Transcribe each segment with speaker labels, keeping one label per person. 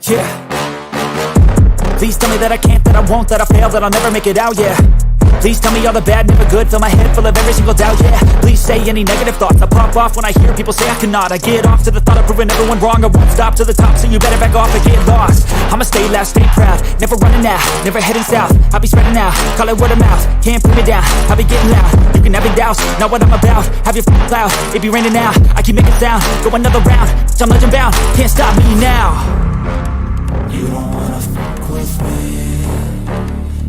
Speaker 1: Yeah. Please tell me that I can't, that I won't, that I fail, that I'll never make it out, yeah. Please tell me all the bad, never good, fill my head full of every single doubt, yeah. Please say any negative thoughts, I pop off when I hear people say I cannot. I get off to the thought of proving everyone wrong, I won't stop to the top, so you better back off and get lost. I'ma stay loud, stay proud, never running out, never heading south. I'll be spreading out, call it word of mouth, can't put me down, I'll be getting loud. You can have your doubts, not what I'm about, have your cloud, it be raining now, I keep making sound, go another round, I'm legend bound, can't stop me now.
Speaker 2: You don't wanna fuck with me,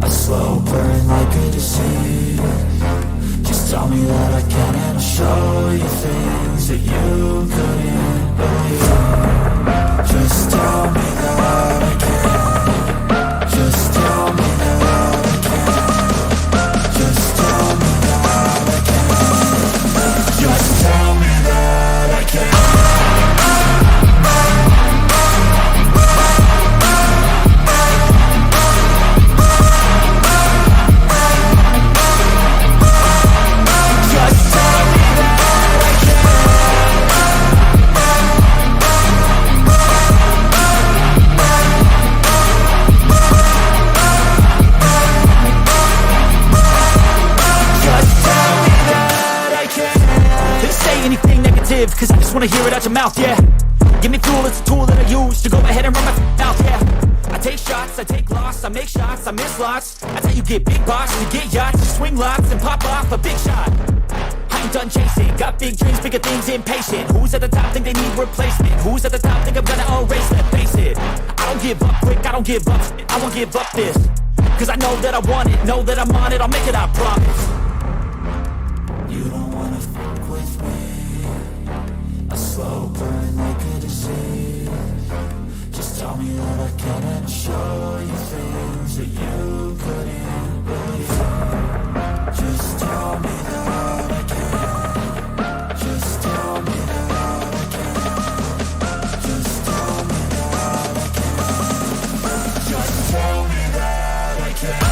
Speaker 2: a slow burn like a disease. Just tell me that I can and I'll show you things that you couldn't believe. Just tell me that I can. Just tell me that I can. Just tell me that I can. Just tell me that I can.
Speaker 1: Cause I just wanna hear it out your mouth, yeah. Give me fuel, it's a tool that I use to go ahead and run my mouth, yeah. I take shots, I take loss, I make shots, I miss lots. That's how you get big boss, you get yachts, you swing lots and pop off a big shot. I ain't done chasing, got big dreams, bigger things, impatient. Who's at the top think they need replacement? Who's at the top think I'm gonna erase them? Face it, I don't give up quick, I don't give up shit, I won't give up this. Cause I know that I want it, know that I'm on it, I'll make it, I promise.
Speaker 2: You don't wanna fuck with me, a slow burn like a disease. Just tell me that I can and I'll show you things that you couldn't believe. Just tell me that I can. Just tell me that I can. Just tell me that I can. Just tell me that I can. Just tell me that I can.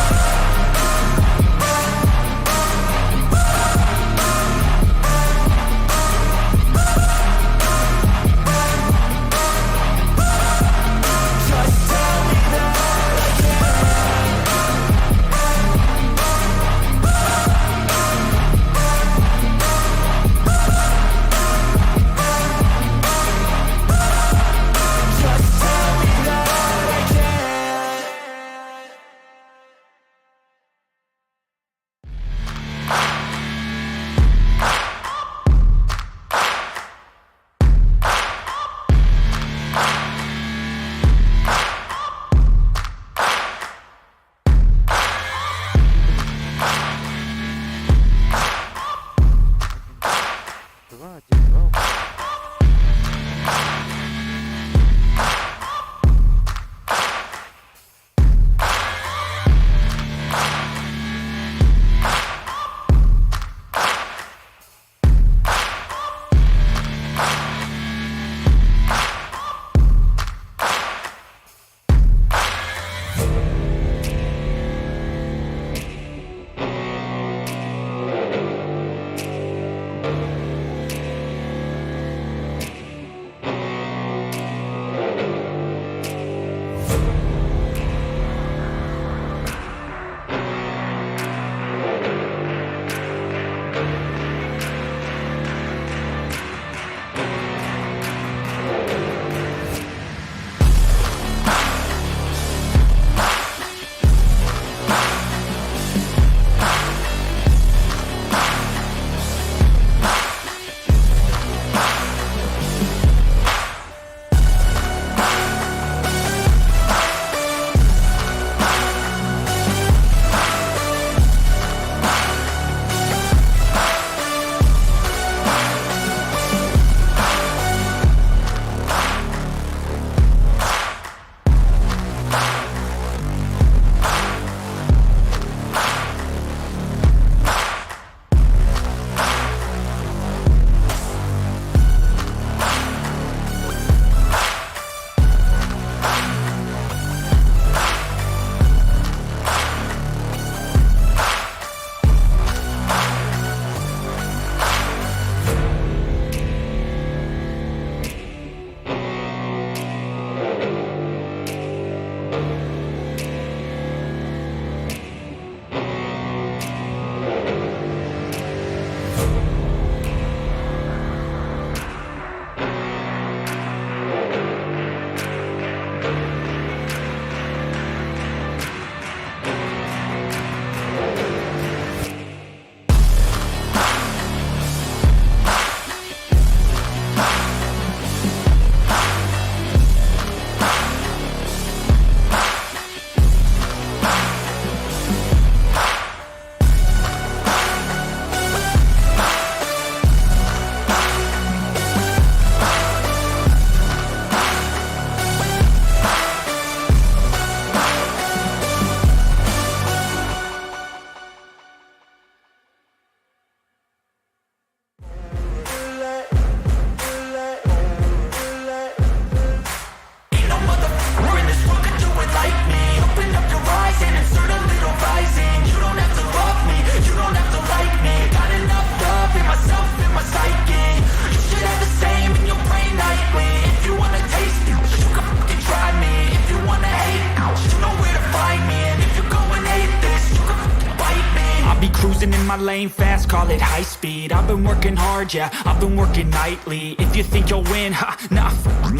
Speaker 1: Investing in my lane fast, call it high speed. I've been working hard, yeah, I've been working nightly. If you think you'll win, ha, nah,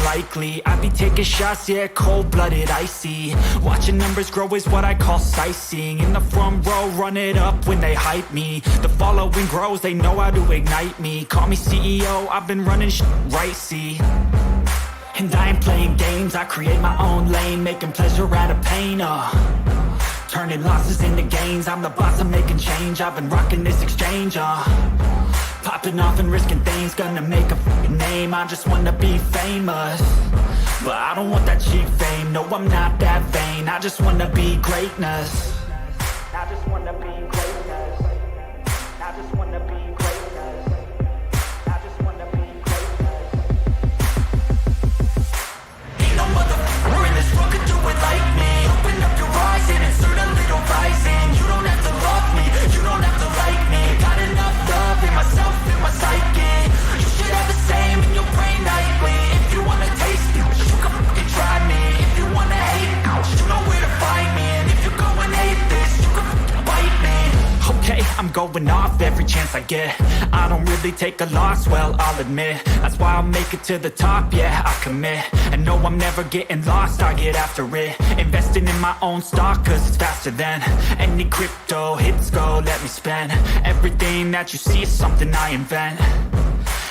Speaker 1: likely. I be taking shots, yeah, cold-blooded, icy. Watching numbers grow is what I call sightseeing. In the front row, run it up when they hype me. The following grows, they know how to ignite me. Call me CEO, I've been running right, see. And I ain't playing games, I create my own lane, making pleasure out of pain, turning losses into gains, I'm the boss, I'm making change. I've been rocking this exchange, popping off and risking things, gonna make a f***ing name. I just wanna be famous, but I don't want that cheap fame. No, I'm not that vain, I just wanna be greatness. I just wanna be greatness. I just wanna be greatness. I just wanna be greatness. Ain't no motherfucker in this world could do it like me. Open up your eyes and insert a little rising. You don't have to love me, you don't have to like me. Got enough love in myself, in my psyche. You should have the same in your brain nightly. If you wanna taste it, you can fucking try me. If you wanna hate, you know where to find me. And if you go and hate this, you can fucking bite me. Okay, I'm going off every chance I get. I don't really take a loss, well, I'll admit. That's why I'll make it to the top, yeah, I commit. And no, I'm never getting lost, I get after it. Investing in my own stock, cause it's faster than any crypto hits go, let me spend. Everything that you see is something I invent.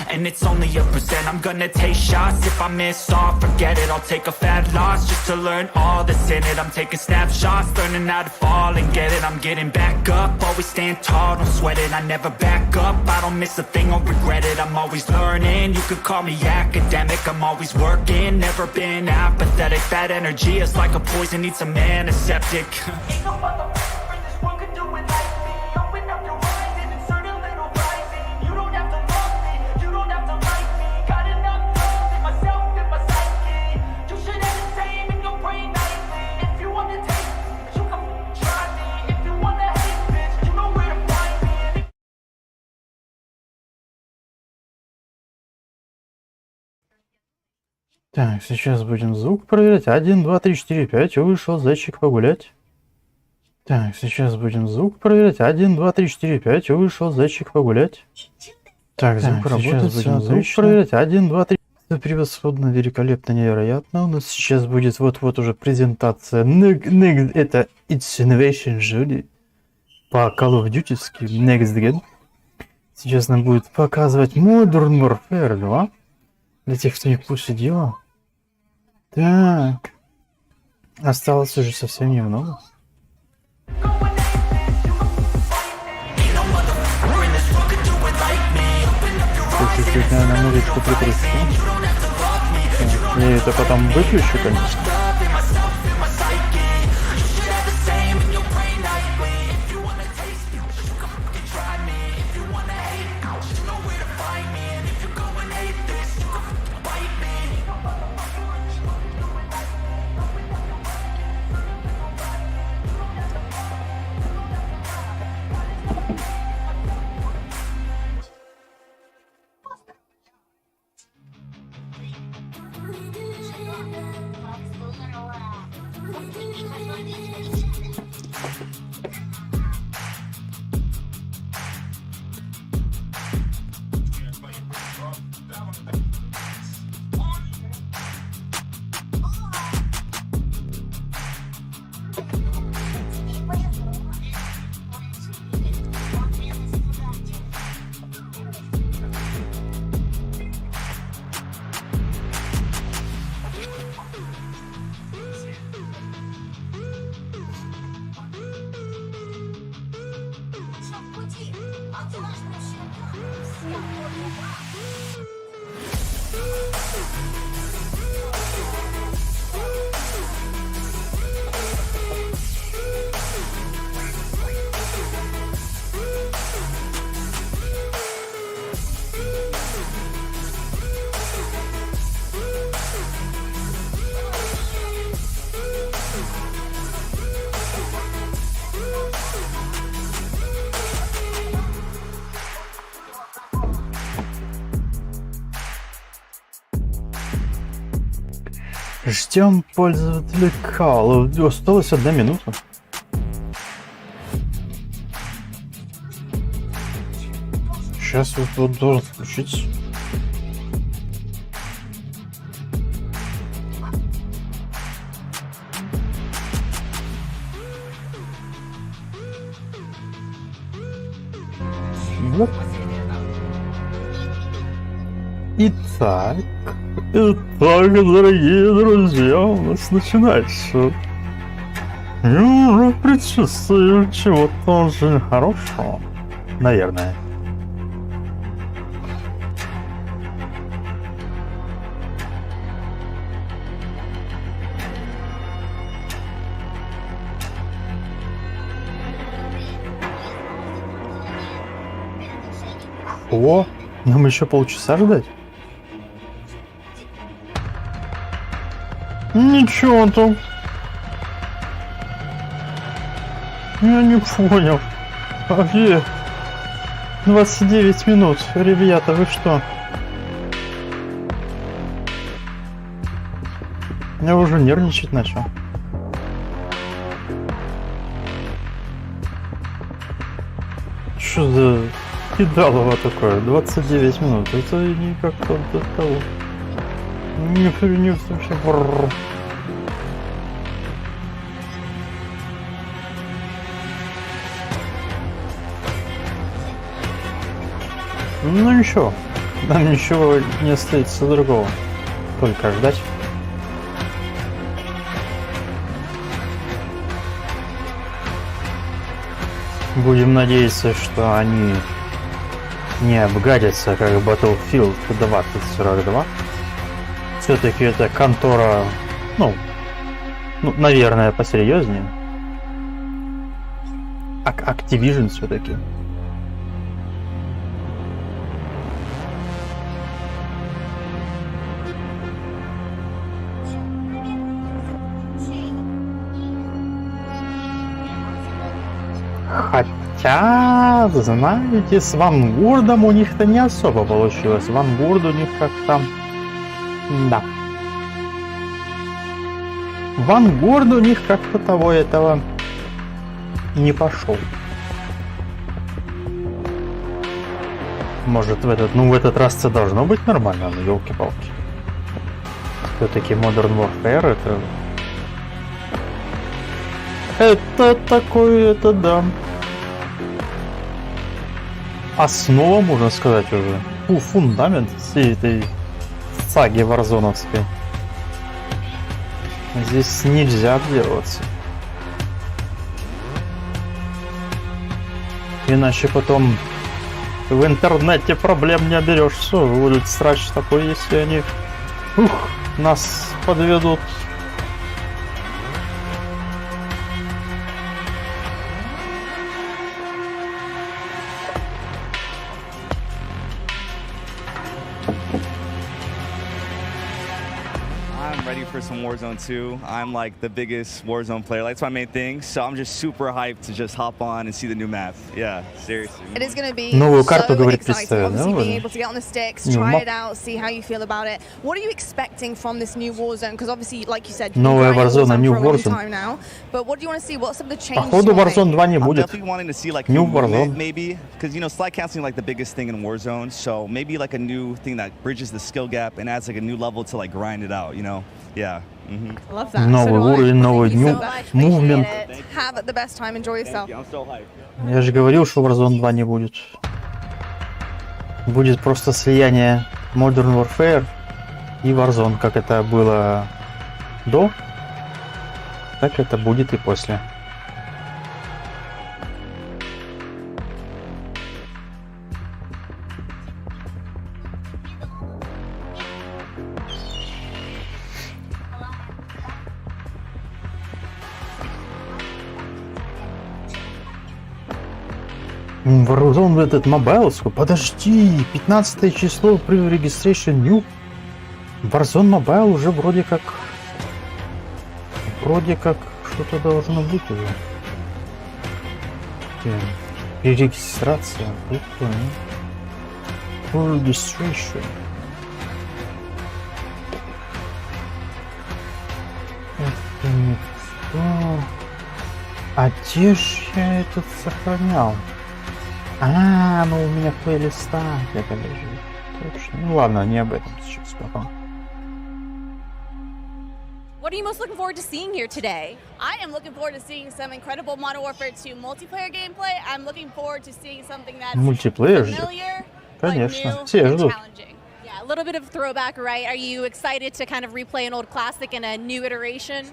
Speaker 1: And it's only a percent. I'm gonna take shots. If I miss all, forget it. I'll take a fat loss just to learn all that's in it. I'm taking snapshots, learning how to fall and get it. I'm getting back up, always stand tall, don't sweat it. I never back up, I don't miss a thing or regret it. I'm always learning, you could call me academic. I'm always working, never been apathetic. That energy is like a poison, needs some antiseptic. Ain't no motherfucker in this world could do it like me. Open up your eyes and insert a little rising. You don't have to love me, you don't have to like me. Got enough love in myself, in my psyche. You should have the same in your brain nightly. If you wanna take this, you can try me. If you wanna hate this, you know where to find me.
Speaker 3: Так, сейчас будем звук проверять. 1, 2, 3, 4, 5. Вышел зайчик погулять. Так, сейчас будем звук проверять. 1, 2, 3, 4, 5. Вышел зайчик погулять. Так, звук работает. Звук проверять. 1, 2, 3. Это превосходно, великолепно, невероятно. У нас сейчас будет вот-вот уже презентация. Это It's Innovation Judy по Call of Duty Next Gen. Сейчас нам будет показывать Modern Warfare 2. Для тех, кто не в курсе дела. Так. Осталось уже совсем немного. Чуть-чуть, наверное, музычку притрясти. Я это потом выключу, конечно. Ждем пользователя Call. Осталась 1 минута. Сейчас вот должен включиться. Вот. Итак, дорогие друзья, у нас начинается. Я уже предчувствую чего-то очень хорошего. Наверное. О, нам еще полчаса ждать? Ничего там. Я не понял. А где? 29 минут. Ребята, вы что? Я уже нервничать начал. Что за кидалово такое? 29 минут. Это не как-то до того. Не вообще. Ну ничего, нам ничего не остается другого, только ждать. Будем надеяться, что они не обгадятся, как Battlefield 2042. Все-таки это контора, ну, наверное, посерьезнее. Activision все-таки. Хотя, знаете, с Вангордом у них-то не особо получилось. Вангорд у них как-то... Да. Вангорд у них как-то того этого не пошел. Может в этот раз это должно быть нормально, но елки-палки. Все-таки Modern Warfare это такое, это да. Основа, можно сказать, уже. Фундамент всей этой саги варзоновской. Здесь нельзя отделываться. Иначе потом в интернете проблем не оберешься. Будет срач такой, если они нас подведут.
Speaker 4: For some Warzone 2. I'm like the biggest Warzone player. That's my main thing. So I'm just super hyped to just hop on and see the new map. Yeah, seriously.
Speaker 5: It is going to be
Speaker 3: новую
Speaker 5: so
Speaker 3: карту, говорит,
Speaker 5: exciting.
Speaker 3: представили,
Speaker 5: Obviously,
Speaker 3: да?
Speaker 5: being able to get on the sticks, try it out, see how you feel about it. What are you expecting from this new Warzone? Because obviously, like you said, you've been
Speaker 3: Новая
Speaker 5: playing
Speaker 3: Warzone, New
Speaker 5: for a long
Speaker 3: Warzone.
Speaker 5: time now. But what do you want to see? What are some of the changes?
Speaker 3: Походу Warzone 2 не
Speaker 4: I'm
Speaker 3: будет.
Speaker 4: definitely wanting to see like
Speaker 3: New
Speaker 4: new movement,
Speaker 3: Warzone.
Speaker 4: maybe, because you know slide canceling like the biggest thing in Warzone. So maybe like a new thing that bridges the skill gap and adds like a new level to like grind it out. You know? Yeah.
Speaker 5: I love that.
Speaker 3: Новый уровень, новый new movement.
Speaker 5: Have the best time. Enjoy yourself.
Speaker 4: I'm so hyped.
Speaker 3: Я же говорил, что Warzone 2 не будет. Будет просто слияние Modern Warfare и Warzone, как это было до, так это будет и после. Warzone этот мобайловскую. Подожди, 15 число при registration new. Warzone Mobile уже вроде как что-то должно быть уже. Перерегистрация. Full registration. Это не то. А где же я этот сохранял? Ну у меня плейлиста где-то лежит. Точно. Ну ладно, не об этом сейчас потом.
Speaker 6: What are you most looking forward to seeing here today?
Speaker 5: I am looking forward to seeing some incredible Modern Warfare 2 multiplayer gameplay. I'm looking forward to seeing something that's
Speaker 3: Мультиплеер ждет.
Speaker 5: familiar,
Speaker 3: Конечно,
Speaker 5: but new
Speaker 3: все
Speaker 5: and
Speaker 3: ждут.
Speaker 5: challenging.
Speaker 6: Yeah, a little bit of throwback, right? Are you excited to kind of replay an old classic in a new iteration?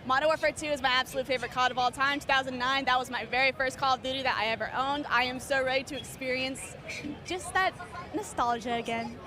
Speaker 5: Modern Warfare 2 is my absolute favorite COD of all time. 2009, that was my very first Call of Duty that I ever owned. I am so ready to experience just that nostalgia again.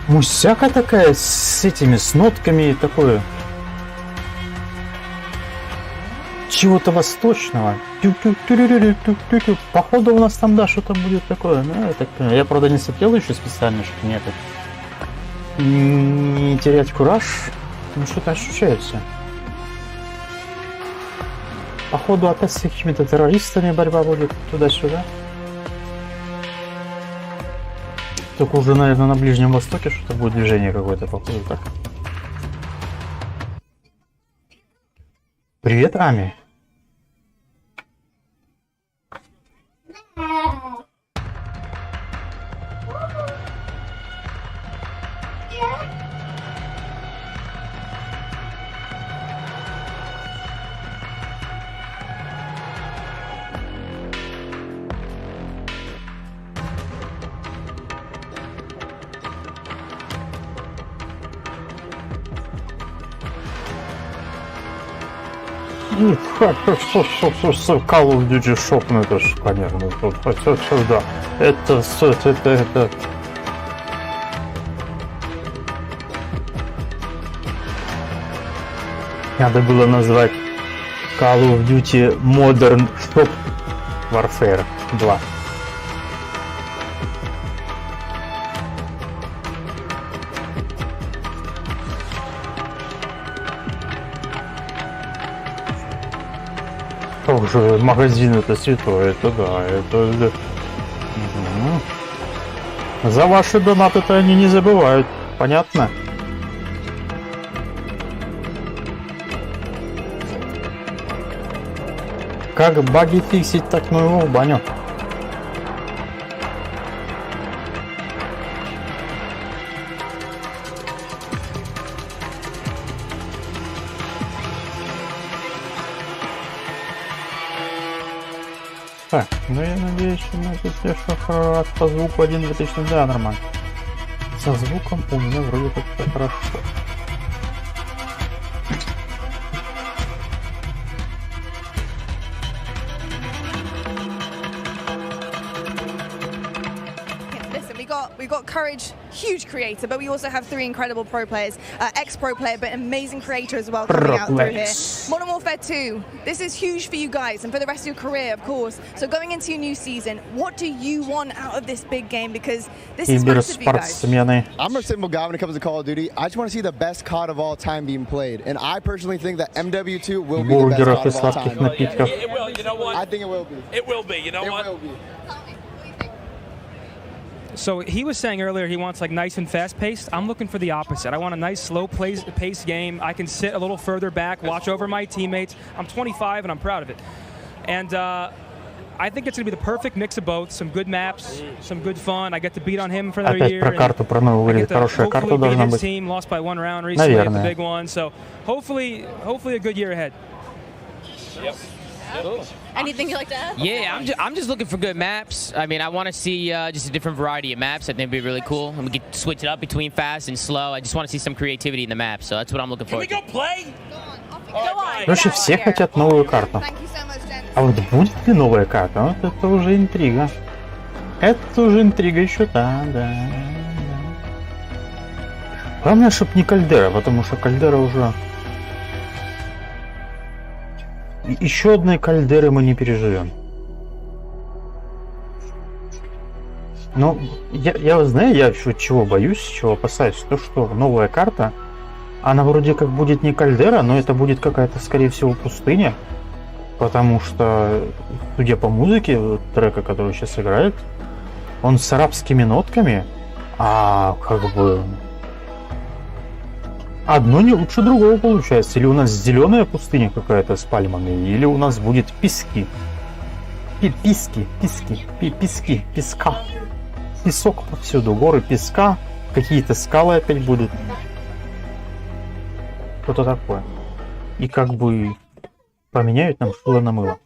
Speaker 3: Мусяка такая с этими, с нотками такое. Чего-то восточного. Тю-тю-тю-рю-рю-тю-тю-тю. Походу у нас там, да, что-то будет такое. Ну, я так понимаю. Я, правда, не смотрел еще специально, чтобы мне так не терять кураж. Ну, что-то ощущается. Походу опять с какими-то террористами борьба будет туда-сюда. Только уже, наверное, на Ближнем Востоке что-то будет движение какое-то, походу, так. Привет, Ами. Что Call of Duty шок, ну это ж, конечно, это сюда. Это. Надо было назвать Call of Duty Modern Shop Warfare 2. Уже магазин это святое, это да, это... Угу. За ваши донаты-то они не забывают, понятно? Как баги фиксить, так ну его в баню. Так, ну я надеюсь, что мы тут по звуку один выточный, да, нормально. Со звуком у меня вроде как все хорошо.
Speaker 5: We got Courage, huge creator, but we also have three incredible pro players. Ex-pro player, but amazing creator as well coming out through here. Modern Warfare 2, this is huge for you guys and for the rest of your career, of course. So going into your new season, what do you want out of this big game? Because this is massive for you guys.
Speaker 7: I'm a simple guy when it comes to Call of Duty. I just want to see the best COD of all time being played. And I personally think that MW2 will be the best COD of all time.
Speaker 8: It will, you know what?
Speaker 7: I think it will be.
Speaker 8: It will be, you know what?
Speaker 7: It will be.
Speaker 9: So he was saying earlier he wants like nice and fast-paced. I'm looking for the opposite. I want a nice slow-paced game. I can sit a little further back, watch over my teammates. I'm 25 and I'm proud of it. And I think it's going to be the perfect mix of both. Some good maps, some good fun. I get to beat on him for another year.
Speaker 3: Опять про карту, про новую говорит. Хорошая карта должна быть.
Speaker 9: Team lost by 1 round recently at the big one. So hopefully a good year ahead.
Speaker 8: Yep.
Speaker 6: Anything you'd like to add?
Speaker 10: Yeah, I'm just looking for good maps. I mean, I want to see just a different variety of maps. I think it'd be really cool. And we could switch it up between fast and slow. I just want to see some creativity in the map. So that's what I'm looking for.
Speaker 8: Can we go play?
Speaker 3: Короче, все хотят новую карту. А вот будет ли новая карта? Вот это уже интрига. Это уже интрига еще, да. Главное, чтоб не кальдера, потому что кальдера уже... Еще одной кальдеры мы не переживем. Ну, я знаю, я чего боюсь, чего опасаюсь, то что новая карта, она вроде как будет не кальдера, но это будет какая-то, скорее всего, пустыня. Потому что, судя по музыке трека, который сейчас играет, он с арабскими нотками, а как бы одно не лучше другого получается. Или у нас зеленая пустыня какая-то с пальмами, или у нас будет пески. Песка. Песок повсюду, горы песка, какие-то скалы опять будут. Что-то такое. И как бы поменяют нам шило на мыло.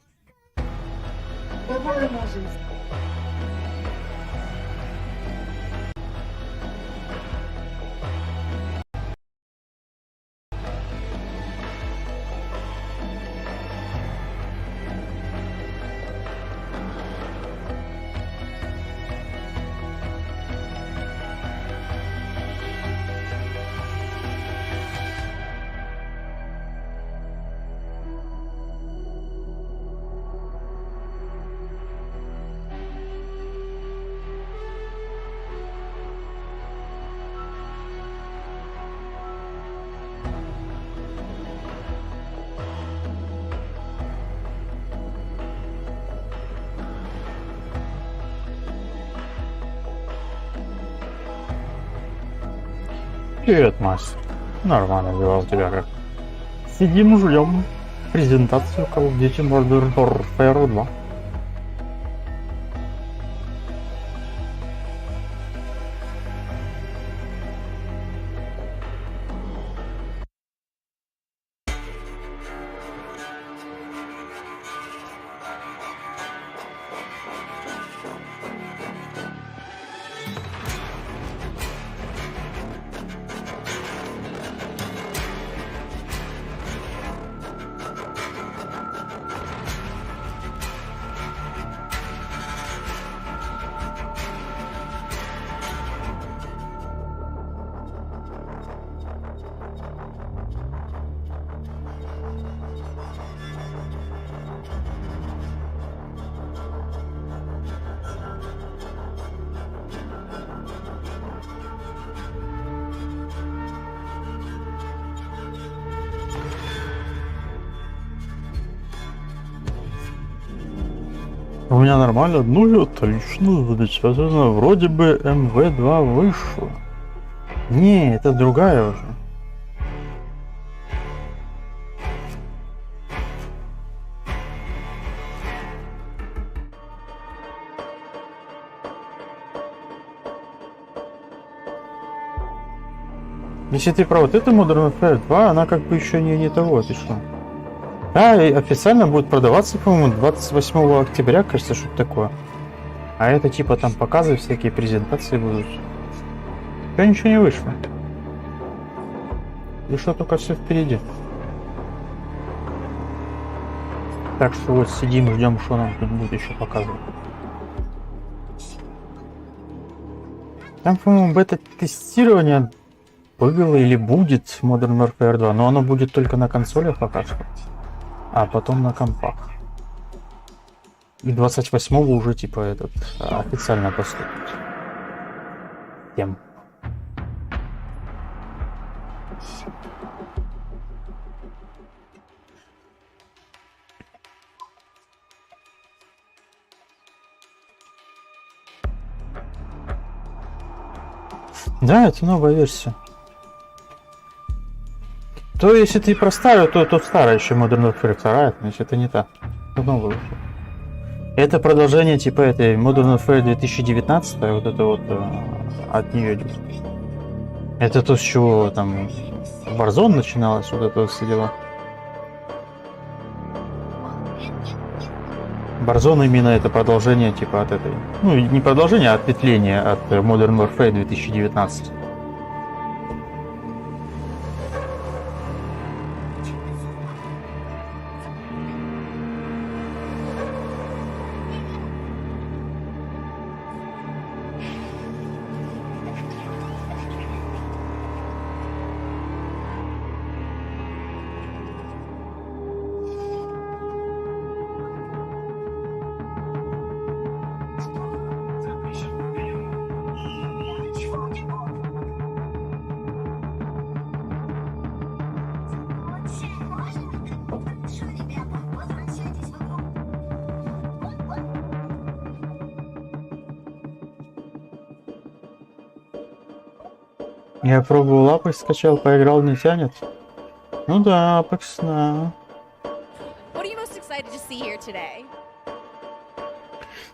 Speaker 3: Привет, Мастер. Нормально дела у тебя как? Сидим, ждем презентацию Call of Duty Modern Warfare 2. У меня нормально, ну отлично, замечательно. Вроде бы МВ-2 вышло. Не, это другая уже. Если ты про вот эту Modern Warfare 2, она как бы еще не того, ты что? Да, и официально будет продаваться, по-моему, 28 октября, кажется, что-то такое. А это типа там показы, всякие презентации будут. Да ничего не вышло. И что только все впереди. Так что вот сидим, ждем, что нам тут будет еще показывать. Там, по-моему, бета-тестирование было или будет Modern Warfare 2, но оно будет только на консолях пока что. А потом на компах. И 28-го уже типа этот официально поступит. Тем. Да, это новая версия. То если ты про старую, то тут старая еще Modern Warfare 2, значит это не та. Это новая уже. Это продолжение типа этой Modern Warfare 2019, вот это вот от нее идет. Это то, с чего там Warzone начиналось, вот это вот все дела. Warzone именно это продолжение типа от этой. Ну, не продолжение, а ответвление от Modern Warfare 2019. Я пробовал Apex, скачал, поиграл, не тянет. Ну да, Apex, да.
Speaker 6: What are you most excited to see here today?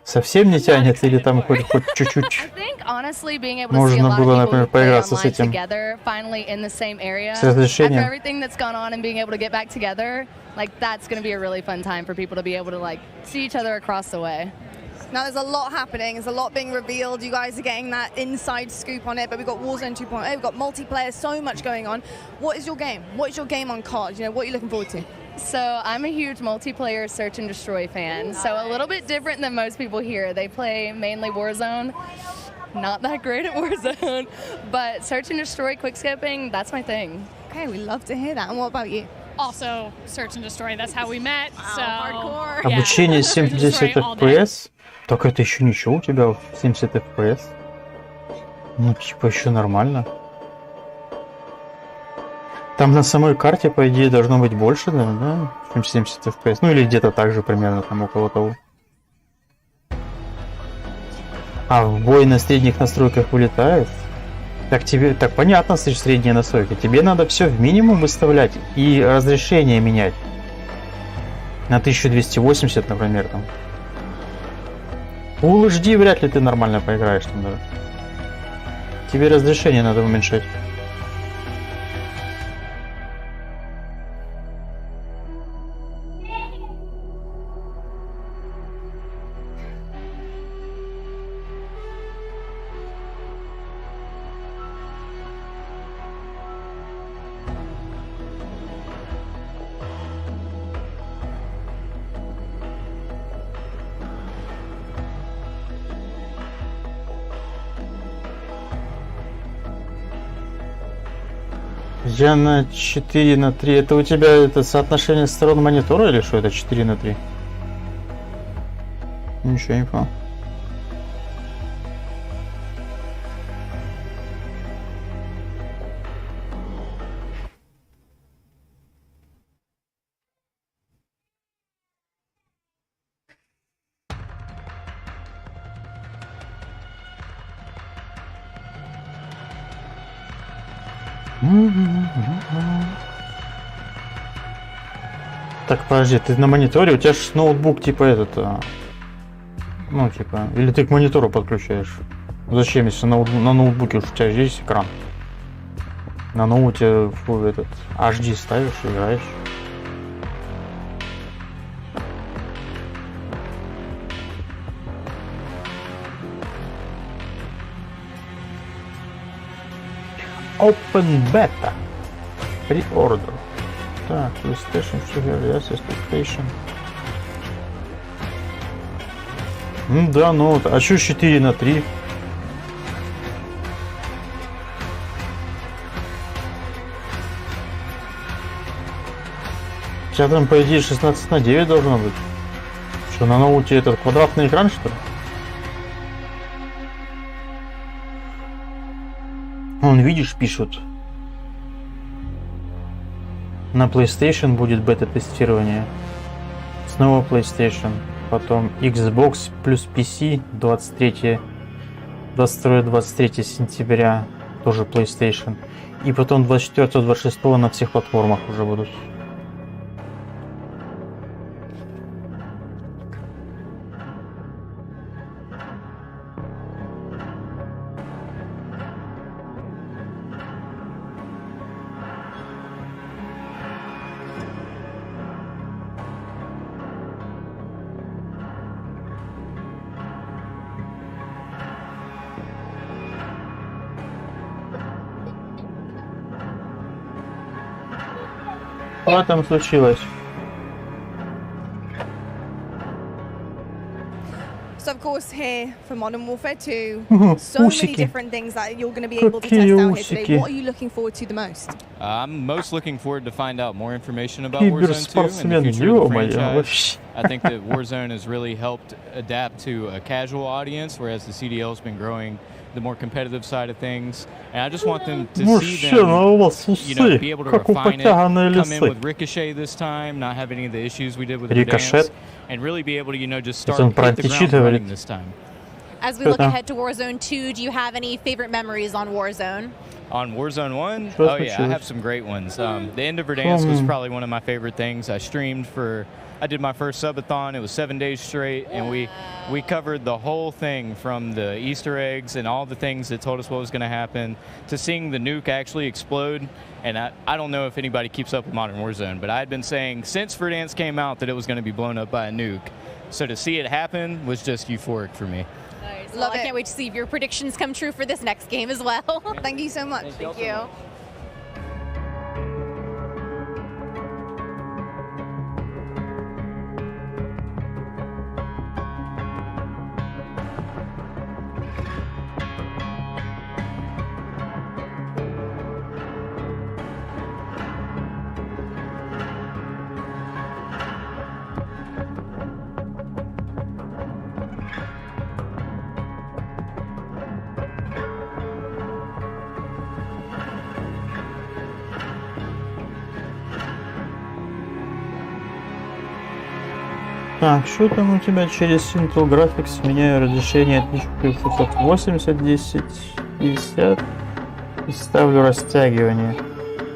Speaker 3: Совсем не тянет или там хоть чуть-чуть?
Speaker 11: Honestly, being able to see a
Speaker 3: Можно
Speaker 11: lot
Speaker 3: было,
Speaker 11: of people
Speaker 3: например,
Speaker 11: play
Speaker 3: поиграться с
Speaker 11: online
Speaker 3: этим.
Speaker 11: together, finally in the same area.
Speaker 3: С разрешением.
Speaker 11: After everything that's gone on and being able to get back together, like that's going to be a really fun time for people to be able to like see each other across the way.
Speaker 5: Now there's a lot happening, there's a lot being revealed, you guys are getting that inside scoop on it, but we've got Warzone 2.0, we've got multiplayer, so much going on. What is your game? What is your game on COD? You know, what are you looking forward to?
Speaker 11: So I'm a huge multiplayer search and destroy fan, so a little bit different than most people here. They play mainly Warzone. Not that great at Warzone, but search and destroy, quickscoping, that's my thing.
Speaker 5: Okay, we love to hear that. And what about you?
Speaker 12: Also search and destroy, that's how we met, so...
Speaker 5: Hardcore.
Speaker 3: Обучение 70 FPS? Так это еще ничего у тебя, 70 FPS? Ну типа еще нормально. Там на самой карте, по идее, должно быть больше, да, чем 70 FPS. Ну или где-то так же примерно, там около того. А в бой на средних настройках вылетает? Так тебе, так понятно, средняя настройка. Тебе надо все в минимум выставлять и разрешение менять. На 1280, например, там. Full HD вряд ли ты нормально поиграешь там даже. Тебе разрешение надо уменьшать. Я на 4 на 3. Это у тебя это соотношение сторон монитора или что это 4 на 3? Ничего не понял. Так, подожди, ты на мониторе, у тебя же ноутбук типа этот, ну типа, или ты к монитору подключаешь? Зачем, если на ноутбуке уж у тебя есть экран? На ноуте этот HD ставишь, играешь. Open Beta. Pre-order. Так, PlayStation, yes, PlayStation. Да, ну вот. А чё 4 на 3? У тебя там, по идее, 16 на 9 должно быть. Что, на ноуте этот квадратный экран, что ли? Вон, видишь, пишут. На PlayStation будет бета-тестирование. Снова PlayStation. Потом Xbox плюс PC 22-23 сентября. Тоже PlayStation. И потом 24-26 на всех платформах уже будут. Что там случилось?
Speaker 5: So of course here for Modern Warfare 2, so many different things that you're going to be able to test out here today. What are you looking forward to the most?
Speaker 13: I'm most looking forward to find out more information about Warzone 2 and the future of the franchise. I think that Warzone has really helped adapt to a casual audience, whereas the CDL has been growing the more competitive side of things. And I just want them to see them, you know, be able to refine it, come in with Ricochet this time, not have any of the issues we did with Ricochet, and really be able to, you know, just start hit the ground running this time.
Speaker 6: As we look ahead to Warzone 2, do you have any favorite memories on Warzone?
Speaker 13: On Warzone 1? Oh yeah, I have some great ones. The end of Verdansk was probably one of my favorite things. I did my first subathon. It was 7 days straight, and we covered the whole thing from the Easter eggs and all the things that told us what was going to happen to seeing the nuke actually explode. And I don't know if anybody keeps up with Modern Warzone, but I had been saying since Verdansk came out that it was going to be blown up by a nuke. So to see it happen was just euphoric for me.
Speaker 6: Nice. Well, I can't wait to see if your predictions come true for this next game as well.
Speaker 5: Thank you so much.
Speaker 6: Thank you.
Speaker 3: Так, что там у тебя через Intel Graphics? Меняю разрешение 1680, 1050 и ставлю растягивание.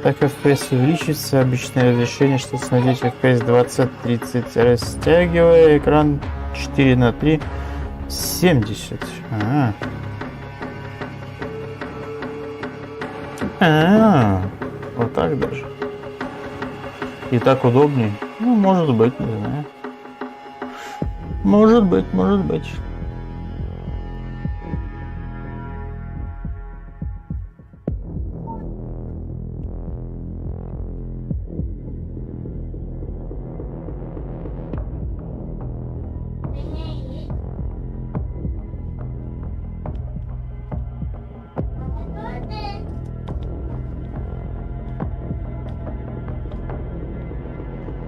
Speaker 3: Так FPS увеличится, обычное разрешение 16 на 10, FPS 20-30, растягивая экран 4 на 3, 70. Вот так даже. И так удобнее. Ну, может быть, не знаю. Может быть, может быть.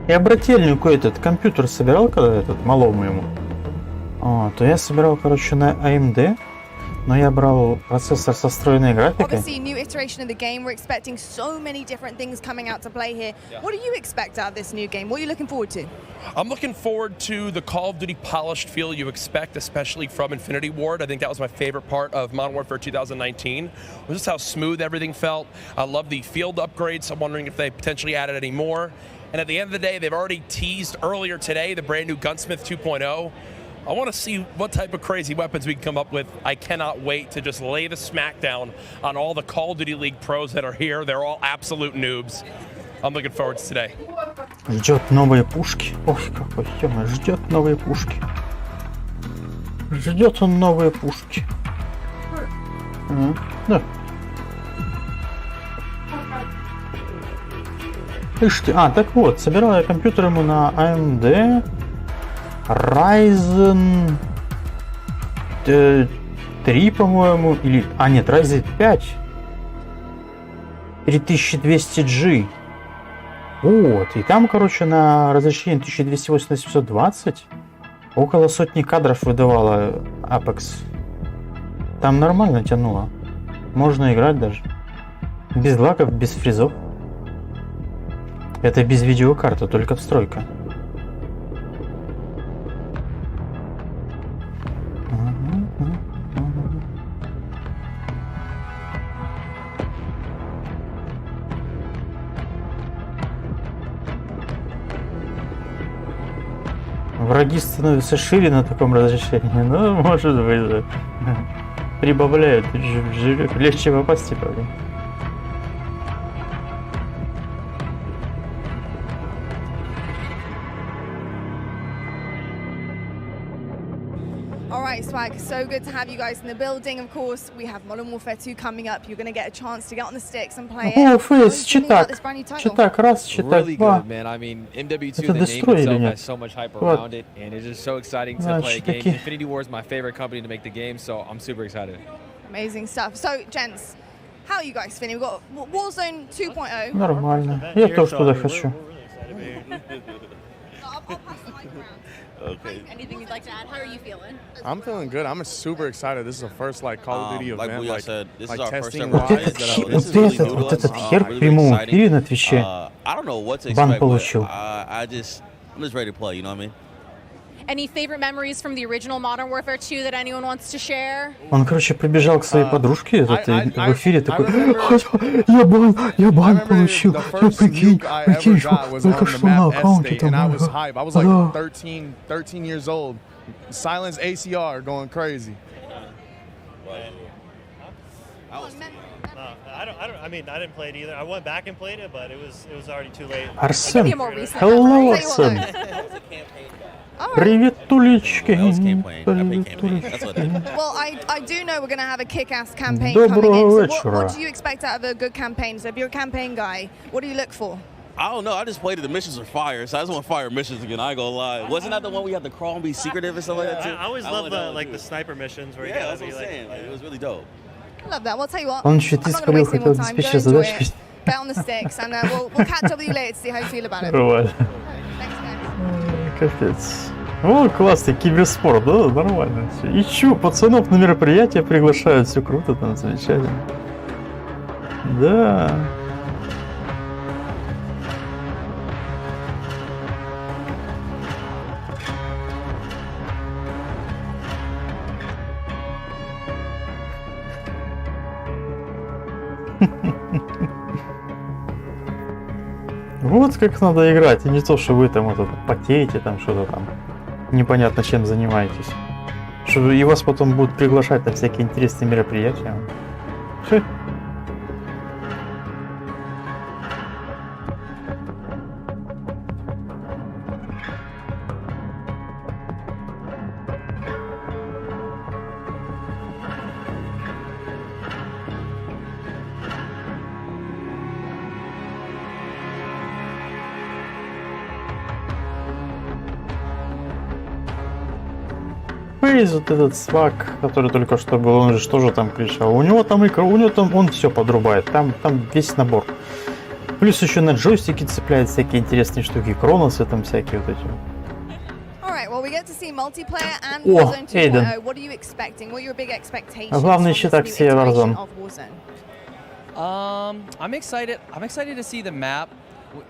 Speaker 3: Я брательнику этот компьютер собирал, когда этот малому ему. То я собирал, короче, на AMD, но я брал процессор со встроенной графикой.
Speaker 5: Obviously, new iteration of the game. We're expecting so many different things coming out to play here. What do you expect out of this new game? What are you looking forward to?
Speaker 8: I'm looking forward to the Call of Duty polished feel you expect, especially from Infinity Ward. I think that was my favorite part of Modern Warfare 2019, was just how smooth everything felt. I love the field upgrades. I'm wondering if they potentially added any more. And at the end of the day, they've already teased earlier today the brand new Gunsmith 2.0. I want to see what type of crazy weapons we can come up with. I cannot wait to just lay the smackdown on all the Call of Duty League pros that are here. They're all absolute noobs. I'm looking forward to today.
Speaker 3: Ждет новые пушки. Ой, какой Тёма, ждет новые пушки. Ждет он новые пушки. Да. Ишь ты, так вот, собирал я компьютер ему на AMD Ryzen 3, по-моему, или... нет, Ryzen 5 3200G. Вот, и там, короче, на разрешении 1280-720 около сотни кадров выдавала Apex. Там нормально тянуло. Можно играть даже. Без лагов, без фризов. Это без видеокарты, только встройка. Враги становятся шире на таком разрешении, ну, может быть, да. Прибавляют, легче попасть, типа.
Speaker 5: Alright, Swag, so good to have you guys in the building. Of course, we have Modern Warfare 2 coming up. You're going to get a chance to get on the sticks and play it.
Speaker 3: Фейс, читак, раз, читак, два.
Speaker 14: Man. I mean, MW2,
Speaker 3: Это
Speaker 14: the name
Speaker 3: Destroy или
Speaker 14: itself
Speaker 3: нет?
Speaker 14: has so much hype around it, and it's just so exciting to play a game.
Speaker 3: читаки.
Speaker 14: Infinity Ward is my favorite company to make the game, so I'm super excited.
Speaker 5: Amazing stuff. So, gents, how are you guys feeling? We've got Warzone 2.0.
Speaker 3: Нормально. Я тоже туда хочу.
Speaker 6: Okay. Anything you'd like to add? How are you feeling?
Speaker 15: I'm feeling good. I'm super excited. This is the first Call of Duty event.
Speaker 16: Like Booyah said, this is our first
Speaker 15: testing
Speaker 16: ever
Speaker 15: wise.
Speaker 3: Вот этот хер в прямом эфире на Твиче
Speaker 16: I don't know what to
Speaker 3: бан
Speaker 16: expect,
Speaker 3: получил.
Speaker 16: I'm just ready to play, you know what I mean?
Speaker 6: Any favorite memories from the original Modern Warfare 2 that anyone wants to share?
Speaker 3: Он, короче, прибежал к своей подружке этот, в эфире такой, я бан получил, я прикинь, только что на аккаунте там.
Speaker 15: I was hype. I was like 13 years old. Silence ACR going crazy.
Speaker 16: I mean, I didn't play it either. I went back and played it, but it was already too late.
Speaker 3: Арсен, hello, Арсен. Привет, Тулечки.
Speaker 5: Well, I do know we're going to have a kick-ass campaign
Speaker 3: Доброго
Speaker 5: coming in. So
Speaker 3: вечера.
Speaker 5: what do you expect out of a good campaign? So if you're a campaign guy, what do you look for?
Speaker 17: I don't know. I just played it. The missions are fire, so I just want fire missions again. I ain't gonna lie. Wasn't that the one we had to crawl and be secretive and stuff like that too?
Speaker 16: I always love the sniper missions where you gotta
Speaker 17: that's what
Speaker 16: be
Speaker 17: I'm saying. Like, it was really dope.
Speaker 5: I love that. Well, I'll tell you what.
Speaker 3: Он чуть
Speaker 5: I'm
Speaker 3: не
Speaker 5: not going to
Speaker 3: спалил,
Speaker 5: waste any more
Speaker 3: хотел
Speaker 5: time. Go
Speaker 3: диспетчер
Speaker 5: enjoy
Speaker 3: задачки.
Speaker 5: it. Get on the sticks, and we'll catch up with you later to see how you feel about it.
Speaker 3: Нормально. Капец. О, классный киберспорт, да, нормально. И чё, пацанов на мероприятия приглашают, все круто, там замечательно. Да. Вот как надо играть, и не то, что вы там вот это потеете, там что-то там непонятно чем занимаетесь. Что и вас потом будут приглашать на всякие интересные мероприятия. Фу. Фейз, вот этот свак, который только что был, он же тоже там кричал. У него там он все подрубает, там весь набор. Плюс еще на джойстике цепляет всякие интересные штуки, кроносы там всякие вот эти. О, Эйден. А главное еще так все Warzone.
Speaker 18: I'm excited to see the map.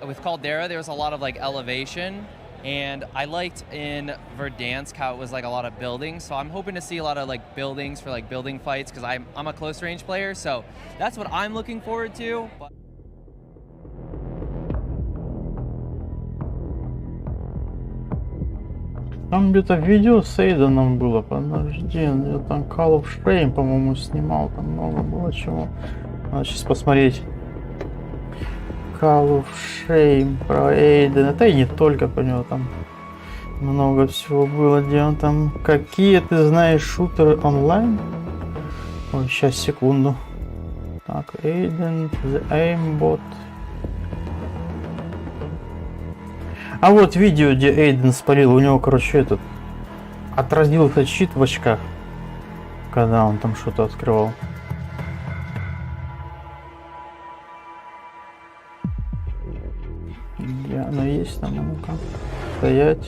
Speaker 18: With Caldera, there was a lot of like elevation. And I liked in Verdansk how it was like a lot of buildings, so I'm hoping to see a lot of like buildings for like building fights because I'm a close range player, so that's what I'm looking forward to.
Speaker 3: Там где-то видео с Эйденом было, подожди, я там Call of Shame, по-моему, снимал, там много было чего. Надо сейчас посмотреть. Call of Shame про Эйдена, да и не только про него, там много всего было, где он там, какие ты знаешь шутеры онлайн? Ой, сейчас, секунду. Так, Эйден, The Aimbot. А вот видео, где Эйден спалил, у него, короче, этот, отразился щит в очках, когда он там что-то открывал. Где оно есть там, ну-ка, стоять.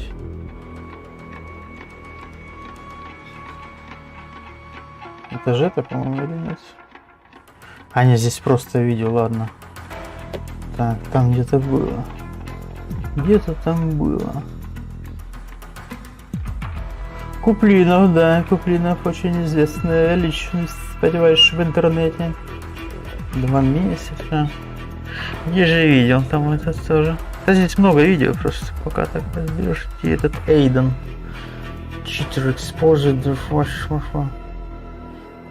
Speaker 3: Это же это, по-моему, или нет? А, не, здесь просто видео, ладно. Так, там где-то было. Где-то там было. Куплинов, да, Куплинов очень известная личность, сподеваюсь, в интернете. 2 месяца. Где же видел там это тоже? Да здесь много видео, просто пока так разберешь. Где этот Эйден? Cheater exposed,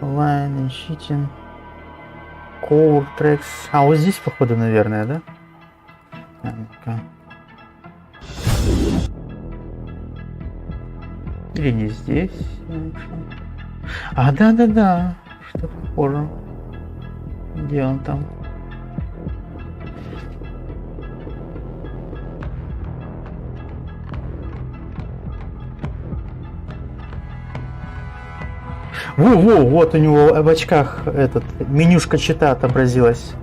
Speaker 3: line, cheating, core tracks. А вот здесь, походу, наверное, да? Ну-ка. Или не здесь? А, да-да-да. Что похоже. Где он там? Во-во, вот у него в очках этот менюшка чита отобразилась.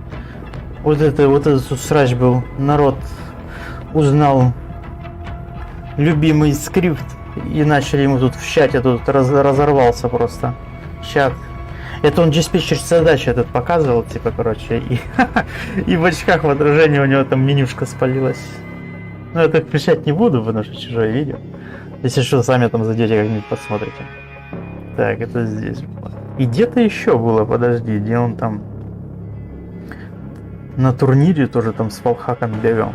Speaker 3: Вот этот срач был. Народ узнал любимый скрипт и начали ему тут в чате тут разорвался просто чат. Это он диспетчер задачи этот показывал, типа, короче, и в очках в отражении у него там менюшка спалилась. Ну, это включать не буду, потому что чужое видео. Если что, сами там зайдете как-нибудь посмотрите. Так, это здесь было. И где-то еще было, подожди, где он там на турнире тоже там с валхаком бегал.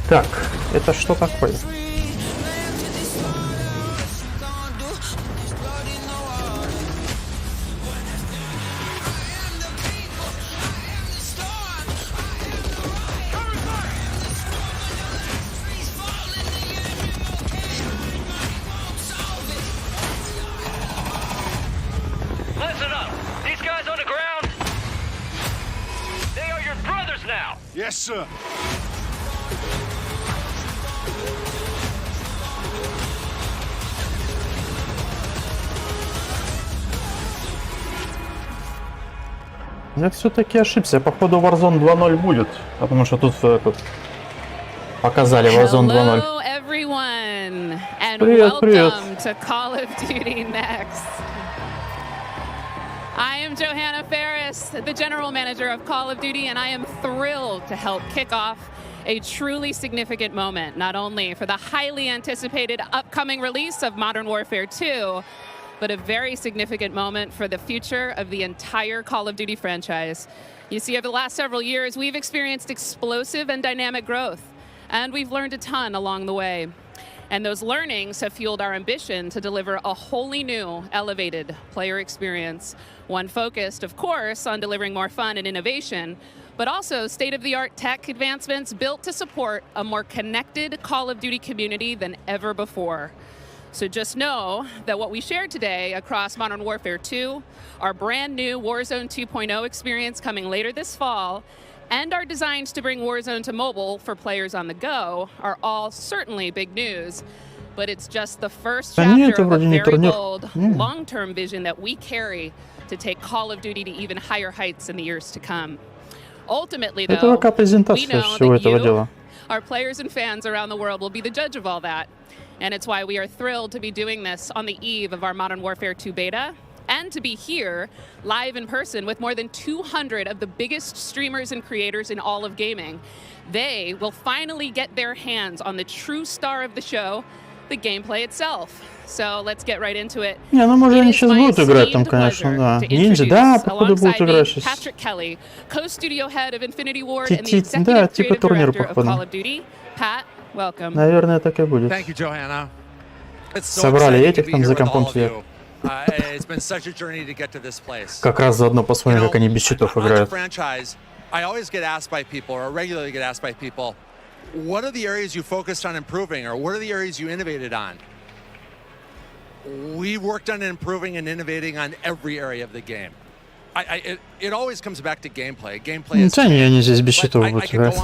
Speaker 3: Так, это что такое?
Speaker 19: Listen up. These guys on the ground, they are your brothers now.
Speaker 20: Yes, sir.
Speaker 3: Я все-таки ошибся. Походу Warzone 2.0 будет, потому что тут показали Warzone 2.0.
Speaker 21: Hello, everyone, and
Speaker 3: Привет, привет.
Speaker 21: welcome to Call of Duty Next. I am Johanna Ferris, the General Manager of Call of Duty, and I am thrilled to help kick off a truly significant moment, not only for the highly anticipated upcoming release of Modern Warfare 2, but a very significant moment for the future of the entire Call of Duty franchise. You see, over the last several years, we've experienced explosive and dynamic growth, and we've learned a ton along the way. And those learnings have fueled our ambition to deliver a wholly new, elevated player experience. One focused, of course, on delivering more fun and innovation, but also state-of-the-art tech advancements built to support a more connected Call of Duty community than ever before. So just know that what we shared today across Modern Warfare 2, our brand new Warzone 2.0 experience coming later this fall, and our designs to bring Warzone to mobile for players on the go are all certainly big news. But it's just the first chapter of a very bold, long-term vision that we carry to take Call of Duty to even higher heights in the years to come. Ultimately, though, we know that you, our players and fans around the world, will be the judge of all that. And it's why we are thrilled to be doing this on the eve of our Modern Warfare 2 beta, and to be here live in person with more than 200 of the biggest streamers and creators in all of gaming. They will finally get their hands on the true star of the show, the gameplay itself. So let's get right into it.
Speaker 3: Не, ну может они сейчас будут играть там, конечно, да. Ninja, да, походу будут играть сейчас.
Speaker 21: Patrick Kelly, co-studio head of Infinity Ward and the executive creative director of Call of Duty. Pat, welcome.
Speaker 3: Наверное, так и будет.
Speaker 22: Thank you, Johanna.
Speaker 3: Собрали этих там за компом сидят.
Speaker 22: It's been such a journey to get to this place.
Speaker 3: Как раз заодно посмотрим, как они без щитов играют.
Speaker 22: Franchise, I always get asked by people, or regularly get asked by people, what are the areas you focused on improving, or what are the areas you innovated on? We worked on improving and innovating on every area of the game. It always comes back to gameplay. Gameplay is
Speaker 3: они здесь без щитов будут
Speaker 22: играть.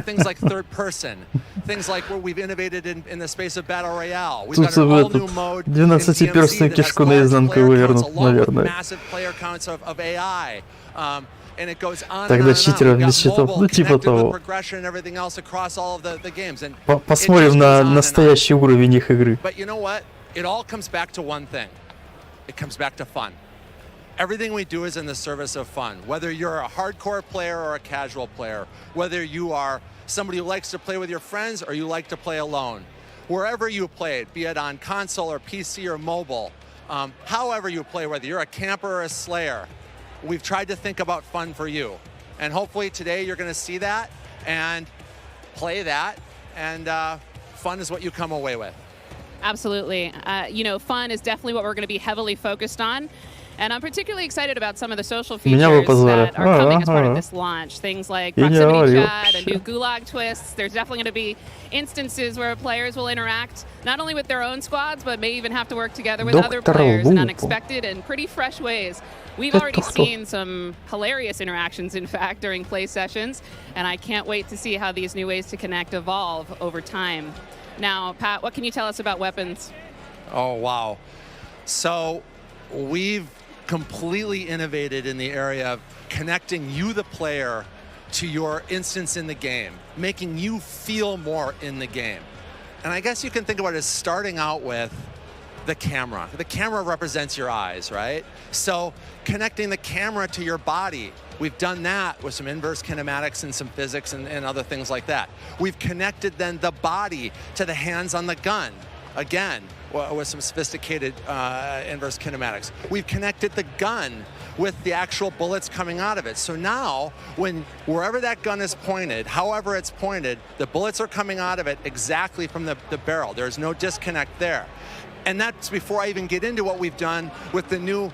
Speaker 22: Things like third person, things like where we've innovated in the space of battle royale. We've got an all new mode in DMC that has large player counts along with massive player counts of AI. And it goes on and on and on. We've got mobile connected with progression and everything else across all of the games. And
Speaker 3: посмотрим на настоящий уровень их игры.
Speaker 22: But you know what? It all comes back to one thing. It comes back to fun. Everything we do is in the service of fun. Whether you're a hardcore player or a casual player, whether you are somebody who likes to play with your friends or you like to play alone, wherever you play it, be it on console or PC or mobile, however you play, whether you're a camper or a slayer, we've tried to think about fun for you. And hopefully today you're going to see that and play that, and fun is what you come away with.
Speaker 21: Absolutely. You know, fun is definitely what we're going to be heavily focused on. And I'm particularly excited about some of the social features that are coming as part of this launch. Things like proximity chat and new gulag twists. There's definitely going to be instances where players will interact not only with their own squads, but may even have to work together with other players in unexpected and pretty fresh ways. We've already seen some hilarious interactions, in fact, during play sessions, and I can't wait to see how these new ways to connect evolve over time. Now, Pat, what can you tell us about weapons?
Speaker 22: Oh, wow. So we've completely innovated in the area of connecting you, the player, to your instance in the game, making you feel more in the game. And I guess you can think about it as starting out with the camera. The camera represents your eyes, right? So connecting the camera to your body, we've done that with some inverse kinematics and some physics and other things like that. We've connected then the body to the hands on the gun, again, with some sophisticated inverse kinematics. We've connected the gun with the actual bullets coming out of it. So now, wherever that gun is pointed, however it's pointed, the bullets are coming out of it exactly from the barrel. There's no disconnect there. And that's before I even get into what we've done with the new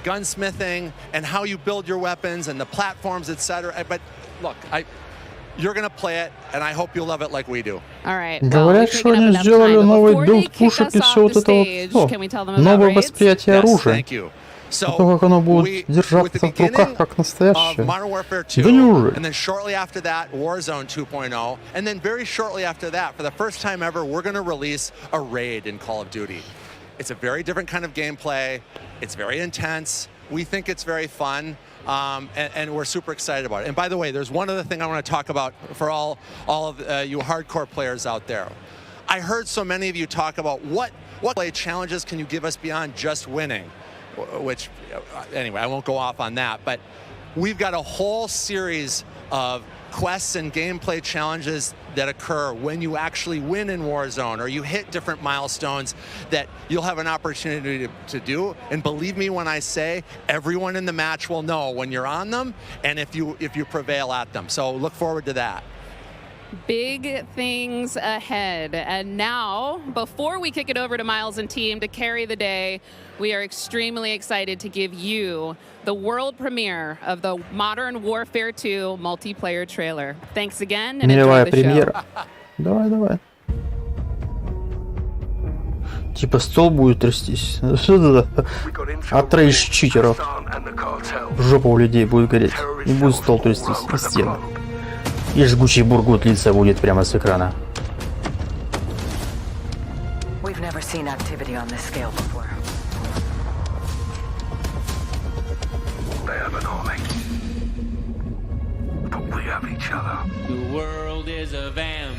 Speaker 22: gunsmithing and how you build your weapons and the platforms, etc. But look, you're going to play it, and I hope you'll love it like we do.
Speaker 6: All right.
Speaker 3: Говорят, что они сделали новый билд пушек и все вот это вот. Новое восприятие оружия. То, как оно будет держаться в руках, как настоящее. Да неужели?
Speaker 22: And then shortly after that, Warzone 2.0. And then very shortly after that, for the first time ever, we're going to release a raid in Call of Duty. It's a very different kind of gameplay. It's very intense. We think it's very fun. And we're super excited about it. And by the way, there's one other thing I want to talk about for all of you hardcore players out there. I heard so many of you talk about what play challenges can you give us beyond just winning, which, anyway, I won't go off on that. But we've got a whole series of quests and gameplay challenges that occur when you actually win in Warzone or you hit different milestones that you'll have an opportunity to do. And believe me when I say everyone in the match will know when you're on them and if you prevail at them. So look forward to that.
Speaker 21: Big things ahead. And now, before we kick it over to Miles and team to carry the day, we are extremely excited to give you the world premiere of the Modern Warfare 2 multiplayer trailer. Thanks again and enjoy the show.
Speaker 3: Давай. Типа стол будет трястись. Что это? От рейдж-читеров. Жопа у людей будет гореть. И будет стол трястись. И стены. И жгучий бургут лица будет прямо с экрана.
Speaker 2: We've never seen activity on this scale before. They have an army. But we have each other.
Speaker 20: The world is a vampire.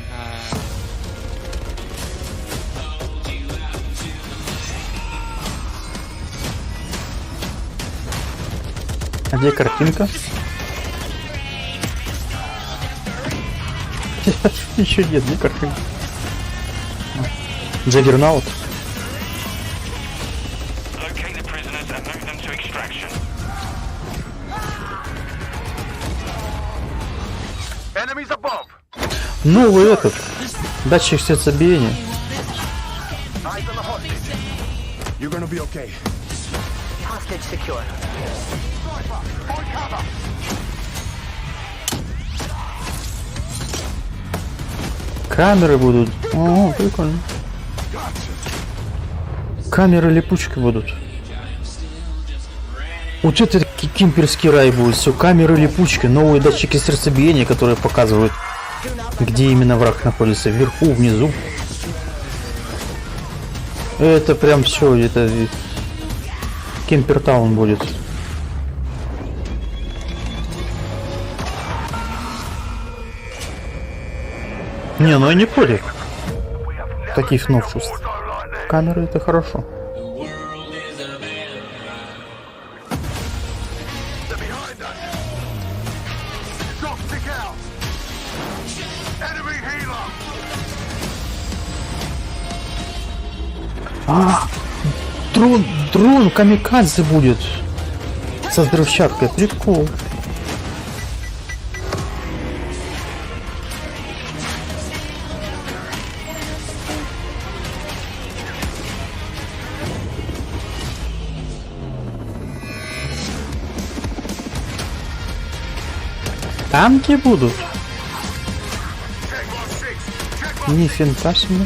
Speaker 3: А где картинка? Еще нет, не картинка. Джаггернаут. Новый этот. Датчик сердцебиения. Камеры будут. О, прикольно. Камеры липучки будут. Вот это кемперский рай будет. Все, камеры липучки, новые датчики сердцебиения, которые показывают, где именно враг находится. Вверху, внизу. Это прям все, это Кемпертаун будет. Не, ну я не против таких новшеств. Камеры это хорошо. Дрон камикадзе будет со взрывчаткой, прикол. Танки будут? Нифига себе.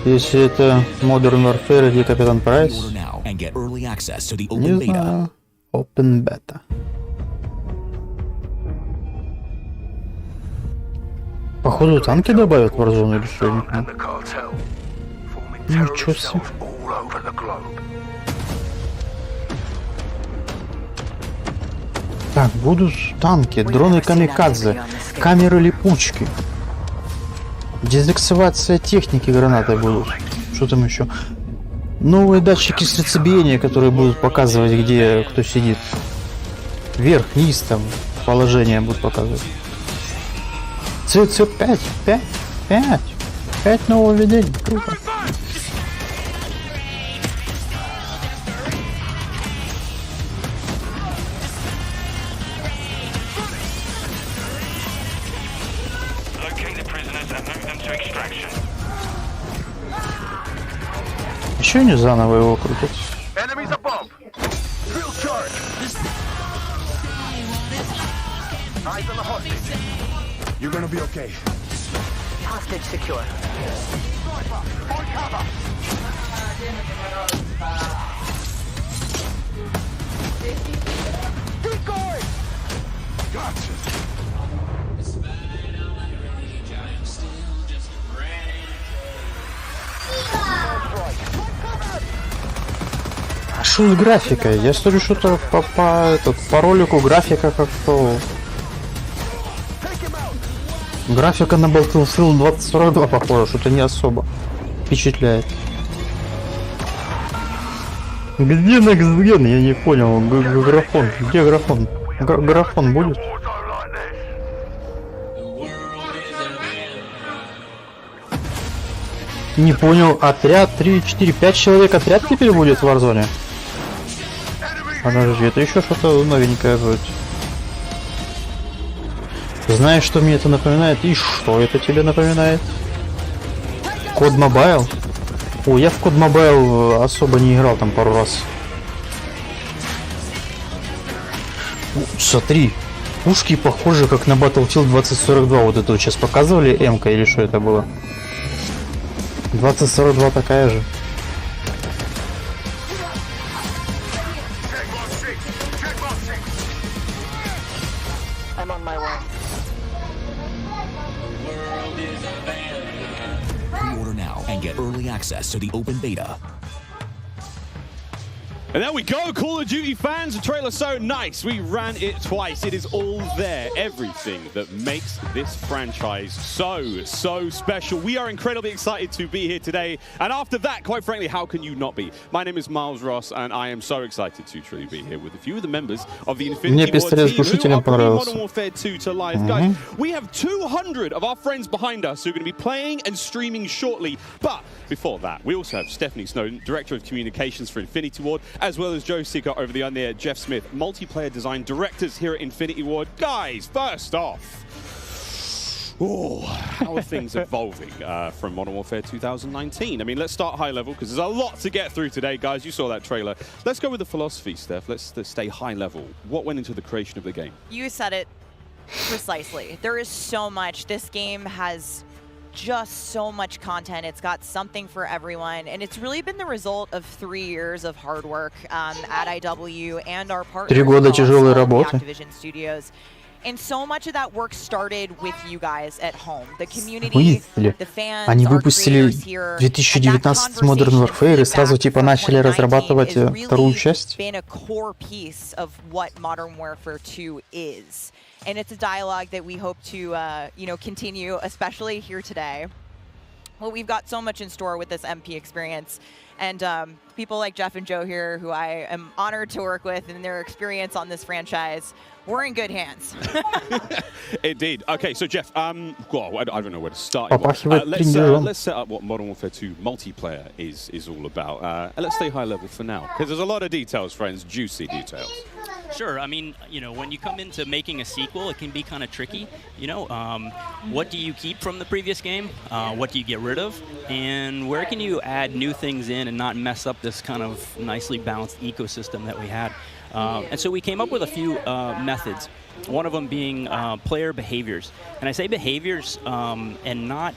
Speaker 3: Если это Modern Warfare, где Капитан Прайс, не знаю. Open Beta. Походу танки добавят в Warzone или что? Ничего себе. Так, будут танки, дроны камикадзе, камеры липучки. Дезактивация техники гранаты будут. Что там еще? Новые датчики сердцебиения, которые будут показывать, где кто сидит. Вверх, низ, там, положение будут показывать. Цвет 5 нововведений. Круто. Еще не заново его крутят.
Speaker 2: You're gonna be okay. Hostage secure.
Speaker 19: Keep going!
Speaker 2: Gotcha.
Speaker 3: А что с графикой? Я смотрю, что-то по ролику графика как-то... Графика на Battlefield 2042 похожа, что-то не особо впечатляет. Где Next Gen? Я не понял. Графон. Где графон? Графон будет? Не понял. Отряд 3, 4, 5 человек. Отряд теперь будет в Warzone? Подожди, это еще что-то новенькое будет. Знаешь, что мне это напоминает? И что это тебе напоминает? Код Мобайл? О, я в Код Мобайл особо не играл там пару раз. Смотри, пушки похожи как на Battlefield 2042. Вот это вот сейчас показывали М-ка или что это было? 2042 такая же.
Speaker 1: Pre-order now and get early access to the open beta.
Speaker 4: And there we go, Call of Duty fans. The trailer's so nice. We ran it twice. It is all there. Everything that makes this franchise so special. We are incredibly excited to be here today. And after that, quite frankly, how can you not be? My name is Miles Ross, and I am so excited to truly be here with a few of the members of the Infinity Ward team who are bringing Modern Warfare 2 to life. Guys, we have 200 of our friends behind us who are going to be playing and streaming shortly. But before that, we also have Stephanie Snowden, Director of Communications for Infinity Ward, as well as Joe Seeker over the there, Jeff Smith, multiplayer design directors here at Infinity Ward. Guys, first off, how are things evolving from Modern Warfare 2019? I mean, let's start high level because there's a lot to get through today, guys. You saw that trailer. Let's go with the philosophy, Steph. Let's stay high level. What went into the creation of the game?
Speaker 23: You said it precisely. There is so much. This game has just so much content. It's got something for everyone, and it's really been the result of 3 years of hard work at IW and our partners
Speaker 3: 3 года тяжелой работы.
Speaker 23: Activision Studios. And so much of that work started with you guys at home. The community, the fans,
Speaker 3: Они
Speaker 23: our
Speaker 3: выпустили
Speaker 23: creators here.
Speaker 3: 2019 Modern Warfare и сразу типа начали разрабатывать вторую часть.
Speaker 23: Been a core piece of what Modern Warfare 2 is. And it's a dialogue that we hope to, continue, especially here today. Well, we've got so much in store with this MP experience. And people like Jeff and Joe here, who I am honored to work with, and their experience on this franchise, we're in good hands.
Speaker 4: Indeed. Okay, so Jeff, I don't know where to start. Let's set up what Modern Warfare 2 multiplayer is all about. And let's stay high level for now, because there's a lot of details, friends, juicy details.
Speaker 24: Sure. I mean, when you come into making a sequel, it can be kind of tricky. What do you keep from the previous game? What do you get rid of? And where can you add new things in and not mess up this kind of nicely balanced ecosystem that we had? And so we came up with a few methods. One of them being player behaviors. And I say behaviors and not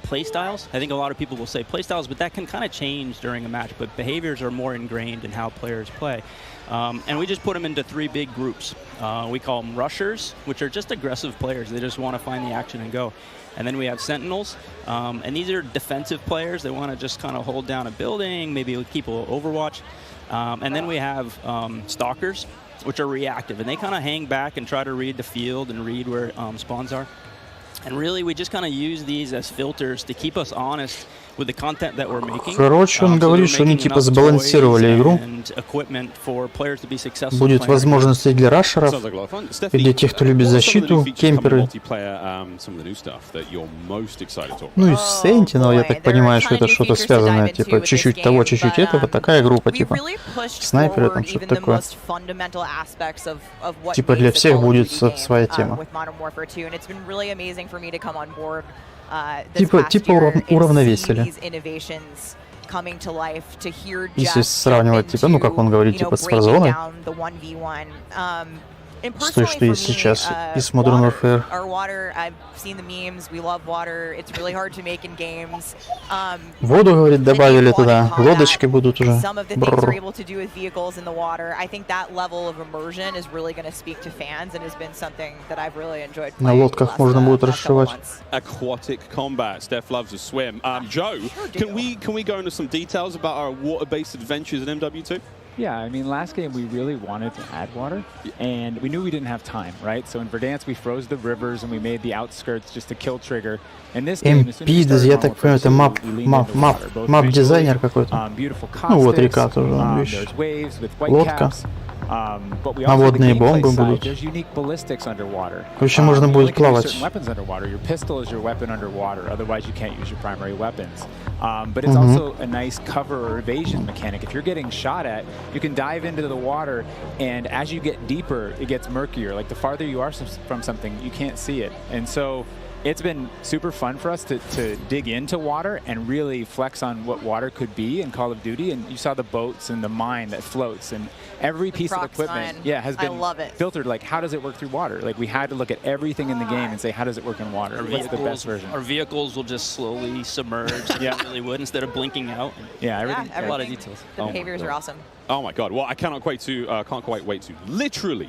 Speaker 24: play styles. I think a lot of people will say play styles, but that can kind of change during a match. But behaviors are more ingrained in how players play. And we just put them into 3 big groups. We call them rushers, which are just aggressive players. They just want to find the action and go. And then we have sentinels, and these are defensive players. They want to just kind of hold down a building, maybe keep a little overwatch. And then we have stalkers, which are reactive, and they kind of hang back and try to read the field and read where spawns are. And really, we just kind of use these as filters to keep us honest with the content that we're making.
Speaker 3: Короче, он говорит, что они типа сбалансировали игру. Будет возможности для рашеров, и для тех, кто любит защиту, кемперы. Ну и Sentinel, я так понимаю, что это что-то связанное, типа чуть-чуть того, чуть-чуть этого, такая группа, типа снайперы, там что-то такое. Типа для всех будет своя тема. Типа уравновесили. Если сравнивать, типа, ну как он говорит, типа с Warzone, с той, что есть сейчас, и с Modern Warfare. Воду, говорит, добавили туда, лодочки будут уже. На лодках можно будет расшивать.
Speaker 4: Aquatic combat. Steph loves a swim. Joe, can we go into some details about our water-based adventures in MW2?
Speaker 7: Yeah, I mean, last game we really wanted to add water, and we knew we didn't have time, right? So in Verdansk we froze the rivers and we made the outskirts just to kill trigger. And this game,
Speaker 3: я так понимаю, это мап-дизайнер какой-то. Ну вот река тоже, видишь. Лодка. Наводные бомбы будут. Короче, можно будет плавать.
Speaker 7: But it's also a nice cover or evasion mechanic. If you're getting shot at, you can dive into the water, and as you get deeper, it gets murkier. Like the farther you are from something, you can't see it. And so it's been super fun for us to dig into water and really flex on what water could be in Call of Duty. And you saw the boats and the mine that floats, and every piece of equipment has been filtered. Like, how does it work through water? Like, we had to look at everything in the game and say, how does it work in water? What's the best version?
Speaker 24: Our vehicles will just slowly submerge. Yeah, really would, instead of blinking out.
Speaker 7: Yeah, everything.
Speaker 24: A lot of details.
Speaker 23: The behaviors are awesome.
Speaker 4: Oh my God! Well, I can't quite wait to literally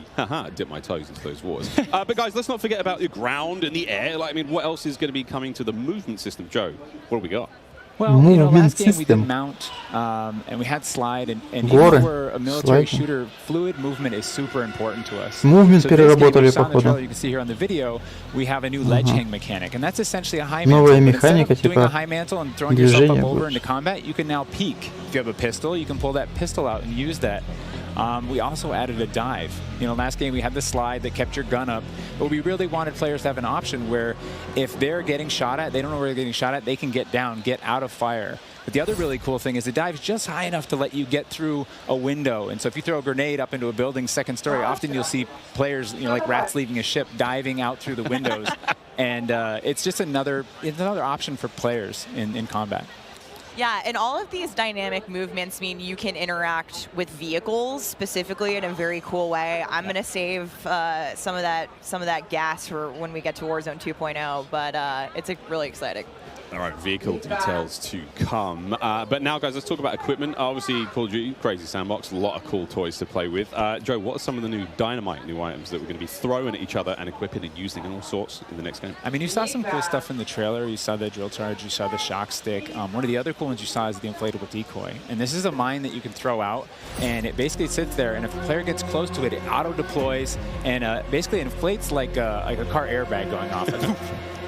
Speaker 4: dip my toes into those waters. But guys, let's not forget about the ground and the air. Like, I mean, what else is going to be coming to the movement system, Joe? What do we got?
Speaker 7: Well, you know, last game we did mount, and we had slide, and even for a military shooter, fluid movement is super important to us.
Speaker 3: Movement переработали, походу.
Speaker 7: You can see here on the video, we have a new ledge hang mechanic, and that's essentially a high mantle. Instead of doing a high mantle and throwing yourself up over into combat, you can now peek. If you have a pistol, you can pull that pistol out and use that. We also added a dive. You know, last game we had the slide that kept your gun up, but we really wanted players to have an option where if they're getting shot at, they don't know where they're getting shot at, they can get down, get out of fire. But the other really cool thing is the dive's just high enough to let you get through a window. And so if you throw a grenade up into a building's second story, often you'll see players, you know, like rats leaving a ship, diving out through the windows. And it's just another option for players in combat.
Speaker 23: Yeah, and all of these dynamic movements mean you can interact with vehicles specifically in a very cool way. I'm going to save some of that gas for when we get to Warzone 2.0, but it's really exciting.
Speaker 4: All right, vehicle details to come. But now, guys, let's talk about equipment. Obviously, Call of Duty, crazy sandbox, a lot of cool toys to play with. Joe, what are some of the new dynamite new items that we're going to be throwing at each other and equipping and using in all sorts in the next game?
Speaker 7: I mean, you saw some cool stuff in the trailer. You saw the drill charge, you saw the shock stick. One of the other cool ones you saw is the inflatable decoy. And this is a mine that you can throw out, and it basically sits there, and if a player gets close to it, it auto-deploys and basically inflates like a car airbag going off.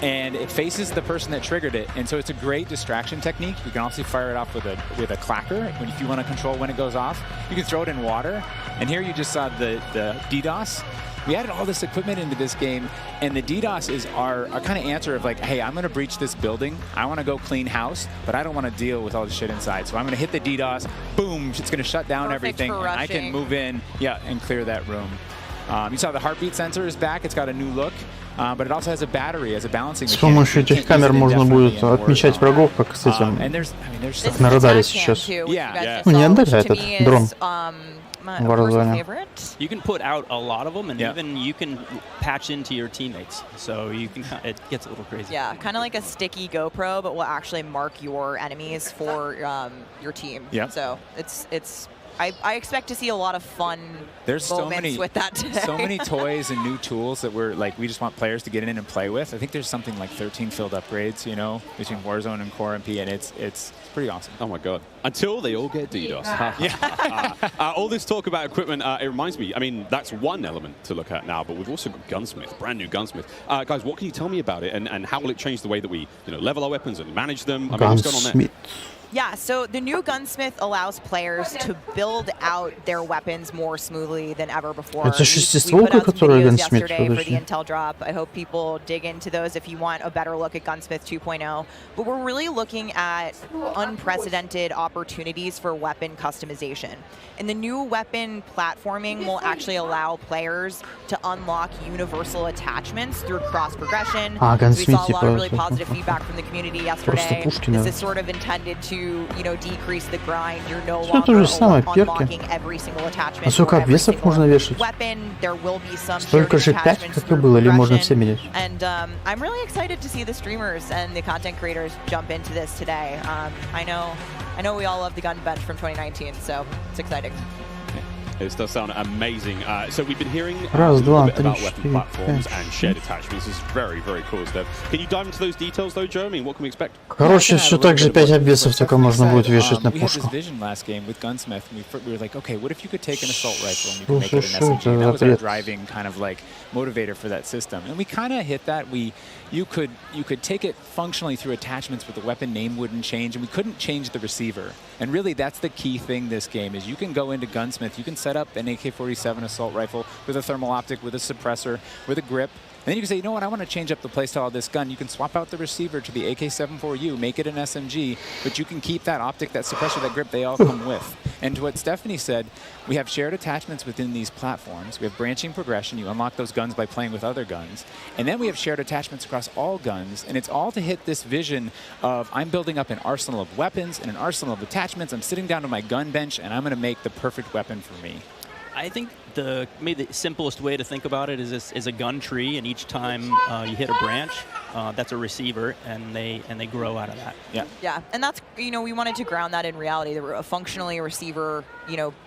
Speaker 7: And it faces the person that triggered it, and so it's a great distraction technique. You can also fire it off with a clacker if you want to control when it goes off. You can throw it in water, and here you just saw the DDoS. We added all this equipment into this game, and the DDoS is our kind of answer of like, hey, I'm going to breach this building. I want to go clean house, but I don't want to deal with all the shit inside. So I'm going to hit the DDoS. Boom! It's going to shut down everything, and I can move in, and clear that room. You saw the heartbeat sensor is back. It's got a new look. But it also has a battery as a balancing
Speaker 3: mechanic. С помощью этих камер можно будет отмечать врагов, как с этим, как на радаре сейчас. Ну, не отдали этот дрон.
Speaker 24: You can put out a lot of them, and even you can patch into your teammates. So you can, it gets a little crazy.
Speaker 23: Yeah, kind of like a sticky GoPro, but will actually mark your enemies for your team.
Speaker 7: Yeah.
Speaker 23: So it's I expect to see a lot of fun moments with that today.
Speaker 7: So many toys and new tools that we just want players to get in and play with. I think there's something like 13 field upgrades, you know, between Warzone and Core MP, and it's pretty awesome.
Speaker 4: Oh my God! Until they all get DDoS. All this talk about equipment, it reminds me. I mean, that's one element to look at now, but we've also got Gunsmith, brand new Gunsmith. Guys, what can you tell me about it, and how will it change the way that we, level our weapons and manage them? I mean, what's going on there?
Speaker 23: Yeah, so the new Gunsmith allows players to build out their weapons more smoothly than ever before.
Speaker 3: Это
Speaker 23: We
Speaker 3: шестистволка,
Speaker 23: put out some
Speaker 3: которая
Speaker 23: videos
Speaker 3: Gunsmith,
Speaker 23: yesterday for the
Speaker 3: подожди.
Speaker 23: Intel drop. I hope people dig into those if you want a better look at Gunsmith 2.0. But we're really looking at unprecedented opportunities for weapon customization. And the new weapon platforming will actually allow players to unlock universal attachments through cross-progression. We
Speaker 3: Gunsmith,
Speaker 23: saw a lot of really
Speaker 3: типа,
Speaker 23: positive feedback from the community yesterday.
Speaker 3: пушки,
Speaker 23: This
Speaker 3: да.
Speaker 23: is sort of intended to, decrease the grind. You're no
Speaker 3: Всё то же
Speaker 23: longer
Speaker 3: самое, перки.
Speaker 23: unlocking every single attachment.
Speaker 3: А сколько
Speaker 23: for every
Speaker 3: обвесов
Speaker 23: single
Speaker 3: можно вешать?
Speaker 23: weapon. There will be some
Speaker 3: Столько же
Speaker 23: shared
Speaker 3: 5,
Speaker 23: attachments
Speaker 3: как и
Speaker 23: through
Speaker 3: было, или можно
Speaker 23: progression.
Speaker 3: все менять?
Speaker 23: And I'm really excited to see the streamers and the content creators jump into this today. I know we all love the gun bench from 2019, so it's exciting.
Speaker 4: This does sound amazing. So we've been hearing
Speaker 3: Раз,
Speaker 4: a little
Speaker 3: два,
Speaker 4: bit
Speaker 3: три,
Speaker 4: about weapon
Speaker 3: четыре,
Speaker 4: platforms
Speaker 3: пять.
Speaker 4: and shared attachments. This is very, very cool stuff. Can you dive into those details, though, Joe? I mean, what can we expect?
Speaker 3: Короче, все так же 5 обвесов только можно будет вешать на
Speaker 7: We had this
Speaker 3: пушку.
Speaker 7: vision last game with Gunsmith, and we were like, okay, what if you could take an assault rifle and you could make it an
Speaker 3: Слушай,
Speaker 7: SMG?
Speaker 3: это
Speaker 7: And that was our
Speaker 3: бред.
Speaker 7: driving kind of like motivator for that system. And we kind of hit that. You could take it functionally through attachments, but the weapon name wouldn't change, and we couldn't change the receiver. And really, that's the key thing this game is you can go into Gunsmith, you can set up an AK-47 assault rifle with a thermal optic, with a suppressor, with a grip. And then you can say, you know what, I want to change up the playstyle of this gun. You can swap out the receiver to the AK-74U, make it an SMG, but you can keep that optic, that suppressor, that grip, they all come with. And to what Stephanie said, we have shared attachments within these platforms. We have branching progression. You unlock those guns by playing with other guns. And then we have shared attachments across all guns. And it's all to hit this vision of I'm building up an arsenal of weapons and an arsenal of attachments. I'm sitting down to my gun bench, and I'm going to make the perfect weapon for me.
Speaker 24: I think maybe the simplest way to think about it is a gun tree, and each time you hit a branch, that's a receiver, and they grow out of that.
Speaker 23: Yeah, and that's, we wanted to ground that in reality. Functionally, a receiver,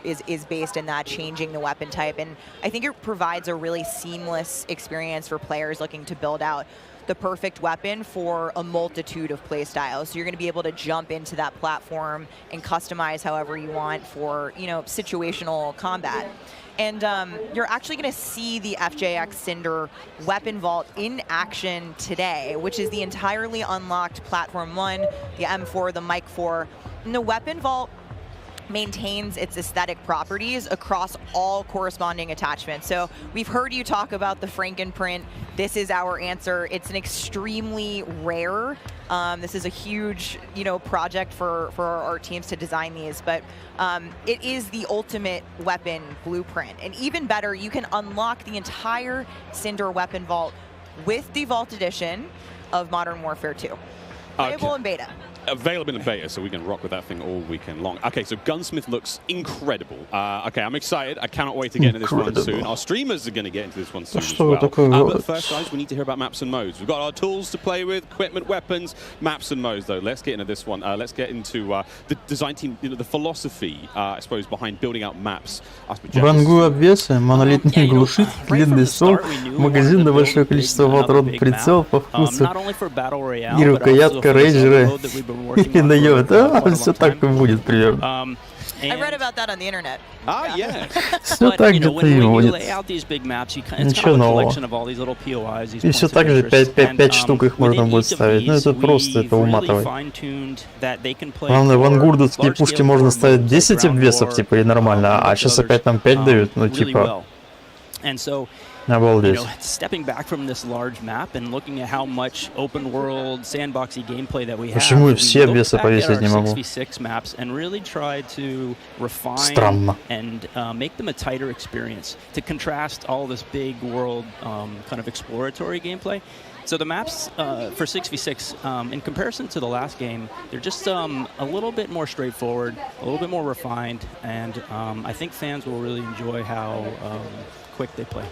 Speaker 23: is based in that, changing the weapon type. And I think it provides a really seamless experience for players looking to build out the perfect weapon for a multitude of play styles. So you're going to be able to jump into that platform and customize however you want for, situational combat. And you're actually going to see the FJX Cinder weapon vault in action today, which is the entirely unlocked Platform 1, the M4, the Mic 4. And the weapon vault maintains its aesthetic properties across all corresponding attachments. So we've heard you talk about the Frankenprint. This is our answer. It's an extremely rare. This is a huge, project for our teams to design these, but it is the ultimate weapon blueprint. And even better, you can unlock the entire Cinder weapon vault with the Vault Edition of Modern Warfare 2. Playable in beta.
Speaker 4: Available in beta, so we can rock with that thing all weekend long. Okay, so Gunsmith looks incredible. Okay, I'm excited. I cannot wait to get into this one soon. Our streamers are going to get into this one soon as well. But first, guys, we need to hear about maps and modes. We've got our tools to play with, equipment, weapons, maps and modes, though. Let's get into this one. Let's get into the design team, the philosophy, I suppose, behind building out maps.
Speaker 3: Вангую обвесы, монолитный глушитель, длинный ствол, магазин на большое количество ватрон, прицел по вкусу и рукоятка рейджера. И наёт, все так и будет примерно.
Speaker 23: I read about that on the internet.
Speaker 4: Yeah.
Speaker 3: Все так же и будет. Ничего нового. И все так же 5 штук их можно будет ставить. Ну это просто, это уматывает. Главное, вангурдовские пушки можно ставить 10 обвесов, типа, и нормально, а сейчас опять там 5 дают, ну типа... Обалдеть.
Speaker 24: Stepping back from this large map and looking at how much open world sandboxy gameplay that we have.
Speaker 3: Почему все обвесы повесить не могу?
Speaker 24: 6v6 maps and really try to refine and make them a tighter experience to contrast all this big world kind of exploratory gameplay. So the maps for 6v6, in comparison to the last game, they're just a little bit more straightforward, a little bit more refined, and I think fans will really enjoy how quick they play.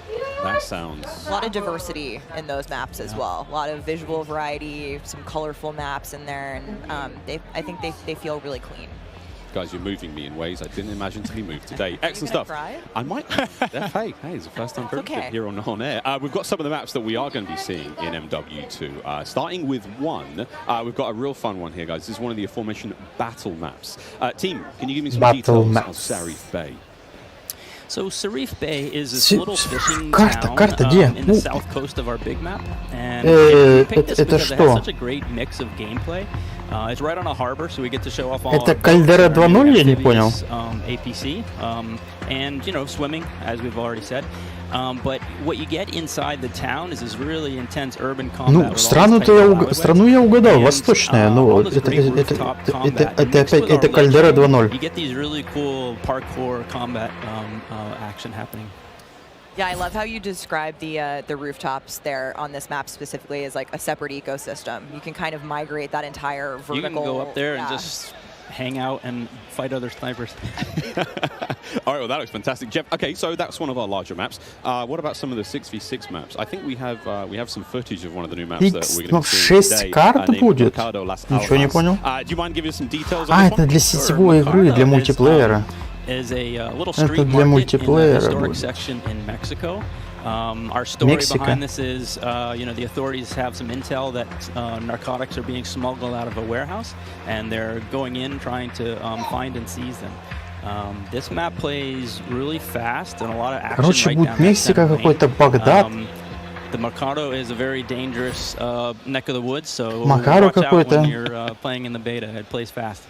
Speaker 4: That sounds...
Speaker 23: A lot of diversity in those maps as well. A lot of visual variety, some colorful maps in there, and I think they feel really clean.
Speaker 4: guys, you're moving me in ways I didn't imagine to be moved today. Excellent stuff.
Speaker 23: Cry?
Speaker 4: I might. Hey, it's the first time here on air. We've got some of the maps that we are going to be seeing in MW2. Starting with one, we've got a real fun one here, guys. This is one of the aforementioned battle maps. Team, can you give me some details on Sarif Bay?
Speaker 24: So Sarif Bay is this little fishing town in the south coast of our big map, and we picked this because it has such a great mix of gameplay. It's right on a harbor, so we get to show off all
Speaker 3: Это Кальдера 2.0, я не понял.
Speaker 24: APC, and, you know, swimming, as we've already said. But what you get inside the town is this really intense urban combat.
Speaker 3: Ну, страну я угадал, восточная, но это Кальдера 2.0.
Speaker 24: You get these really cool parkour combat action happening.
Speaker 23: Yeah, I love how you describe the rooftops there on this map specifically as like a separate ecosystem. You can kind of migrate that entire vertical.
Speaker 24: You can go up there and just hang out and fight other snipers.
Speaker 4: All right, well, that looks fantastic, Jeff. Okay, so that's one of our larger maps. What about some of the 6v6 maps? I think we have some footage of one of the new maps that we're going to be seeing today.
Speaker 3: 6 карт будет? Ничего не понял.
Speaker 4: Do you mind giving us some details on this
Speaker 3: это для сетевой игры, для мультиплеера.
Speaker 24: Is a little street market in the historic section in Mexico. Our story behind this is, you know, the authorities have some intel that narcotics are being smuggled out of a warehouse, and they're going in trying to find and seize them. This map plays really fast and a lot of action.
Speaker 3: Короче, будет Мексика, какой-то Багдад.
Speaker 24: The Mercado is a very dangerous neck of the woods, so watch out when you're playing in the beta. It plays fast.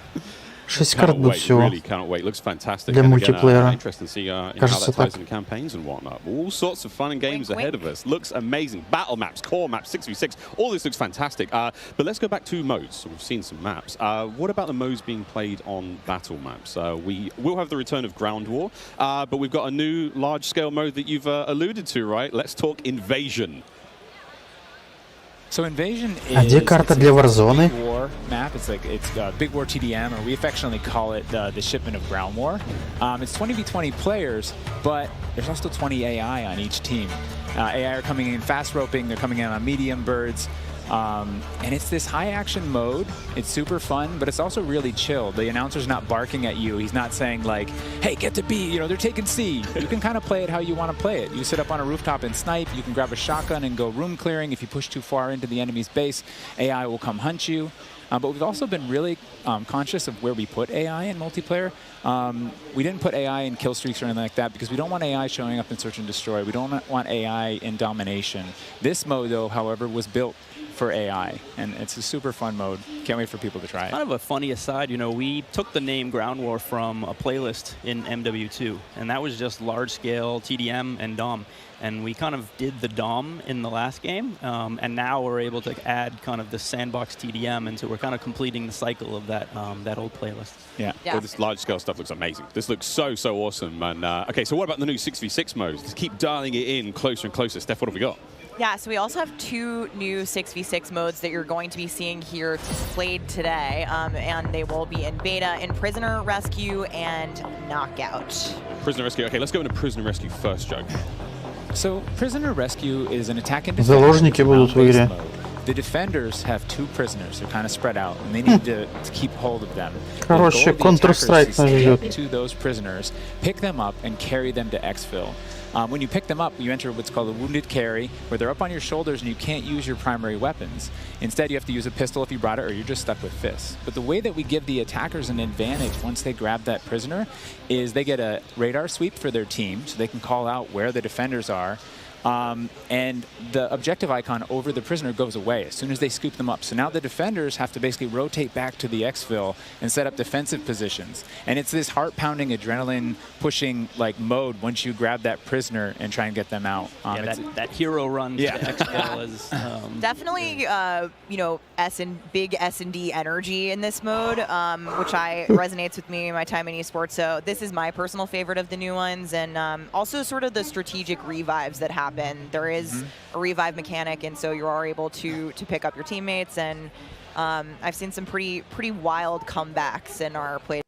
Speaker 3: 6 карт будет всего.
Speaker 4: Really cannot wait. Looks fantastic.
Speaker 3: Для мультиплеера.
Speaker 4: Interesting to see how that ties into campaigns and whatnot. All sorts of fun and games ahead of us. Looks amazing. Battle maps, core maps, 6v6. All this looks fantastic. But let's go back to modes. So we've seen some maps. What about the modes being played on battle maps? We will have the return of Ground War, but we've got a new large-scale mode that you've alluded to, right? Let's talk Invasion.
Speaker 7: So Invasion
Speaker 3: А где
Speaker 7: is
Speaker 3: карта для Warzone?
Speaker 7: Big War map. It's Big War TDM, or we affectionately call it the shipment of Ground War. It's 20v20 players, but there's also 20 AI on each team. AI are coming in fast roping. They're coming in on medium birds. And it's this high action mode. It's super fun, but it's also really chill. The announcer's not barking at you. He's not saying like, hey, get to B, you know, they're taking C. You can kind of play it how you want to play it. You sit up on a rooftop and snipe. You can grab a shotgun and go room clearing. If you push too far into the enemy's base, AI will come hunt you. But we've also been really conscious of where we put AI in multiplayer. We didn't put AI in kill streaks or anything like that because we don't want AI showing up in search and destroy. We don't want AI in domination. This mode, though, however, was built for AI, and it's a super fun mode. Can't wait for people to try it.
Speaker 24: Kind of a funny aside, you know, we took the name Ground War from a playlist in MW2, and that was just large-scale TDM and DOM. And we kind of did the DOM in the last game, and now we're able to add kind of the sandbox TDM, and so we're kind of completing the cycle of that that old playlist.
Speaker 7: Yeah.
Speaker 4: Well, this large-scale stuff looks amazing. This looks so awesome. And okay, so what about the new 6v6 modes? Let's keep dialing it in closer and closer. Steph, what have we got?
Speaker 23: Yeah, so we also have 2 new 6v6 modes that you're going to be seeing here played today, and they will be in beta in Prisoner Rescue and Knockout.
Speaker 4: Prisoner Rescue. Okay, let's go into Prisoner Rescue first, Joe.
Speaker 7: So Prisoner Rescue is an attack and
Speaker 3: Заложники будут в игре.
Speaker 7: The defenders have 2 prisoners. They're kind of spread out, and they need to keep hold of them.
Speaker 3: Короче, Counter-Strike нас ждет.
Speaker 7: To those prisoners, pick them up and carry them to exfil. When you pick them up, you enter what's called a wounded carry, where they're up on your shoulders and you can't use your primary weapons. Instead, you have to use a pistol if you brought it, or you're just stuck with fists. But the way that we give the attackers an advantage once they grab that prisoner is they get a radar sweep for their team, so they can call out where the defenders are. And the objective icon over the prisoner goes away as soon as they scoop them up. So now the defenders have to basically rotate back to the exfil and set up defensive positions. And it's this heart-pounding, adrenaline-pushing like mode once you grab that prisoner and try and get them out.
Speaker 24: Yeah, that hero run to the exfil is
Speaker 23: definitely, you know, big S&D energy in this mode, which resonates with me in my time in esports. So this is my personal favorite of the new ones, and also sort of the strategic revives that happen. There is a revive mechanic, and so you are able to pick up your teammates, and I've seen some pretty wild comebacks in our play.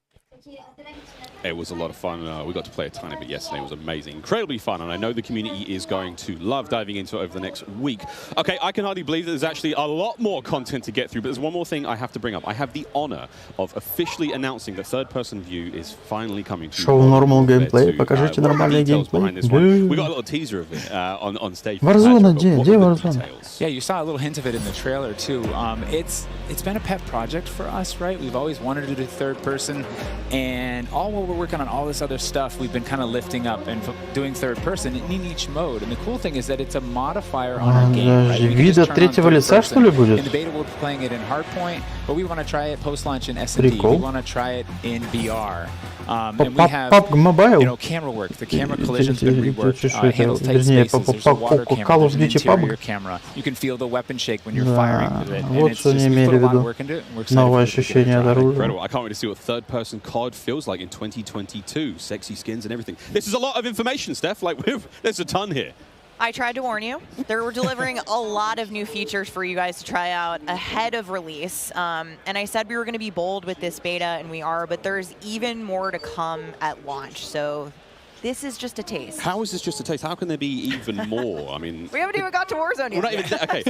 Speaker 4: It was a lot of fun. We got to play a tiny bit yesterday. It was amazing. Incredibly fun, and I know the community is going to love diving into it over the next week. Okay, I can hardly believe that there's actually a lot more content to get through, but there's one more thing I have to bring up. I have the honor of officially announcing that third-person view is finally coming to
Speaker 3: Шоу Normal Gameplay. Покажите нормальный геймплей.
Speaker 4: We got a little teaser of it on stage.
Speaker 3: Warzone, где Warzone?
Speaker 7: Yeah, you saw a little hint of it in the trailer too. It's been a pet project for us, right? We've always wanted to do third person, and all while we're working on all this other stuff, we've been kind of lifting up and doing third person in each mode. And the cool thing is that it's a modifier on our game, right?
Speaker 3: Вид от третьего лица, что ли, будет?
Speaker 7: In the beta, we're playing it in Hardpoint, but we want to try it post-launch in S&D. We want to try it in VR. And we have, you know, camera work. The camera collision's been reworked. Handles tight spaces. There's a water camera. There's an interior camera. You can feel the weapon shake when you're firing with it. And it's just, we put a lot of work into it, and we're excited for
Speaker 4: Incredible. I can't wait to see what third-person COD feels like in 2022. Sexy skins and everything. This is a lot of information, Steph. Like, there's a ton here.
Speaker 23: I tried to warn you. We're delivering a lot of new features for you guys to try out ahead of release. And I said we were going to be bold with this beta, and we are, but there's even more to come at launch. So this is just a taste.
Speaker 4: How is this just a taste? How can there be even more? I mean,
Speaker 23: we haven't even got to Warzone yet.
Speaker 4: Not even okay.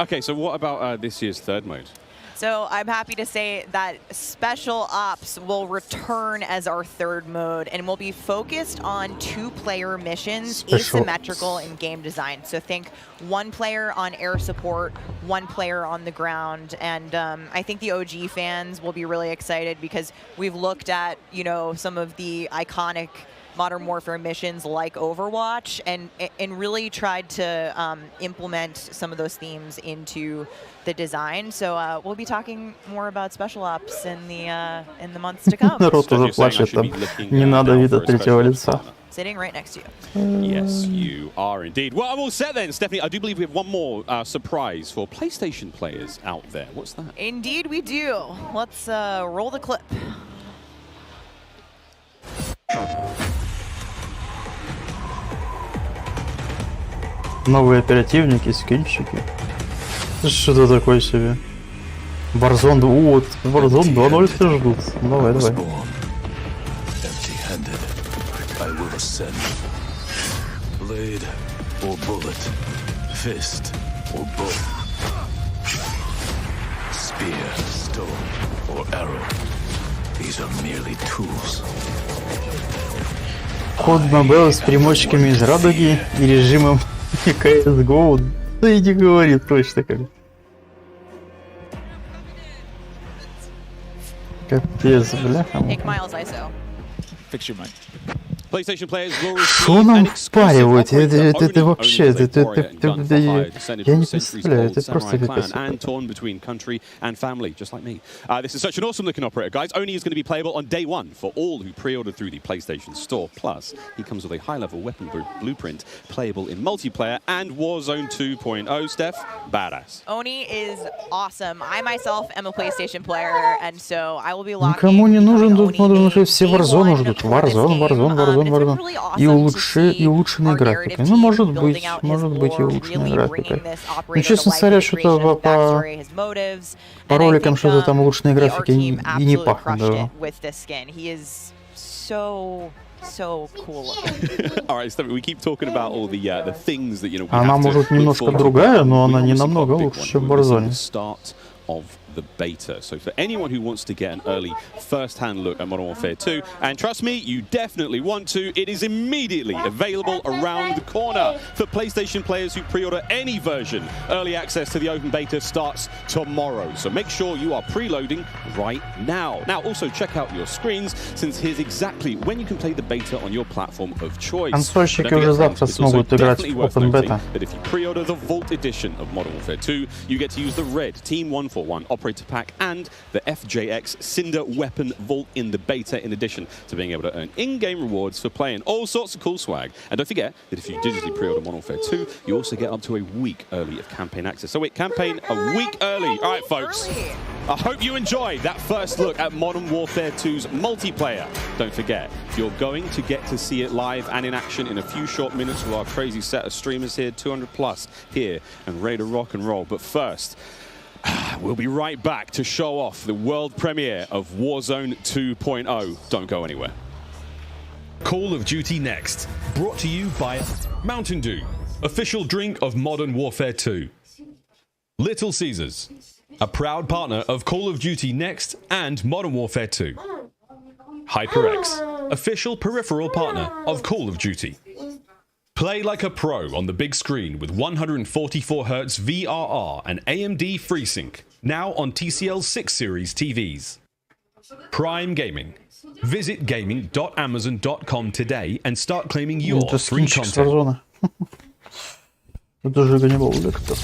Speaker 4: Okay, so what about this year's third mode?
Speaker 23: So I'm happy to say that Special Ops will return as our third mode, and will be focused on two-player missions, asymmetrical in game design. So think one player on air support, one player on the ground, and I think the OG fans will be really excited because we've looked at, you know, some of the iconic Modern Warfare missions like Overwatch, and really tried to implement some of those themes into the design. So we'll be talking more about Special Ops in the months to come.
Speaker 3: Народ уже плачет там. Не надо вида третьего лица.
Speaker 23: Sitting right next to you.
Speaker 4: Yes, you are indeed. Well, I'm all set then, Stephanie. I do believe we have one more surprise for PlayStation players out there. What's that?
Speaker 23: Indeed we do. Let's roll the clip.
Speaker 3: Новые оперативники, скинчики. Что-то такое себе. Warzone, вот, Warzone 2.0 все ждут. Давай, давай.
Speaker 2: Empty-handed, I will ascend. Blade or bullet, fist or bow, spear, stone or arrow. These are merely tools.
Speaker 3: Код Мобайл с примочками из Радуги и режимом CSGO. Да и не говорит точно как. Капец, бляха.
Speaker 7: Fix your mic.
Speaker 4: PlayStation players will
Speaker 3: Что нам впаривают? Это вообще, я не представляю, это просто пипец.
Speaker 4: And torn between country and family, just like me. This is such an awesome looking operator, guys. Only is going to be playable on day one for all who pre-ordered through the PlayStation Store. Plus, he comes with a high-level weapon blueprint, playable in multiplayer and Warzone 2.0. Steph, badass.
Speaker 23: Oni is awesome. I myself am a PlayStation player, and so I will be locking.
Speaker 3: Никому не нужен тут, потому что все Warzone ждут. Warzone. И улучшенной графикой. Ну, может быть и улучшенной графикой. Ну, честно говоря, что-то по роликам что-то там улучшенной графики и не пахнет. Да.
Speaker 23: So cool.
Speaker 4: All right, Stephanie, we keep talking about all the things that, you know,
Speaker 3: Она может немножко другая, но она не намного лучше, чем в Warzone.
Speaker 4: The beta. So for anyone who wants to get an early first-hand look at Modern Warfare 2, and trust me, you definitely want to, it is immediately available around the corner. For PlayStation players who pre-order any version, early access to the open beta starts tomorrow. So make sure you are preloading right now. Now, also check out your screens, since here's exactly when you can play the beta on your platform of choice.
Speaker 3: Консольщики уже завтра смогут играть в Open Beta.
Speaker 4: That if you pre-order the Vault edition of Modern Warfare 2, you get to use the red Team 141 Operator Pack and the FJX Cinder Weapon Vault in the beta, in addition to being able to earn in-game rewards for playing all sorts of cool swag. And don't forget that if you digitally pre-order Modern Warfare 2, you also get up to a week early of campaign access. So wait, campaign a week early. All right, folks. I hope you enjoyed that first look at Modern Warfare 2's multiplayer. Don't forget, you're going to get to see it live and in action in a few short minutes with our crazy set of streamers here, 200 plus here, and ready to rock and roll. But first, we'll be right back to show off the world premiere of Warzone 2.0. Don't go anywhere.
Speaker 9: Call of Duty Next, brought to you by Mountain Dew, official drink of Modern Warfare 2. Little Caesars, a proud partner of Call of Duty Next and Modern Warfare 2. HyperX, official peripheral partner of Call of Duty. Play like a pro on the big screen with 144Hz VRR and AMD FreeSync, now on TCL's 6 Series TVs. Prime Gaming. Visit gaming.amazon.com today and start claiming your free content.
Speaker 3: Это же не был лектор.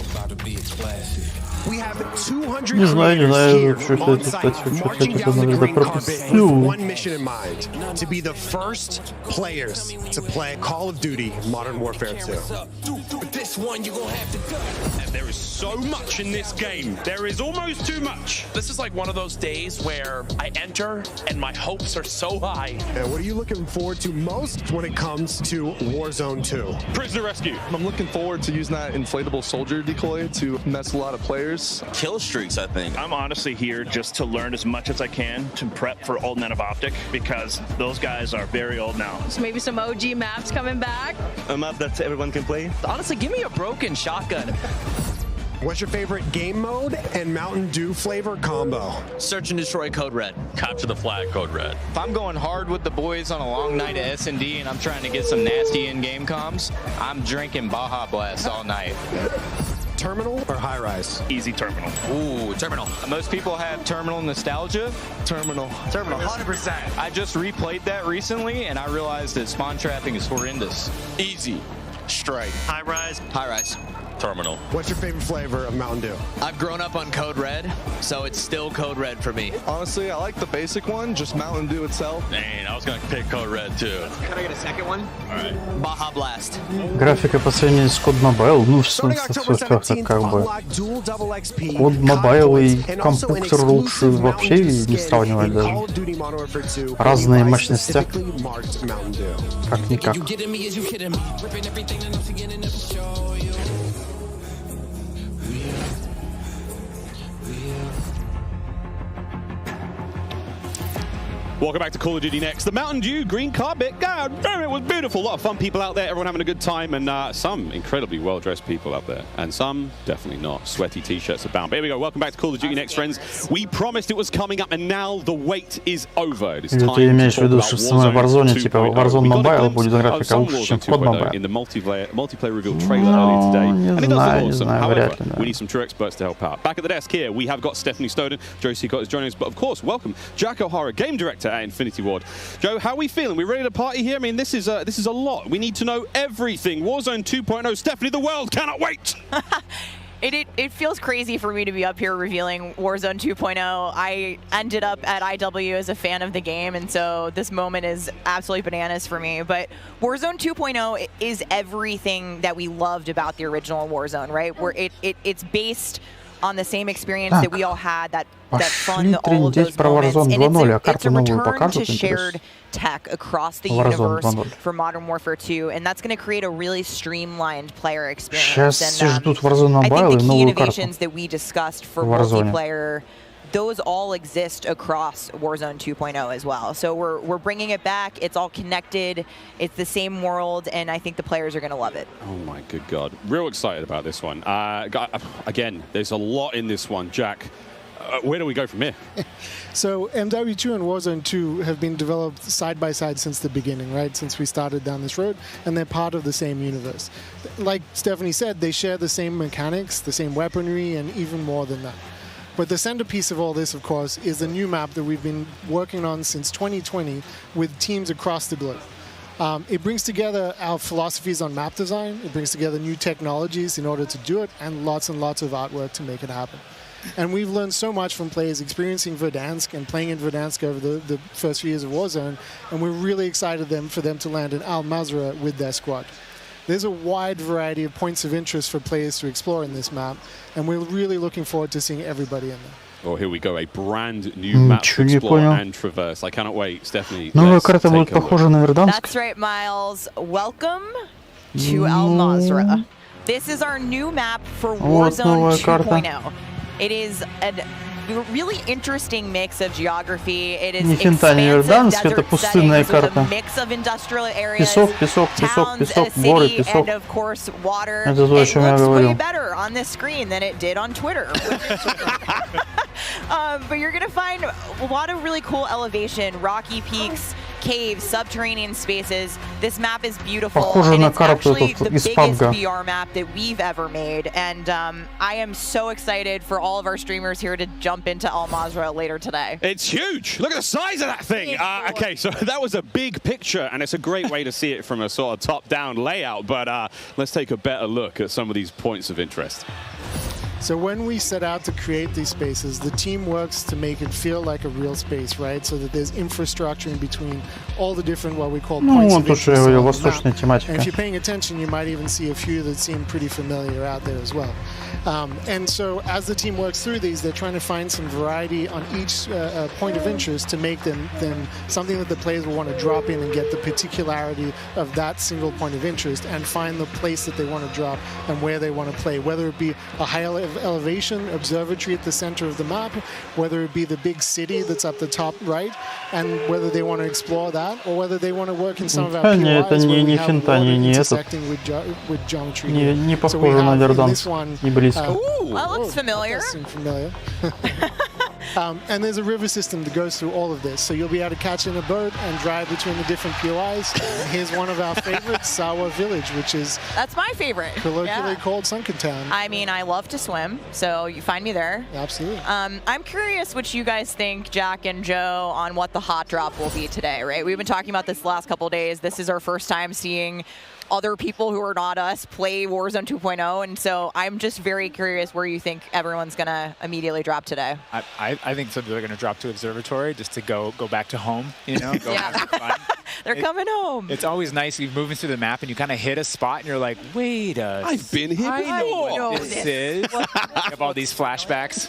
Speaker 10: We have 200
Speaker 3: Не знаю,
Speaker 10: creators
Speaker 3: что
Speaker 10: here
Speaker 3: это,
Speaker 10: on
Speaker 3: кстати,
Speaker 10: site,
Speaker 3: что-то надо
Speaker 10: with
Speaker 3: пропустил.
Speaker 10: one mission in mind, to be the first players to play Call of Duty Modern Warfare 2.
Speaker 11: This one you gonna have to go. There is so much in this game. There is almost too much.
Speaker 8: This is like one of those days where I enter and my hopes are so high.
Speaker 10: And what are you looking forward to most when it comes to Warzone 2?
Speaker 11: Prisoner rescue.
Speaker 15: I'm looking forward to using that inflatable soldier decoy to mess a lot of players.
Speaker 17: Kill streaks, I think.
Speaker 12: I'm honestly here just to learn as much as I can to prep for Old Men of Optic because those guys are very old now.
Speaker 25: So maybe some OG maps coming back.
Speaker 12: A map that everyone can play.
Speaker 18: Honestly, give me a broken shotgun.
Speaker 10: What's your favorite game mode and Mountain Dew flavor combo?
Speaker 18: Search and destroy Code Red.
Speaker 2: Capture the flag, Code Red.
Speaker 13: If I'm going hard with the boys on a long night at S&D and I'm trying to get some nasty in-game comms, I'm drinking Baja Blast all night.
Speaker 10: Terminal or high rise?
Speaker 12: Easy terminal.
Speaker 18: Ooh, terminal.
Speaker 13: Most people have terminal nostalgia.
Speaker 15: Terminal.
Speaker 18: Terminal, 100%.
Speaker 13: I just replayed that recently and I realized that spawn trapping is horrendous.
Speaker 18: Easy.
Speaker 10: Strike.
Speaker 12: High rise.
Speaker 18: High rise.
Speaker 2: Terminal.
Speaker 10: What's your favorite flavor of Mountain Dew?
Speaker 18: I've grown up on Code Red, so it's still Code Red for me.
Speaker 15: Honestly, I like the basic one, just Mountain Dew itself.
Speaker 2: Dang, I was gonna pick Code Red too.
Speaker 18: Can I get a second one?
Speaker 2: Alright.
Speaker 18: Baja Blast.
Speaker 3: Графика по сравнению с Code Mobile, ну в смысле, как бы. Code Mobile и компьютер лучше вообще не сравнивать даже. Разные мощности. Как-никак.
Speaker 4: Welcome back to Call of Duty Next. The Mountain Dew green carpet. God, it was beautiful. A lot of fun people out there. Everyone having a good time. And some incredibly well-dressed people out there. And some definitely not. Sweaty T-shirts abound. But here we go. Welcome back to Call of Duty Next, friends. We promised it was coming up, and now the wait is over. It is time
Speaker 3: Ты имеешь в
Speaker 4: to
Speaker 3: виду,
Speaker 4: talk
Speaker 3: что
Speaker 4: about
Speaker 3: в Warzone, типа Warzone Mobile
Speaker 4: We
Speaker 3: будет
Speaker 4: got a
Speaker 3: графика
Speaker 4: glimpse
Speaker 3: лучше,
Speaker 4: of
Speaker 3: чем
Speaker 4: some
Speaker 3: в Code
Speaker 4: Warzone 2.0
Speaker 3: Mobile?
Speaker 4: in the multiplayer reveal trailer earlier today.
Speaker 3: Не
Speaker 4: And it does
Speaker 3: знаю,
Speaker 4: look
Speaker 3: не
Speaker 4: awesome.
Speaker 3: знаю,
Speaker 4: However,
Speaker 3: вряд ли, да.
Speaker 4: we need some true experts to help out. Back at the desk here, we have got Stephanie Snowden. Joe Seacott is joining us. But of course, welcome Jack O'Hara, game director at Infinity Ward. Joe, how are we feeling? We ready to party here? I mean, this is a lot. We need to know everything. Warzone 2.0. Stephanie, the world cannot wait.
Speaker 23: It feels crazy for me to be up here revealing Warzone 2.0. I ended up at IW as a fan of the game, and so this moment is absolutely bananas for me. But Warzone 2.0 is everything that we loved about the original Warzone, right? Where it's based on the same experience that we all had, that fun, all of those moments. And it's a return to shared tech across the universe for Modern Warfare 2, and that's going to create a really streamlined player experience. And I think the key innovations that we discussed for multiplayer, those all exist across Warzone 2.0 as well. So we're bringing it back. It's all connected. It's the same world, and I think the players are going to love it.
Speaker 4: Oh my good God. Real excited about this one. Again, there's a lot in this one. Jack, where do we go from here?
Speaker 26: So MW2 and Warzone 2 have been developed side by side since the beginning, right? Since we started down this road, and they're part of the same universe. Like Stephanie said, they share the same mechanics, the same weaponry, and even more than that. But the centerpiece of all this, of course, is the new map that we've been working on since 2020 with teams across the globe. It brings together our philosophies on map design. It brings together new technologies in order to do it, and lots of artwork to make it happen. And we've learned so much from players experiencing Verdansk and playing in Verdansk over the first few years of Warzone, and we're really excited for them to land in Al Mazrah with their squad. There's a wide variety of points of interest for players to explore in this map, and we're really looking forward to seeing everybody in there.
Speaker 4: Oh, here we go. A brand new map to explore and traverse. I cannot wait. Stephanie,
Speaker 3: Новая карта будет похожа на Верданск.
Speaker 23: That's right, Miles. Welcome to Al Mazrah. This is our new map for Warzone 2.0. It is a really interesting mix of geography. It is
Speaker 3: Ни финта, ни Верданск, это пустынная карта.
Speaker 23: Mix of industrial areas,
Speaker 3: Песок, песок, песок, песок, горы, песок.
Speaker 23: and of course water.
Speaker 3: Это то, о чем я
Speaker 23: It looks way
Speaker 3: говорил.
Speaker 23: better on this screen than it did on Twitter. But you're gonna find a lot of really cool elevation, rocky peaks, caves, subterranean spaces. This map is beautiful,
Speaker 3: Похоже
Speaker 23: and
Speaker 3: на
Speaker 23: it's
Speaker 3: карту
Speaker 23: actually the
Speaker 3: из
Speaker 23: biggest
Speaker 3: PUBG.
Speaker 23: VR map that we've ever made. And I am so excited for all of our streamers here to jump into Al Mazrah later today.
Speaker 4: It's huge. Look at the size of that thing. Okay, so that was a big picture, and it's a great way to see it from a sort of top-down layout. But let's take a better look at some of these points of interest.
Speaker 26: So when we set out to create these spaces, the team works to make it feel like a real space, right? So that there's infrastructure in between all the different what we call points of
Speaker 3: то, что я
Speaker 26: interest
Speaker 3: говорил,
Speaker 26: on the
Speaker 3: восточная
Speaker 26: map.
Speaker 3: тематика.
Speaker 26: And if you're paying attention, you might even see a few that seem pretty familiar out there as well. And so as the team works through these, they're trying to find some variety on each point of interest to make them something that the players will want to drop in and get the particularity of that single point of interest and find the place that they want to drop and where they want to play, whether it be a high elevation observatory at the center of the map, whether it be the big city that's up the top right, and whether they want to explore that or whether they want to work in some of our POIs where we have water intersecting with geometry.
Speaker 3: Не
Speaker 26: So we
Speaker 3: похоже на
Speaker 26: have in
Speaker 3: Верданск,
Speaker 26: this one,
Speaker 3: не близко.
Speaker 23: That looks familiar.
Speaker 26: That does seem familiar. And there's a river system that goes through all of this. So you'll be able to catch in a boat and drive between the different POIs. And here's one of our favorites, Sawa Village, which is
Speaker 23: That's my favorite.
Speaker 26: colloquially called Sunken Town.
Speaker 23: I mean, I love to swim, so you find me there.
Speaker 26: Absolutely.
Speaker 23: I'm curious what you guys think, Jack and Joe, on what the hot drop will be today, right? We've been talking about this the last couple of days. This is our first time seeing other people who are not us play Warzone 2.0, and so I'm just very curious where you think everyone's gonna immediately drop today.
Speaker 7: I think some people are going to drop to Observatory just to go back to home, you know, go have some fun.
Speaker 23: They're coming home.
Speaker 7: It's always nice. You're moving through the map and you kind of hit a spot and you're like, wait
Speaker 4: I've been here before.
Speaker 7: I know what this is. You have all these flashbacks.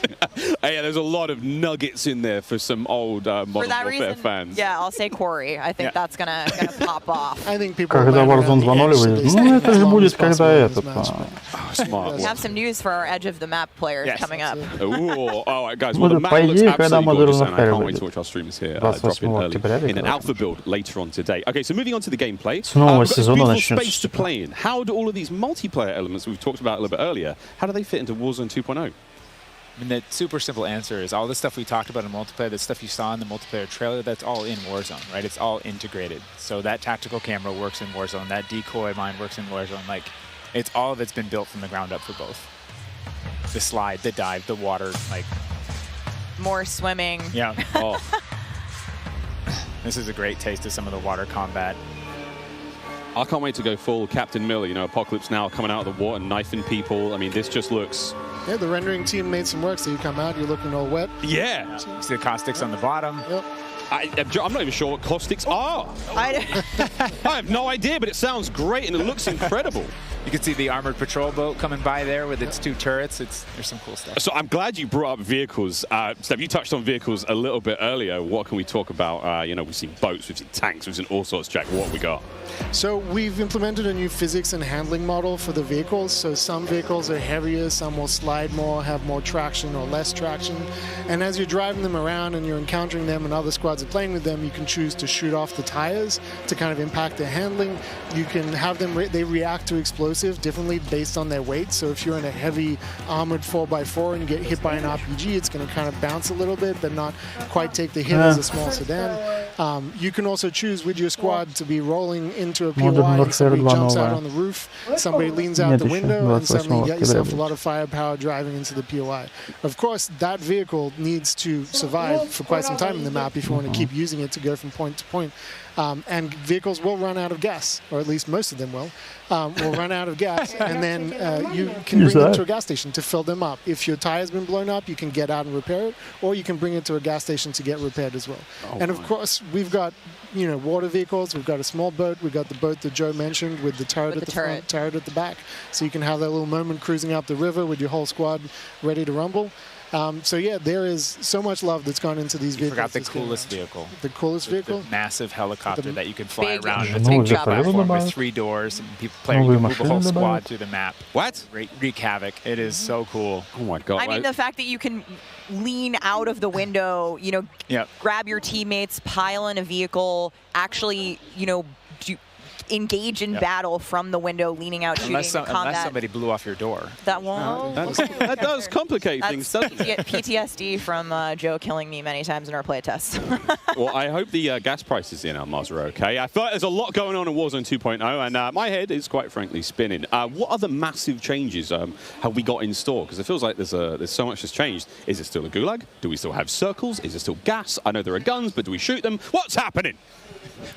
Speaker 4: Yeah, there's a lot of nuggets in there for some old Modern
Speaker 23: For that
Speaker 4: Warfare
Speaker 23: reason,
Speaker 4: fans.
Speaker 23: yeah, I'll say Corey. I think that's gonna pop off.
Speaker 26: I think people
Speaker 3: Когда Warzone 2.0 выйдет, ну это же будет, когда этот...
Speaker 4: Smart.
Speaker 23: We have some news for our Edge of the Map players coming up.
Speaker 4: Ooh, all right, guys. Well, the
Speaker 3: Будет,
Speaker 4: map
Speaker 3: по
Speaker 4: looks
Speaker 3: идее, когда
Speaker 4: absolutely gorgeous,
Speaker 3: Modern
Speaker 4: and I can't
Speaker 3: Warfare
Speaker 4: wait to
Speaker 3: выйдет.
Speaker 4: watch our streamers here drop in
Speaker 3: 28
Speaker 4: early
Speaker 3: октября,
Speaker 4: in an alpha build later on today. Okay, so moving on to the gameplay.
Speaker 3: Снова
Speaker 4: We've got a
Speaker 3: сезона
Speaker 4: beautiful
Speaker 3: начнется.
Speaker 4: space to play in. How do all of these multiplayer elements we've talked about a little bit earlier, how do they fit into Warzone 2.0?
Speaker 7: I mean, the super simple answer is all the stuff we talked about in multiplayer, the stuff you saw in the multiplayer trailer, that's all in Warzone, right? It's all integrated. So that tactical camera works in Warzone, that decoy mine works in Warzone. Like, it's all of it's been built from the ground up for both. The slide, the dive, the water, like...
Speaker 23: More swimming.
Speaker 7: Yeah. Oh. This is a great taste of some of the water combat.
Speaker 4: I can't wait to go full Captain Miller, you know, Apocalypse Now coming out of the water, knifing people. I mean, this just looks...
Speaker 26: Yeah, the rendering team made some work, so you come out, you're looking all wet.
Speaker 4: Yeah.
Speaker 7: See the caustics on the bottom.
Speaker 26: Yep.
Speaker 4: I'm not even sure what caustics are. I have no idea, but it sounds great and it looks incredible.
Speaker 7: You can see the armored patrol boat coming by there with its two turrets. There's some cool stuff.
Speaker 4: So I'm glad you brought up vehicles. Steph, you touched on vehicles a little bit earlier. What can we talk about? You know, we've seen boats, we've seen tanks, we've seen all sorts. Jack, what have we got?
Speaker 26: So we've implemented a new physics and handling model for the vehicles. So some vehicles are heavier, some will slide more, have more traction or less traction. And as you're driving them around and you're encountering them and other squads are playing with them, you can choose to shoot off the tires to kind of impact their handling. You can have them, they react to explosives differently based on their weight. So if you're in a heavy armored 4x4 and you get hit by an RPG, it's going to kind of bounce a little bit, but not quite take the hit as a small sedan. You can also choose with your squad to be rolling into a POI and somebody jumps out on the roof, somebody leans out the window, and suddenly you get yourself a lot of firepower driving into the POI. Of course, that vehicle needs to survive for quite some time in the map if you want to keep using it to go from point to point. And vehicles will run out of gas, or at least most of them will run out of gas, and then you can bring them to a gas station to fill them up. If your tire's been blown up, you can get out and repair it, or you can bring it to a gas station to get repaired as well. And of course, we've got water vehicles, we've got a small boat, we've got the boat that Joe mentioned with the turret at the front, turret at the back, so you can have that little moment cruising up the river with your whole squad ready to rumble. So yeah, there is so much love that's gone into these vehicles.
Speaker 7: You forgot the coolest vehicle.
Speaker 26: The coolest vehicle?
Speaker 7: The massive helicopter that you can fly
Speaker 26: big-
Speaker 7: around.
Speaker 26: Big
Speaker 7: It's a big
Speaker 26: chopper.
Speaker 7: platform with 3 doors, and player can move a whole squad through the map.
Speaker 4: What?
Speaker 7: Wreak havoc. It is so cool.
Speaker 4: Oh my god!
Speaker 23: I mean, the fact that you can lean out of the window, you know,
Speaker 7: Yep.
Speaker 23: grab your teammates, pile in a vehicle, actually, you know, engage in
Speaker 7: Yep.
Speaker 23: battle from the window, leaning out, shooting,
Speaker 7: Unless
Speaker 23: combat.
Speaker 7: somebody blew off your door.
Speaker 23: That won't.
Speaker 4: That does complicate things, doesn't it?
Speaker 23: PTSD from Joe killing me many times in our play tests.
Speaker 4: Well, I hope the gas prices in Almaz are okay. I feel like there's a lot going on in Warzone 2.0, and my head is quite frankly spinning. What other massive changes have we got in store? Because it feels like there's so much that's changed. Is it still a gulag? Do we still have circles? Is it still gas? I know there are guns, but do we shoot them? What's happening?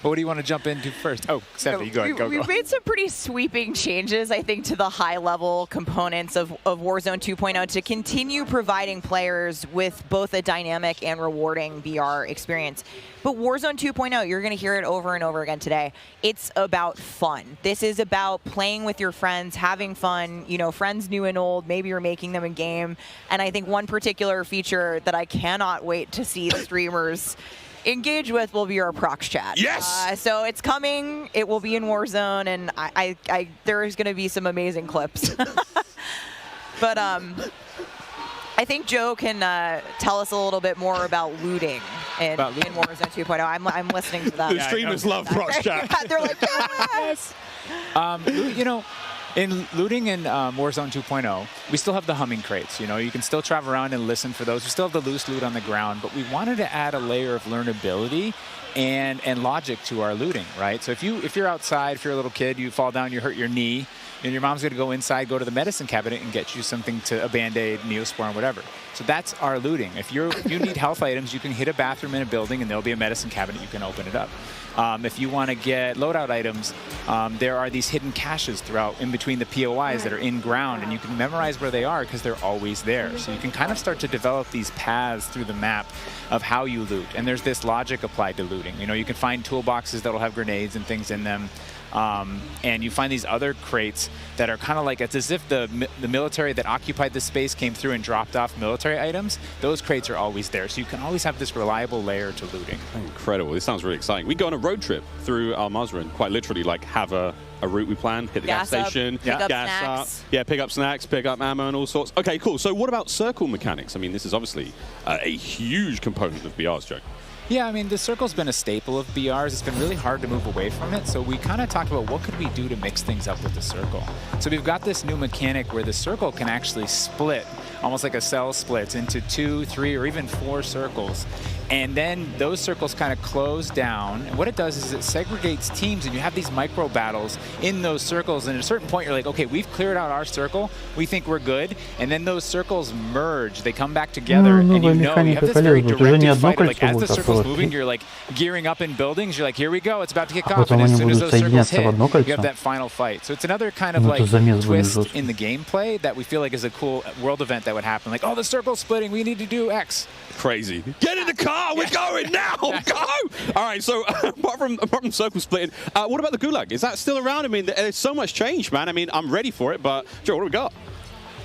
Speaker 7: Well, what do you want to jump into first? Oh, Sept, you go ahead. Go.
Speaker 23: We've made some pretty sweeping changes, I think, to the high-level components of Warzone 2.0 to continue providing players with both a dynamic and rewarding BR experience. But Warzone 2.0, you're going to hear it over and over again today. It's about fun. This is about playing with your friends, having fun, you know, friends new and old. Maybe you're making them a game. And I think one particular feature that I cannot wait to see the streamers engage with will be our prox chat.
Speaker 4: Yes!
Speaker 23: So it's coming. It will be in Warzone, and I there's going to be some amazing clips. But I think Joe can tell us a little bit more about looting in Warzone 2.0. I'm listening to that.
Speaker 4: The streamers love prox chat.
Speaker 23: They're like, yes!
Speaker 7: You know, in looting in Warzone 2.0, we still have the humming crates. You know, you can still travel around and listen for those. We still have the loose loot on the ground, but we wanted to add a layer of learnability and logic to our looting, right? So if you're outside, if you're a little kid, you fall down, you hurt your knee, and your mom's going to go inside, go to the medicine cabinet and get you something, a Band-Aid, Neosporin, whatever. So that's our looting. If you need health items, you can hit a bathroom in a building and there'll be a medicine cabinet. You can open it up. If you want to get loadout items, there are these hidden caches throughout in between the POIs that are in ground, and you can memorize where they are because they're always there. So you can kind of start to develop these paths through the map of how you loot. And there's this logic applied to looting. You know, you can find toolboxes that'll have grenades and things in them. And you find these other crates that are kind of like, it's as if the military that occupied this space came through and dropped off military items. Those crates are always there. So you can always have this reliable layer to looting.
Speaker 4: Incredible. This sounds really exciting. We go on a road trip through Al-Mazrah, quite literally, like, have a route we plan, hit the gas station,
Speaker 23: pick up
Speaker 4: gas
Speaker 23: snacks.
Speaker 4: up, yeah, pick up snacks, pick up ammo and all sorts. Okay, cool. So what about circle mechanics? I mean, this is obviously a huge component of BR's, Joe.
Speaker 7: Yeah, I mean, the circle's been a staple of BRs. It's been really hard to move away from it. So we kind of talked about what could we do to mix things up with the circle. So we've got this new mechanic where the circle can actually split, almost like a cell splits, into 2, 3, or even 4 circles. And then those circles kind of close down. And what it does is it segregates teams, and you have these micro battles in those circles. And at a certain point, you're like, okay, we've cleared out our circle. We think we're good. And then those circles merge. They come back together, and you know you have this very directed fight. Like, as the circle's moving, you're like gearing up in buildings. You're like, here we go. It's about to kick off. And as soon as those circles hit, you have that final fight. So it's another kind of like twist in the gameplay that we feel like is a cool world event that would happen. Like, oh, the circle's splitting. We need to do X.
Speaker 4: Crazy. Get in the car. We're going now. Go. All right. So apart from circle splitting, what about the gulag? Is that still around? I mean, there's so much change, man. I mean, I'm ready for it. But Joe, what do we got?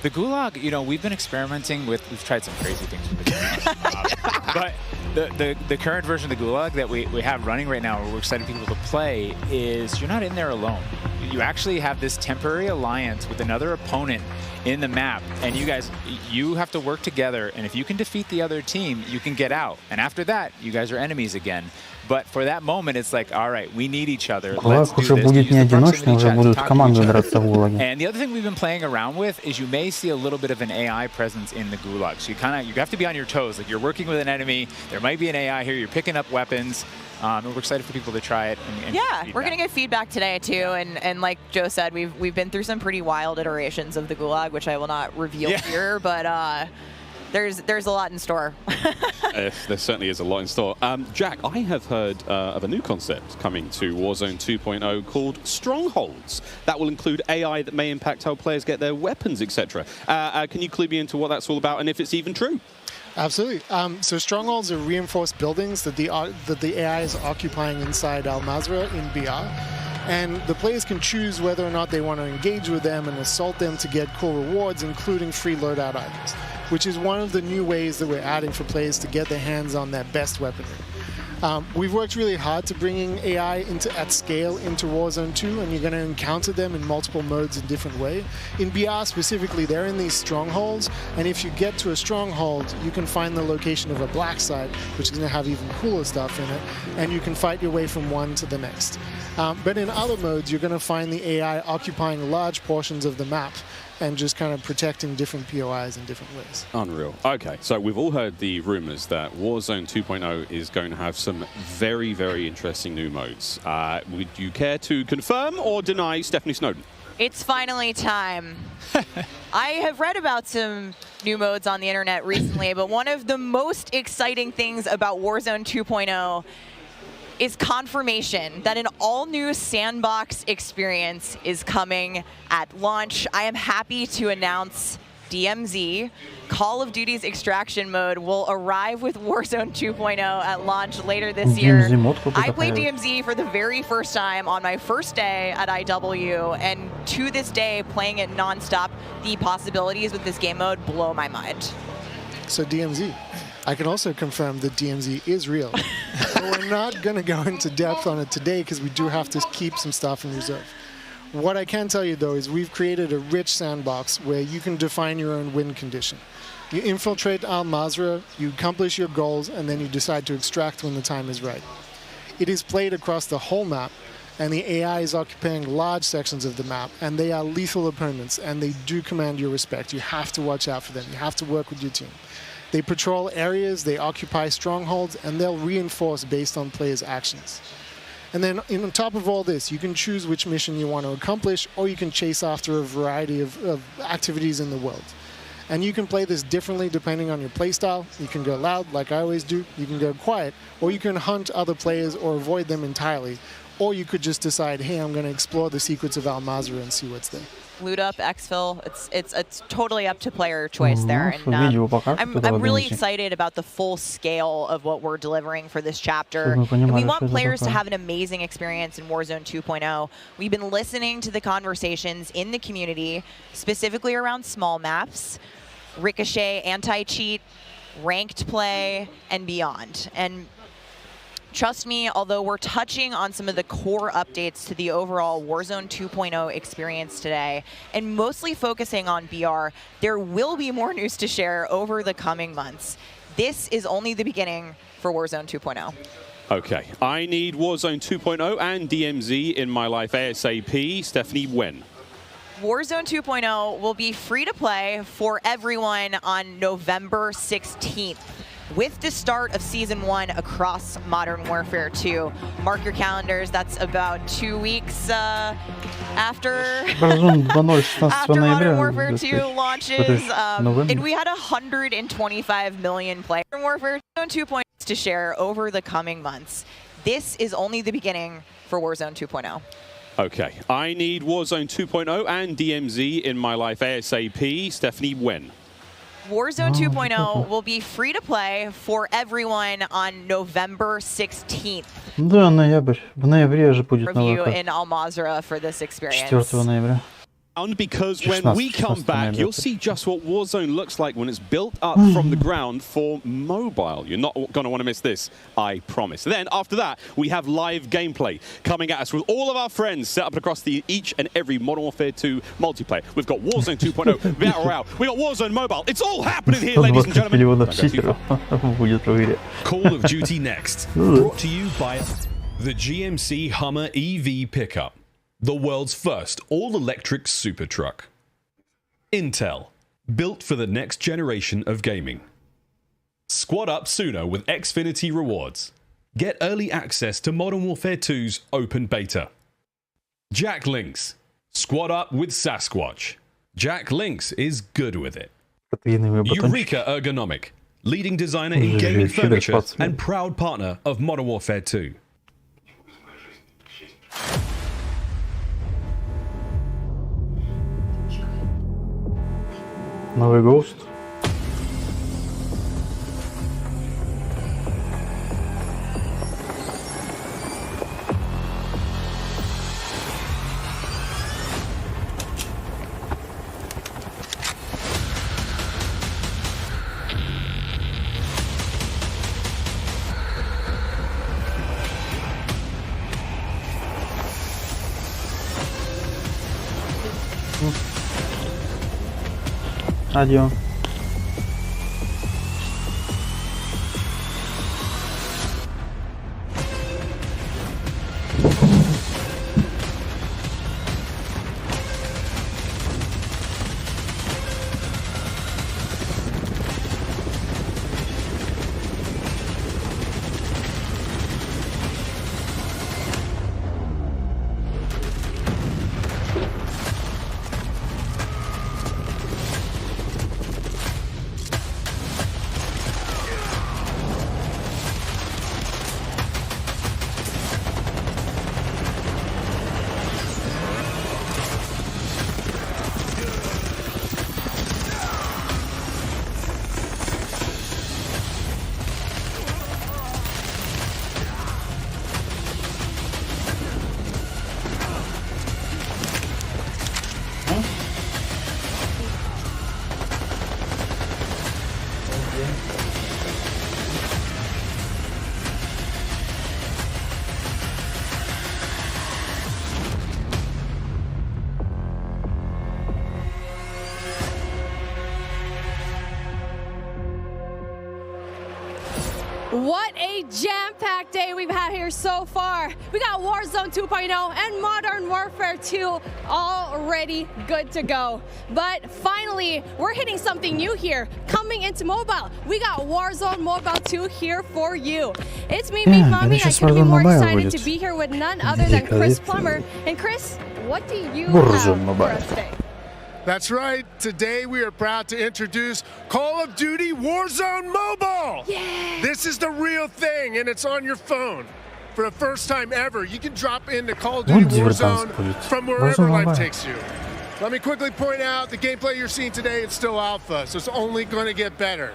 Speaker 7: The gulag, you know, we've been experimenting with. We've tried some crazy things with the gulag. But the current version of the gulag that we have running right now, where we're excited people to play, is you're not in there alone. You actually have this temporary alliance with another opponent in the map, and you have to work together, and if you can defeat the other team, you can get out. And after that, you guys are enemies again. But for that moment, it's like, all right, we need each other. Let's do this.
Speaker 3: Будет не одиночный, уже будут команды драться в гулаге.
Speaker 7: And the other thing we've been playing around with is you may see a little bit of an AI presence in the gulag. So you have to be on your toes. Like, you're working with an enemy, there might be an AI here, you're picking up weapons. And we're excited for people to try it.
Speaker 23: Yeah, we're going to get feedback today, too. And like Joe said, we've been through some pretty wild iterations of the gulag, which I will not reveal here, but there's a lot in store.
Speaker 4: There certainly is a lot in store. Jack, I have heard of a new concept coming to Warzone 2.0 called Strongholds. That will include AI that may impact how players get their weapons, etc. Can you clue me into what that's all about and if it's even true?
Speaker 26: Absolutely. So strongholds are reinforced buildings that the AI is occupying inside Al-Mazrah in BR. And the players can choose whether or not they want to engage with them and assault them to get cool rewards, including free loadout items. which is one of the new ways that we're adding for players to get their hands on their best weaponry. We've worked really hard to bringing AI at scale into Warzone 2, and you're going to encounter them in multiple modes in different ways. In BR specifically, they're in these strongholds, and if you get to a stronghold, you can find the location of a black site, which is going to have even cooler stuff in it, and you can fight your way from one to the next. But in other modes, you're going to find the AI occupying large portions of the map and just kind of protecting different POIs in different ways.
Speaker 4: Unreal. Okay, so we've all heard the rumors that Warzone 2.0 is going to have some very, very interesting new modes. Would you care to confirm or deny Stephanie Snowden?
Speaker 23: It's finally time. I have read about some new modes on the internet recently, but one of the most exciting things about Warzone 2.0 is confirmation that an all-new sandbox experience is coming at launch. I am happy to announce DMZ, Call of Duty's extraction mode, will arrive with Warzone 2.0 at launch later this year. I played DMZ for the very first time on my first day at IW, and to this day, playing it non-stop, the possibilities with this game mode blow my mind.
Speaker 26: So DMZ. I can also confirm that DMZ is real. But we're not going to go into depth on it today because we do have to keep some stuff in reserve. What I can tell you, though, is we've created a rich sandbox where you can define your own win condition. You infiltrate Al Mazrah, you accomplish your goals, and then you decide to extract when the time is right. It is played across the whole map, and the AI is occupying large sections of the map, and they are lethal opponents, and they do command your respect. You have to watch out for them. You have to work with your team. They patrol areas, they occupy strongholds, and they'll reinforce based on players' actions. And then on top of all this, you can choose which mission you want to accomplish, or you can chase after a variety of activities in the world. And you can play this differently depending on your playstyle. You can go loud, like I always do. You can go quiet, or you can hunt other players or avoid them entirely. Or you could just decide, hey, I'm going to explore the secrets of Al Mazrah and see what's there.
Speaker 23: Loot up, exfil, it's totally up to player choice there. And I'm really excited about the full scale of what we're delivering for this chapter. And we want players to have an amazing experience in Warzone 2.0. We've been listening to the conversations in the community, specifically around small maps, Ricochet, anti-cheat, ranked play, and beyond. And trust me, although we're touching on some of the core updates to the overall Warzone 2.0 experience today, and mostly focusing on BR, there will be more news to share over the coming months. This is only the beginning for Warzone 2.0.
Speaker 4: Okay, I need Warzone 2.0 and DMZ in my life ASAP. Stephanie, when?
Speaker 23: Warzone 2.0 will be free to play for everyone on November 16th. With the start of Season 1 across Modern Warfare 2. Mark your calendars, that's about 2 weeks after Modern Warfare 2 launches. And we had 125 million players in Warfare 2.0 to share over the coming months. This is only the beginning for Warzone 2.0.
Speaker 4: Okay, I need Warzone 2.0 and DMZ in my life ASAP. Stephanie, when?
Speaker 23: Warzone 2.0 will be free to play for everyone on November 16th.
Speaker 3: Да, ноябрь. В ноябре же будет
Speaker 23: Review in Al Mazrah for this experience.
Speaker 3: 4 ноября.
Speaker 4: Because when we come back, you'll see just what Warzone looks like when it's built up from the ground for mobile. You're not going to want to miss this, I promise. Then, after that, we have live gameplay coming at us with all of our friends set up across each and every Modern Warfare 2 multiplayer. We've got Warzone 2.0, Battle Royale, we got Warzone Mobile. It's all happening here, ladies and gentlemen.
Speaker 9: Call of Duty next. Brought to you by the GMC Hummer EV pickup. The world's first all-electric super truck. Intel, built for the next generation of gaming. Squad up sooner with Xfinity rewards. Get early access to Modern Warfare 2's open beta. Jack Links, squad up with Sasquatch. Jack Links is good with it. Eureka Ergonomic, leading designer in gaming furniture and proud partner of Modern Warfare 2.
Speaker 3: Новый Ghost. Адьё.
Speaker 5: What a jam-packed day we've had here so far. We got Warzone 2.0 and Modern Warfare 2 already good to go. But finally, we're hitting something new here. Coming into mobile, we got Warzone Mobile 2 here for you. It's me, Meat Mommy. I couldn't be more excited to be here with none other than Chris Plummer. And Chris, what do you have for us today?
Speaker 10: That's right. Today we are proud to introduce Call of Duty Warzone Mobile.
Speaker 5: Yeah.
Speaker 10: This is the real thing, and it's on your phone. For the first time ever, you can drop into Call of Duty Warzone from wherever life takes you. Let me quickly point out the gameplay you're seeing today, it's still alpha, so it's only going to get better.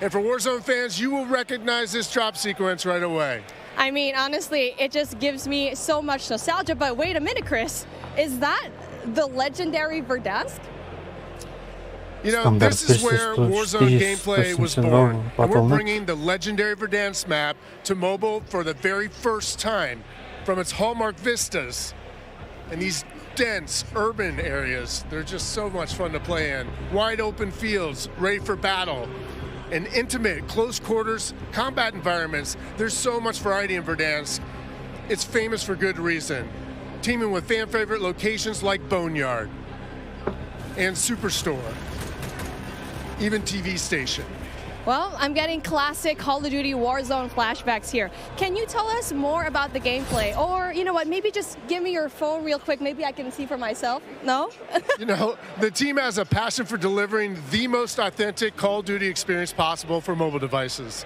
Speaker 10: And for Warzone fans, you will recognize this drop sequence right away.
Speaker 5: I mean, honestly, it just gives me so much nostalgia. But wait a minute, Chris. Is that the legendary Verdansk?
Speaker 10: You know, this is where Warzone gameplay was born. And we're bringing the legendary Verdansk map to mobile for the very first time from its hallmark vistas and these dense urban areas. They're just so much fun to play in. Wide open fields, ready for battle. And intimate, close quarters, combat environments. There's so much variety in Verdansk. It's famous for good reason. Teaming with fan favorite locations like Boneyard and Superstore, even TV station.
Speaker 5: Well, I'm getting classic Call of Duty Warzone flashbacks here. Can you tell us more about the gameplay? Or, you know what, maybe just give me your phone real quick. Maybe I can see for myself. No?
Speaker 10: You know, the team has a passion for delivering the most authentic Call of Duty experience possible for mobile devices.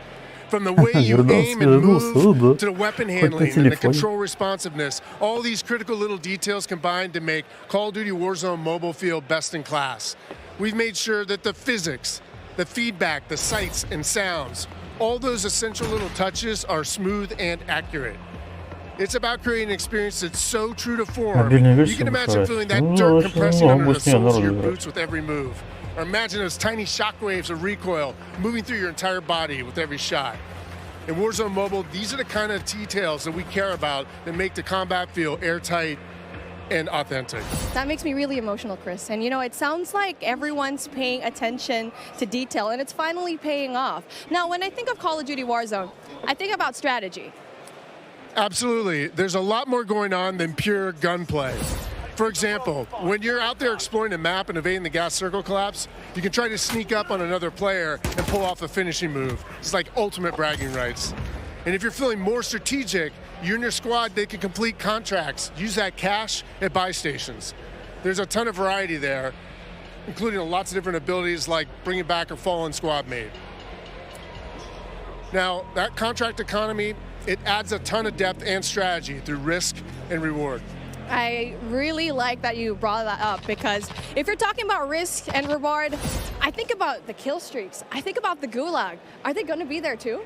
Speaker 10: From the way you aim and move to the weapon handling and the control responsiveness, all these critical little details combine to make Call of Duty Warzone Mobile feel best in class. We've made sure that the physics, the feedback, the sights and sounds, all those essential little touches are smooth and accurate. It's about creating an experience that's so true to form, you can imagine feeling that dirt compressing under the soles of your boots with every move. Or imagine those tiny shockwaves of recoil moving through your entire body with every shot. In Warzone Mobile, these are the kind of details that we care about that make the combat feel airtight and authentic.
Speaker 5: That makes me really emotional, Chris. And you know, it sounds like everyone's paying attention to detail, and it's finally paying off. Now, when I think of Call of Duty Warzone, I think about strategy.
Speaker 10: Absolutely. There's a lot more going on than pure gunplay. For example, when you're out there exploring the map and evading the gas circle collapse, you can try to sneak up on another player and pull off a finishing move. It's like ultimate bragging rights. And if you're feeling more strategic, you and your squad, they can complete contracts, use that cash at buy stations. There's a ton of variety there, including lots of different abilities like bringing back a fallen squad mate. Now, that contract economy, it adds a ton of depth and strategy through risk and reward.
Speaker 5: I really like that you brought that up, because if you're talking about risk and reward, I think about the kill streaks. I think about the gulag. Are they going to be there too?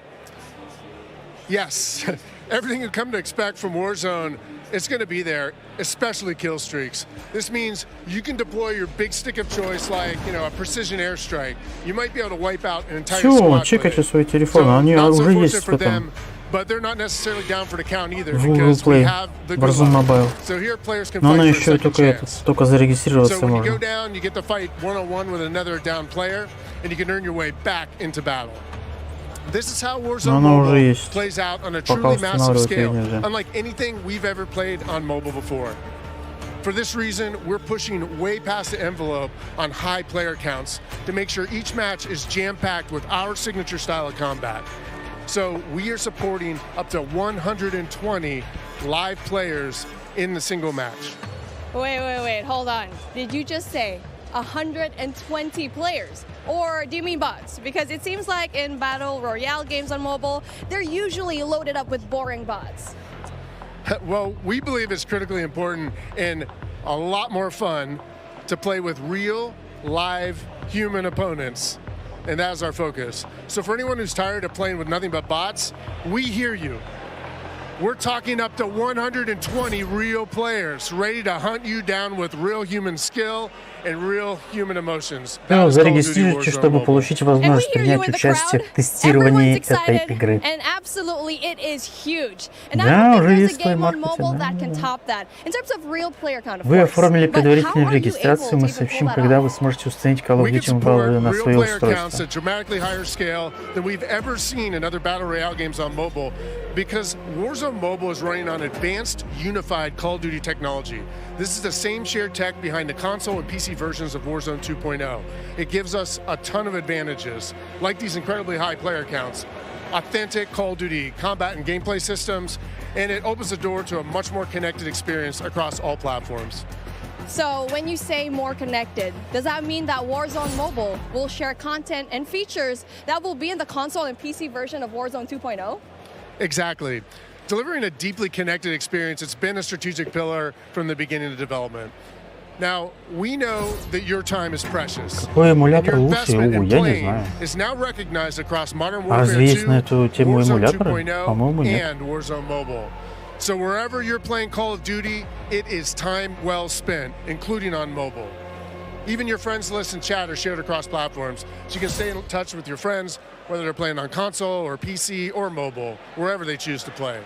Speaker 10: Yes. Everything you've come to expect from Warzone, it's going to be there, especially kill streaks. This means you can deploy your big stick of choice like, you know, a precision airstrike. You might be able to wipe out an entire squad.
Speaker 3: Чекайте свои телефоны, они уже есть в этом
Speaker 10: but they're not necessarily down for the count either because we have the
Speaker 3: Warzone Mobile.
Speaker 10: So here players can
Speaker 3: Но она
Speaker 10: fight for
Speaker 3: еще
Speaker 10: a
Speaker 3: только
Speaker 10: second
Speaker 3: это,
Speaker 10: chance.
Speaker 3: только зарегистрироваться
Speaker 10: So when you go
Speaker 3: можно.
Speaker 10: down, you get to fight one-on-one with another down player, and you can earn your way back into battle. This is how Warzone Mobile plays out on a truly massive scale, unlike anything we've ever played on mobile before. For this reason, we're pushing way past the envelope on high player counts to make sure each match is jam-packed with our signature style of combat. So we are supporting up to 120 live players in the single match.
Speaker 5: Wait, hold on. Did you just say 120 players? Or do you mean bots? Because it seems like in Battle Royale games on mobile, they're usually loaded up with boring bots.
Speaker 10: Well, we believe it's critically important and a lot more fun to play with real, live, human opponents. And that's our focus. So for anyone who's tired of playing with nothing but bots, we hear you. We're talking up to 120 real players ready to hunt you down with real human skill and real human emotions.
Speaker 3: Зарегистрируйтесь, чтобы получить возможность принять участие в тестировании этой игры.
Speaker 5: And absolutely, it is huge. And
Speaker 3: Да,
Speaker 5: I don't
Speaker 3: уже
Speaker 5: think there's
Speaker 3: есть
Speaker 5: a game on
Speaker 3: плей-маркетинг.
Speaker 5: mobile that can top that in terms of real player count, of
Speaker 3: Вы
Speaker 5: course.
Speaker 3: оформили
Speaker 5: But how
Speaker 3: предварительную
Speaker 5: are you
Speaker 3: регистрацию,
Speaker 5: able
Speaker 3: мы
Speaker 5: to even
Speaker 3: сообщим,
Speaker 5: pull that
Speaker 3: когда
Speaker 5: off?
Speaker 3: вы сможете установить Call of
Speaker 10: We can
Speaker 3: Duty Mobile
Speaker 10: support
Speaker 3: на
Speaker 10: real
Speaker 3: свое
Speaker 10: player counts
Speaker 3: устройство.
Speaker 10: at dramatically higher scale than we've ever seen in other Battle Royale games on mobile because Warzone Mobile is running on advanced, unified Call of Duty technology. This is the same shared tech behind the console and PC versions of Warzone 2.0. It gives us a ton of advantages, like these incredibly high player counts, authentic Call of Duty combat and gameplay systems, and it opens the door to a much more connected experience across all platforms.
Speaker 5: So when you say more connected, does that mean that Warzone Mobile will share content and features that will be in the console and PC version of Warzone 2.0?
Speaker 10: Exactly. Delivering a deeply connected experience, it's been a strategic pillar from the beginning of development. Now, we know that your time is precious.
Speaker 3: Какой
Speaker 10: And
Speaker 3: эмулятор
Speaker 10: your
Speaker 3: лучше?
Speaker 10: investment
Speaker 3: Я
Speaker 10: in
Speaker 3: не
Speaker 10: playing
Speaker 3: знаю.
Speaker 10: is now recognized across Modern
Speaker 3: А
Speaker 10: Warfare
Speaker 3: разве есть
Speaker 10: 2,
Speaker 3: на эту тему
Speaker 10: Warzone
Speaker 3: эмуляторы?
Speaker 10: 2.0,
Speaker 3: По-моему, нет.
Speaker 10: and Warzone Mobile. So wherever you're playing Call of Duty, it is time well spent, including on mobile. Even your friends list and chat are shared across platforms, so you can stay in touch with your friends, whether they're playing on console or PC or mobile, wherever they choose to play.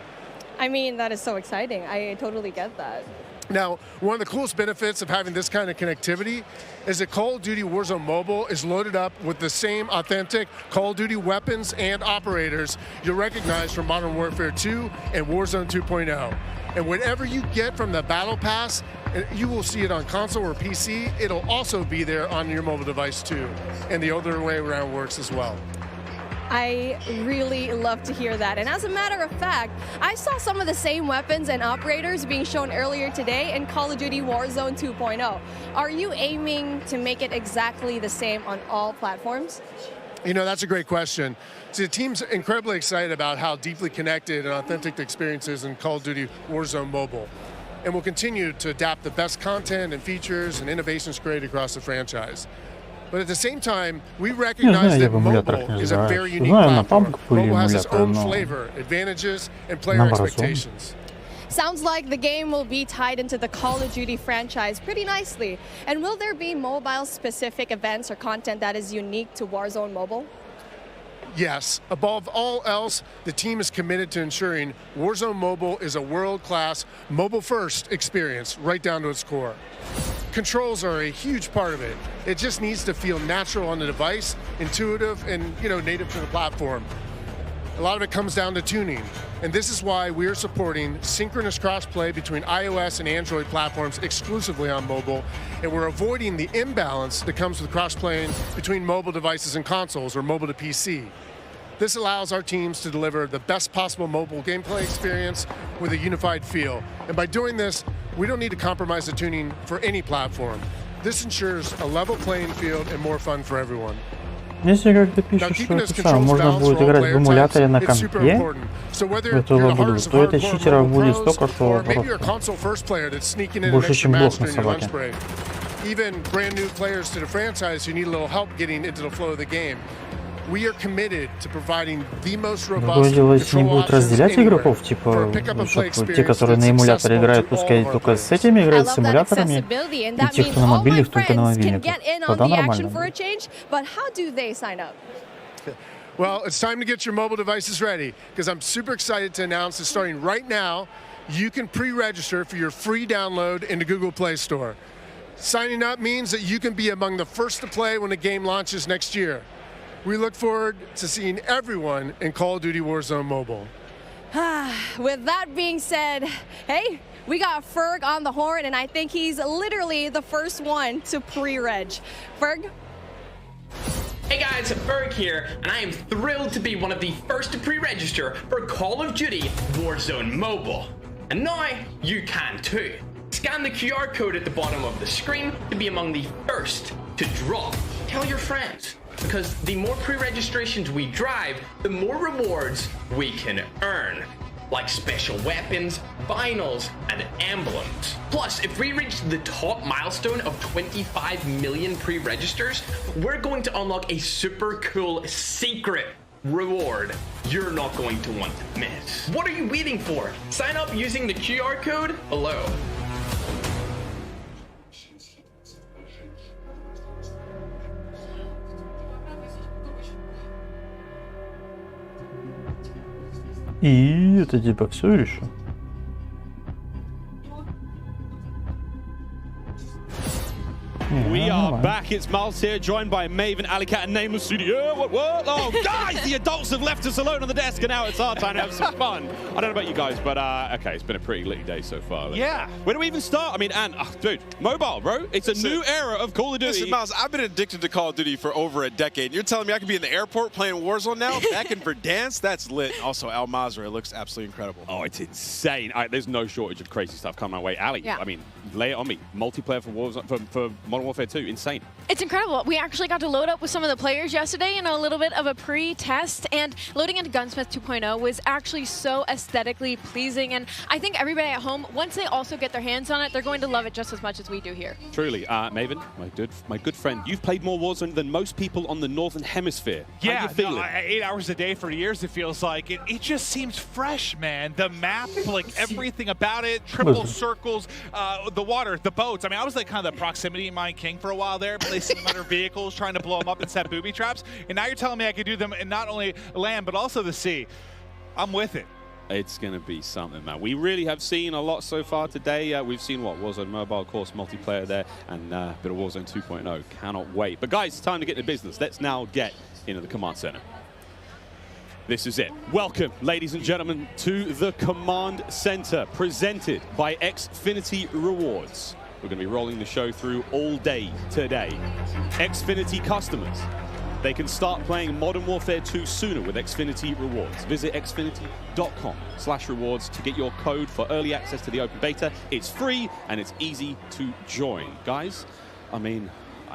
Speaker 5: I mean, that is so exciting. I totally get that.
Speaker 10: Now, one of the coolest benefits of having this kind of connectivity is that Call of Duty Warzone Mobile is loaded up with the same authentic Call of Duty weapons and operators you'll recognize from Modern Warfare 2 and Warzone 2.0. And whatever you get from the Battle Pass, you will see it on console or PC. It'll also be there on your mobile device too. And the other way around works as well.
Speaker 5: I really love to hear that. And as a matter of fact, I saw some of the same weapons and operators being shown earlier today in Call of Duty Warzone 2.0. Are you aiming to make it exactly the same on all platforms?
Speaker 10: You know, that's a great question. See, the team's incredibly excited about how deeply connected and authentic the experience is in Call of Duty Warzone Mobile. And we'll continue to adapt the best content and features and innovations created across the franchise. But at the same time, we recognize that mobile is a very unique platform. Mobile has its own flavor, advantages, and player expectations.
Speaker 5: Sounds like the game will be tied into the Call of Duty franchise pretty nicely. And will there be mobile-specific events or content that is unique to Warzone Mobile?
Speaker 10: Yes, above all else, the team is committed to ensuring Warzone Mobile is a world-class, mobile-first experience right down to its core. Controls are a huge part of it. It just needs to feel natural on the device, intuitive, and native to the platform. A lot of it comes down to tuning, and this is why we're supporting synchronous crossplay between iOS and Android platforms exclusively on mobile, and we're avoiding the imbalance that comes with crossplaying between mobile devices and consoles or mobile to PC. This allows our teams to deliver the best possible mobile gameplay experience with a unified feel. And by doing this, we don't need to compromise the tuning for any platform. This ensures a level playing field and more fun for everyone.
Speaker 3: Если как ты пишешь, что это самое, можно будет играть в эмуляторе на компе, в эту лабуду, то это читеров будет столько, что больше, чем блох на собаке.
Speaker 10: Even brand new players to the franchise who need a little help getting into the flow of the game. We are committed to providing the most robust
Speaker 3: Другое дело, если не
Speaker 10: control
Speaker 3: будут
Speaker 10: options
Speaker 3: разделять
Speaker 10: anywhere
Speaker 3: игроков,
Speaker 10: for
Speaker 3: типа,
Speaker 10: a pick-up-and-play
Speaker 3: чтобы те,
Speaker 10: experience
Speaker 3: которые на
Speaker 10: that's
Speaker 3: эмуляторе
Speaker 10: accessible
Speaker 3: играют,
Speaker 10: to
Speaker 3: пускай
Speaker 10: all
Speaker 3: только
Speaker 10: our
Speaker 3: с этими играют, с
Speaker 5: I love that
Speaker 3: эмуляторами,
Speaker 5: accessibility, and
Speaker 3: и
Speaker 5: that
Speaker 3: те,
Speaker 5: means
Speaker 3: кто на
Speaker 5: all my
Speaker 3: мобильных, только на
Speaker 5: friends can
Speaker 3: мобильных.
Speaker 5: get in on
Speaker 3: Тогда
Speaker 5: the action
Speaker 3: нормально.
Speaker 5: for a change, but how do they sign up?
Speaker 10: Well, it's time to get your mobile devices ready because I'm super excited to announce that starting right now, you can pre-register for your free download in the Google Play Store. Signing up means that you can be among the first to play when the game launches next year. We look forward to seeing everyone in Call of Duty Warzone Mobile.
Speaker 5: With that being said, hey, we got Ferg on the horn, and I think he's literally the first one to pre-reg. Ferg?
Speaker 6: Hey guys, Ferg here, and I am thrilled to be one of the first to pre-register for Call of Duty Warzone Mobile. And now, you can too. Scan the QR code at the bottom of the screen to be among the first to drop. Tell your friends, because the more pre-registrations we drive, the more rewards we can earn. Like special weapons, vinyls, and emblems. Plus, if we reach the top milestone of 25 million pre-registers, we're going to unlock a super cool secret reward you're not going to want to miss. What are you waiting for? Sign up using the QR code below.
Speaker 3: И это типа все или что?
Speaker 4: We are back. It's Miles here, joined by Maven, Alicat, and Nameless Studio. What? Oh, guys, the adults have left us alone on the desk, and now it's our time to have some fun. I don't know about you guys, but okay, it's been a pretty litty day so far.
Speaker 14: Yeah.
Speaker 4: Where do we even start? I mean, dude, mobile, bro. It's a new era of Call of Duty.
Speaker 14: Listen, Miles, I've been addicted to Call of Duty for over a decade. You're telling me I could be in the airport playing Warzone now? Back in Verdansk? That's lit. Also, Al Mazrah looks absolutely incredible.
Speaker 4: Oh, it's insane. There's no shortage of crazy stuff coming my way. Ali,
Speaker 5: Yeah.
Speaker 4: I mean, lay it on me. Multiplayer for Warzone, for Modern Warfare 2, insane.
Speaker 16: It's incredible. We actually got to load up with some of the players yesterday in a little bit of a pre-test, and loading into Gunsmith 2.0 was actually so aesthetically pleasing, and I think everybody at home, once they also get their hands on it, they're going to love it just as much as we do here.
Speaker 4: Truly. Maven, my good friend, you've played more Warzone than most people on the Northern Hemisphere.
Speaker 14: Yeah,
Speaker 4: How you feeling?
Speaker 14: 8 hours a day for years, it feels like. It just seems fresh, man. The map, like everything about it, triple circles, the water, the boats. I mean, I was like kind of the proximity mine king for a while there, placing them under vehicles, trying to blow them up and set booby traps. And now you're telling me I could do them in not only land, but also the sea. I'm with it.
Speaker 4: It's going to be something, man. We really have seen a lot so far today. We've seen, Warzone Mobile, of course, multiplayer there, and a bit of Warzone 2.0. Cannot wait. But, guys, it's time to get to business. Let's now get into the command center. This is it. Welcome, ladies and gentlemen, to the command center, presented by Xfinity Rewards. We're going to be rolling the show through all day today. Xfinity customers, they can start playing Modern Warfare 2 sooner with Xfinity Rewards. Visit xfinity.com/rewards to get your code for early access to the open beta. It's free and it's easy to join. Guys, I mean,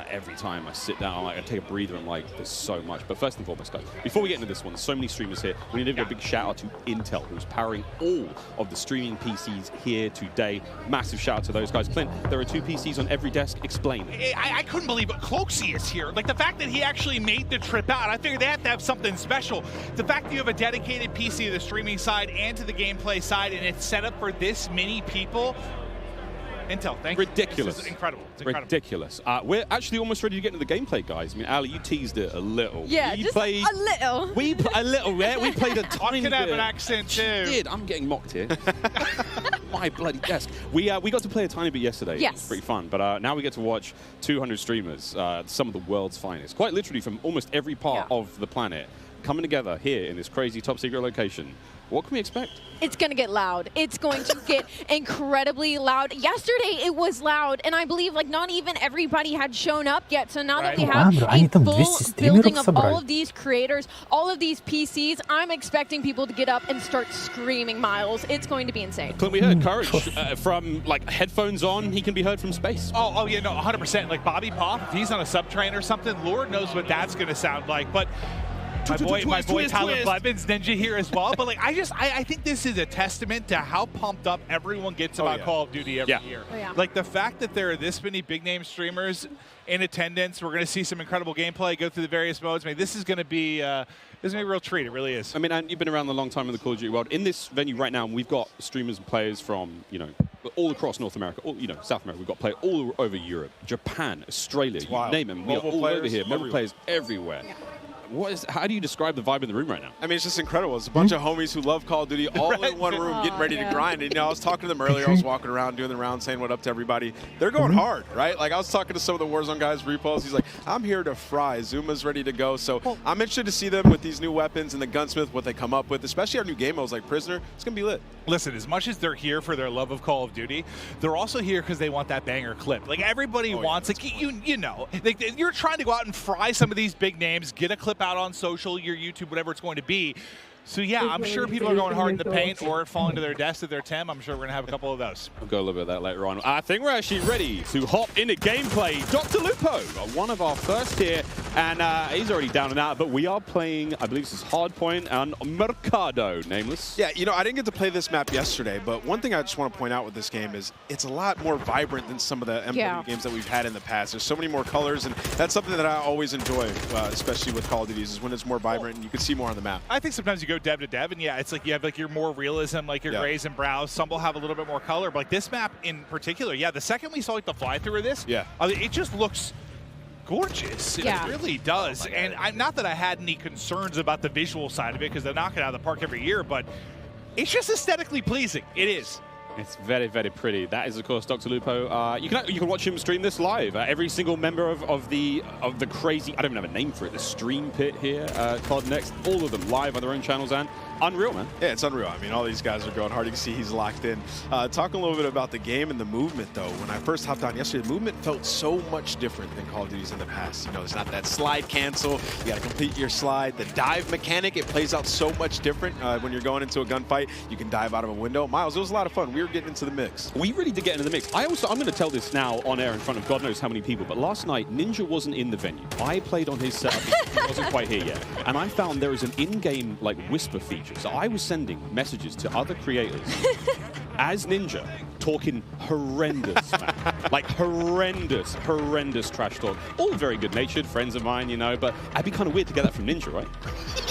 Speaker 4: every time I sit down, I take a breather, I'm like, there's so much. But first and foremost, guys, before we get into this one, there's so many streamers here. We need to give a big shout out to Intel, who's powering all of the streaming PCs here today. Massive shout out to those guys. Clint, there are 2 PCs on every desk. Explain.
Speaker 14: I couldn't believe it. Cloaksy is here. Like, the fact that he actually made the trip out, I figured they have to have something special. The fact that you have a dedicated PC to the streaming side and to the gameplay side, and it's set up for this many people. Intel, thank you.
Speaker 4: Ridiculous.
Speaker 14: This is incredible. It's incredible.
Speaker 4: Ridiculous. We're actually almost ready to get into the gameplay, guys. I mean, Ali, you teased it a little.
Speaker 5: Yeah,
Speaker 4: you
Speaker 5: just
Speaker 4: played,
Speaker 5: a little.
Speaker 4: A little, yeah? We played a tiny bit.
Speaker 14: I could have an accent, too.
Speaker 4: Did. I'm getting mocked here. My bloody desk. We got to play a tiny bit yesterday.
Speaker 5: Yes.
Speaker 4: It was pretty fun. But now we get to watch 200 streamers, some of the world's finest, quite literally from almost every part of the planet, coming together here in this crazy top secret location. What can we expect?
Speaker 16: It's going to get loud. It's going to get incredibly loud. Yesterday, it was loud, and I believe like not even everybody had shown up yet. So now that we have a full building of all of these creators, all of these PCs, I'm expecting people to get up and start screaming, Miles. It's going to be insane.
Speaker 4: Clint, we heard Courage from like headphones on. He can be heard from space.
Speaker 14: Oh yeah, no, 100%. Like Bobby Pop, if he's on a subtrain or something, Lord knows what that's going to sound like. But my boy Tyler Blevins Ninja here as well. But like, I think this is a testament to how pumped up everyone gets about Call of Duty every year. Like the fact that there are this many big name streamers in attendance, we're going to see some incredible gameplay, go through the various modes. I mean, this is going to be a real treat. It really is.
Speaker 4: I mean, and you've been around a long time in the Call of Duty world. In this venue right now, we've got streamers and players from, all across North America, South America. We've got players all over Europe, Japan, Australia, you name them. We are all over here. Mobile players everywhere. How do you describe the vibe in the room right now?
Speaker 1: I mean, it's just incredible. It's a bunch of homies who love Call of Duty all in one room getting ready to grind. And, you know, I was talking to them earlier. I was walking around doing the round saying what up to everybody. They're going hard, right? Like, I was talking to some of the Warzone guys, Repos. He's like, I'm here to fry. Zuma's ready to go. So I'm interested to see them with these new weapons and the gunsmith, what they come up with, especially our new game modes like Prisoner. It's going to be lit.
Speaker 14: Listen, as much as they're here for their love of Call of Duty, they're also here because they want that banger clip. Like, everybody wants, like, you know, like, you're trying to go out and fry some of these big names, get a clip out on social, your YouTube, whatever it's going to be. So, yeah, I'm sure people are going hard in the paint or falling to their desk at their Tim. I'm sure we're going to have a couple of those.
Speaker 4: We'll go a little bit of that later on. I think we're actually ready to hop into gameplay. Dr. Lupo, one of our first here, and he's already down and out, but we are playing, I believe this is Hardpoint and Mercado, Nameless.
Speaker 1: Yeah, you know, I didn't get to play this map yesterday, but one thing I just want to point out with this game is it's a lot more vibrant than some of the MW games that we've had in the past. There's so many more colors, and that's something that I always enjoy, especially with Call of Duty, is when it's more vibrant and you can see more on the map.
Speaker 14: I think sometimes you go dev to dev, and yeah, it's like you have like your more realism, like your grays and browns. Some will have a little bit more color, but like this map in particular, yeah, the second we saw like the fly-through of this, it just looks gorgeous. It really does. And not that I had any concerns about the visual side of it, because they knock it out of the park every year, but it's just aesthetically pleasing. It is.
Speaker 4: It's very, very pretty. That is, of course, Dr. Lupo. You can watch him stream this live. Every single member of the crazy, I don't even have a name for it, the stream pit here, COD Next, all of them live on their own channels, and unreal, man.
Speaker 1: Yeah, it's unreal. I mean, all these guys are going hard. You can see he's locked in. Talking a little bit about the game and the movement, though. When I first hopped on yesterday, the movement felt so much different than Call of Duty's in the past. You know, it's not that slide cancel. You got to complete your slide. The dive mechanic, it plays out so much different when you're going into a gunfight. You can dive out of a window. Miles, it was a lot of fun. We were getting into the mix.
Speaker 4: We really did get into the mix. I'm going to tell this now on air in front of God knows how many people, but last night, Ninja wasn't in the venue. I played on his setup. He wasn't quite here yet. And I found there is an in-game, like, whisper feature. So I was sending messages to other creators as Ninja, talking horrendous, man. Like horrendous trash talk. All very good-natured friends of mine, you know, but it'd be kind of weird to get that from Ninja, right?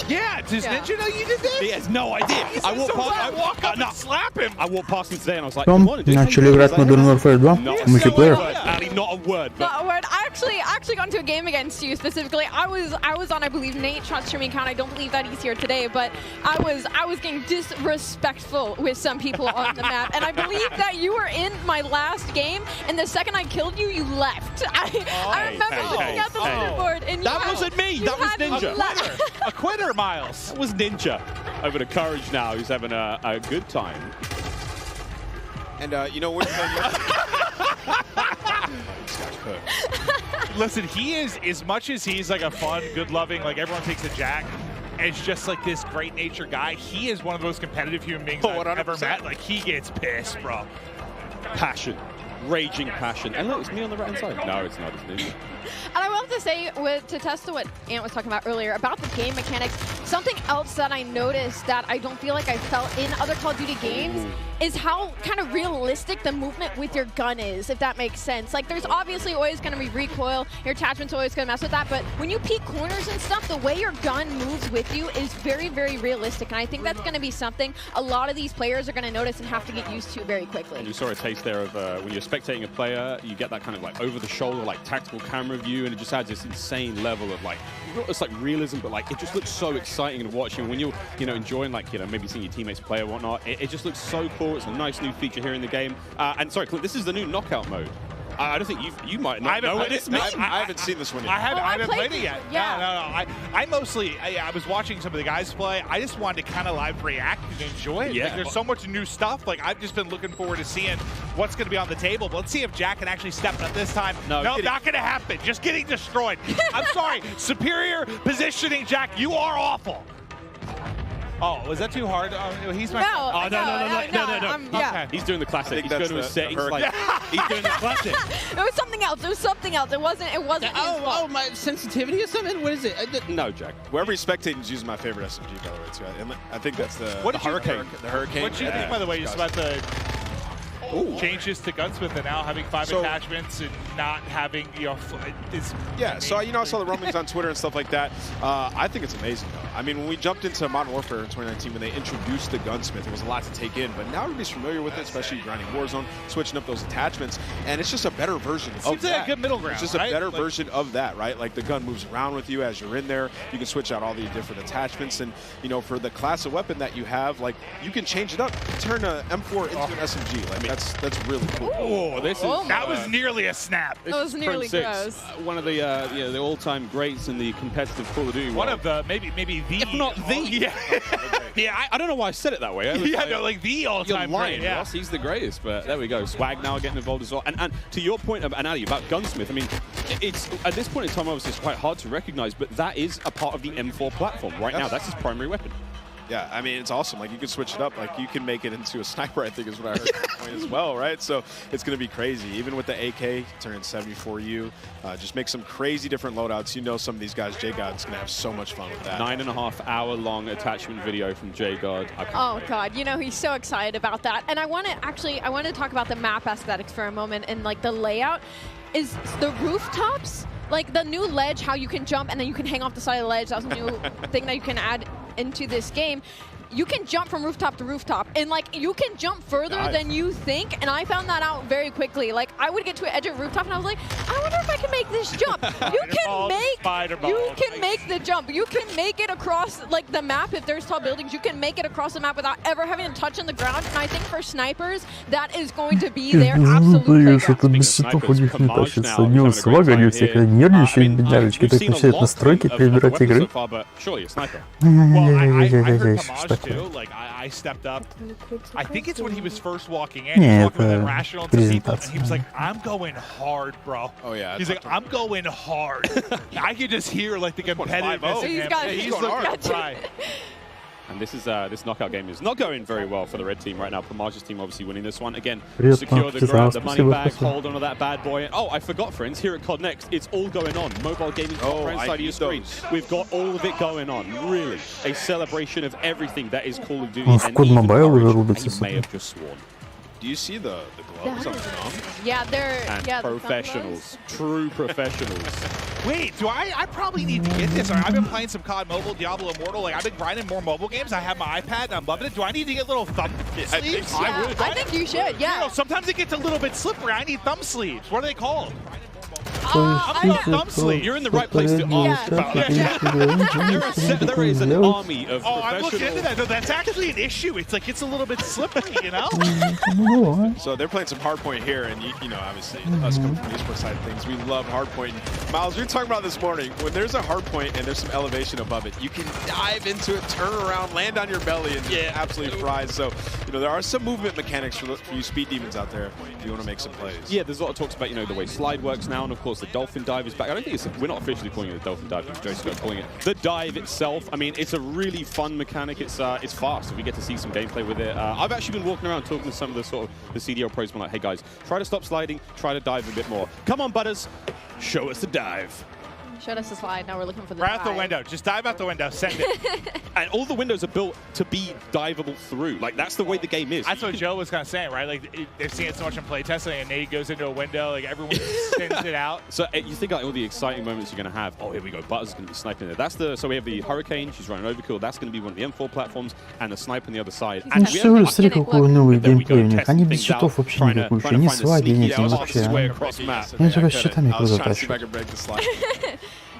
Speaker 14: Yeah, does Ninja know you did this?
Speaker 4: He has no idea.
Speaker 14: I walk up and slap him.
Speaker 4: I walked past him today and I was like,
Speaker 3: Начали играть Modern Warfare 2 мультиплеер.
Speaker 4: Ali, not a word. But
Speaker 5: not a word. I actually got into a game against you specifically. I was on, I believe, Nate Trot's streaming account. I don't believe that he's here today, but I was getting disrespectful with some people on the map, and I believe that you were in my last game, and the second I killed you, you left. I remember looking at the leaderboard, and
Speaker 4: that wasn't me. That was Ninja.
Speaker 14: A quitter, Miles.
Speaker 4: That was Ninja. Over to Courage now, who's having a good time.
Speaker 1: And, you know, we're
Speaker 14: Listen, he is, as much as he's like a fun, good-loving, like everyone takes a Jack, it's just like this great-natured guy. He is one of the most competitive human beings I've ever met. Like, he gets pissed, bro.
Speaker 4: Passion. Raging passion. And look, it's me on the right-hand side. No, it's not. It's Ninja.
Speaker 5: And I will have to say, to test to what Ant was talking about earlier, about the game mechanics, something else that I noticed that I don't feel like I felt in other Call of Duty games is how kind of realistic the movement with your gun is, if that makes sense. Like, there's obviously always going to be recoil, your attachment's always going to mess with that, but when you peek corners and stuff, the way your gun moves with you is very, very realistic, and I think that's going to be something a lot of these players are going to notice and have to get used to very quickly.
Speaker 4: And you saw a taste there of when you're spectating a player, you get that kind of like over-the-shoulder, like tactical camera view, and it just adds this insane level of like, it's like realism, but like it just looks so exciting to watch. And when you're, enjoying like, maybe seeing your teammates play or whatnot, it just looks so cool. It's a nice new feature here in the game. And sorry, Clint, this is the new knockout mode. I don't think you might not know what this means.
Speaker 1: I haven't seen this one yet.
Speaker 14: I haven't played it yet. Yeah. No. I mostly, I was watching some of the guys play. I just wanted to kind of live react and enjoy it.
Speaker 4: Yeah.
Speaker 14: Like, there's so much new stuff. Like, I've just been looking forward to seeing what's going to be on the table. But let's see if Jack can actually step up this time. No, not going to happen. Just getting destroyed. I'm sorry. Superior positioning, Jack. You are awful. Oh, was that too hard? He's my.
Speaker 4: No.
Speaker 14: Okay.
Speaker 4: He's doing the classic. He's going to a set. He's doing the classic.
Speaker 5: It was something else. It was something else. It wasn't.
Speaker 4: My sensitivity or something. What is it? No, Jack.
Speaker 1: Whoever he's spectating is using my favorite SMG, by the way, too. And I think that's the Hurricane. The Hurricane.
Speaker 14: What do you think, by the way, just about the? changes to Gunsmith and now having 5 attachments and not having,
Speaker 1: Yeah, so I saw the rumblings on Twitter and stuff like that. I think it's amazing though. I mean, when we jumped into Modern Warfare in 2019, when they introduced the Gunsmith, it was a lot to take in, but now everybody's familiar with it, especially grinding Warzone, switching up those attachments, and it's just a better version of
Speaker 14: seems
Speaker 1: that.
Speaker 14: like a good middle ground.
Speaker 1: It's just a better version of that, right? Like the gun moves around with you as you're in there. You can switch out all these different attachments, and for the class of weapon that you have, like you can change it up, turn an M4 into an SMG. Like that's really cool.
Speaker 14: Oh, that was nearly a snap.
Speaker 5: That was nearly gross.
Speaker 4: One of the all-time greats in the competitive Call of Duty.
Speaker 14: One of the maybe the,
Speaker 4: if not the. Yeah, I don't know why I said it that way.
Speaker 14: Like the all-time great. Yeah,
Speaker 4: Ross, he's the greatest. But there we go. Swag now getting involved as well. And to your point, Ali, about Gunsmith, I mean, it's at this point in time, obviously, it's quite hard to recognize, but that is a part of the M4 platform right now. That's his primary weapon.
Speaker 1: Yeah, I mean, it's awesome. Like, you can switch it up. Like, you can make it into a sniper, I think is what I heard at the point as well, right? So it's going to be crazy. Even with the AK, turning 74U, just make some crazy different loadouts. Some of these guys, J-God's going to have so much fun with that.
Speaker 4: 9.5-hour-long attachment video from J-God.
Speaker 5: Oh, God. He's so excited about that. And I want to talk about the map aesthetics for a moment and, like, the layout. Is the rooftops, like the new ledge, how you can jump and then you can hang off the side of the ledge. That was a new thing that you can add into this game. You can jump from rooftop to rooftop, and like you can jump further than you think. And I found that out very quickly. Like I would get to an edge of a rooftop, and I was like, I wonder if I can make this jump. You can make the jump. You can make it across like the map if there's tall buildings. You can make it across the map without ever having to touch on the ground. And I think for snipers, that is going to be their absolute playground.
Speaker 3: Это без цветов у них не тащится. Ни у свага, ни у всех нервничают, бедняжечки, так начинают настройки перебирать игры.
Speaker 14: Like I stepped up. I think it's when he was first walking in. He was walking with Irrational to people, and he was like, "I'm going hard, bro."
Speaker 1: Oh yeah.
Speaker 14: He's like, "I'm going hard." I could just hear like the competitiveness in him.
Speaker 5: He's
Speaker 14: going hard.
Speaker 4: And this knockout game is not going very well for the red team right now. Pamage's team obviously winning this one. Again, secure the ground, the money bag, hold onto that bad boy. Oh, I forgot, friends, here at COD Next, it's all going on. Mobile gaming right side of your screen. We've got all of it going on. Really, a celebration of everything that is Call of Duty. And even Orange, you may have just sworn.
Speaker 1: Do you see the gloves on the thumb?
Speaker 5: Yeah, they're
Speaker 4: professionals, true professionals.
Speaker 14: Wait, I probably need to get this. I've been playing some COD Mobile, Diablo Immortal. Like I've been grinding more mobile games. I have my iPad and I'm loving it. Do I need to get little thumb sleeves?
Speaker 5: I would. I think you should. Yeah.
Speaker 14: Sometimes it gets a little bit slippery. I need thumb sleeves. What are they called? Thumb sleeve.
Speaker 4: You're in the right place to ask about that. There is an army of professionals.
Speaker 14: I'm looking into that. No, that's actually an issue. It's like it's a little bit slippery,
Speaker 1: So they're playing some hardpoint here, and obviously us coming from the esports side of things, we love hardpoint. Miles, we were talking about this morning. When there's a hardpoint and there's some elevation above it, you can dive into it, turn around, land on your belly, and absolutely fry. So there are some movement mechanics for you speed demons out there if you want to make some plays.
Speaker 4: Yeah, there's a lot of talks about the way slide works now, and of course the dolphin dive is back. I don't think we're not officially calling it the dolphin dive. Joe's calling it the dive itself. I mean, it's a really fun mechanic. It's fast. We get to see some gameplay with it. I've actually been walking around talking to some of the CDL pros, been like, hey guys, try to stop sliding, try to dive a bit more. Come on, Butters, show us the dive.
Speaker 5: Showed us the slide. Now we're looking for the
Speaker 14: right out the window. Just dive out the window. Send it.
Speaker 4: And all the windows are built to be diveable through. Like, that's the way the game is.
Speaker 14: That's what Joe was kind of saying, right? Like, they've seen it so much in playtesting, and Nate goes into a window. Like, everyone sends it out.
Speaker 4: So you think like all the exciting moments you're going to have. Oh, here we go. Butters is going to be sniping there. So we have the Hurricane. She's running overkill. That's going to be one of the M4 platforms. And the sniper on the other side.
Speaker 3: Ну все, смотри, какой новый геймплей у них. Они без щитов вообще никакой еще. Ни сваги, ничего вообще. Они только щитами круто тащат.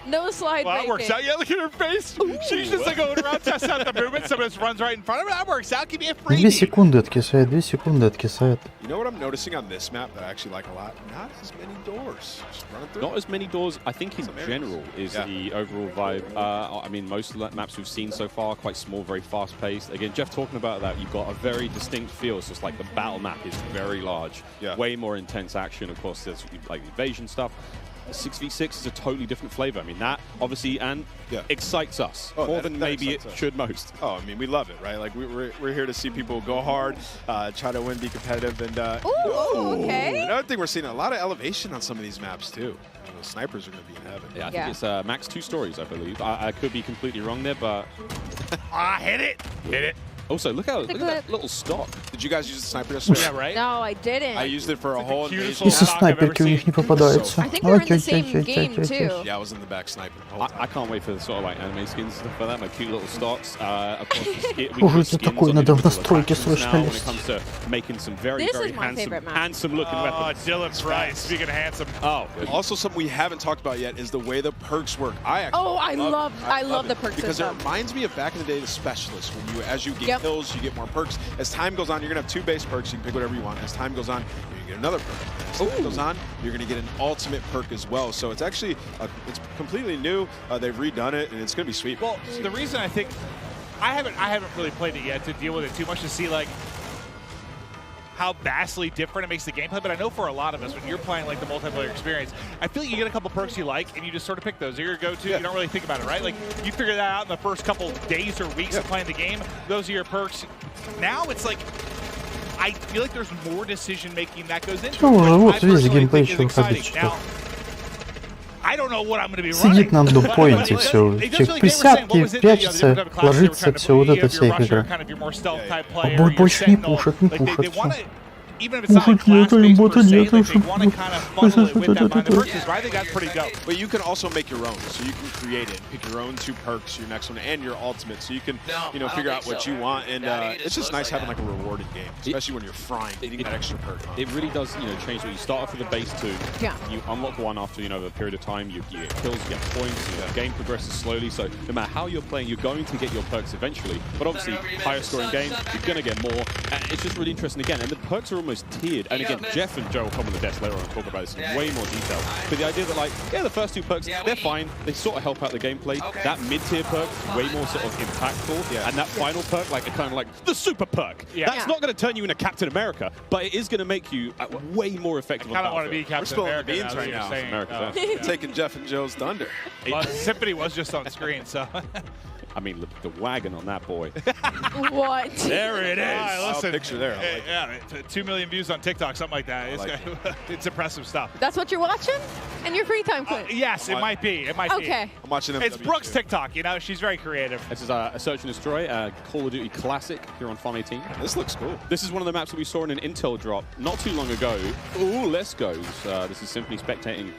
Speaker 5: No slide.
Speaker 14: Well, that works out. Yeah, look at her face. She's just like going around, testing out the movement. Someone just runs right in front of her. That works out. Give me a freebie.
Speaker 3: 2 секунды откисает, 2 секунды откисает.
Speaker 1: You know what I'm noticing on this map that I actually like a lot? Not as many doors. Just running through.
Speaker 4: Not as many doors. I think in general is the overall vibe. I mean, most of the maps we've seen so far, quite small, very fast-paced. Again, Jeff talking about that, you've got a very distinct feel. So it's like the battle map is very large. Way more intense action. Of course, there's like evasion stuff. 6v6 is a totally different flavor. I mean, that obviously excites us more than maybe it should most.
Speaker 1: Oh, I mean, we love it, right? Like we're here to see people go hard, try to win, be competitive, and
Speaker 5: okay.
Speaker 1: Another thing, we're seeing a lot of elevation on some of these maps too. The snipers are going to be in heaven.
Speaker 4: Yeah, I think it's max 2 stories, I believe. I could be completely wrong there, but
Speaker 14: hit it.
Speaker 4: Also, look at that little stock.
Speaker 1: Did you guys use the sniper yesterday?
Speaker 14: Yeah, right?
Speaker 5: No, I didn't.
Speaker 1: I used it for a whole invasion.
Speaker 3: И со снайперки у них не попадается.
Speaker 5: I think they're in the same game, too.
Speaker 1: Yeah, I was in the back sniping.
Speaker 4: I can't wait for the sort of like anime skins and stuff like that, my cute little stocks. Of course,
Speaker 3: Боже, это такое, надо в настройки срочно
Speaker 4: when it
Speaker 3: лезть.
Speaker 4: comes to making some very,
Speaker 5: This
Speaker 4: very
Speaker 5: is my favorite map.
Speaker 4: handsome looking
Speaker 14: Oh,
Speaker 4: weapons.
Speaker 14: Dylan Price, speaking of handsome.
Speaker 4: Oh,
Speaker 1: also something we haven't talked about yet is the way the perks work. I
Speaker 5: love the perks
Speaker 1: because
Speaker 5: system.
Speaker 1: it reminds me of back in the day the specialists. When as you get kills, you get more perks. As time goes on, you're gonna have 2 base perks. You can pick whatever you want. As time goes on, you get another perk. As time goes on, you're gonna get an ultimate perk as well. So it's actually it's completely new. They've redone it, and it's gonna be sweet.
Speaker 14: Well, so the reason I think I haven't really played it yet to deal with it too much to see like how vastly different it makes the gameplay, but I know for a lot of us, when you're playing like the multiplayer experience, I feel like you get a couple perks you like, and you just sort of pick those. They're your go-to. You don't really think about it, right? Like, you figure that out in the first couple days or weeks of playing the game. Those are your perks. Now it's like, I feel like there's more decision-making that goes into it.
Speaker 3: Ну,
Speaker 14: which
Speaker 3: вот
Speaker 14: I
Speaker 3: весь
Speaker 14: personally
Speaker 3: геймплей
Speaker 14: think is
Speaker 3: еще выходит,
Speaker 14: exciting.
Speaker 3: что
Speaker 14: Now, I don't know what I'm going to be
Speaker 3: сидит на
Speaker 14: running.
Speaker 3: андерпоинте, все, присядки, прячется, ложится, все вот это вся их игра. Больше не пушат, не пушат, все.
Speaker 14: Even if it's not like class-based per se, like they want to kind of funnel it with that line of perks, I think that's pretty dope.
Speaker 1: But you can also make your own, so you can create it, pick your own 2 perks, your next one, and your ultimate, so you can, you know, figure out what you want, and it's just nice having like a rewarding game, especially when you're frying, getting that extra perk.
Speaker 4: It really does, you know, change what you start off with a base 2.
Speaker 5: Yeah.
Speaker 4: You unlock one after, you know, a period of time. You get kills, you get points. You know, the game progresses slowly. So no matter how you're playing, you're going to get your perks eventually. But obviously, higher scoring games, you're going to get more. And it's just really interesting again. And the perks are almost tiered. And again, Jeff and Joe will come on the desk later on and talk about this in way more detail. But the idea that, like, yeah, the first 2 perks, they're fine. They sort of help out the gameplay. That mid-tier perk, way more sort of impactful. And that final perk, like, kind of like the super perk. That's not going to turn you into Captain America, but it is going to make you way more effective.
Speaker 14: I kind of want to be Captain America.
Speaker 1: We're spilling the beans right now. Taking Jeff and Joe's thunder.
Speaker 14: Well, Symphony was just on screen, so.
Speaker 4: I mean, look, the wagon on that boy.
Speaker 5: What?
Speaker 14: There it is.
Speaker 1: Right, listen, picture there. Like
Speaker 14: yeah, 2 million views on TikTok, something like that. It's impressive stuff.
Speaker 5: That's what you're watching? And your free time, Quinn?
Speaker 14: Yes, it might be. It might be.
Speaker 5: Okay.
Speaker 1: I'm watching them.
Speaker 14: It's Brooke's TikTok. You know, she's very creative.
Speaker 4: This is a Search and Destroy, Call of Duty Classic here on Farm 18.
Speaker 1: This looks cool.
Speaker 4: This is one of the maps that we saw in an Intel drop not too long ago. Ooh, let's go. This is Symphony spectating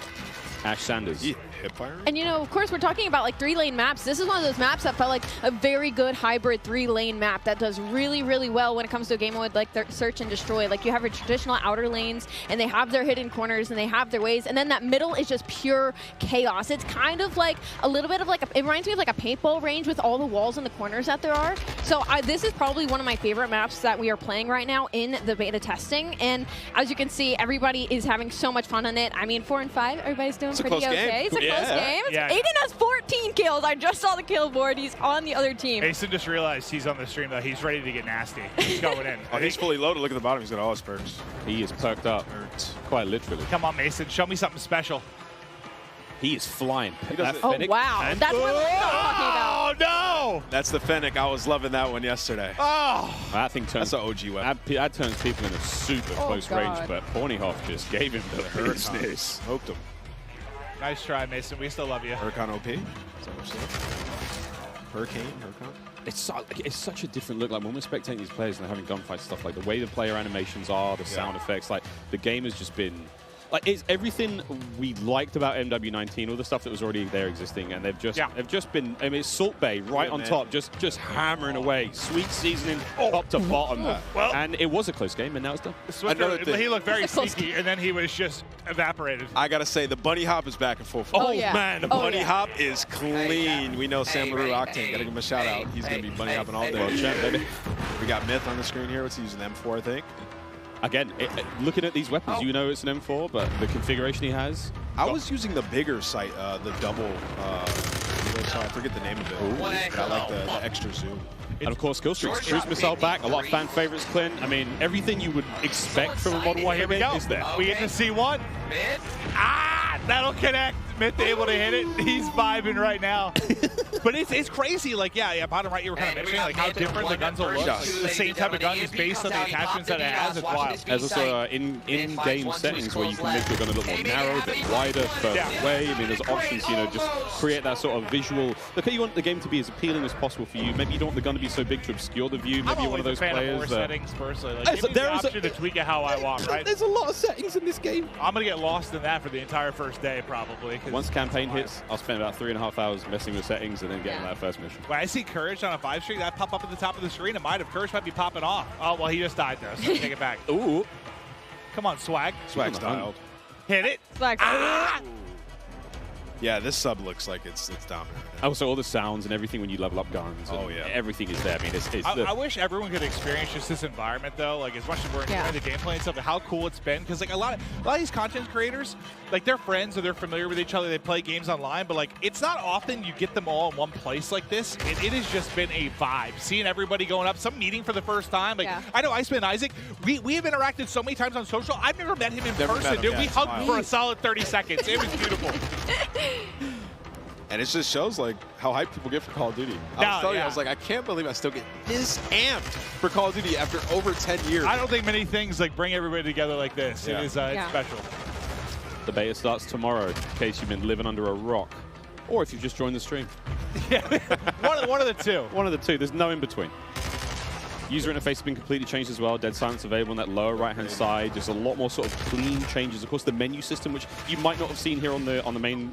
Speaker 4: Ash Sanders.
Speaker 1: Yeah, hip fire.
Speaker 5: And you know, of course, we're talking about like 3-lane maps. This is one of those maps that felt like a very good hybrid 3-lane map that does really, really well when it comes to a game mode like Search and Destroy. Like you have your traditional outer lanes, and they have their hidden corners, and they have their ways, and then that middle is just pure chaos. It's kind of like a little bit of like it reminds me of like a paintball range with all the walls and the corners that there are. So this is probably one of my favorite maps that we are playing right now in the beta testing. And as you can see, everybody is having so much fun on it. I mean, 4 and 5, everybody's doing pretty okay. It's a close game. Aiden has 14 kills. I just saw the kill board. He's on the other team.
Speaker 14: Mason just realized he's on the stream, though. He's ready to get nasty. He's going in.
Speaker 1: Oh, he's fully loaded. Look at the bottom. He's got all his perks.
Speaker 4: He is perked up, quite literally.
Speaker 14: Come on, Mason. Show me something special.
Speaker 4: He is flying.
Speaker 5: Oh, wow. That's what we're talking about.
Speaker 14: Oh, no!
Speaker 1: That's the Fennec. I was loving that one yesterday.
Speaker 14: Oh!
Speaker 4: That thing turns...
Speaker 1: That's an OG weapon.
Speaker 4: That turns people into super close range, but Bornyhoff just gave him the business.
Speaker 1: Hoped him.
Speaker 14: Nice try, Mason. We still love you.
Speaker 1: Huracan OP. Hurricane?
Speaker 4: It's such a different look. Like when we're spectating these players and they're having gunfights, stuff like the way the player animations are, the sound effects, like the game has just been... Like it's everything we liked about MW19, all the stuff that was already there existing, and they've just been. I mean, it's Salt Bay right on top, just hammering away, sweet seasoning top to bottom.
Speaker 14: Well,
Speaker 4: and it was a close game, and now it's done.
Speaker 14: He looked very sneaky, and then he was just evaporated.
Speaker 1: I gotta say, the bunny hop is back in full force.
Speaker 5: Oh, yeah.
Speaker 1: Man, the bunny hop is clean. We know Sam LaRue Octane. Gotta give him a shout out. He's gonna be bunny hopping all day. We got Myth on the screen here. What's he using? M4, I think.
Speaker 4: Again, looking at these weapons, you know it's an M4, but the configuration he has.
Speaker 1: I was using the bigger sight, the double, I forget the name of it. I like the extra zoom.
Speaker 4: And of course, kill streaks, cruise missile back, a lot of fan favorites, Clint. I mean, everything you would expect from a Modern Warfare game is there.
Speaker 14: We get to see one. Ah, that'll connect. Smith able to hit it. He's vibing right now. But it's crazy. Like, yeah, bottom right, you were kind of mentioning like how different the guns will look. Like, the same type of gun is based on the attachments that it has. It's wild.
Speaker 4: There's also in-game settings where you can make your gun a little more narrow, a bit wider, further away. I mean, there's options, you know, just create that sort of visual. Look, you want the game to be as appealing as possible for you. Maybe you don't want the gun to be so big to obscure the view. Maybe you're one of those players.
Speaker 14: Settings personally. Like, give me the option to tweak it how I want, right?
Speaker 4: There's a lot of settings in this game.
Speaker 14: I'm gonna get lost in that for the entire first day, probably.
Speaker 4: Once campaign hits, I'll spend about 3.5 hours messing with settings and then getting that first mission.
Speaker 14: When I see Courage on a 5 streak, that pop up at the top of the screen, it might have. Courage might be popping off. Oh, well, he just died there, so take it back.
Speaker 4: Ooh.
Speaker 14: Come on, Swag.
Speaker 1: Swag styled.
Speaker 14: Hit it.
Speaker 5: Swag.
Speaker 14: Ah!
Speaker 1: Yeah, this sub looks like it's dominant.
Speaker 4: Also, all the sounds and everything when you level up guns.
Speaker 1: Oh, yeah.
Speaker 4: Everything is there. I mean,
Speaker 14: I wish everyone could experience just this environment, though. Like, as much as we're enjoying the gameplay and stuff, how cool it's been. Because, like, a lot of these content creators, like, they're friends or they're familiar with each other. They play games online. But, like, it's not often you get them all in one place like this. It has just been a vibe. Seeing everybody going up, some meeting for the first time. Like, I know Iceman and Isaac, we have interacted so many times on social. I've never met him in person, dude. We hugged for a solid 30 seconds. It was beautiful.
Speaker 1: And it just shows like how hyped people get for Call of Duty. I was telling you, I was like, I can't believe I still get this amped for Call of Duty after over 10 years.
Speaker 14: I don't think many things like bring everybody together like this. It is it's special.
Speaker 4: The beta starts tomorrow, in case you've been living under a rock, or if you've just joined the stream.
Speaker 14: Yeah, one of the two.
Speaker 4: One of the two. There's no in between. User interface has been completely changed as well. Dead silence available on that lower right-hand side. There's a lot more sort of clean changes. Of course, the menu system, which you might not have seen here on the main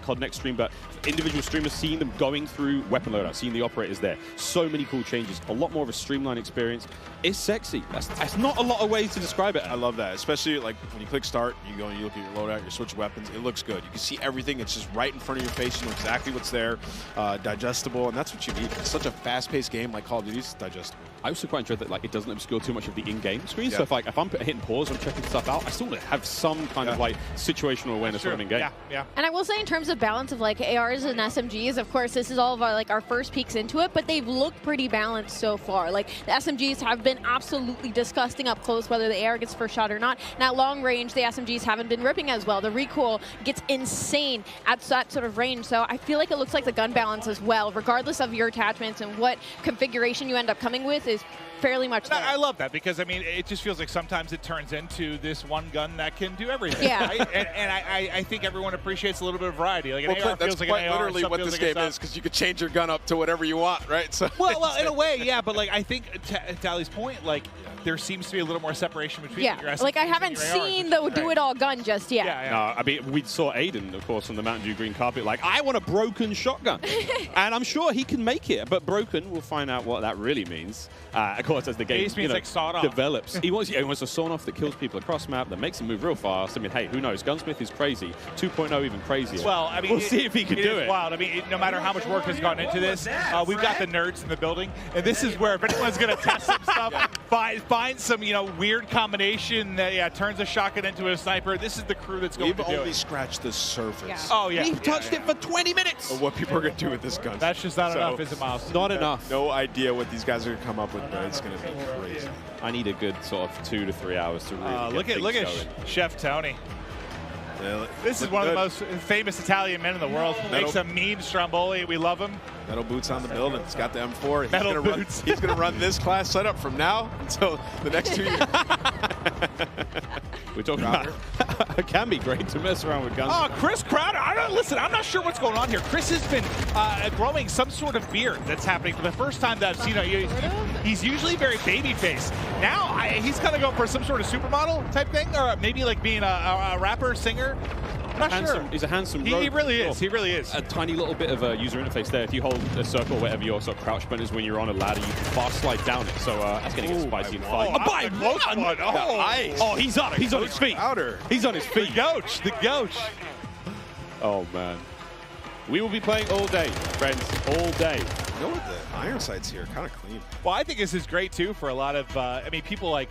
Speaker 4: COD Next stream, but individual streamers seeing them going through weapon loadout, seeing the operators there. So many cool changes. A lot more of a streamlined experience. It's sexy. That's not a lot of ways to describe it.
Speaker 1: I love that, especially like when you click start, you go and you look at your loadout, you switch weapons. It looks good. You can see everything. It's just right in front of your face. You know exactly what's there, digestible, and that's what you need. It's such a fast-paced game like Call of Duty. It's digestible.
Speaker 4: I also quite enjoy that like it doesn't obscure too much of the in-game screen. So if I'm hitting pause, I'm checking stuff out, I still have some kind of like situational awareness when I'm in game.
Speaker 14: Yeah.
Speaker 16: And I will say in terms of balance of like ARs and SMGs, of course, this is all of our like our first peeks into it, but they've looked pretty balanced so far. Like the SMGs have been absolutely disgusting up close, whether the AR gets first shot or not. And at long range, the SMGs haven't been ripping as well. The recoil gets insane at that sort of range. So I feel like it looks like the gun balance as well, regardless of your attachments and what configuration you end up coming with, is fairly much there.
Speaker 14: I love that because, I mean, it just feels like sometimes it turns into this one gun that can do everything.
Speaker 16: Yeah.
Speaker 14: Right? and I think everyone appreciates a little bit of variety. Like an
Speaker 1: Well,
Speaker 14: AR
Speaker 1: that's
Speaker 14: feels like
Speaker 1: quite
Speaker 14: an AR,
Speaker 1: literally what this game is, because you could change your gun up to whatever you want, right? So
Speaker 14: well, in a way, yeah. But like, I think to Ali's point, like there seems to be a little more separation between your SMGs
Speaker 16: like I haven't seen the do-it-all gun just yet.
Speaker 14: Yeah.
Speaker 4: No, I mean, we saw Aiden, of course, on the Mountain Dew green carpet, like, I want a broken shotgun. And I'm sure he can make it, but broken, we'll find out what that really means. Of course, as the game
Speaker 14: like sawed off.
Speaker 4: develops. He wants a sawn off that kills people across map, that makes him move real fast. I mean, hey, who knows? Gunsmith is crazy. 2.0 even crazier.
Speaker 14: Well, I mean,
Speaker 4: we'll see if he can do it.
Speaker 14: Wild. I mean, no matter how much work has gone into this, we've got the nerds in the building, and this is where if anyone's going to test some stuff, find some weird combination that turns a shotgun into a sniper. This is the crew that's going to do it.
Speaker 1: We've only scratched the surface.
Speaker 14: Yeah. Oh yeah,
Speaker 4: we've touched it for 20 minutes.
Speaker 1: Of what people are going to do with this gun.
Speaker 14: That's just not enough, is it, Miles?
Speaker 4: Not enough.
Speaker 1: No idea what these guys are going to come up with, but it's going to be crazy.
Speaker 4: I need a good sort of 2 to 3 hours to really
Speaker 14: look at Chef Tony.
Speaker 1: Yeah,
Speaker 14: this is one of the most famous Italian men in the world. Makes a mean stromboli. We love him.
Speaker 1: Metal boots on the building. He's got the M4.
Speaker 14: Metal boots.
Speaker 1: He's going to run this class setup from now until the next 2 years.
Speaker 4: We're talking about it can be great to mess around with guns.
Speaker 14: Oh, Chris Crowder. Listen, I'm not sure what's going on here. Chris has been growing some sort of beard that's happening for the first time that I've seen. He's usually very baby-faced. Now he's kind of going for some sort of supermodel type thing, or maybe like being a rapper, singer. I'm not sure.
Speaker 4: He's a handsome
Speaker 14: He really is. He really is.
Speaker 4: A tiny little bit of a user interface there. If you hold a circle, whatever your sort of crouch button is when you're on a ladder, you can fast slide down it. So that's going to get spicy in fight. Oh, he's on it. He's on his feet. He's on his feet.
Speaker 14: The Gouch.
Speaker 4: Oh, man. We will be playing all day, friends, all day.
Speaker 1: You know what? The iron sights here kind of clean.
Speaker 14: Well, I think this is great, too, for a lot of, people like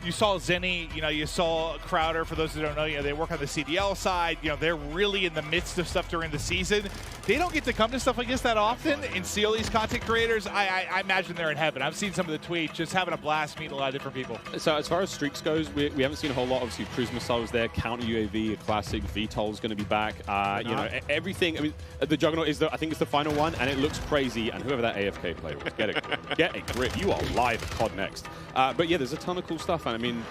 Speaker 14: you saw Zinni, you saw Crowder. For those who don't know, they work on the CDL side. They're really in the midst of stuff during the season. They don't get to come to stuff like this that often and see all these content creators. I imagine they're in heaven. I've seen some of the tweets, just having a blast, meeting a lot of different people.
Speaker 4: So as far as streaks goes, we haven't seen a whole lot. Obviously, cruise missiles there, counter UAV, a classic. VTOL's going to be back. Everything. I mean, the Juggernaut is I think it's the final one, and it looks crazy. And whoever that AFK player was, get a grip. You are live at COD Next. But yeah, there's a ton of cool stuff. And I mean,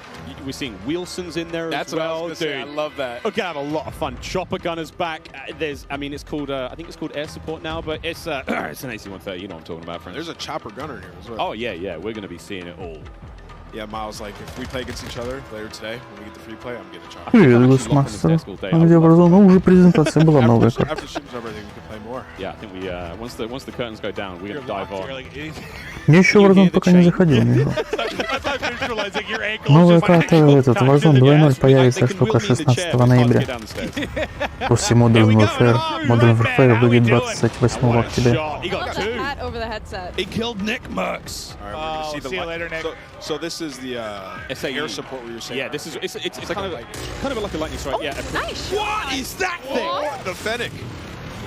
Speaker 4: we're seeing Wilson's in there as well.
Speaker 1: That's what I was gonna say. I love that.
Speaker 4: We're gonna have a lot of fun. Chopper Gunner's back. It's called I think it's called air support now, but it's it's an AC-130. You know what I'm talking about, friends.
Speaker 1: There's a Chopper Gunner here as well.
Speaker 4: Oh yeah. We're gonna be seeing it all.
Speaker 1: Yeah, Miles, like, if we play against each other later today, when we get the free play, I'm getting a Chopper.
Speaker 3: Привет, Гусмастер. А где Warzone? Ну, уже презентация была новая.
Speaker 1: After stream's over, I think we can play more.
Speaker 4: Yeah, I think we once the curtains go down, we're gonna dive on.
Speaker 3: Я еще Warzone пока не заходил, не играл. Новая карта, Warzone 2.0 появится только 16 ноября. После Modern Warfare. Modern Warfare выйдет 28 октября.
Speaker 5: Over the headset.
Speaker 4: He killed Nick Merckx.
Speaker 1: All right, we're gonna see
Speaker 14: you later, Nick.
Speaker 1: So this is the air support we were saying.
Speaker 4: Yeah, this is it's kind of like a lightning strike.
Speaker 5: Oh,
Speaker 4: yeah.
Speaker 5: Nice.
Speaker 4: What is that thing?
Speaker 1: The Fennec.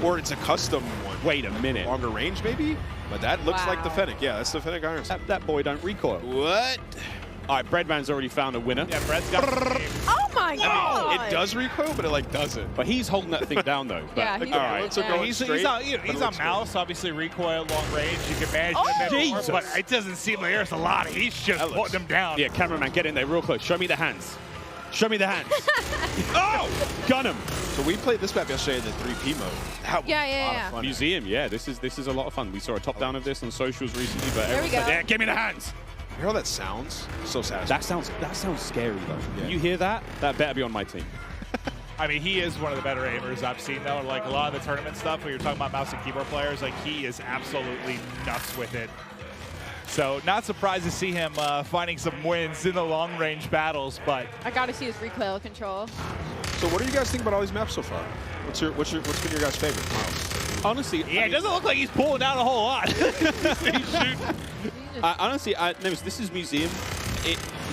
Speaker 1: Or it's a custom one.
Speaker 4: Wait a minute.
Speaker 1: Longer range, maybe? But that looks like the Fennec. Yeah, that's the Fennec Iron Sight.
Speaker 4: That boy don't recoil.
Speaker 1: What?
Speaker 4: All right, Breadman's already found a winner.
Speaker 14: Yeah, Bread's got
Speaker 5: Oh my god!
Speaker 1: It does recoil, but it like doesn't.
Speaker 4: But he's holding that thing down though.
Speaker 5: Yeah,
Speaker 4: But,
Speaker 5: he's
Speaker 4: all right.
Speaker 14: He's on mouse, obviously recoil, long range. You can manage him more, but it doesn't seem like there's a lot. He's just putting them down.
Speaker 4: Yeah, cameraman, get in there real close. Show me the hands. Show me the hands. Oh, gun him.
Speaker 1: So we played this map yesterday in the 3P mode. That was a lot of fun.
Speaker 4: Museum, yeah, this is a lot of fun. We saw a top down of this on socials recently, but
Speaker 5: There we go.
Speaker 4: like, yeah, give me the hands.
Speaker 1: You hear how that sounds? So satisfying.
Speaker 4: That sounds scary though.
Speaker 1: Yeah.
Speaker 4: You hear that? That better be on my team.
Speaker 14: I mean, he is one of the better aimers I've seen, though. Like, a lot of the tournament stuff, when you're talking about mouse and keyboard players, like, he is absolutely nuts with it. So, not surprised to see him finding some wins in the long-range battles, but...
Speaker 5: I gotta see his recoil control.
Speaker 1: So what do you guys think about all these maps so far? What's been your guys' favorite, Miles?
Speaker 4: Honestly,
Speaker 14: yeah, it doesn't look like he's pulling down a whole lot. He's shooting.
Speaker 4: Honestly, this is Museum.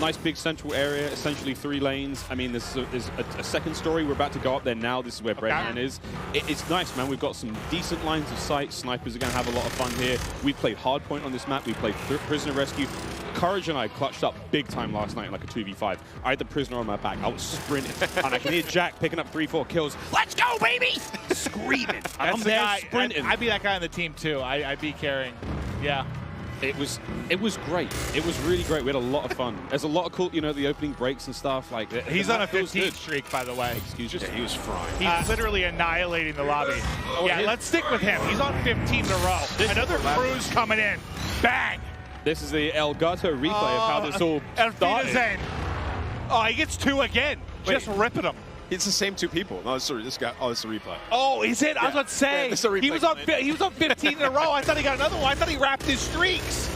Speaker 4: Nice big central area, essentially 3 lanes. I mean, there's a second story. We're about to go up there now. This is where Breadman is. It's nice, man. We've got some decent lines of sight. Snipers are going to have a lot of fun here. We played Hardpoint on this map. We played Prisoner Rescue. Courage and I clutched up big time last night in like a 2v5. I had the Prisoner on my back. I was sprinting. And I can hear Jack picking up 3-4 kills. Let's go, baby! Screaming. I'm there sprinting.
Speaker 14: I'd be that guy on the team, too. I'd be carrying. Yeah.
Speaker 4: It was great. It was really great. We had a lot of fun. There's a lot of cool, the opening breaks and stuff. Like
Speaker 14: he's on a 15 streak, by the way.
Speaker 4: Excuse me.
Speaker 1: Yeah, he was frying.
Speaker 14: He's literally annihilating the lobby. Yeah, let's stick with him. He's on 15 in a row. Another cruise coming in. Bang!
Speaker 4: This is the Elgato replay of how this all started.
Speaker 14: Oh, he gets 2 again. Just ripping him.
Speaker 1: It's the same 2 people. No, sorry, this guy. Oh, it's a replay.
Speaker 14: Oh, is it? Yeah. I was about to say.
Speaker 1: Yeah,
Speaker 14: he was on 15 in a row. I thought he got another one. I thought he wrapped his streaks.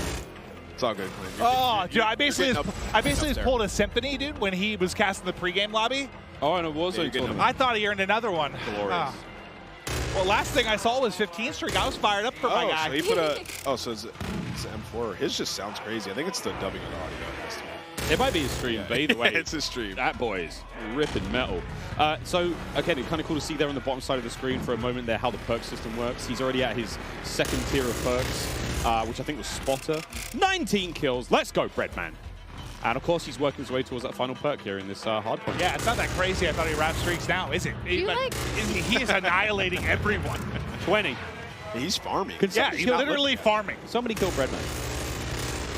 Speaker 1: It's all good.
Speaker 14: Oh, dude, I basically just pulled a symphony, dude, when he was casting the pregame lobby.
Speaker 4: Oh, and it was
Speaker 14: I thought he earned another one.
Speaker 1: Glorious.
Speaker 14: Well, last thing I saw was 15 streak. I was fired up for my guy.
Speaker 1: So he put a. So it's an M4. His just sounds crazy. I think it's the dubbing of the audio.
Speaker 4: It might be his stream, but either way,
Speaker 1: it's his stream.
Speaker 4: That boy is ripping metal. So, again, it's kind of cool to see there on the bottom side of the screen for a moment there how the perk system works. He's already at his 2nd tier of perks, which I think was Spotter. 19 kills. Let's go, Breadman. And, of course, he's working his way towards that final perk here in this hardpoint.
Speaker 14: Yeah, it's not that crazy. I thought he wrapped streaks now, is it? He is annihilating everyone.
Speaker 4: 20.
Speaker 1: He's farming.
Speaker 14: Yeah, he's literally farming.
Speaker 4: Somebody kill Breadman.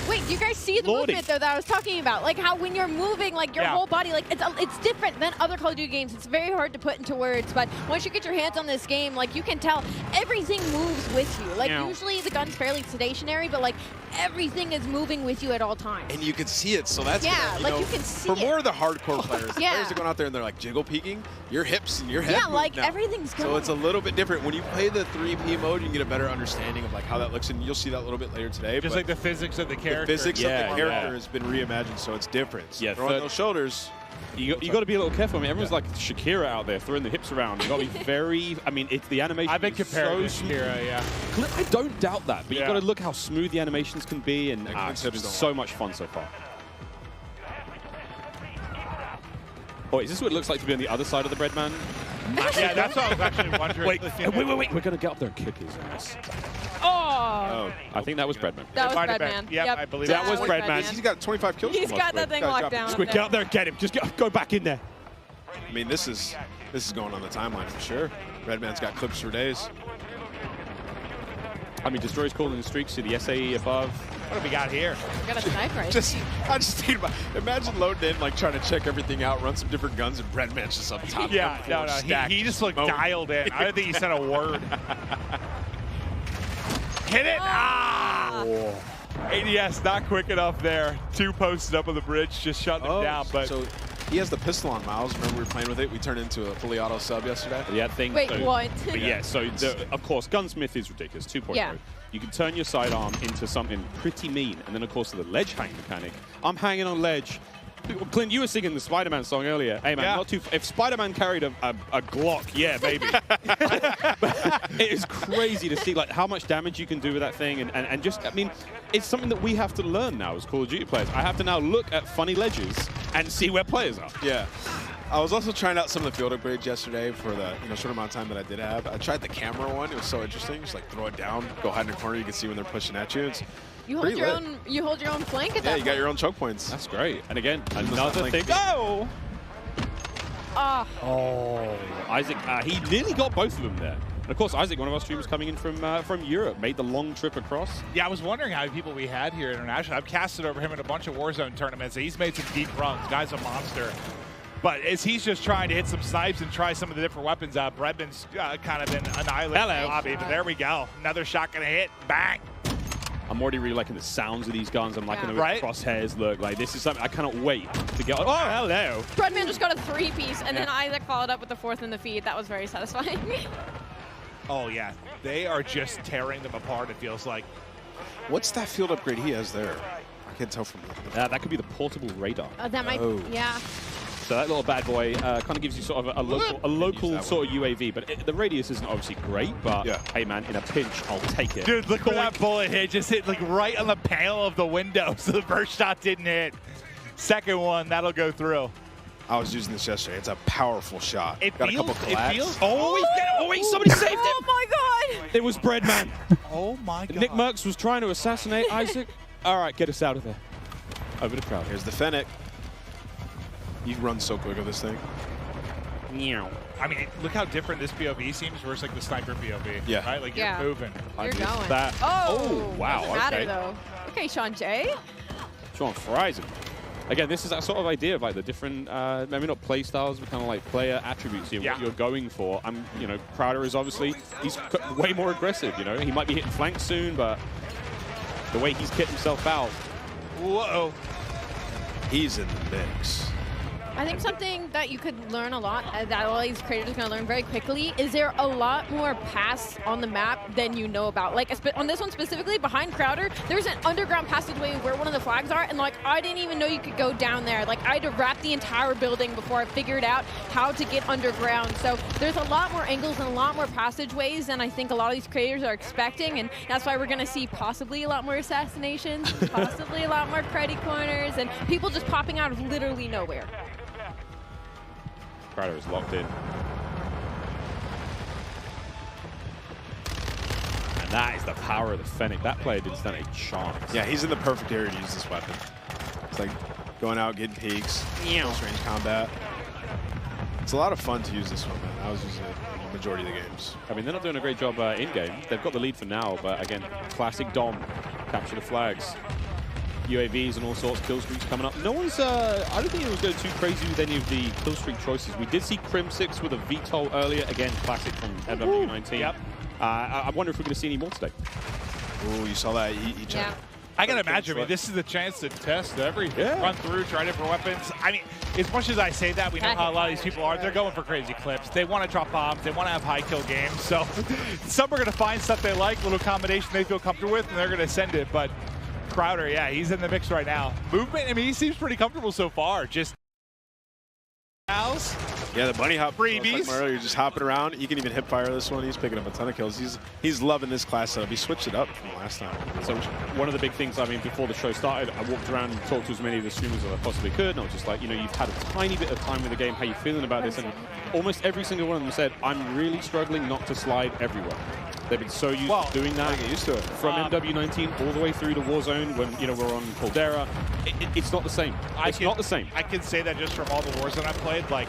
Speaker 5: Wait, do you guys see the movement, though, that I was talking about? Like, how when you're moving, like, your whole body, like, it's different than other Call of Duty games. It's very hard to put into words, but once you get your hands on this game, like, you can tell everything moves with you. Like, usually the gun's fairly stationary, but, like, everything is moving with you at all times.
Speaker 1: And you can see it, so that's
Speaker 5: you can see
Speaker 1: for more of the hardcore players, the
Speaker 5: Yeah.
Speaker 1: players that go out there and they're, like, jiggle peeking, your hips and your head move
Speaker 5: like,
Speaker 1: now.
Speaker 5: everything's going.
Speaker 1: So it's a little bit different. When you play the 3P mode, you can get a better understanding of, like, how that looks, and you'll see that a little bit later today.
Speaker 14: Just like the physics of the character.
Speaker 1: The physics of the character has been reimagined, so it's different. So throwing those shoulders.
Speaker 4: You got to be a little careful. I mean, everyone's like Shakira out there throwing the hips around. You got to be very. I mean, it's the animation.
Speaker 14: I've been comparing
Speaker 4: so
Speaker 14: to Shakira, yeah.
Speaker 4: I don't doubt that, but you got to look how smooth the animations can be, and it's so much fun so far. Oh, is this what it looks like to be on the other side of the Breadman?
Speaker 14: Yeah, that's what I was actually wondering.
Speaker 4: Wait. We're going to get up there and kick his ass.
Speaker 5: Oh!
Speaker 4: I think that was Breadman.
Speaker 5: That was Breadman.
Speaker 14: Yep,
Speaker 5: Yep,
Speaker 14: I believe
Speaker 4: that was Breadman.
Speaker 1: He's got 25 kills.
Speaker 5: He's got that thing locked down.
Speaker 4: Squid, get up there and get him. Just go back in there.
Speaker 1: I mean, this is going on the timeline for sure. Redman's got clips for days.
Speaker 4: I mean, Destroyer's calling the streaks to the SAE above.
Speaker 14: What have we got here?
Speaker 5: We got a sniper.
Speaker 1: I just think about, imagine loading in, like trying to check everything out, run some different guns, and Breadman's just up top.
Speaker 14: Yeah, no. He just looked dialed in. I don't think he said a word. Hit it! Ah! ADS not quick enough there. 2 posted up on the bridge, just shutting him down. But
Speaker 1: so he has the pistol on Miles. Remember we were playing with it? We turned into a fully auto sub yesterday.
Speaker 4: Yeah, thing.
Speaker 5: Wait,
Speaker 4: so,
Speaker 5: what?
Speaker 4: But yeah, so of course, Gunsmith is ridiculous. 2.0.
Speaker 5: Yeah.
Speaker 4: You can turn your sidearm into something pretty mean, and then of course the ledge hang mechanic. I'm hanging on ledge. Clint, you were singing the Spider-Man song earlier. Hey man, not too. If Spider-Man carried a Glock, yeah, baby. It is crazy to see like how much damage you can do with that thing, and just I mean, it's something that we have to learn now as Call of Duty players. I have to now look at funny ledges and see where players are.
Speaker 1: Yeah. I was also trying out some of the field upgrades yesterday for the short amount of time that I did have. I tried the camera one. It was so interesting. Just like throw it down, go hide in a corner. You can see when they're pushing at you. It's
Speaker 5: You hold your own. You hold your own flank at that.
Speaker 1: Yeah, you got your own choke points.
Speaker 4: That's great. And again, another thing.
Speaker 5: Oh!
Speaker 4: Oh, Isaac. He nearly got both of them there. And of course, Isaac, one of our streamers coming in from Europe, made the long trip across.
Speaker 14: Yeah, I was wondering how many people we had here internationally. I've casted over him in a bunch of Warzone tournaments. He's made some deep runs. Guy's a monster. But as he's just trying to hit some snipes and try some of the different weapons out, Breadman's kind of been annihilated in the lobby. But there we go. Another shot gonna hit. Bang.
Speaker 4: I'm already really liking the sounds of these guns. I'm liking the way the crosshairs look. Like, this is something I cannot wait to get. Oh, hello.
Speaker 5: Breadman just got a 3-piece, and then Isaac followed up with the 4th in the feed. That was very satisfying.
Speaker 14: Oh, yeah. They are just tearing them apart, it feels like.
Speaker 1: What's that field upgrade he has there? I can't tell from that.
Speaker 4: That could be the portable radar.
Speaker 5: That might, yeah.
Speaker 4: So that little bad boy kind of gives you sort of a local sort of UAV, but the radius isn't obviously great, but hey man, in a pinch, I'll take it.
Speaker 14: Dude, look where that bullet hit. Just hit like right on the panel of the window, so the first shot didn't hit. Second one, that'll go through.
Speaker 1: I was using this yesterday. It's a powerful shot.
Speaker 14: It
Speaker 1: got
Speaker 14: feels,
Speaker 1: a couple collabs.
Speaker 14: It feels.
Speaker 4: Oh, wait, somebody saved him.
Speaker 5: Oh my God.
Speaker 4: It was Breadman.
Speaker 14: Oh my God.
Speaker 4: Nick Merckx was trying to assassinate Isaac. All right, get us out of there. Over the crowd.
Speaker 1: Here's the Fennec. You run so quick with this thing.
Speaker 14: I mean, look how different this POV seems versus like the sniper POV.
Speaker 1: Yeah.
Speaker 14: Right? Like you're moving.
Speaker 5: You're going.
Speaker 4: That.
Speaker 5: Oh,
Speaker 4: wow.
Speaker 5: Doesn't matter though. Okay, Sean J.
Speaker 4: Sean fries him. Again, this is that sort of idea of like the different, maybe not play styles, but kind of like player attributes here, what you're going for. Crowder is obviously, he's way more aggressive, He might be hitting flanks soon, but the way he's kicked himself out.
Speaker 14: Whoa.
Speaker 1: He's in the mix.
Speaker 5: I think something that you could learn a lot, that all these creators are going to learn very quickly, is there a lot more paths on the map than you know about. Like, on this one specifically, behind Crowder, there's an underground passageway where one of the flags are, and, like, I didn't even know you could go down there. Like, I had to wrap the entire building before I figured out how to get underground. So there's a lot more angles and a lot more passageways than I think a lot of these creators are expecting, and that's why we're going to see possibly a lot more assassinations, possibly a lot more cruddy corners, and people just popping out of literally nowhere.
Speaker 4: Crowder is locked in. And that is the power of the Fennec. That player didn't stand a chance.
Speaker 1: Yeah, he's in the perfect area to use this weapon. It's like going out, getting peaks, close range combat. It's a lot of fun to use this one, man. I was using it in the majority of the games.
Speaker 4: I mean, they're not doing a great job in-game. They've got the lead for now, but again, classic Dom. Capture the flags. UAVs and all sorts, kill streaks coming up. No one's, I don't think anyone's going too crazy with any of the kill streak choices. We did see Crim6 with a VTOL earlier. Again, classic from MW19. Yep. I wonder if we're going to see any more today.
Speaker 1: Oh, you saw that?
Speaker 5: Yeah.
Speaker 14: I can imagine. I mean, this is the chance to test everything. Run through, try different weapons. I mean, as much as I say that, we know how a lot of these people are. They're going for crazy clips. They want to drop bombs. They want to have high kill games. So some are going to find stuff they like, little combination they feel comfortable with, and they're going to send it. But Crowder, yeah, he's in the mix right now. Movement, I mean, he seems pretty comfortable so far. Just
Speaker 1: Yeah, the bunny hop.
Speaker 14: Freebies.
Speaker 1: Earlier, just hopping around. You can even hip fire this one. He's picking up a ton of kills. He's loving this class setup. He switched it up from last time.
Speaker 4: So one of the big things, I mean, before the show started, I walked around and talked to as many of the streamers as I possibly could. And I was just like, you know, you've had a tiny bit of time with the game. How you feeling about this? And almost every single one of them said, I'm really struggling not to slide everywhere. They've been so used to doing that.
Speaker 1: Get used to it.
Speaker 4: From MW19 all the way through to Warzone when, you know, we're on Caldera. It's not the same. It's not the same.
Speaker 14: I can say that just from all the Warzone I've played, like,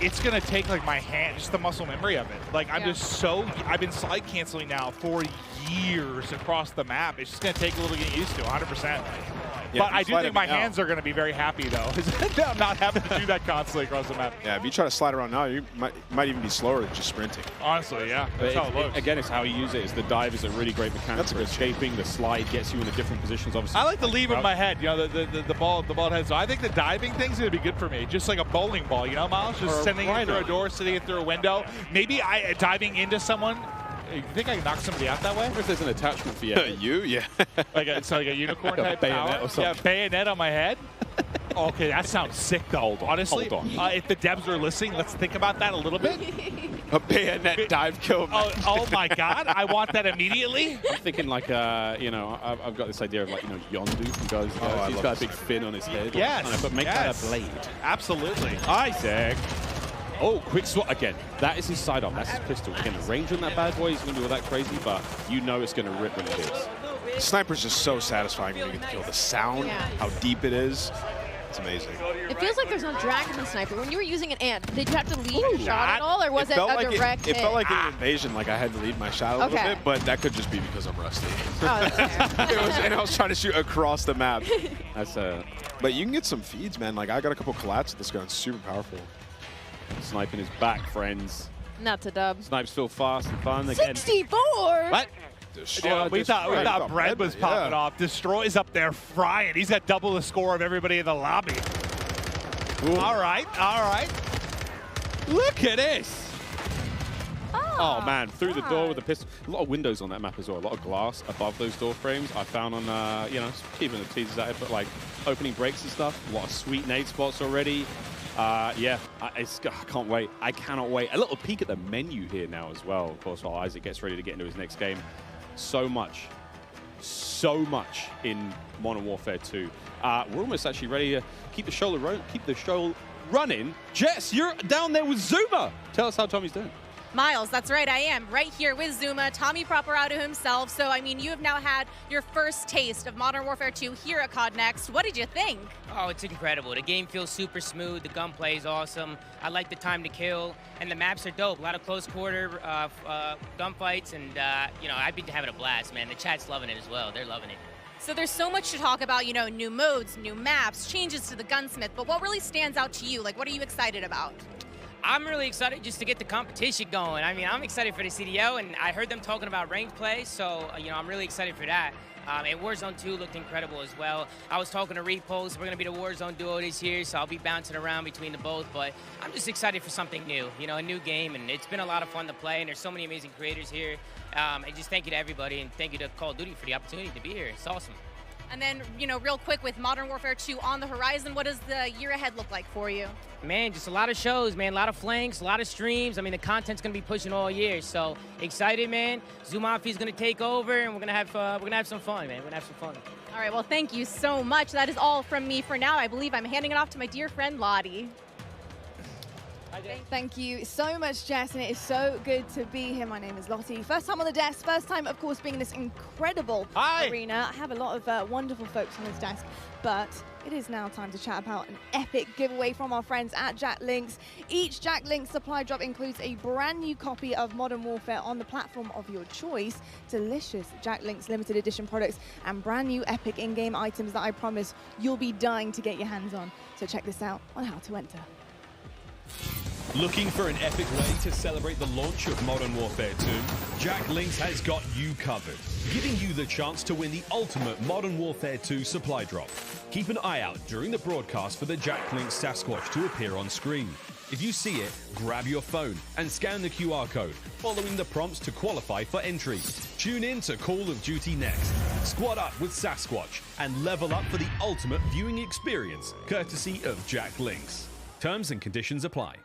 Speaker 14: it's going to take, like, my hand, just the muscle memory of it. Like, I'm just so, I've been slide canceling now for years across the map. It's just going to take a little getting used to, 100%.
Speaker 1: Yeah,
Speaker 14: but I do think my hands are going to be very happy, though. I'm not having to do that constantly across the map.
Speaker 1: Yeah, if you try to slide around now, you might even be slower than just sprinting.
Speaker 14: Honestly, yeah. That's how it looks.
Speaker 4: Again, it's how you use it. The dive is a really great mechanic for escaping. The slide gets you in the different positions, obviously.
Speaker 14: I like to leave in my head, you know, the ball head. So I think the diving thing's going to be good for me. Just like a bowling ball, you know, Miles? Just sending it through a door, sitting it through a window. Maybe diving into someone. You think I can knock somebody out that way?
Speaker 4: I wonder if there's an attachment for you.
Speaker 1: You? Yeah.
Speaker 14: It's like a unicorn type
Speaker 4: bayonet or something.
Speaker 14: Yeah, bayonet on my head. Okay, that sounds sick though. Honestly, if the devs are listening, let's think about that a little bit.
Speaker 1: A bayonet dive kill.
Speaker 14: Oh my God, I want that immediately.
Speaker 4: I'm thinking like, you know, I've got this idea of like, you know, Yondu from Guys. He's got a big fin on his head.
Speaker 14: Yes.
Speaker 4: But make that a blade.
Speaker 14: Absolutely.
Speaker 4: Isaac. Oh, quick swat again. That is his sidearm. That's his pistol. Again, the range on that bad boy is going to be all that crazy, but you know it's going to rip when it hits.
Speaker 1: Sniper's just so satisfying when you get the kill. The sound, how deep it is. It's amazing.
Speaker 16: It feels like there's no drag in the sniper. When you were using an ant, did you have to lead your shot at all, or was it a direct hit?
Speaker 1: It felt like an invasion, like I had to lead my shot a little bit, but that could just be because I'm rusty.
Speaker 16: Oh, that's fair.
Speaker 1: And I was trying to shoot across the map. But you can get some feeds, man. Like I got a couple collabs with this gun. It's super powerful.
Speaker 4: Sniping is back, friends.
Speaker 16: Not a dub.
Speaker 4: Snipes feel fast and fun again.
Speaker 16: 64!
Speaker 4: What?
Speaker 14: We thought bread was popping off. Destroy's up there frying. He's got double the score of everybody in the lobby. Ooh. All right.
Speaker 4: Look at this. Oh man, through the door with the pistol. A lot of windows on that map as well. A lot of glass above those door frames. I found on, you know, keeping the teasers at it, but like opening breaks and stuff. A lot of sweet nade spots already. Yeah, I can't wait. I cannot wait. A little peek at the menu here now as well, of course, while Isaac gets ready to get into his next game. So much in Modern Warfare 2. We're almost actually ready to keep the show running. Jess, you're down there with Zuma. Tell us how Tommy's doing.
Speaker 5: Miles, that's right, I am right here with Zuma, Tommy Properato himself. So, I mean, you have now had your first taste of Modern Warfare 2 here at COD Next. What did you think?
Speaker 8: Oh, it's incredible. The game feels super smooth. The gunplay is awesome. I like the time to kill, and the maps are dope. A lot of close quarter gunfights, and, you know, I've been having a blast, man. The chat's loving it as well. They're loving it.
Speaker 5: So there's so much to talk about, you know, new modes, new maps, changes to the gunsmith, but what really stands out to you? Like, what are you excited about?
Speaker 8: I'm really excited just to get the competition going. I mean, I'm excited for the CDO, and I heard them talking about ranked play, so, you know, I'm really excited for that. And Warzone 2 looked incredible as well. I was talking to Repost. We're going to be the Warzone duo this year, so I'll be bouncing around between the both. But I'm just excited for something new, you know, a new game. And it's been a lot of fun to play, and there's so many amazing creators here. And just thank you to everybody, and thank you to Call of Duty for the opportunity to be here. It's awesome.
Speaker 5: And then, you know, real quick, with Modern Warfare 2 on the horizon, what does the year ahead look like for you?
Speaker 8: Man, just a lot of shows, man. A lot of flanks, a lot of streams. I mean, the content's gonna be pushing all year. So excited, man. Zumafi's gonna take over, and we're gonna have some fun, man. We're gonna have some fun.
Speaker 5: All right, well, thank you so much. That is all from me for now. I believe I'm handing it off to my dear friend Lottie.
Speaker 19: Thank you so much, Jess, and it is so good to be here. My name is Lottie. First time on the desk, first time, of course, being in this incredible arena. I have a lot of wonderful folks on this desk, but it is now time to chat about an epic giveaway from our friends at Jack Links. Each Jack Links supply drop includes a brand new copy of Modern Warfare on the platform of your choice, delicious Jack Links limited edition products, and brand new epic in-game items that I promise you'll be dying to get your hands on. So check this out on how to enter.
Speaker 9: Looking for an epic way to celebrate the launch of Modern Warfare 2? Jack Links has got you covered, giving you the chance to win the ultimate Modern Warfare 2 supply drop. Keep an eye out during the broadcast for the Jack Links Sasquatch to appear on screen. If you see it, grab your phone and scan the QR code, following the prompts to qualify for entry. Tune in to Call of Duty Next. Squad up with Sasquatch and level up for the ultimate viewing experience, courtesy of Jack Links. Terms and conditions apply.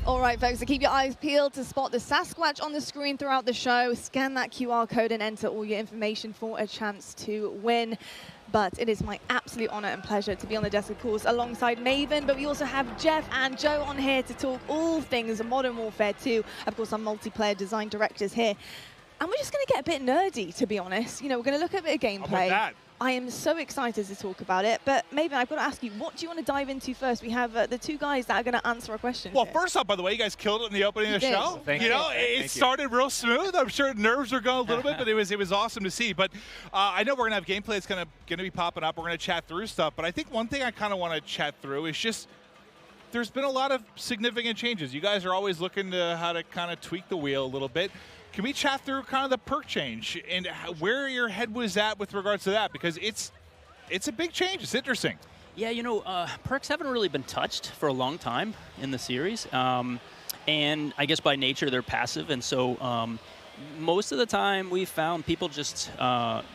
Speaker 19: All right, folks, so keep your eyes peeled to spot the Sasquatch on the screen throughout the show. Scan that QR code and enter all your information for a chance to win. But it is my absolute honor and pleasure to be on the desk, of course, alongside Maven. But we also have Jeff and Joe on here to talk all things Modern Warfare 2. Of course, our multiplayer design directors here. And we're just going to get a bit nerdy, to be honest. You know, we're going to look at a bit of gameplay. I am so excited to talk about it. But Maven, I've got to ask you, what do you want to dive into first? We have the two guys that are going to answer a question.
Speaker 14: Well,
Speaker 19: here.
Speaker 14: first off, by the way, you guys killed it in the opening of the show.
Speaker 19: Thank
Speaker 14: you
Speaker 19: you.
Speaker 14: know, it started real smooth. I'm sure nerves were going a little bit, but it was awesome to see. But I know we're going to have gameplay that's going to be popping up. We're going to chat through stuff. But I think one thing I kind of want to chat through is just there's been a lot of significant changes. You guys are always looking to how to kind of tweak the wheel a little bit. Can we chat through kind of the perk change and where your head was at with regards to that? Because it's a big change. It's interesting.
Speaker 11: Yeah, you know, perks haven't really been touched for a long time in the series. And I guess by nature, they're passive. And so most of the time we found people just,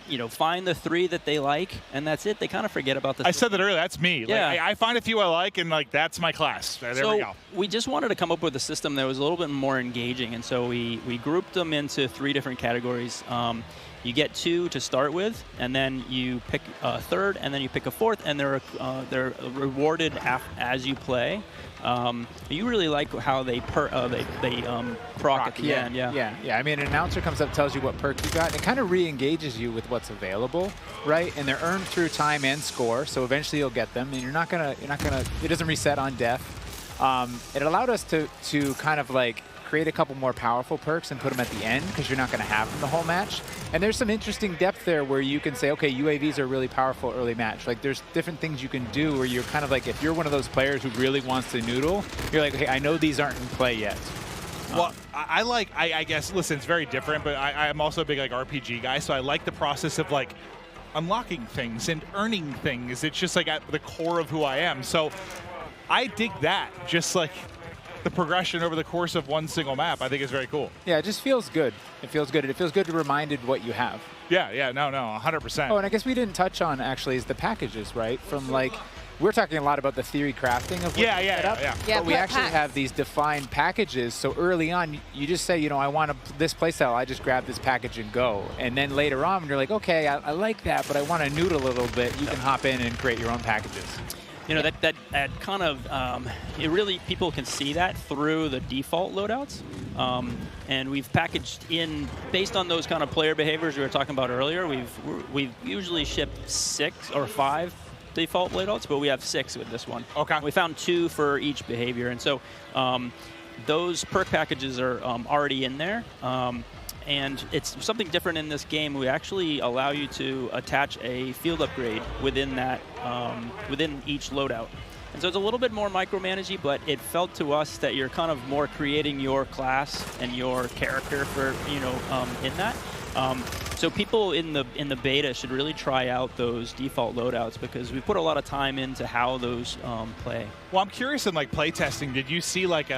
Speaker 11: you know, find the 3 that they like, and that's it. They kind of forget about the
Speaker 14: I said that earlier. That's me.
Speaker 11: Yeah.
Speaker 14: Like, I find a few I like, and like that's my class. There
Speaker 11: so
Speaker 14: we go.
Speaker 11: We just wanted to come up with a system that was a little bit more engaging. And so we grouped them into 3 different categories. You get 2 to start with, and then you pick a 3rd, and then you pick a 4th, and they're rewarded as you play. You really like how they proc at the end.
Speaker 7: Yeah. I mean, an announcer comes up, tells you what perk you got, and it kind of re-engages you with what's available, right? And they're earned through time and score, so eventually you'll get them, and you're not gonna. It doesn't reset on death. It allowed us to kind of like create a couple more powerful perks and put them at the end because you're not going to have them the whole match. And there's some interesting depth there where you can say, okay, UAVs are really powerful early match. Like there's different things you can do where you're kind of like, if you're one of those players who really wants to noodle, you're like, okay, I know these aren't in play yet.
Speaker 14: Well, I guess, listen, it's very different, but I'm also a big like RPG guy, so I like the process of like unlocking things and earning things. It's just like at the core of who I am. So I dig that, just like the progression over the course of one single map. I think is very cool.
Speaker 7: Yeah, it just feels good. It feels good. It feels good to reminded what you have.
Speaker 14: Yeah, no, 100%.
Speaker 7: Oh, and I guess we didn't touch on actually is the packages, right? From like, we're talking a lot about the theory crafting of what you set up, but we actually have these defined packages. So early on, you just say, you know, I want this playstyle. I just grab this package and go. And then later on, when you're like, okay, I like that, but I want to noodle a little bit, you can hop in and create your own packages.
Speaker 11: You know, that kind of, it really, people can see that through the default loadouts. And we've packaged in, based on those kind of player behaviors we were talking about earlier, we've usually shipped 6 or 5 default loadouts, but we have 6 with this one.
Speaker 14: Okay.
Speaker 11: We found 2 for each behavior. And so those perk packages are already in there. And it's something different in this game. We actually allow you to attach a field upgrade within that, within each loadout. And so it's a little bit more micromanagey, but it felt to us that you're kind of more creating your class and your character for, you know, in that. So people in the beta should really try out those default loadouts because we put a lot of time into how those play.
Speaker 14: Well, I'm curious in like playtesting, did you see like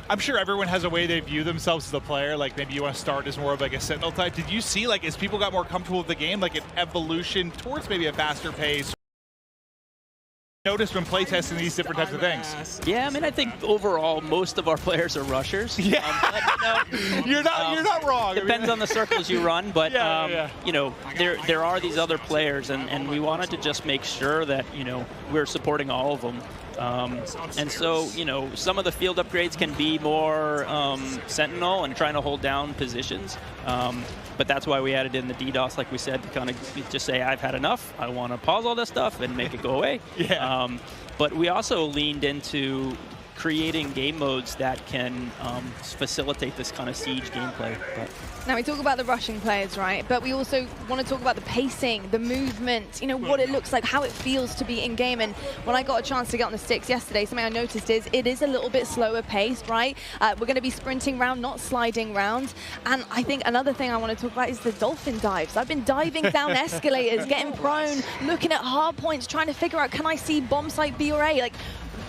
Speaker 14: I'm sure everyone has a way they view themselves as a player. Like maybe you want to start as more of like a sentinel type. Did you see like as people got more comfortable with the game, like an evolution towards maybe a faster pace? Noticed when playtesting these different types of things.
Speaker 11: Yeah, I mean, I think overall most of our players are rushers.
Speaker 14: Yeah,
Speaker 11: but, you know,
Speaker 14: you're not wrong.
Speaker 11: Depends on the circles you run, but you know, there are these other players, and we wanted to just make sure that you know we're supporting all of them. And so, you know, some of the field upgrades can be more sentinel and trying to hold down positions. But that's why we added in the DDoS, like we said, to kind of just say, I've had enough. I want to pause all this stuff and make it go away. But we also leaned into creating game modes that can facilitate this kind of siege gameplay. But
Speaker 19: now we talk about the rushing players, right? But we also want to talk about the pacing, the movement, you know, what it looks like, how it feels to be in game. And when I got a chance to get on the sticks yesterday, something I noticed is it is a little bit slower paced, right? We're going to be sprinting round, not sliding round. And I think another thing I want to talk about is the dolphin dives. I've been diving down escalators, getting prone, looking at hard points, trying to figure out, can I see bomb site B or A? Like,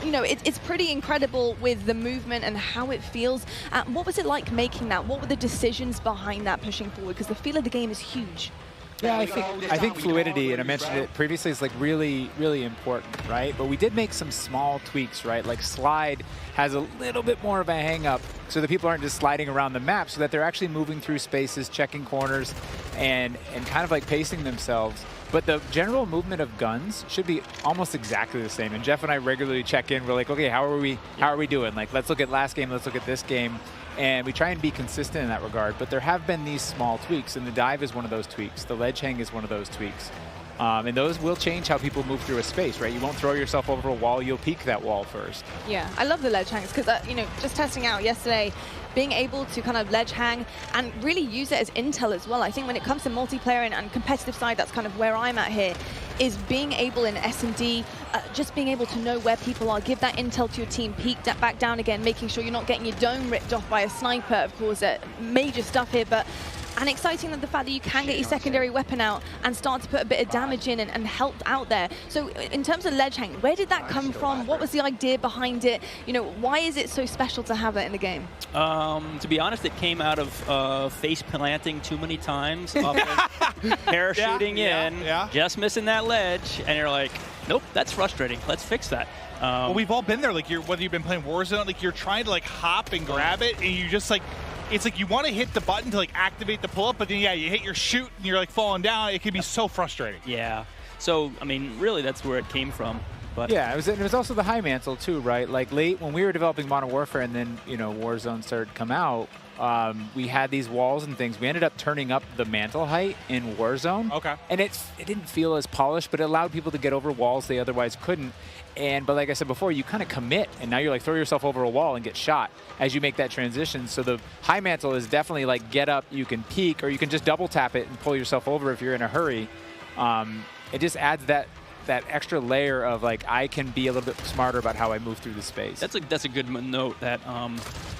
Speaker 19: you know, it's pretty incredible with the movement and how it feels. What was it like making that? What were the decisions behind that pushing forward? Because the feel of the game is huge.
Speaker 7: Yeah, I think fluidity, and I mentioned it previously, is like really, really important, right? But we did make some small tweaks, right? Like slide has a little bit more of a hang up so that people aren't just sliding around the map, so that they're actually moving through spaces, checking corners, and kind of like pacing themselves. But the general movement of guns should be almost exactly the same. And Jeff and I regularly check in. We're like, okay, how are we doing? Like, let's look at last game, let's look at this game. And we try and be consistent in that regard. But there have been these small tweaks, and the dive is one of those tweaks. The ledge hang is one of those tweaks. And those will change how people move through a space, right? You won't throw yourself over a wall, you'll peek that wall first.
Speaker 19: Yeah, I love the ledge hangs because, just testing out yesterday, being able to kind of ledge hang and really use it as intel as well. I think when it comes to multiplayer and competitive side, that's kind of where I'm at here, is being able in S&D, just being able to know where people are, give that intel to your team, peek that back down again, making sure you're not getting your dome ripped off by a sniper, of course, major stuff here, but and exciting that the fact that you can get your secondary weapon out and start to put a bit of damage in and help out there. So in terms of ledge hang, where did that come from? What was the idea behind it? Why is it so special to have that in the game?
Speaker 11: To be honest, it came out of face planting too many times, parachuting in, just missing that ledge, and you're like, nope, that's frustrating. Let's fix that.
Speaker 14: Well, we've all been there. Like, whether you've been playing Warzone, like you're trying to like hop and grab it, and you just like, it's like you want to hit the button to like activate the pull-up, but then you hit your shoot and you're like falling down. It can be so frustrating.
Speaker 11: Yeah. So I mean, really, that's where it came from. But
Speaker 7: yeah, it was also the high mantle too, right? Like late when we were developing Modern Warfare, and then Warzone started to come out. We had these walls and things. We ended up turning up the mantle height in Warzone.
Speaker 14: Okay.
Speaker 7: And it didn't feel as polished, but it allowed people to get over walls they otherwise couldn't. But like I said before, you kind of commit, and now you're like throw yourself over a wall and get shot as you make that transition. So the high mantle is definitely like get up, you can peek, or you can just double tap it and pull yourself over if you're in a hurry. It just adds that extra layer of like I can be a little bit smarter about how I move through the space.
Speaker 11: That's a good note that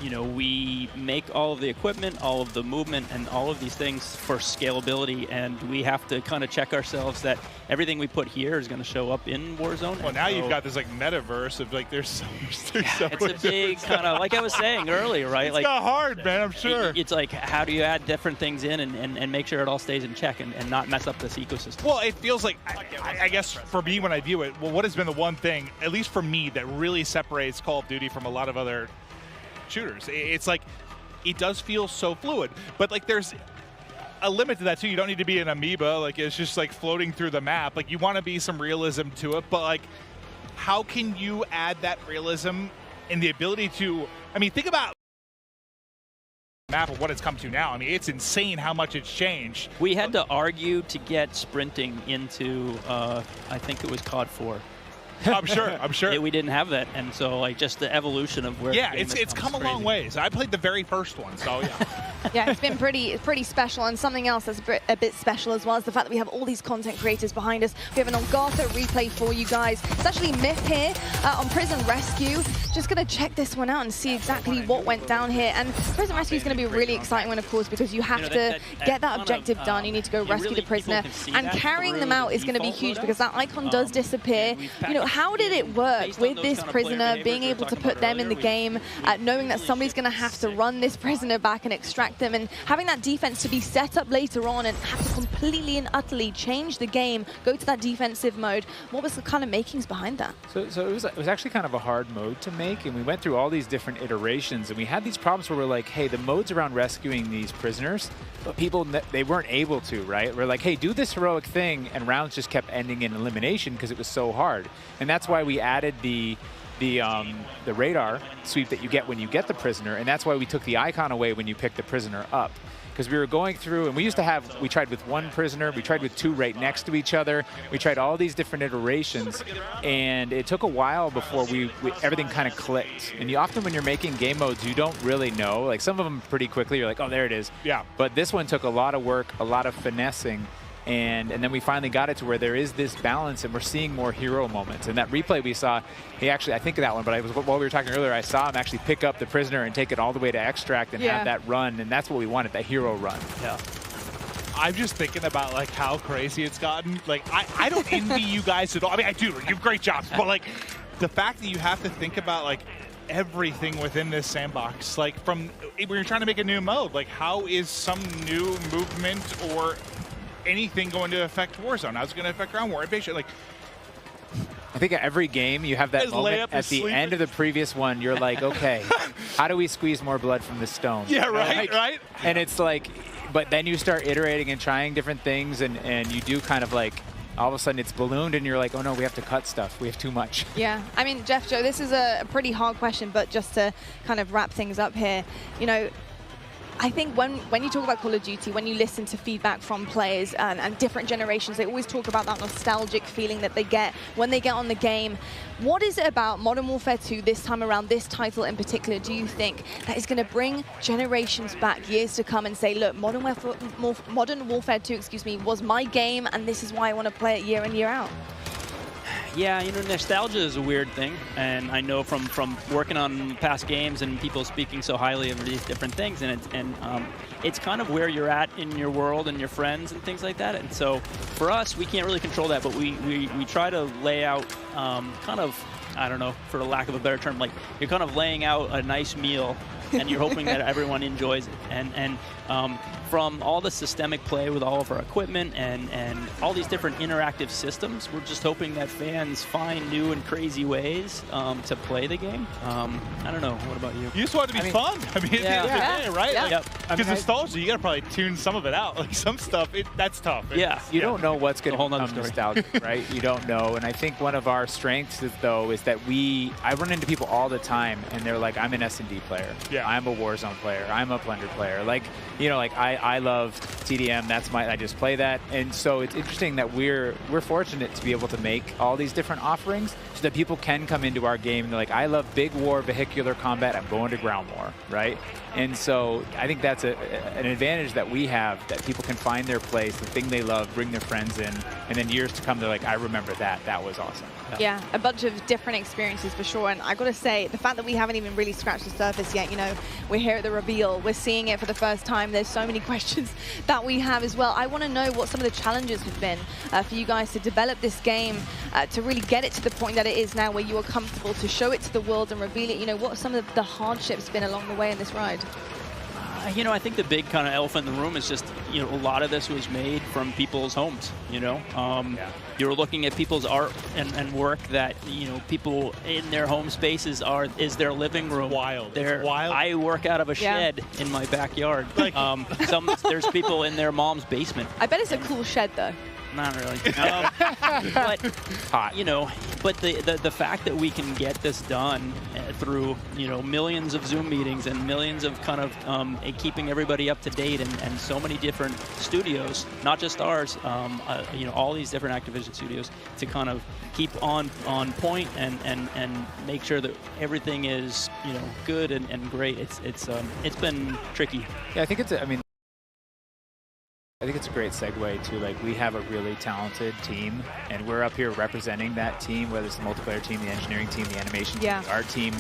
Speaker 11: we make all of the equipment, all of the movement, and all of these things for scalability, and we have to kind of check ourselves that everything we put here is going to show up in Warzone.
Speaker 14: Well, now you've got this like metaverse of like there's so much.
Speaker 11: It's a big kind of like I was saying earlier, right?
Speaker 14: It's
Speaker 11: like
Speaker 14: not hard, man. I'm sure.
Speaker 11: It's like how do you add different things in and make sure it all stays in check and not mess up this ecosystem?
Speaker 14: Well, it feels like I guess for me when I view it, well, what has been the one thing, at least for me, that really separates Call of Duty from a lot of other shooters? It's like it does feel so fluid, but like there's a limit to that too. You don't need to be an amoeba, like it's just like floating through the map. Like you want to be some realism to it, but like how can you add that realism and the ability to, I mean, think about map of what it's come to now. I mean, it's insane how much it's changed.
Speaker 11: We had to argue to get sprinting into, I think it was COD 4.
Speaker 14: I'm sure.
Speaker 11: We didn't have that, and so like just the evolution of where.
Speaker 14: Yeah, it's come a long ways. I played the very first one, so yeah.
Speaker 19: Yeah, it's been pretty special, and something else that's a bit special as well is the fact that we have all these content creators behind us. We have an Elgato replay for you guys. It's actually Myth here on Prison Rescue. Just gonna check this one out and see exactly what went down here. And Prison Rescue is gonna be a really exciting one, of course, because you have to get that objective done. You need to go rescue the prisoner, and carrying them out is gonna be huge because that icon does disappear. How did it work with this prisoner, being able to put them in the game, knowing that somebody's going to have to run this prisoner back and extract them, and having that defense to be set up later on and have to completely and utterly change the game, go to that defensive mode? What was the kind of makings behind that?
Speaker 7: So it was actually kind of a hard mode to make, and we went through all these different iterations, and we had these problems where we're like, hey, the modes around rescuing these prisoners, but people, they weren't able to, right? We're like, hey, do this heroic thing, and rounds just kept ending in elimination because it was so hard. And that's why we added the radar sweep that you get when you get the prisoner, and that's why we took the icon away when you pick the prisoner up. Because we were going through, and we tried with one prisoner, we tried with two right next to each other, we tried all these different iterations, and it took a while before everything kind of clicked. And often when you're making game modes, you don't really know. Like some of them pretty quickly, you're like, oh, there it is.
Speaker 14: Yeah.
Speaker 7: But this one took a lot of work, a lot of finessing, and then we finally got it to where there is this balance, and we're seeing more hero moments. And that replay we saw, he actually, I think of that one, but while we were talking earlier, I saw him actually pick up the prisoner and take it all the way to extract and have that run, and that's what we wanted, that hero run.
Speaker 11: Yeah.
Speaker 14: I'm just thinking about like how crazy it's gotten. Like I don't envy you guys at all. I mean, I do. You have great jobs, but like the fact that you have to think about like everything within this sandbox, like from when you're trying to make a new mode, like how is some new movement or anything going to affect Warzone? How's it going to affect Ground War? Like,
Speaker 7: I think every game you have that
Speaker 14: Just lay
Speaker 7: moment
Speaker 14: up and
Speaker 7: at the
Speaker 14: sleep
Speaker 7: end of the previous one. You're like, okay, how do we squeeze more blood from this stone?
Speaker 14: Yeah,
Speaker 7: You know,
Speaker 14: right,
Speaker 7: like,
Speaker 14: right.
Speaker 7: And it's like, but then you start iterating and trying different things, and you do kind of like, all of a sudden it's ballooned, and you're like, oh no, we have to cut stuff. We have too much.
Speaker 19: Yeah, I mean, Jeff, Joe, this is a pretty hard question, but just to kind of wrap things up here, you know, I think when you talk about Call of Duty, when you listen to feedback from players and different generations, they always talk about that nostalgic feeling that they get when they get on the game. What is it about Modern Warfare 2 this time around, this title in particular, do you think that is going to bring generations back, years to come, and say, look, Modern Warfare 2, excuse me, was my game, and this is why I want to play it year in, year out?
Speaker 11: Yeah, you know, nostalgia is a weird thing, and I know from working on past games and people speaking so highly of these different things, and it's kind of where you're at in your world and your friends and things like that. And so for us, we can't really control that, but we try to lay out kind of, I don't know, for lack of a better term, like you're kind of laying out a nice meal and you're hoping that everyone enjoys it. And from all the systemic play with all of our equipment and all these different interactive systems, we're just hoping that fans find new and crazy ways to play the game. I don't know. What about you?
Speaker 14: You just want it to be fun. I mean, at the end of the day, right?
Speaker 11: Yeah.
Speaker 14: Because nostalgia, you got to probably tune some of it out. Like some stuff, that's tough.
Speaker 7: You don't know what's going to become nostalgic, right? You don't know. And I think one of our strengths, though, is that I run into people all the time, and they're like, I'm an S&D player. Yeah. I'm a Warzone player. I'm a Plunder player. Like, you know, like I love TDM. I just play that. And so it's interesting that we're fortunate to be able to make all these different offerings so that people can come into our game and they're like, I love big war, vehicular combat. I'm going to ground war, right? And so I think that's an advantage that we have, that people can find their place, the thing they love, bring their friends in, and then years to come, they're like, I remember that. That was awesome.
Speaker 19: Yeah, a bunch of different experiences for sure. And I got to say, the fact that we haven't even really scratched the surface yet, you know, we're here at the reveal, we're seeing it for the first time. There's so many questions that we have as well. I want to know what some of the challenges have been for you guys to develop this game, to really get it to the point that it is now where you are comfortable to show it to the world and reveal it. You know, what some of the hardships been along the way in this ride?
Speaker 11: You know, I think the big kind of elephant in the room is just, you know, a lot of this was made from people's homes, you know. You're looking at people's art and work that, you know, people in their home spaces is their living room.
Speaker 14: Wild.
Speaker 11: Wild. I work out of a shed in my backyard. Like, there's people in their mom's basement.
Speaker 19: I bet it's a cool shed, though.
Speaker 11: Not really. But hot. You know, but the fact that we can get this done through, you know, millions of Zoom meetings and millions of kind of keeping everybody up to date and so many different studios, not just ours, you know, all these different Activision studios to kind of keep on point and make sure that everything is, you know, good and great. It's been tricky.
Speaker 7: Yeah, I think I think it's a great segue to, like, we have a really talented team, and we're up here representing that team, whether it's the multiplayer team, the engineering team, the animation team, the art team,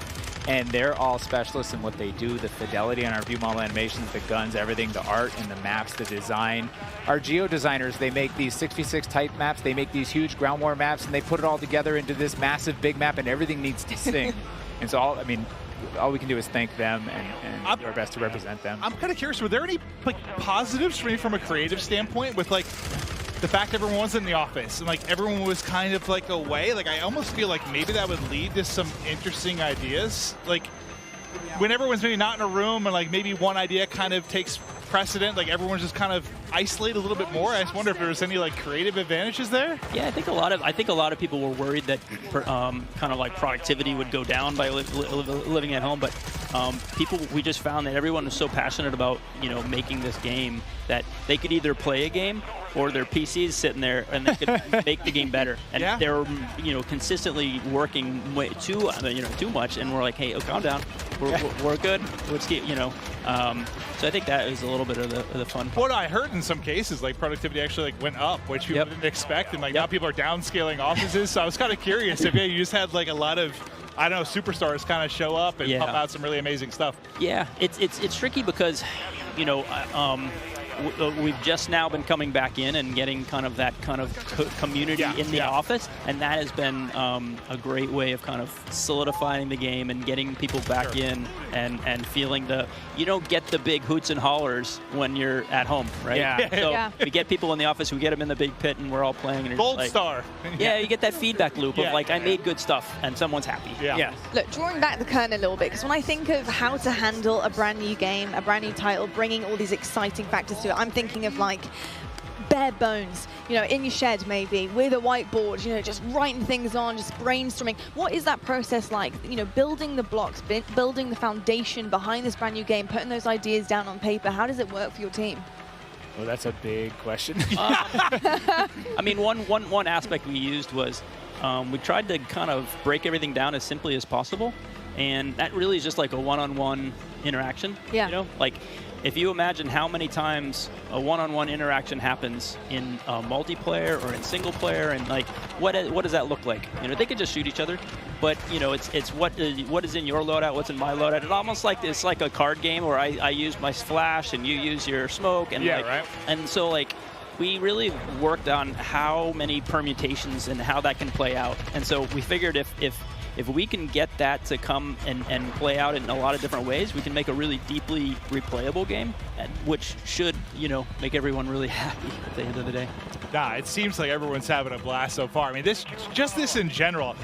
Speaker 7: and they're all specialists in what they do, the fidelity on our view model animations, the guns, everything, the art and the maps, the design. Our geo designers, they make these 66 type maps, they make these huge ground war maps, and they put it all together into this massive big map, and everything needs to sing. And so all we can do is thank them and do our best to represent them.
Speaker 14: I'm kind of curious, were there any like positives for me from a creative standpoint with like the fact everyone was in the office and like everyone was kind of like away? Like I almost feel like maybe that would lead to some interesting ideas. Like when everyone's maybe not in a room and like maybe one idea kind of takes precedent, like everyone's just kind of isolated a little bit more. I just wonder if there was any like creative advantages there.
Speaker 11: Yeah, I think a lot of people were worried that kind of like productivity would go down by living at home, but we just found that everyone was so passionate about, you know, making this game that they could either play a game or their PCs sitting there and they could make the game better. And they're, you know, consistently working too much, and we're like, hey, calm down. We're good. Let's keep, you know. So I think that is a little bit of the fun part.
Speaker 14: What I heard in some cases, like productivity actually like went up, which people didn't expect, and like now people are downscaling offices. So I was kind of curious if you just had like a lot of, I don't know, superstars kind of show up and pump out some really amazing stuff.
Speaker 11: Yeah, it's tricky because, you know, we've just now been coming back in and getting kind of that kind of community in the office, and that has been a great way of kind of solidifying the game and getting people back in and feeling you don't get the big hoots and hollers when you're at home, right?
Speaker 14: Yeah.
Speaker 11: So we get people in the office, we get them in the big pit, and we're all playing. And
Speaker 14: Gold
Speaker 11: like,
Speaker 14: star.
Speaker 11: Yeah, you get that feedback loop of like, I made good stuff, and someone's happy.
Speaker 14: Yeah.
Speaker 19: Look, drawing back the curtain a little bit, because when I think of how to handle a brand new game, a brand new title, bringing all these exciting factors to it, I'm thinking of like bare bones, you know, in your shed maybe, with a whiteboard, you know, just writing things on, just brainstorming. What is that process like? You know, building the blocks, building the foundation behind this brand new game, putting those ideas down on paper. How does it work for your team?
Speaker 7: Well, that's a big question.
Speaker 11: I mean, one aspect we used was we tried to kind of break everything down as simply as possible, and that really is just like a one-on-one interaction.
Speaker 19: Yeah.
Speaker 11: You know, like if you imagine how many times a one-on-one interaction happens in multiplayer or in single player, and like what does that look like? You know, they could just shoot each other, but you know, it's what is in your loadout, what's in my loadout. It's almost like it's like a card game where I use my flash and you use your smoke, and and so like we really worked on how many permutations and how that can play out. And so we figured if we can get that to come and play out in a lot of different ways, we can make a really deeply replayable game, which should, you know, make everyone really happy at the end of the day.
Speaker 14: Nah, it seems like everyone's having a blast so far. I mean, this in general,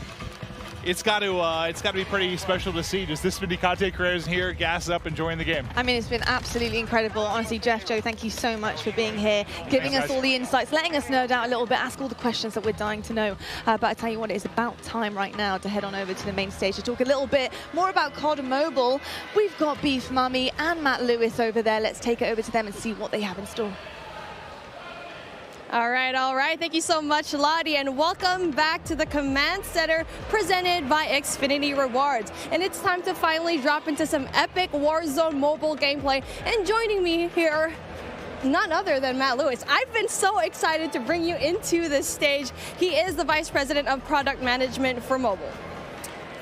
Speaker 14: it's got to be pretty special to see just this many content creators here, gas up, enjoying the game.
Speaker 19: I mean, it's been absolutely incredible. Honestly, Jeff, Joe, thank you so much for being here, giving us all the insights, letting us nerd out a little bit, ask all the questions that we're dying to know. But I tell you what, it is about time right now to head on over to the main stage to talk a little bit more about COD Mobile. We've got Beef Mummy and Matt Lewis over there. Let's take it over to them and see what they have in store.
Speaker 5: All right. Thank you so much, Lottie, and welcome back to the Command Center presented by Xfinity Rewards. And it's time to finally drop into some epic Warzone mobile gameplay. And joining me here, none other than Matt Lewis. I've been so excited to bring you into this stage. He is the Vice President of Product Management for mobile.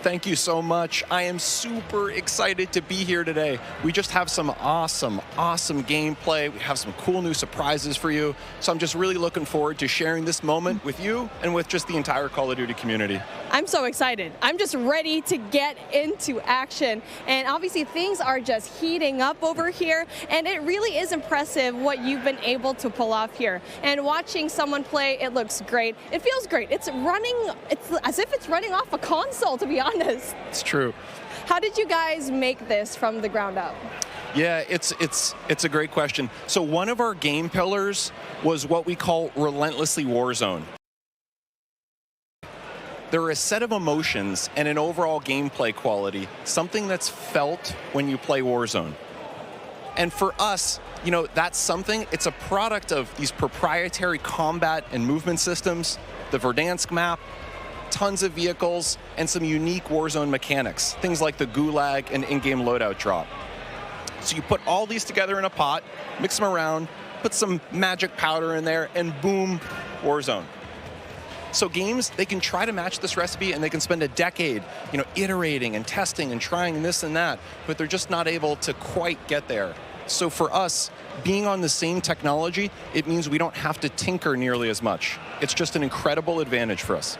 Speaker 17: Thank you so much. I am super excited to be here today. We just have some awesome gameplay. We have some cool new surprises for you. So I'm just really looking forward to sharing this moment with you and with just the entire Call of Duty community.
Speaker 5: I'm so excited. I'm just ready to get into action. And obviously things are just heating up over here. And it really is impressive what you've been able to pull off here. And watching someone play, it looks great. It feels great. It's as if it's running off a console, to be honest.
Speaker 17: It's true.
Speaker 5: How did you guys make this from the ground up?
Speaker 17: Yeah, it's a great question. So one of our game pillars was what we call relentlessly Warzone. There are a set of emotions and an overall gameplay quality, something that's felt when you play Warzone. And for us, you know, that's something, it's a product of these proprietary combat and movement systems, the Verdansk map, tons of vehicles, and some unique Warzone mechanics, things like the gulag and in-game loadout drop. So you put all these together in a pot, mix them around, put some magic powder in there, and boom, Warzone. So games, they can try to match this recipe and they can spend a decade, you know, iterating and testing and trying this and that, but they're just not able to quite get there. So for us, being on the same technology, it means we don't have to tinker nearly as much. It's just an incredible advantage for us.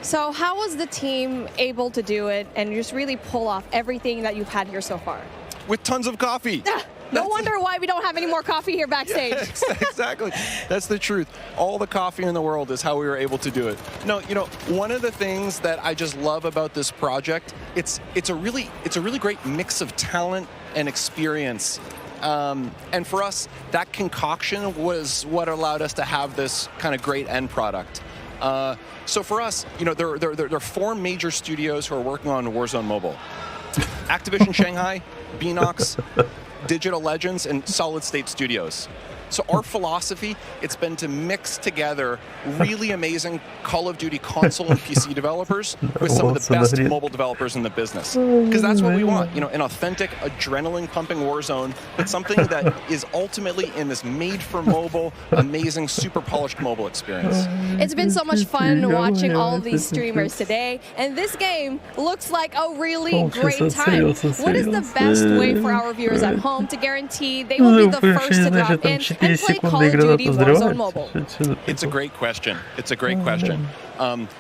Speaker 5: So how was the team able to do it and just really pull off everything that you've had here so far?
Speaker 17: With tons of coffee.
Speaker 5: No wonder why we don't have any more coffee here backstage.
Speaker 17: Yeah, exactly. That's the truth. All the coffee in the world is how we were able to do it. No, you know, one of the things that I just love about this project, it's a really great mix of talent and experience. And for us, that concoction was what allowed us to have this kind of great end product. So for us, you know, there are 4 major studios who are working on Warzone Mobile. Activision Shanghai, Beanox, Digital Legends, and Solid State Studios. So our philosophy, it's been to mix together really amazing Call of Duty console and PC developers with some of the best mobile developers in the business. Because that's what we want, you know, an authentic, adrenaline-pumping Warzone, but something that is ultimately in this made-for-mobile, amazing, super polished mobile experience.
Speaker 5: It's been so much fun watching all of these streamers today, and this game looks like a really great time. What is the best way for our viewers at home to guarantee they will be the first to drop in
Speaker 3: 4 секунды игры на то взрывается.
Speaker 17: It's a great question. It's a great question.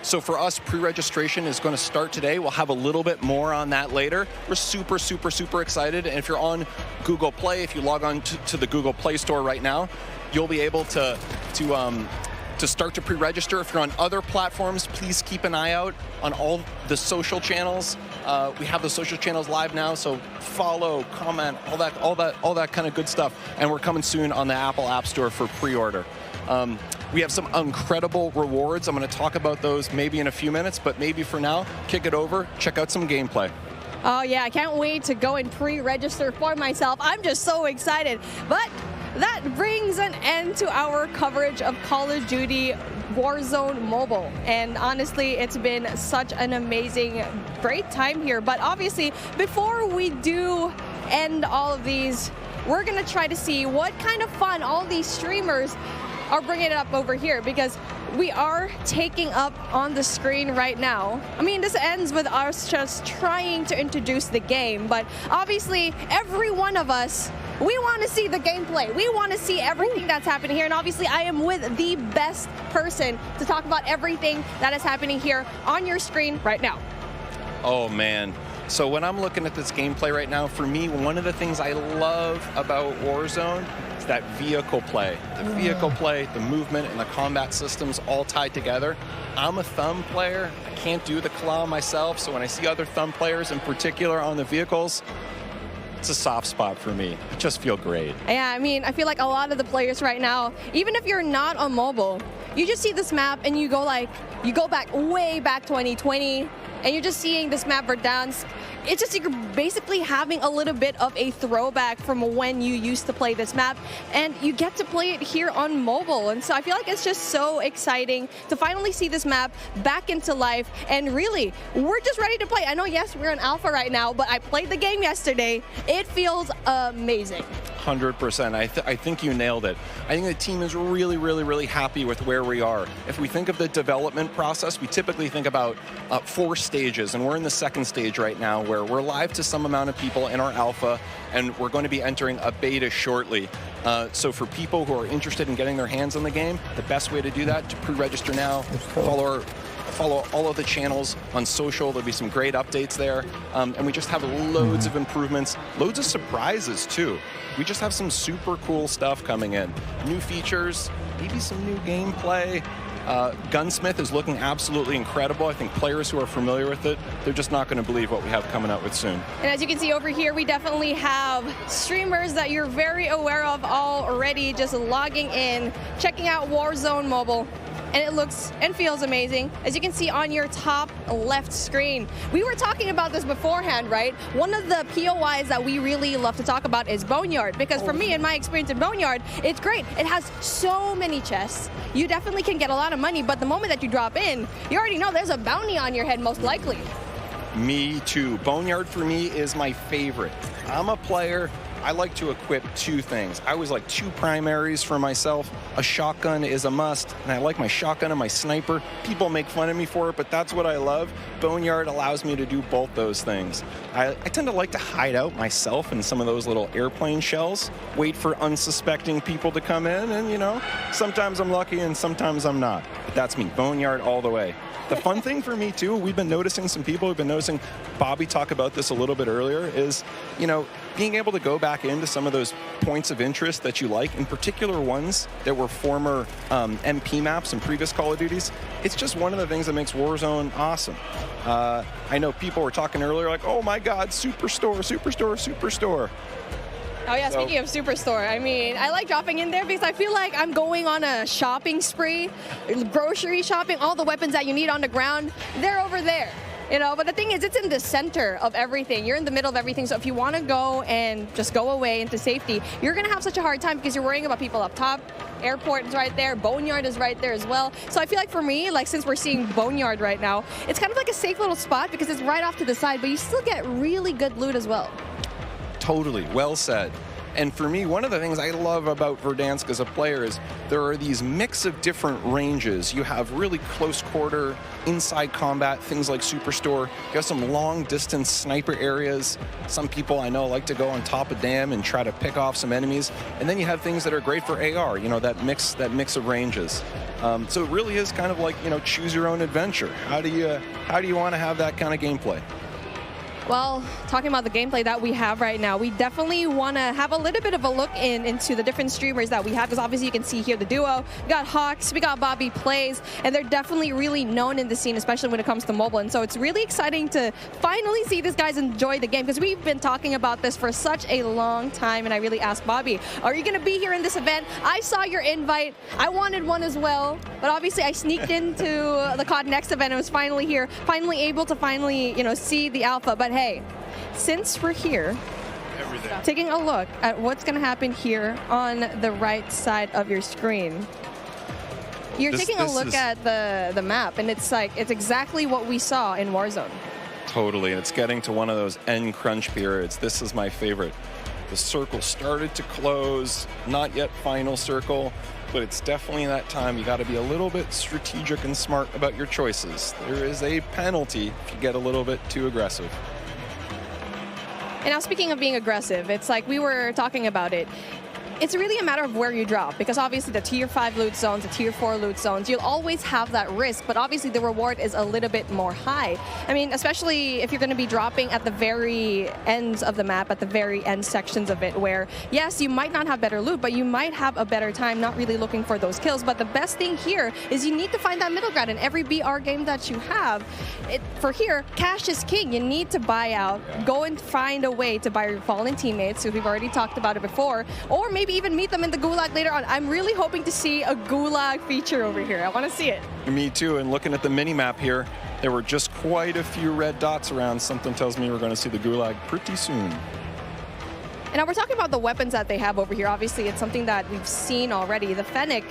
Speaker 17: So for us, pre-registration is going to start today. We'll have a little bit more on that later. We're super, super, super excited. And if you're on Google Play, if you log on to the Google Play Store right now, you'll be able to start to pre-register. If you're on other platforms, please keep an eye out on all the social channels. We have the social channels live now, so follow, comment, all that kind of good stuff. And we're coming soon on the Apple App Store for pre-order. We have some incredible rewards. I'm going to talk about those maybe in a few minutes, but maybe for now, kick it over, check out some gameplay.
Speaker 5: Oh yeah, I can't wait to go and pre-register for myself. I'm just so excited. But that brings an end to our coverage of Call of Duty Warzone Mobile. And honestly, it's been such an amazing, great time here. But obviously, before we do end all of these, we're going to try to see what kind of fun all these streamers are bringing it up over here, because we are taking up on the screen right now. I mean, this ends with us just trying to introduce the game, but obviously every one of us, we want to see the gameplay. We want to see everything that's happening here, and obviously I am with the best person to talk about everything that is happening here on your screen right now.
Speaker 17: Oh man. So when I'm looking at this gameplay right now, for me, one of the things I love about Warzone is that vehicle play. The vehicle play, the movement, and the combat systems all tied together. I'm a thumb player. I can't do the claw myself, so when I see other thumb players in particular on the vehicles, it's a soft spot for me. I just feel great.
Speaker 5: Yeah, I mean, I feel like a lot of the players right now, even if you're not on mobile, you just see this map and you go back way back 2020, and you're just seeing this map Verdansk. It's just you're basically having a little bit of a throwback from when you used to play this map, and you get to play it here on mobile. And so I feel like it's just so exciting to finally see this map back into life, and really, we're just ready to play. I know, yes, we're in alpha right now, but I played the game yesterday. It feels amazing.
Speaker 17: 100%. I think you nailed it. I think the team is really, really, really happy with where we are. If we think of the development process, we typically think about 4 stages, and we're in the 2nd stage right now, where we're live to some amount of people in our alpha, and we're going to be entering a beta shortly. So for people who are interested in getting their hands on the game, the best way to do that, to pre-register now, follow all of the channels on social. There'll be some great updates there. And we just have loads of improvements, loads of surprises too. We just have some super cool stuff coming in. New features, maybe some new gameplay. Gunsmith is looking absolutely incredible. I think players who are familiar with it, they're just not going to believe what we have coming out with soon.
Speaker 5: And as you can see over here, we definitely have streamers that you're very aware of already just logging in, checking out Warzone Mobile. And it looks and feels amazing, as you can see on your top left screen. We were talking about this beforehand, right? One of the POIs that we really love to talk about is Boneyard, because for me, in my experience in Boneyard, it's great. It has so many chests. You definitely can get a lot of money, but the moment that you drop in, you already know there's a bounty on your head, most likely.
Speaker 17: Me too. Boneyard for me is my favorite. I'm a player. I like to equip 2 things. I always like 2 primaries for myself. A shotgun is a must, and I like my shotgun and my sniper. People make fun of me for it, but that's what I love. Boneyard allows me to do both those things. I tend to like to hide out myself in some of those little airplane shells, wait for unsuspecting people to come in, and you know, sometimes I'm lucky and sometimes I'm not. But that's me, Boneyard all the way. The fun thing for me too, we've been noticing some people, we've been noticing Bobby talk about this a little bit earlier, is, you know, being able to go back into some of those points of interest that you like, in particular ones that were former MP maps and previous Call of Duties. It's just one of the things that makes Warzone awesome. I know people were talking earlier like, oh my God, Superstore, Superstore, Superstore.
Speaker 5: Oh yeah, speaking of Superstore, I mean, I like dropping in there because I feel like I'm going on a shopping spree, grocery shopping, all the weapons that you need on the ground, they're over there. You know, but the thing is, it's in the center of everything. You're in the middle of everything. So if you want to go and just go away into safety, you're going to have such a hard time because you're worrying about people up top. Airport is right there. Boneyard is right there as well. So I feel like for me, like since we're seeing Boneyard right now, it's kind of like a safe little spot because it's right off to the side, but you still get really good loot as well.
Speaker 17: Totally. Well said. And for me, one of the things I love about Verdansk as a player is there are these mix of different ranges. You have really close quarter, inside combat, things like Superstore. You have some long distance sniper areas. Some people I know like to go on top of dam and try to pick off some enemies. And then you have things that are great for AR, you know, that mix of ranges. So it really is kind of like, you know, choose your own adventure. How do you want to have that kind of gameplay?
Speaker 5: Well, talking about the gameplay that we have right now, we definitely want to have a little bit of a look into the different streamers that we have, because obviously you can see here the duo. We got Hawks, we got Bobby Plays, and they're definitely really known in the scene, especially when it comes to mobile. And so it's really exciting to finally see these guys enjoy the game, because we've been talking about this for such a long time. And I really asked Bobby, are you going to be here in this event? I saw your invite. I wanted one as well, but obviously I sneaked into the COD Next event and was finally here, finally able to you know, see the alpha. But hey, since we're here, taking a look at what's going to happen here on the right side of your screen, you're taking a look at the map, and it's like, it's exactly what we saw in Warzone.
Speaker 17: Totally, and it's getting to one of those end crunch periods. This is my favorite. The circle started to close, not yet final circle, but it's definitely that time. You got to be a little bit strategic and smart about your choices. There is a penalty if you get a little bit too aggressive.
Speaker 5: And now, speaking of being aggressive, it's like we were talking about it. It's really a matter of where you drop, because obviously the tier 5 loot zones, the tier 4 loot zones, you'll always have that risk, but obviously the reward is a little bit more high. I mean, especially if you're going to be dropping at the very ends of the map, at the very end sections of it, where yes, you might not have better loot, but you might have a better time not really looking for those kills. But the best thing here is you need to find that middle ground in every BR game that you have. For here, cash is king. You need to buy out, go and find a way to buy your fallen teammates, who we've already talked about it before, or maybe even meet them in the gulag later on. I'm really hoping to see a gulag feature over here. I want to see it.
Speaker 17: Me too, and looking at the mini-map here, there were just quite a few red dots around. Something tells me we're going to see the gulag pretty soon.
Speaker 5: And now we're talking about the weapons that they have over here. Obviously, it's something that we've seen already. The Fennec,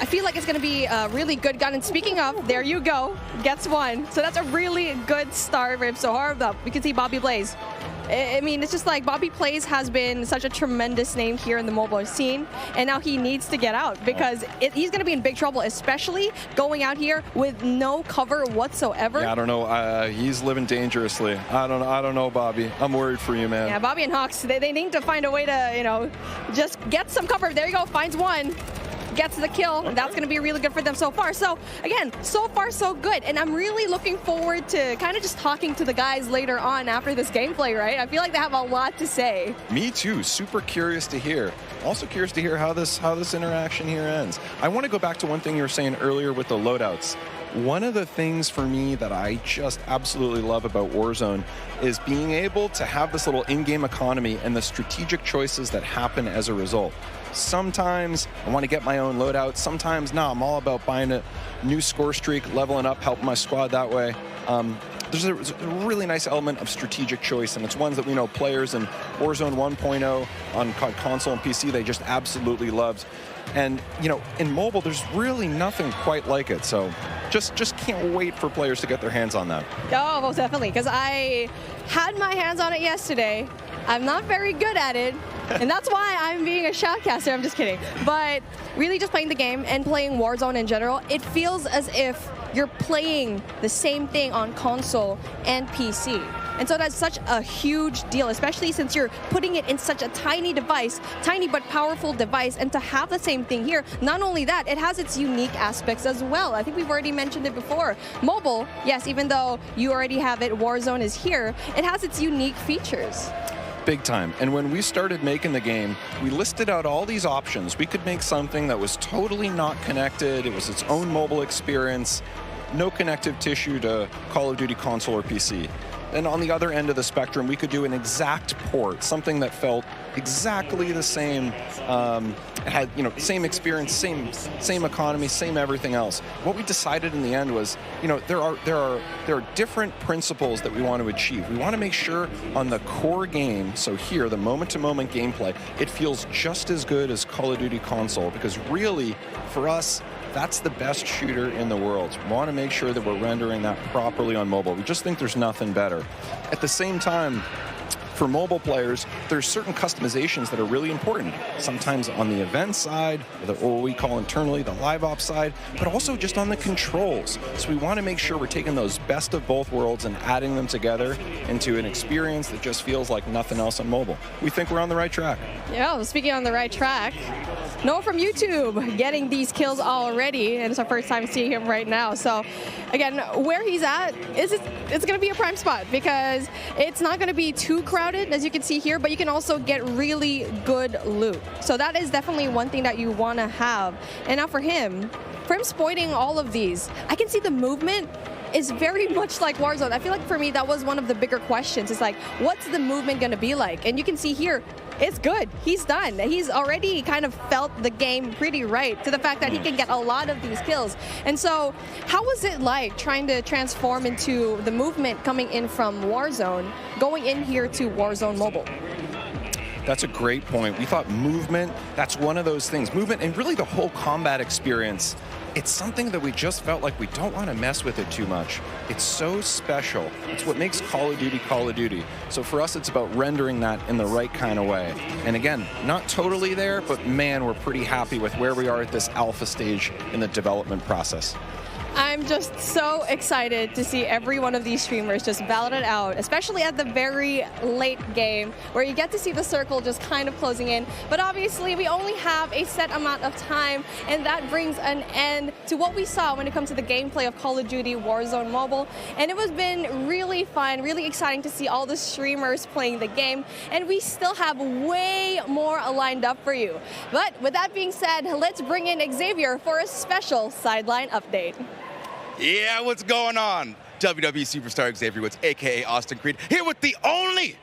Speaker 5: I feel like it's going to be a really good gun. And speaking of, there you go, gets one. So that's a really good start for him. So hard up. We can see Bobby Blaze. I mean, it's just like Bobby Plays has been such a tremendous name here in the mobile scene, and now he needs to get out, because he's going to be in big trouble, especially going out here with no cover whatsoever.
Speaker 17: Yeah, I don't know. He's living dangerously. I don't know, Bobby. I'm worried for you, man.
Speaker 5: Yeah, Bobby and Hawks, they need to find a way to, you know, just get some cover. There you go, finds one. Gets the kill, and that's going to be really good for them so far. So again, so far so good, and I'm really looking forward to kind of just talking to the guys later on after this gameplay, right? I feel like they have a lot to say.
Speaker 17: Me too. Super curious to hear. Also curious to hear how this interaction here ends. I want to go back to one thing you were saying earlier with the loadouts. One of the things for me that I just absolutely love about Warzone is being able to have this little in-game economy and the strategic choices that happen as a result. Sometimes I want to get my own loadout. Sometimes, no, I'm all about buying a new score streak, leveling up, helping my squad that way. There's a really nice element of strategic choice, and it's ones that we know players in Warzone 1.0 on console and PC, they just absolutely loved. And, you know, in mobile, there's really nothing quite like it. So just can't wait for players to get their hands on that.
Speaker 5: Oh, most definitely, because I had my hands on it yesterday. I'm not very good at it, and that's why I'm being a shoutcaster. I'm just kidding. But really just playing the game and playing Warzone in general, it feels as if you're playing the same thing on console and PC. And so that's such a huge deal, especially since you're putting it in such a tiny device, tiny but powerful device, and to have the same thing here. Not only that, it has its unique aspects as well. I think we've already mentioned it before. Mobile, yes, even though you already have it, Warzone is here, it has its unique features.
Speaker 17: Big time. And when we started making the game, we listed out all these options. We could make something that was totally not connected. It was its own mobile experience, no connective tissue to Call of Duty console or PC. And on the other end of the spectrum, we could do an exact port, something that felt exactly the same, had, you know, same experience, same economy, same everything else. What we decided in the end was, you know, there are different principles that we want to achieve. We want to make sure on the core game, so here, the moment-to-moment gameplay, it feels just as good as Call of Duty console, because really, for us, that's the best shooter in the world. We want to make sure that we're rendering that properly on mobile. We just think there's nothing better. At the same time, for mobile players, there's certain customizations that are really important. Sometimes on the event side, or what we call internally the live ops side, but also just on the controls. So we want to make sure we're taking those best of both worlds and adding them together into an experience that just feels like nothing else on mobile. We think we're on the right track.
Speaker 5: Yeah, well, speaking on the right track, Noah from YouTube getting these kills already, and it's our first time seeing him right now. So again, where he's at, it's going to be a prime spot because it's not going to be too crowded, as you can see here, but you can also get really good loot. So that is definitely one thing that you want to have. And now for him exploiting all of these, I can see the movement is very much like Warzone. I feel like for me, that was one of the bigger questions. It's like, what's the movement going to be like? And you can see here, it's good. He's done. He's already kind of felt the game pretty right to the fact that he can get a lot of these kills. And so how was it like trying to transform into the movement coming in from Warzone, going in here to Warzone Mobile?
Speaker 17: That's a great point. We thought movement, that's one of those things. Movement and really the whole combat experience, it's something that we just felt like we don't want to mess with it too much. It's so special. It's what makes Call of Duty Call of Duty. So for us, it's about rendering that in the right kind of way. And again, not totally there, but man, we're pretty happy with where we are at this alpha stage in the development process.
Speaker 5: I'm just so excited to see every one of these streamers just battle it out, especially at the very late game where you get to see the circle just kind of closing in. But obviously we only have a set amount of time, and that brings an end to what we saw when it comes to the gameplay of Call of Duty Warzone Mobile. And it has been really fun, really exciting to see all the streamers playing the game, and we still have way more lined up for you. But with that being said, let's bring in Xavier for a special sideline update.
Speaker 13: Yeah, what's going on? WWE Superstar Xavier Woods, a.k.a. Austin Creed, here with the only,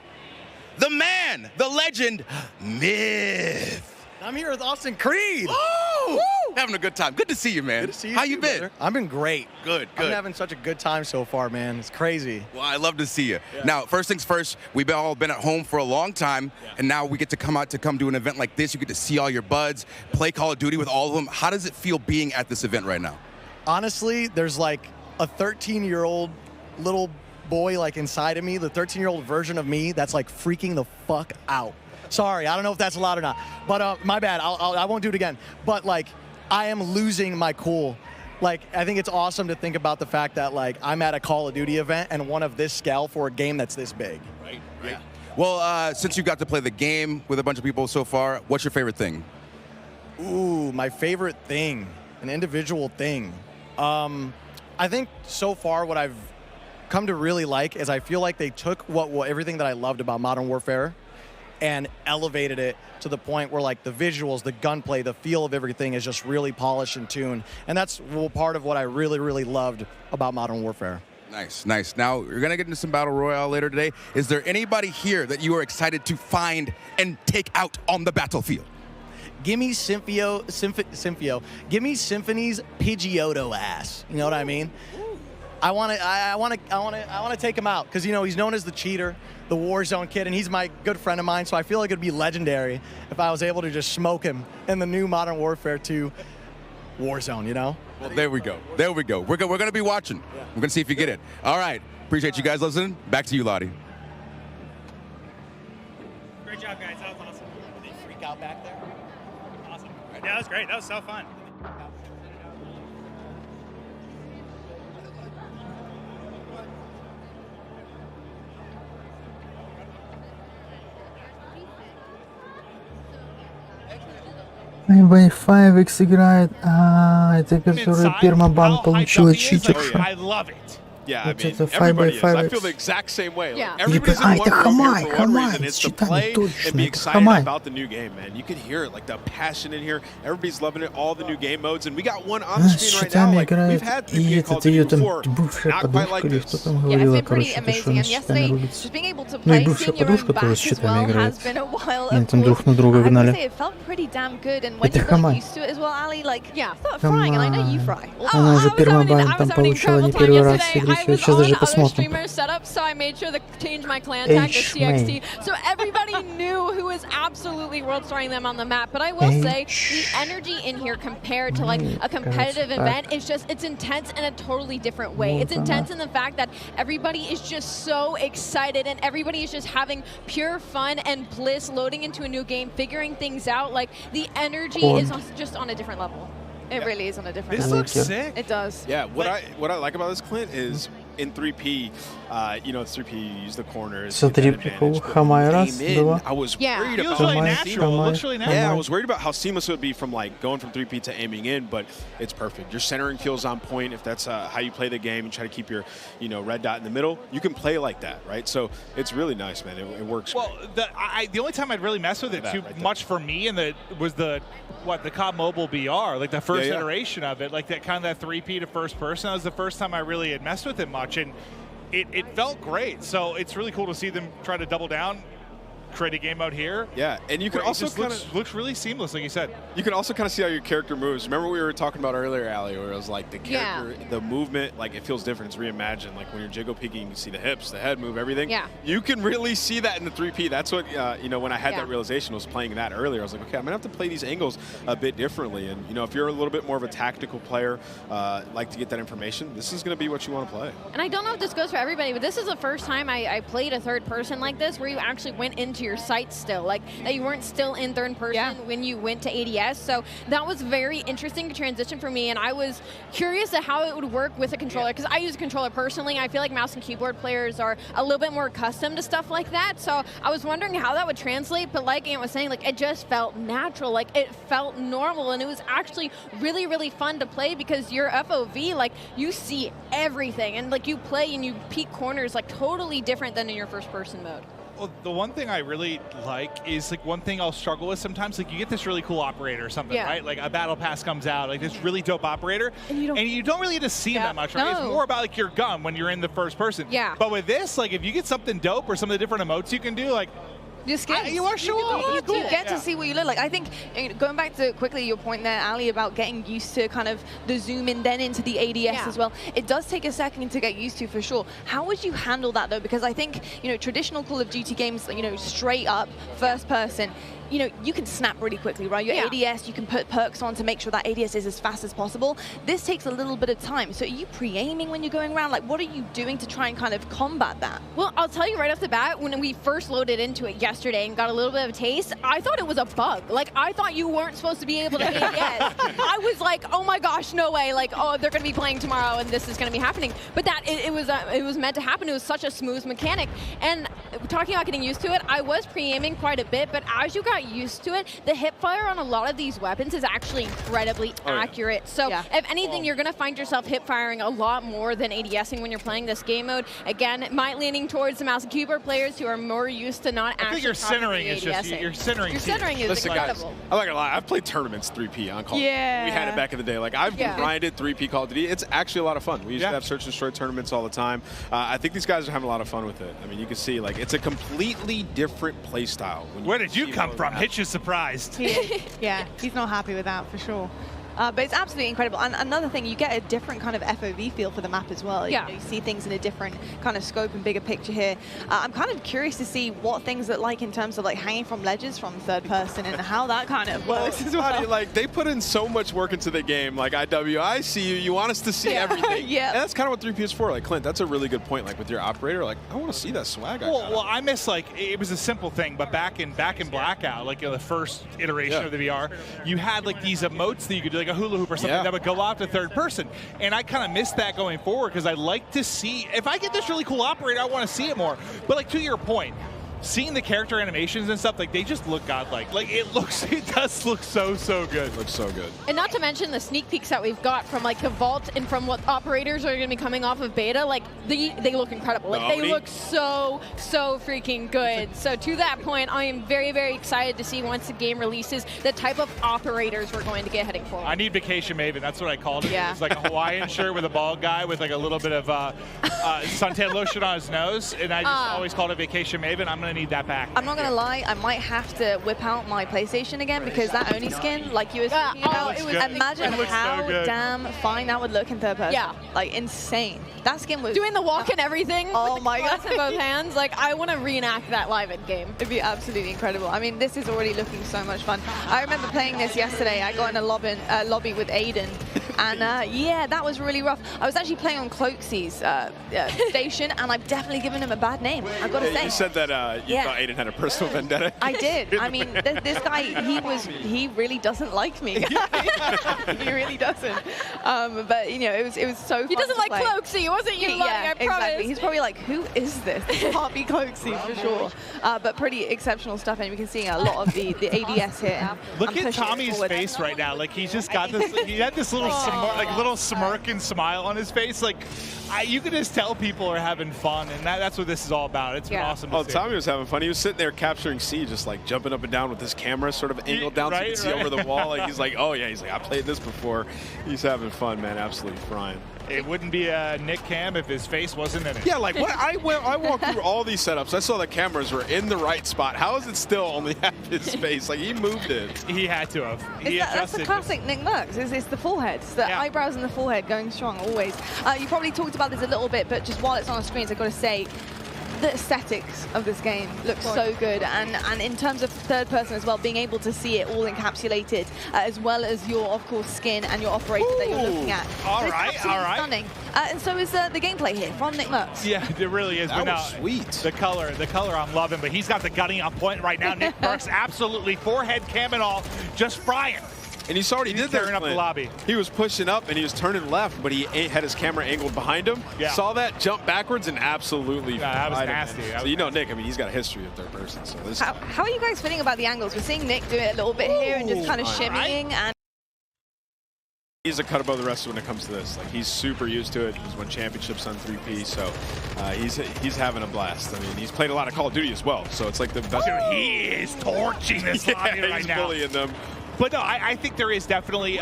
Speaker 13: the man, the legend, Myth.
Speaker 20: I'm here with Austin Creed.
Speaker 13: Woo! Having a good time. Good to see you, man.
Speaker 20: Good to see you.
Speaker 13: How you been?
Speaker 20: Brother. I've been great.
Speaker 13: Good.
Speaker 20: I'm having such a good time so far, man. It's crazy.
Speaker 13: Well, I love to see you. Yeah. Now, first things first, we've all been at home for a long time, and now we get to come do an event like this. You get to see all your buds, play Call of Duty with all of them. How does it feel being at this event right now?
Speaker 20: Honestly, there's like a 13-year-old little boy like inside of me, the 13-year-old version of me that's like freaking the fuck out. Sorry, I don't know if that's allowed or not, but my bad. I won't do it again. But like, I am losing my cool. Like, I think it's awesome to think about the fact that like I'm at a Call of Duty event and one of this scale for a game that's this big.
Speaker 13: Right. Yeah. Well, since you got to play the game with a bunch of people so far, what's your favorite thing?
Speaker 20: Ooh, my favorite thing, an individual thing. I think so far what I've come to really like is I feel like they took what everything that I loved about Modern Warfare and elevated it to the point where like the visuals, the gunplay, the feel of everything is just really polished and tuned. And that's part of what I really, really loved about Modern Warfare.
Speaker 13: Nice, nice. Now, we're going to get into some Battle Royale later today. Is there anybody here that you are excited to find and take out on the battlefield?
Speaker 20: Give me Symphio. Give me Symphony's Pidgeotto ass. You know what I mean? I want to take him out because, you know, he's known as the cheater, the Warzone kid, and he's my good friend of mine. So I feel like it'd be legendary if I was able to just smoke him in the new Modern Warfare 2 Warzone, you know?
Speaker 13: Well, there we go. There we go. We're going to be watching. Yeah. We're going to see if you get it. All right. Appreciate you guys listening. Back to you, Lottie.
Speaker 21: Great job, guys. That was awesome.
Speaker 20: Did they freak out back there?
Speaker 21: Awesome. Yeah, that was great. That was so fun.
Speaker 3: Wi-Fi играет. Это который пермабан получила читерша.
Speaker 1: I love it. Yeah, I mean,
Speaker 3: это
Speaker 1: everybody is.
Speaker 3: 5x5x.
Speaker 1: I feel the exact same way.
Speaker 5: Yeah.
Speaker 1: Like, everybody's in one
Speaker 3: это
Speaker 1: room here
Speaker 3: Хамай,
Speaker 1: for one reason.
Speaker 3: Хамай,
Speaker 1: It's to
Speaker 3: читание
Speaker 1: play
Speaker 3: точно,
Speaker 1: and be
Speaker 3: это
Speaker 1: excited
Speaker 3: Хамай.
Speaker 1: about the new game, man. You can hear it, like the passion in here. Everybody's loving it, all the new game modes. And we got one on the screen right now. Like, we've had people
Speaker 3: и
Speaker 1: get Call of
Speaker 3: этот ее
Speaker 1: Duty
Speaker 3: там
Speaker 1: before.
Speaker 3: бывшая
Speaker 1: Not quite like
Speaker 3: подружка или кто
Speaker 1: this.
Speaker 3: там
Speaker 19: Yeah, it's
Speaker 3: говорила,
Speaker 19: been pretty
Speaker 3: короче, это что
Speaker 19: amazing.
Speaker 3: она
Speaker 19: And
Speaker 3: с
Speaker 19: yesterday,
Speaker 3: щитами рубится.
Speaker 19: just being able to
Speaker 3: Ну и
Speaker 19: play,
Speaker 3: бывшая
Speaker 19: seeing your own
Speaker 3: подружка
Speaker 19: back
Speaker 3: тоже с
Speaker 19: as
Speaker 3: щитами
Speaker 19: well
Speaker 3: играет.
Speaker 19: has been a while.
Speaker 3: Они
Speaker 19: Of
Speaker 3: там друг
Speaker 19: course,
Speaker 3: на друга
Speaker 19: I have to
Speaker 3: гнали.
Speaker 19: say, it felt pretty damn good. And when
Speaker 3: Это
Speaker 19: you got
Speaker 3: Хамай.
Speaker 19: used to it as well, Ali, like,
Speaker 5: yeah,
Speaker 19: start frying, and I know you fry.
Speaker 3: Она уже пермабан там получила не первый раз в игре.
Speaker 16: I was
Speaker 3: сейчас
Speaker 16: on
Speaker 3: даже
Speaker 16: other
Speaker 3: посмотрим.
Speaker 16: streamer setup, so I made sure to change my clan tag to CXT. So everybody knew who was absolutely world starring them on the map. But I will say, the energy in here compared to like a competitive event, it's intense in a totally different way. It's intense in the fact that everybody is just so excited and everybody is just having pure fun and bliss loading into a new game, figuring things out. Like the energy is just on a different level. It really is on a different level.
Speaker 1: This looks sick.
Speaker 16: It does.
Speaker 1: Yeah, what I like about this, Clint, is in 3P, you know, 3P, you use the corners.
Speaker 3: Смотри, прикол. Хамай раз, два.
Speaker 1: I was worried about I was worried about how seamless it would be from like going from 3P to aiming in, but it's perfect. Your centering feels on point. If that's how you play the game and try to keep your, you know, red dot in the middle, you can play like that, right? So it's really nice, man. It works.
Speaker 14: Well, the only time I'd really mess with it too much for me was the COD Mobile BR, like the first iteration of it, like that kind of that 3P to first person. That was the first time I really had messed with it much, and it felt great. So it's really cool to see them try to double down, create a game out here.
Speaker 1: Yeah, and you can also kind of
Speaker 14: looks really seamless, like you said.
Speaker 1: You can also kind of see how your character moves. Remember we were talking about earlier, Ali, where it was like the character, the movement, like it feels different. It's reimagined. Like when you're jiggle peeking, you can see the hips, the head move, everything.
Speaker 16: Yeah.
Speaker 1: You can really see that in the 3P. That's what you know. When I had that realization, I was playing that earlier. I was like, okay, I'm gonna have to play these angles a bit differently. And you know, if you're a little bit more of a tactical player, like to get that information, this is gonna be what you want to play.
Speaker 16: And I don't know if this goes for everybody, but this is the first time I played a third person like this, where you actually went into your sights still. Like that you weren't still in third person when you went to ADS. So that was very interesting to transition for me, and I was curious at how it would work with a controller, because I use a controller personally. I feel like mouse and keyboard players are a little bit more accustomed to stuff like that. So I was wondering how that would translate, but like Ant was saying, like it just felt natural, like it felt normal, and it was actually really, really fun to play because your FOV, like you see everything, and like you play and you peek corners like totally different than in your first person mode.
Speaker 14: Well, the one thing I really like is like one thing I'll struggle with sometimes. Like you get this really cool operator or something, right? Like a battle pass comes out, like this really dope operator, and you don't really get to see him that much, right? It's more about like your gun when you're in the first person.
Speaker 16: Yeah.
Speaker 14: But with this, like if you get something dope or some of the different emotes you can do, like
Speaker 16: you
Speaker 14: are sure
Speaker 2: You get to see what you look like. I think going back to quickly your point there, Ali, about getting used to kind of the zoom in then into the ADS as well. It does take a second to get used to for sure. How would you handle that though? Because I think, you know, traditional Call of Duty games, you know, straight up first person, you know, you can snap really quickly, right? Your ADS, you can put perks on to make sure that ADS is as fast as possible. This takes a little bit of time. So are you pre-aiming when you're going around? Like, what are you doing to try and kind of combat that?
Speaker 16: Well, I'll tell you right off the bat, when we first loaded into it yesterday and got a little bit of a taste, I thought it was a bug. Like, I thought you weren't supposed to be able to ADS. I was like, oh my gosh, no way. Like, oh, they're going to be playing tomorrow and this is going to be happening. But that, it was meant to happen. It was such a smooth mechanic. And talking about getting used to it, I was pre-aiming quite a bit, but as you got used to it, the hip fire on a lot of these weapons is actually incredibly accurate. So if anything, you're going to find yourself hip firing a lot more than ADSing when you're playing this game mode. Again, might leaning towards the mouse and keyboard players who are more used to not actually.
Speaker 14: I think your centering is just your centering.
Speaker 16: Your centering is
Speaker 1: Listen,
Speaker 16: incredible.
Speaker 1: guys, I'm not gonna lie. I've played tournaments 3P on Call.
Speaker 16: Yeah.
Speaker 1: We had it back in the day. Like I've grinded 3P Call of Duty. It's actually a lot of fun. We used to have search and destroy tournaments all the time. I think these guys are having a lot of fun with it. I mean, you can see like it's a completely different play style.
Speaker 14: Where did you come from? Hitch is surprised.
Speaker 2: Yeah, he's not happy with that for sure. But it's absolutely incredible. And another thing, you get a different kind of FOV feel for the map as well. You know, you see things in a different kind of scope and bigger picture here. I'm kind of curious to see what things look like in terms of like hanging from ledges from third person and how that kind of works as well.
Speaker 1: Like they put in so much work into the game. Like IW, I see you. You want us to see everything. And that's kind of what 3P is for. Like Clint, that's a really good point. Like with your operator, like I want to see that swag.
Speaker 14: Well, I miss like it was a simple thing, but back in Blackout, like the first iteration of the VR, you had like these emotes that you could do, like a hula hoop or something that would go out to third person, and I kind of miss that going forward because I like to see if I get this really cool operator, I want to see it more. But like to your point, seeing the character animations and stuff, like they just look godlike. Like it does look so good.
Speaker 1: It looks so good.
Speaker 16: And not to mention the sneak peeks that we've got from like the vault and from what operators are going to be coming off of beta. Like they look incredible. Like they look so freaking good. So to that point, I am very, very excited to see once the game releases the type of operators we're going to get heading forward.
Speaker 14: I need Vacation Maven. That's what I called it. It's like a Hawaiian shirt with a bald guy with like a little bit of suntan lotion on his nose, and I just always called it Vacation Maven. I'm gonna to need that back.
Speaker 2: I'm not going to lie, I might have to whip out my PlayStation again because that Oni skin, like you were talking about, imagine how damn fine that would look in third person.
Speaker 16: Yeah.
Speaker 2: Like, insane. That skin was...
Speaker 16: Doing the walk and everything.
Speaker 2: Oh
Speaker 16: with
Speaker 2: my
Speaker 16: the
Speaker 2: god.
Speaker 16: in both hands. Like, I want to reenact that live in game.
Speaker 2: It'd be absolutely incredible. I mean, this is already looking so much fun. I remember playing this yesterday. I got in a lobby with Aiden. And yeah, that was really rough. I was actually playing on Cloaksy's station, and I've definitely given him a bad name, I've got to say.
Speaker 1: You said that you thought Aiden had a personal vendetta.
Speaker 2: I did. I mean, this guy, he really doesn't like me. He really doesn't. But, you know, it was so fun.
Speaker 16: He doesn't like
Speaker 2: play.
Speaker 16: Cloaksy. It wasn't you, Lottie, I promise.
Speaker 2: Exactly. He's probably like, who is this? This can't be Cloaksy for sure. But pretty exceptional stuff, and we can see a lot of the ADS here.
Speaker 14: Look at Tommy's face right now. Like, he's just got this, he had this little, little smirk and smile on his face. Like, you can just tell people are having fun, and that's what this is all about. It's been awesome to see.
Speaker 1: Tommy was having fun. He was sitting there capturing C, just like jumping up and down with his camera sort of angled down so you can see over the wall. Like, he's like, oh yeah, he's like, I played this before. He's having fun, man, absolutely frying.
Speaker 14: It wouldn't be a Nick Cam if his face wasn't in it.
Speaker 1: Yeah, like what I walked through all these setups. I saw the cameras were in the right spot. How is it still only half his face? Like, he moved it.
Speaker 14: He had to have.
Speaker 2: That's the classic Nick Merckx. It's the forehead. It's the eyebrows and the forehead going strong always. You probably talked about this a little bit, but just while it's on the screens, I've got to say, the aesthetics of this game looks so good, and in terms of third person as well, being able to see it all encapsulated, as well as your, of course, skin and your operator that you're looking at.
Speaker 14: All
Speaker 2: it's
Speaker 14: right.
Speaker 2: stunning. And so is the gameplay here from Nick Merckx.
Speaker 14: Yeah, it really is.
Speaker 1: That
Speaker 14: but
Speaker 1: was sweet.
Speaker 14: The color I'm loving, but he's got the gunning on point right now. Nick Merckx absolutely forehead cam and all, just frying.
Speaker 1: And you saw what he did there,
Speaker 14: up the lobby.
Speaker 1: He was pushing up and he was turning left, but he had his camera angled behind him.
Speaker 14: Yeah.
Speaker 1: Saw that, jump backwards, and absolutely
Speaker 14: that was nasty.
Speaker 1: So you know Nick, I mean, he's got a history of third person. So this
Speaker 2: How are you guys feeling about the angles? We're seeing Nick do it a little bit here and just kind of shimmying. And
Speaker 1: he's a cut above the rest when it comes to this. Like, he's super used to it. He's won championships on 3P, so he's having a blast. I mean, he's played a lot of Call of Duty as well, so it's like the best.
Speaker 14: Dude, he is torching this lobby right
Speaker 1: he's
Speaker 14: now.
Speaker 1: bullying them.
Speaker 14: But no, I think there is definitely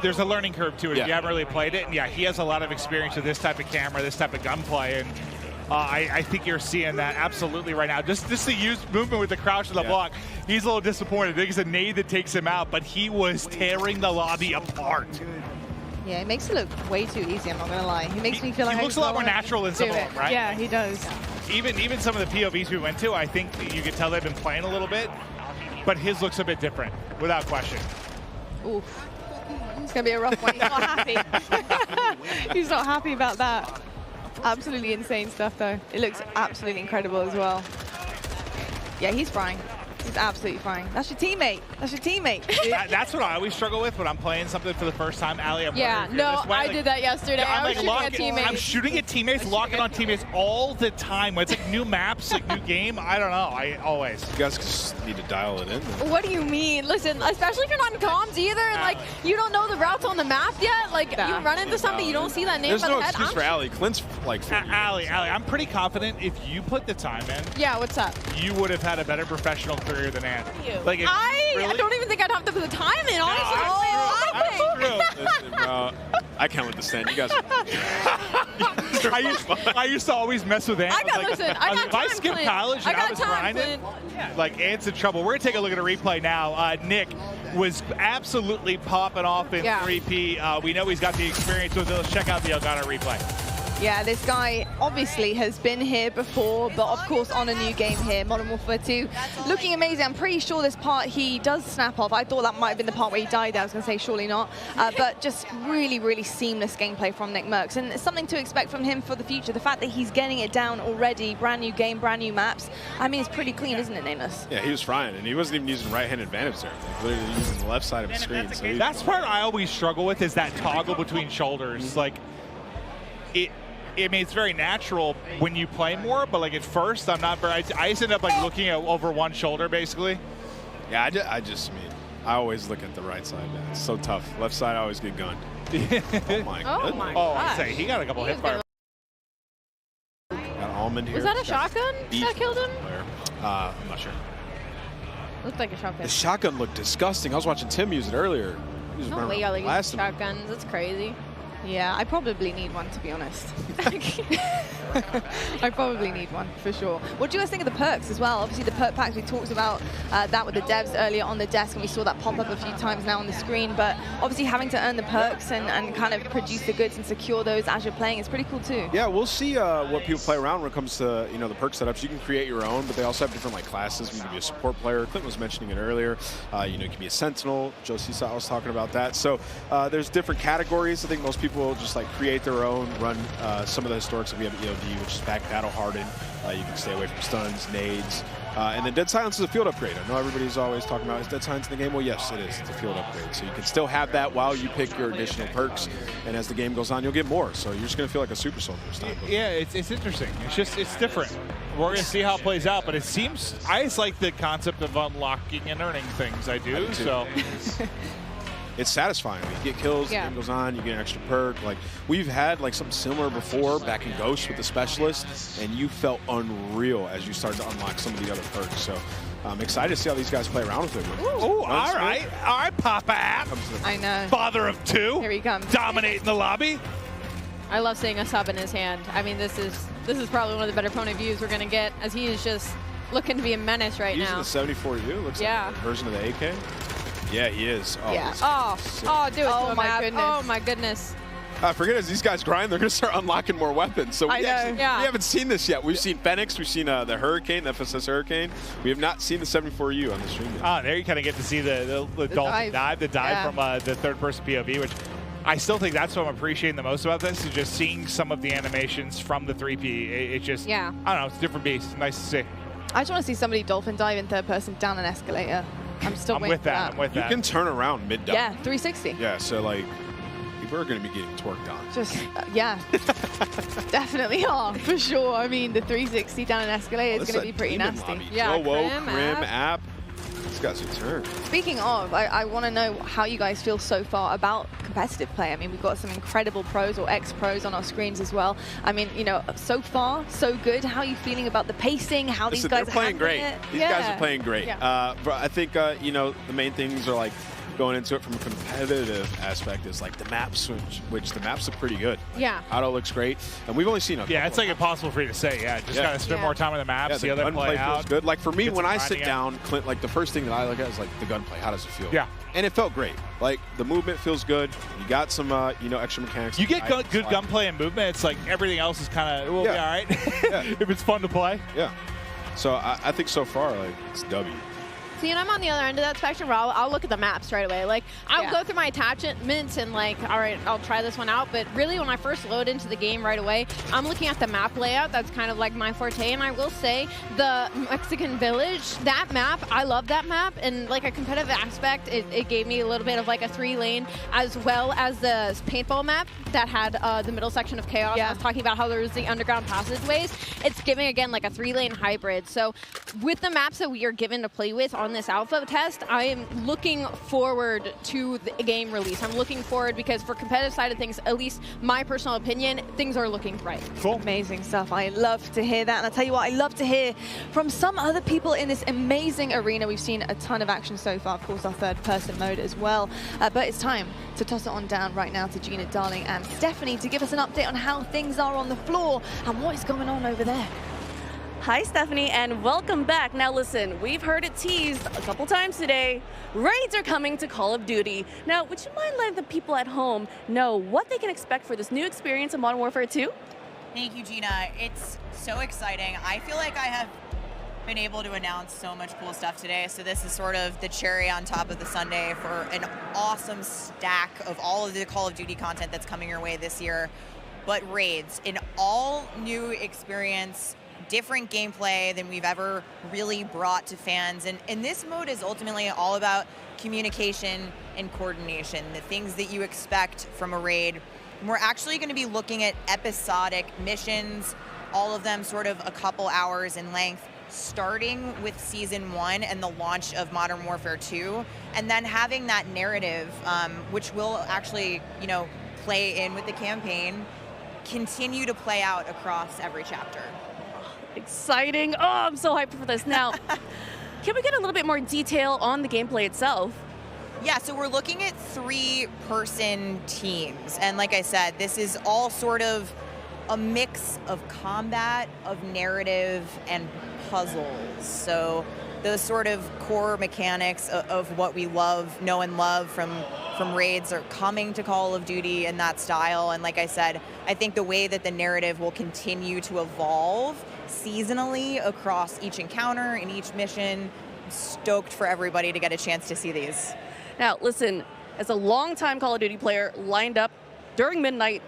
Speaker 14: there's a learning curve to it if you haven't really played it. And yeah, he has a lot of experience with this type of camera, this type of gunplay, and I think you're seeing that absolutely right now. Just the used movement with the crouch to the block. He's a little disappointed. I think it's a nade that takes him out, but he was tearing the lobby apart.
Speaker 2: yeah, it makes it look way too easy, I'm not going to lie. He makes me feel like
Speaker 14: he looks a lot more natural than some of them, right?
Speaker 2: Yeah, he does.
Speaker 14: Even some of the POVs we went to, I think you could tell they've been playing a little bit. But his looks a bit different, without question.
Speaker 2: Oof. It's going to be a rough one. He's not happy. He's not happy about that. Absolutely insane stuff, though. It looks absolutely incredible as well. Yeah, he's frying. He's absolutely frying. That's your teammate. That's your teammate.
Speaker 14: That's what I always struggle with when I'm playing something for the first time. Ali, I'm
Speaker 16: I did that yesterday.
Speaker 14: I'm
Speaker 16: I was shooting at teammates.
Speaker 14: I'm shooting at teammates, locking on teammates all the time. It's like new maps, like new game. I don't know. I always.
Speaker 1: You guys just need to dial it in.
Speaker 16: What do you mean? Listen, especially if you're not in comms either, and like you don't know the routes on the map yet. Like you run into something, you don't see that name.
Speaker 1: There's
Speaker 16: by
Speaker 1: no
Speaker 16: the head.
Speaker 1: excuse for Ali. Clint's like.
Speaker 14: Ali, I'm pretty confident if you put the time in.
Speaker 16: Yeah, what's up?
Speaker 14: You would have had a better professional career than Ann.
Speaker 16: Like I don't even think I'd have to put the time in, honestly.
Speaker 1: Listen, bro, I can't let this stand. You guys.
Speaker 14: I used to always mess with Ann. If I skipped college and I was grinding, like Ant's in trouble. We're gonna take a look at a replay now. Nick was absolutely popping off in 3P. We know he's got the experience with it. Let's check out the Elgato replay.
Speaker 2: Yeah, this guy obviously has been here before, but of course on a new game here, Modern Warfare 2. Looking amazing. I'm pretty sure this part he does snap off. I thought that might have been the part where he died. I was going to say surely not. But just really, really seamless gameplay from Nick Merckx. And it's something to expect from him for the future. The fact that he's getting it down already, brand new game, brand new maps. I mean, it's pretty clean, isn't it, Nameless?
Speaker 1: Yeah, he was frying, and he wasn't even using right-hand advantage there. Like, literally using the left side of the screen. So
Speaker 14: that's part I always struggle with is that toggle between shoulders. Like, I mean, it's very natural when you play more, but like at first, I'm not very. I just end up like looking at over one shoulder, basically.
Speaker 1: Yeah, I always look at the right side. Man. It's so tough. Left side, I always get gunned. Oh my goodness.
Speaker 14: Oh, I say he got a couple hit fire.
Speaker 1: Got Almond here.
Speaker 16: Was that a shotgun that killed him?
Speaker 1: I'm not sure.
Speaker 16: Looked like a shotgun.
Speaker 1: The shotgun looked disgusting. I was watching Tim use it earlier. He was
Speaker 16: No way y'all are using
Speaker 1: blasting.
Speaker 16: shotguns. That's crazy.
Speaker 2: Yeah, I probably need one, to be honest. I probably need one, for sure. What do you guys think of the perks as well? Obviously, the perk packs, we talked about that with the devs earlier on the desk, and we saw that pop up a few times now on the screen. But obviously, having to earn the perks and kind of produce the goods and secure those as you're playing is pretty cool, too.
Speaker 1: Yeah, we'll see what people play around when it comes to, the perk setups. You can create your own, but they also have different, classes. You can be a support player. Clint was mentioning it earlier. You can be a sentinel. Josie was talking about that. So there's different categories. I think most people just create their own, run some of the historics that we have at EOD, which is back battle hardened. You can stay away from stuns, nades, and then Dead Silence is a field upgrade. I know everybody's always talking about, is Dead Silence in the game? Well, yes, it is. It's a field upgrade. So you can still have that while you pick your additional perks, and as the game goes on, you'll get more. So you're just going to feel like a super soldier this time.
Speaker 14: Yeah, it's interesting. It's different. We're going to see how it plays out, but it seems, I just like the concept of unlocking and earning things. I do so.
Speaker 1: It's satisfying. You get kills, the game goes on, you get an extra perk. We've had something similar before back in Ghost with the Specialist, and you felt unreal as you started to unlock some of the other perks. So I'm excited to see how these guys play around with it.
Speaker 14: Ooh, all right, Papa App.
Speaker 2: I know.
Speaker 14: Father of two.
Speaker 2: Here he comes.
Speaker 14: Dominating the lobby.
Speaker 16: I love seeing a sub in his hand. I mean, this is probably one of the better opponent views we're going to get, as he is just looking to be a menace right now.
Speaker 1: Using the 74U, looks like a version of the AK. Yeah, he is. Oh,
Speaker 16: yeah. Do it to him,
Speaker 2: my goodness.
Speaker 16: Oh, my goodness.
Speaker 1: Forget as these guys grind, they're going to start unlocking more weapons. So we haven't seen this yet. We've seen Fenix, we've seen the Hurricane, the FSS Hurricane. We have not seen the 74U on the stream yet.
Speaker 14: There you kind of get to see the Dolphin dive, from the third-person POV, which I still think that's what I'm appreciating the most about this, is just seeing some of the animations from the 3P. It just, I don't know, it's a different beast. Nice to see.
Speaker 2: I just want to see somebody dolphin dive in third person down an escalator. I'm still waiting
Speaker 14: with that. I'm with that.
Speaker 1: You can turn around mid-dive.
Speaker 2: Yeah, 360.
Speaker 1: Yeah, so people are going to be getting twerked on.
Speaker 2: Just, definitely are, for sure. I mean, the 360 down an escalator is going to be pretty nasty.
Speaker 1: Lobby. Yeah, Crim, App. These guys are turned.
Speaker 2: Speaking of, I want to know how you guys feel so far about competitive play. I mean, we've got some incredible pros or ex-pros on our screens as well. I mean, so far, so good. How are you feeling about the pacing? How these guys are
Speaker 1: playing great. These guys are playing great.
Speaker 2: Yeah.
Speaker 1: But I think, the main things are going into it from a competitive aspect is the maps, which the maps look pretty good.
Speaker 16: Yeah.
Speaker 1: Auto looks great, and we've only seen
Speaker 14: it's impossible for you to say. Just gotta spend more time on the maps.
Speaker 1: The
Speaker 14: other
Speaker 1: gunplay feels good. For me, when I sit down, Clint, the first thing that I look at is the gunplay. How does it feel?
Speaker 14: Yeah.
Speaker 1: And it felt great. The movement feels good. You got some, extra mechanics.
Speaker 14: You get good gunplay and movement. It's everything else is kind of be all right if it's fun to play.
Speaker 1: Yeah. So I think so far, it's W.
Speaker 16: See, and I'm on the other end of that spectrum where I'll look at the maps right away. I'll go through my attachments and all right, I'll try this one out. But really, when I first load into the game right away, I'm looking at the map layout. That's kind of my forte. And I will say, the Mexican Village, that map, I love that map. And a competitive aspect, it gave me a little bit of a 3-lane, as well as the paintball map that had the middle section of Chaos. I was talking about how there was the underground passageways. It's giving, again, a 3-lane hybrid. So with the maps that we are given to play with on this alpha test, I am looking forward to the game release. I'm looking forward because for competitive side of things, at least my personal opinion, things are looking bright.
Speaker 2: Cool. Amazing stuff. I love to hear that. And I'll tell you what, I love to hear from some other people in this amazing arena. We've seen a ton of action so far, of course, our third-person mode as well. But it's time to toss it on down right now to Gina Darling and Stephanie to give us an update on how things are on the floor and what is going on over there.
Speaker 12: Hi, Stephanie, and welcome back. Now, listen, we've heard it teased a couple times today. Raids are coming to Call of Duty. Now, would you mind letting the people at home know what they can expect for this new experience in Modern Warfare 2?
Speaker 23: Thank you, Gina. It's so exciting. I feel like I have been able to announce so much cool stuff today. So this is sort of the cherry on top of the sundae for an awesome stack of all of the Call of Duty content that's coming your way this year. But Raids, an all-new experience, different gameplay than we've ever really brought to fans. And this mode is ultimately all about communication and coordination, the things that you expect from a raid. And we're actually going to be looking at episodic missions, all of them sort of a couple hours in length, starting with Season 1 and the launch of Modern Warfare 2, and then having that narrative, which will actually, play in with the campaign, continue to play out across every chapter.
Speaker 12: Exciting. Oh, I'm so hyped for this. Now, can we get a little bit more detail on the gameplay itself?
Speaker 23: Yeah, so we're looking at 3-person teams. And like I said, this is all sort of a mix of combat, of narrative, and puzzles. So those sort of core mechanics of what we know and love from raids are coming to Call of Duty in that style. And like I said, I think the way that the narrative will continue to evolve seasonally across each encounter and each mission, I'm stoked for everybody to get a chance to see these.
Speaker 12: Now, listen, as a longtime Call of Duty player, lined up during midnight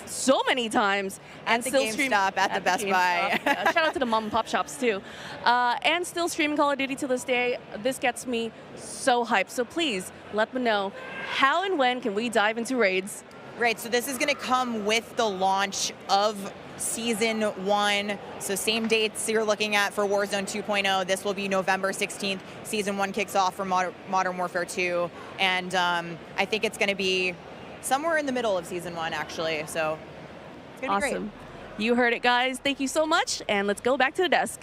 Speaker 12: so many times, and
Speaker 23: the
Speaker 12: still
Speaker 23: GameStop, at the Best Buy.
Speaker 12: Shout out to the mom and pop shops too, and still streaming Call of Duty to this day. This gets me so hyped. So please let me know how and when can we dive into raids.
Speaker 23: Right. So this is going to come with the launch of Season 1. So same dates you're looking at for Warzone 2.0. This will be November 16th. Season 1 kicks off for Modern Warfare 2. And I think it's going to be somewhere in the middle of Season 1, actually. So it's going to be
Speaker 12: Awesome. You heard it, guys. Thank you so much. And let's go back to the desk.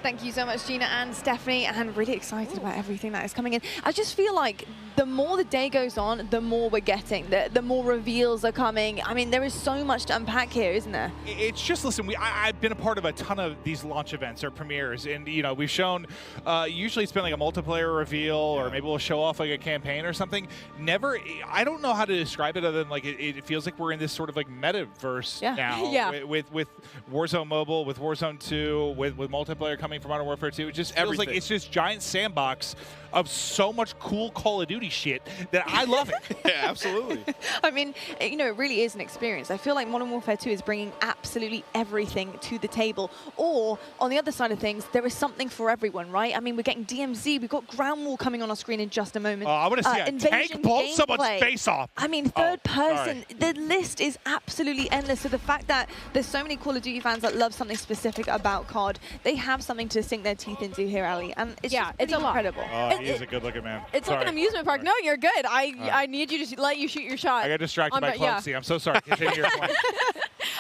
Speaker 2: Thank you so much, Gina and Stephanie, and really excited about everything that is coming in. I just feel like the more the day goes on, the more we're getting, the more reveals are coming. I mean, there is so much to unpack here, isn't there?
Speaker 14: It's just, listen, I've been a part of a ton of these launch events or premieres, and you know, we've shown, usually it's been like a multiplayer reveal, or maybe we'll show off like a campaign or something. Never, I don't know how to describe it other than like it feels like we're in this sort of like metaverse now with Warzone Mobile, with Warzone 2, with multiplayer coming from Modern Warfare 2. It just feels like it's this giant sandbox of so much cool Call of Duty shit that I love it.
Speaker 1: Yeah, absolutely.
Speaker 2: I mean, you know, it really is an experience. I feel like Modern Warfare 2 is bringing absolutely everything to the table. Or, on the other side of things, there is something for everyone, right? I mean, we're getting DMZ, we've got Ground War coming on our screen in just a moment.
Speaker 14: I want to see a tank pull someone's face off.
Speaker 2: I mean, third person, the list is absolutely endless. So the fact that there's so many Call of Duty fans that love something specific about COD, they have something to sink their teeth into here, Ali. And it's just
Speaker 16: it's a lot.
Speaker 2: incredible.
Speaker 14: He is a good-looking man.
Speaker 16: It's like an amusement park. No, you're good. I need you to let you shoot your shot.
Speaker 14: I got distracted by Cloaksy. I'm so sorry. Continue your point.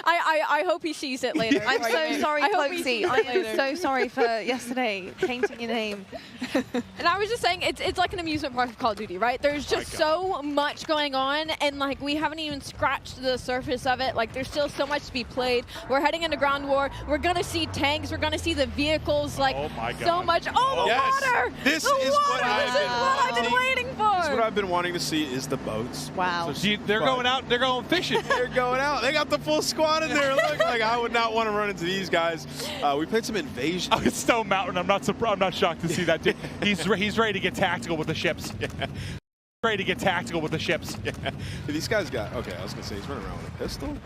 Speaker 16: I hope he sees it later.
Speaker 2: I'm so sorry, Cloaksy. I am so sorry for yesterday tainting your name.
Speaker 16: And I was just saying, it's like an amusement park of Call of Duty, right? There's just so much going on, and like we haven't even scratched the surface of it. Like there's still so much to be played. We're heading into Ground War. We're gonna see tanks. We're gonna see the vehicles. Like so much. Oh, the water!
Speaker 1: This
Speaker 16: the
Speaker 1: is
Speaker 16: water.
Speaker 1: what
Speaker 16: I've been waiting for.
Speaker 1: This is what I've been wanting to see is the boats.
Speaker 2: Wow.
Speaker 14: So they're going out. They're going fishing.
Speaker 1: They're going out. They got the full squad in there. Look, like I would not want to run into these guys. We played some Invasion.
Speaker 14: Oh, it's Stone Mountain. I'm not surprised. I'm not shocked to see that. Dude. He's ready to get tactical with the ships. Yeah. Ready to get tactical with the ships.
Speaker 1: Yeah. These guys got. Okay, I was gonna say he's running around with a pistol.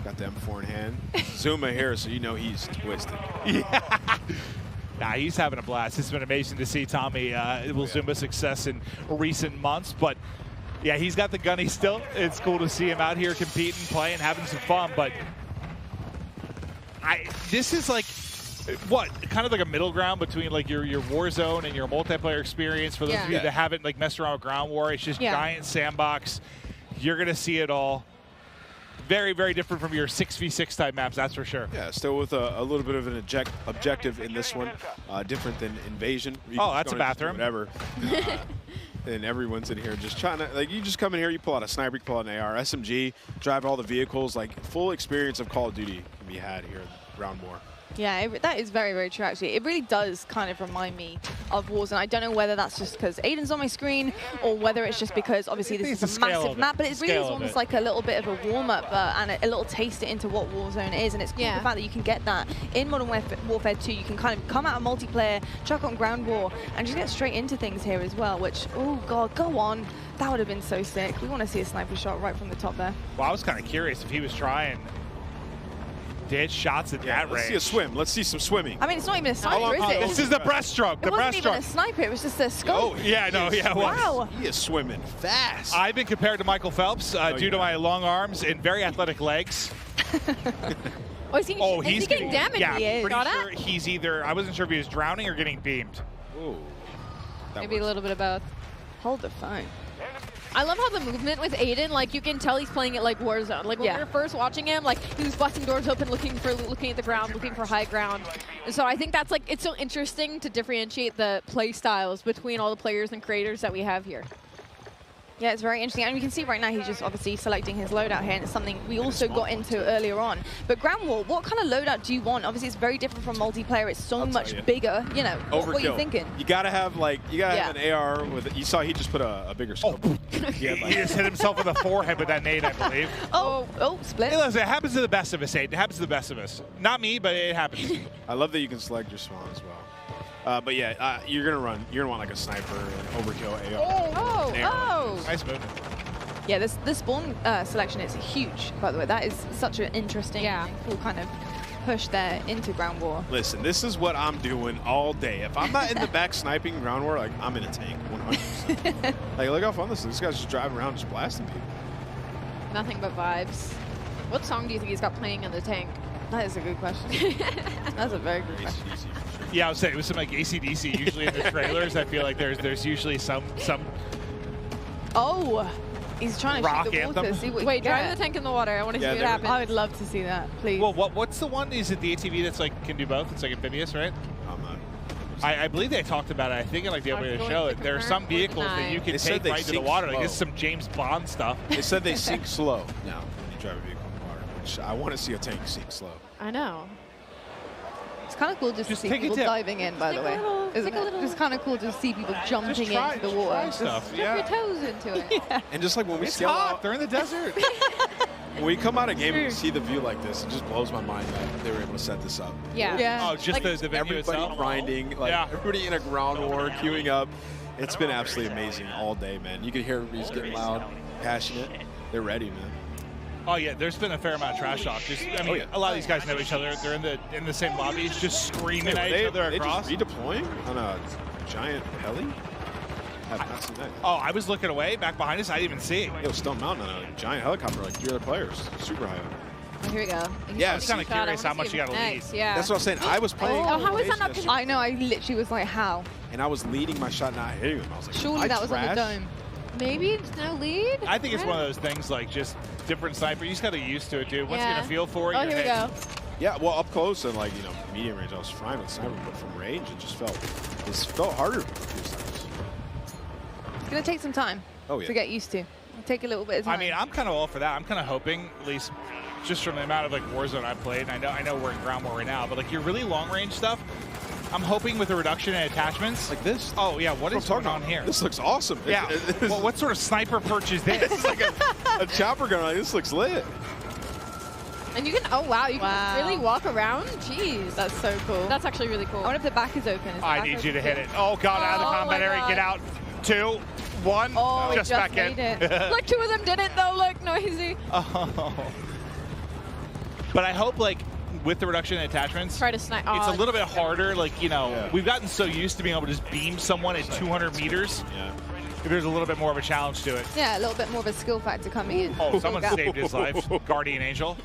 Speaker 1: Got the M4 in hand. Zuma here, so you know he's twisted.
Speaker 14: Yeah. Nah, he's having a blast. It's been amazing to see Tommy Zuma's success in recent months, but yeah, he's got the gunny still. It's cool to see him out here competing, playing, having some fun, but this is like, what, kind of like a middle ground between like your Warzone and your multiplayer experience. For those of you that haven't like messed around with Ground War, it's just giant sandbox. You're gonna see it all. Very, very different from your 6v6 type maps, that's for sure.
Speaker 1: Yeah, still with a little bit of an objective in this one, different than Invasion.
Speaker 14: Oh, that's a bathroom.
Speaker 1: Whatever. And everyone's in here just trying to, like, you just come in here, you pull out a sniper, you pull out an AR, SMG, drive all the vehicles, like full experience of Call of Duty can be had here in Ground War.
Speaker 2: Yeah, that is very, very true, actually. It really does kind of remind me of Warzone. I don't know whether that's just because Aiden's on my screen or whether it's just because, obviously, this is a massive map, but it really is almost like a little bit of a warm-up and a little taste into what Warzone is, and it's cool the fact that you can get that in Modern Warfare 2. You can kind of come out of multiplayer, chuck on Ground War, and just get straight into things here as well, which, oh, God, go on. That would have been so sick. We want to see a sniper shot right from the top there.
Speaker 14: Well, I was kind of curious if he was trying ditch shots at that range.
Speaker 1: Let's see a swim. Let's see some swimming.
Speaker 2: I mean, it's not even a sniper, is it?
Speaker 14: This is the breaststroke.
Speaker 2: It wasn't even a sniper. It was just a scope.
Speaker 14: Oh, yeah, no, yeah, it was.
Speaker 2: Wow.
Speaker 1: He is swimming fast.
Speaker 14: I've been compared to Michael Phelps due to my long arms and very athletic legs.
Speaker 16: Is he getting damaged?
Speaker 14: Yeah,
Speaker 16: He is.
Speaker 14: pretty sure he's either, I wasn't sure if he was drowning or getting beamed.
Speaker 1: Ooh.
Speaker 16: Maybe a little bit of both.
Speaker 2: Hold the phone.
Speaker 16: I love how the movement with Aiden, like you can tell he's playing it like Warzone. Like when we were first watching him, like he was busting doors open, looking at the ground, looking for high ground. And so I think that's like, it's so interesting to differentiate the play styles between all the players and creators that we have here.
Speaker 2: Yeah, it's very interesting. And you can see right now he's just obviously selecting his loadout here, and it's something we also got into earlier on. But Ground War, what kind of loadout do you want? Obviously, it's very different from multiplayer. It's so much bigger. You know, what are you thinking?
Speaker 1: You gotta have have an AR with. You saw he just put a bigger scope.
Speaker 14: He just hit himself in the forehead with that nade, I believe.
Speaker 2: Split.
Speaker 14: Hey, listen, it happens to the best of us, Aiden. It happens to the best of us. Not me, but it happens.
Speaker 1: I love that you can select your spawn as well. But yeah, you're gonna want like a sniper, an overkill AR. Nice movement.
Speaker 2: Yeah, this spawn selection is huge, by the way. That is such an interesting cool kind of push there into Ground War.
Speaker 1: Listen, this is what I'm doing all day. If I'm not in the back sniping Ground War, like I'm in a tank, 100%. Like, look how fun this is. This guy's just driving around, just blasting people.
Speaker 16: Nothing but vibes. What song do you think he's got playing in the tank?
Speaker 2: That is a good question. That's a very good question.
Speaker 14: Yeah, I would say it was some like AC/DC. Usually in the trailers, I feel like there's usually some.
Speaker 2: Oh, he's trying to
Speaker 14: rock
Speaker 2: shoot the water.
Speaker 14: anthem.
Speaker 2: See what
Speaker 16: Wait, drive the tank in the water. I want to see what happens.
Speaker 2: I would love to see that, please.
Speaker 14: Well, what's the one? Is it the ATV that's like can do both? It's like amphibious, right? I believe they talked about it. I think in like the opening of the show, there are some vehicles that you can take right to the water. Like this is some James Bond stuff.
Speaker 1: They said they sink slow now when you drive a vehicle in the water, which I want to see a tank sink slow.
Speaker 16: I know.
Speaker 2: It's kind of cool just to see people diving in, by the way. Isn't it? It's kind of cool to see people jumping into the water.
Speaker 1: Stuff,
Speaker 16: Dip your toes into it.
Speaker 1: And just like when we
Speaker 14: It's
Speaker 1: scale
Speaker 14: hot.
Speaker 1: out,
Speaker 14: They're in the desert.
Speaker 1: when we come out of game and we see the view like this, it just blows my mind that they were able to set this up.
Speaker 14: Oh, just like the venue
Speaker 1: everybody
Speaker 14: itself.
Speaker 1: grinding, like everybody in a ground war, queuing up. It's been absolutely amazing all day, man. You can hear everybody's getting loud, passionate. They're ready, man.
Speaker 14: Oh yeah, there's been a fair amount of trash talk. Just, I mean, a lot of these guys know each other. They're in the same lobbies, just screaming at each other across.
Speaker 1: They just redeploying on a giant heli? I have not seen that.
Speaker 14: Oh, I was looking away, back behind us. I didn't even see it.
Speaker 1: It was Stone Mountain on a giant helicopter, like 3 other players, super high.
Speaker 16: Oh, here we go.
Speaker 1: Yeah,
Speaker 14: I was kind of curious how much you got to lead.
Speaker 16: Yeah.
Speaker 1: That's what I'm saying. I was playing.
Speaker 16: Oh, how is that not?
Speaker 2: I know. I literally was like, how?
Speaker 1: And I was leading my shot, not hitting him. I was like,
Speaker 2: surely that was on the dome.
Speaker 16: Maybe it's no lead.
Speaker 14: I think it's one of those things like just different sniper. You just got to get used to it, dude. Once you get a feel for it,
Speaker 16: oh, here we go.
Speaker 1: Yeah, well, up close and like medium range, I was fine with sniper, but from range, it felt harder.
Speaker 2: It's gonna take some time to get used to. It'll take a little bit of time.
Speaker 14: I mean, I'm kind of all for that. I'm kind of hoping, at least just from the amount of like Warzone I've played, and I know we're in Ground War right now, but like your really long range stuff, I'm hoping with a reduction in attachments.
Speaker 1: Like this?
Speaker 14: Oh, yeah. What is going on here?
Speaker 1: This looks awesome.
Speaker 14: Yeah. Well, what sort of sniper perch is this?
Speaker 1: It's like a chopper gun. Like, this looks lit.
Speaker 16: And you can, oh wow, you can really walk around? Jeez.
Speaker 2: That's so cool.
Speaker 16: That's actually really cool.
Speaker 2: I wonder if the back is open.
Speaker 14: I need you to hit it. Oh, God, out of the combat area. Get out. 2, 1.
Speaker 2: Oh,
Speaker 14: just back in.
Speaker 16: Look, 2 of them did it though. Look, noisy.
Speaker 14: Oh. But I hope, like, with the reduction in attachments,
Speaker 16: try to snipe.
Speaker 14: It's a little bit harder. Like, we've gotten so used to being able to just beam someone at 200 meters.
Speaker 1: Yeah.
Speaker 14: There's a little bit more of a challenge to it.
Speaker 2: Yeah, a little bit more of a skill factor coming in.
Speaker 14: Oh, someone saved his life. Guardian Angel.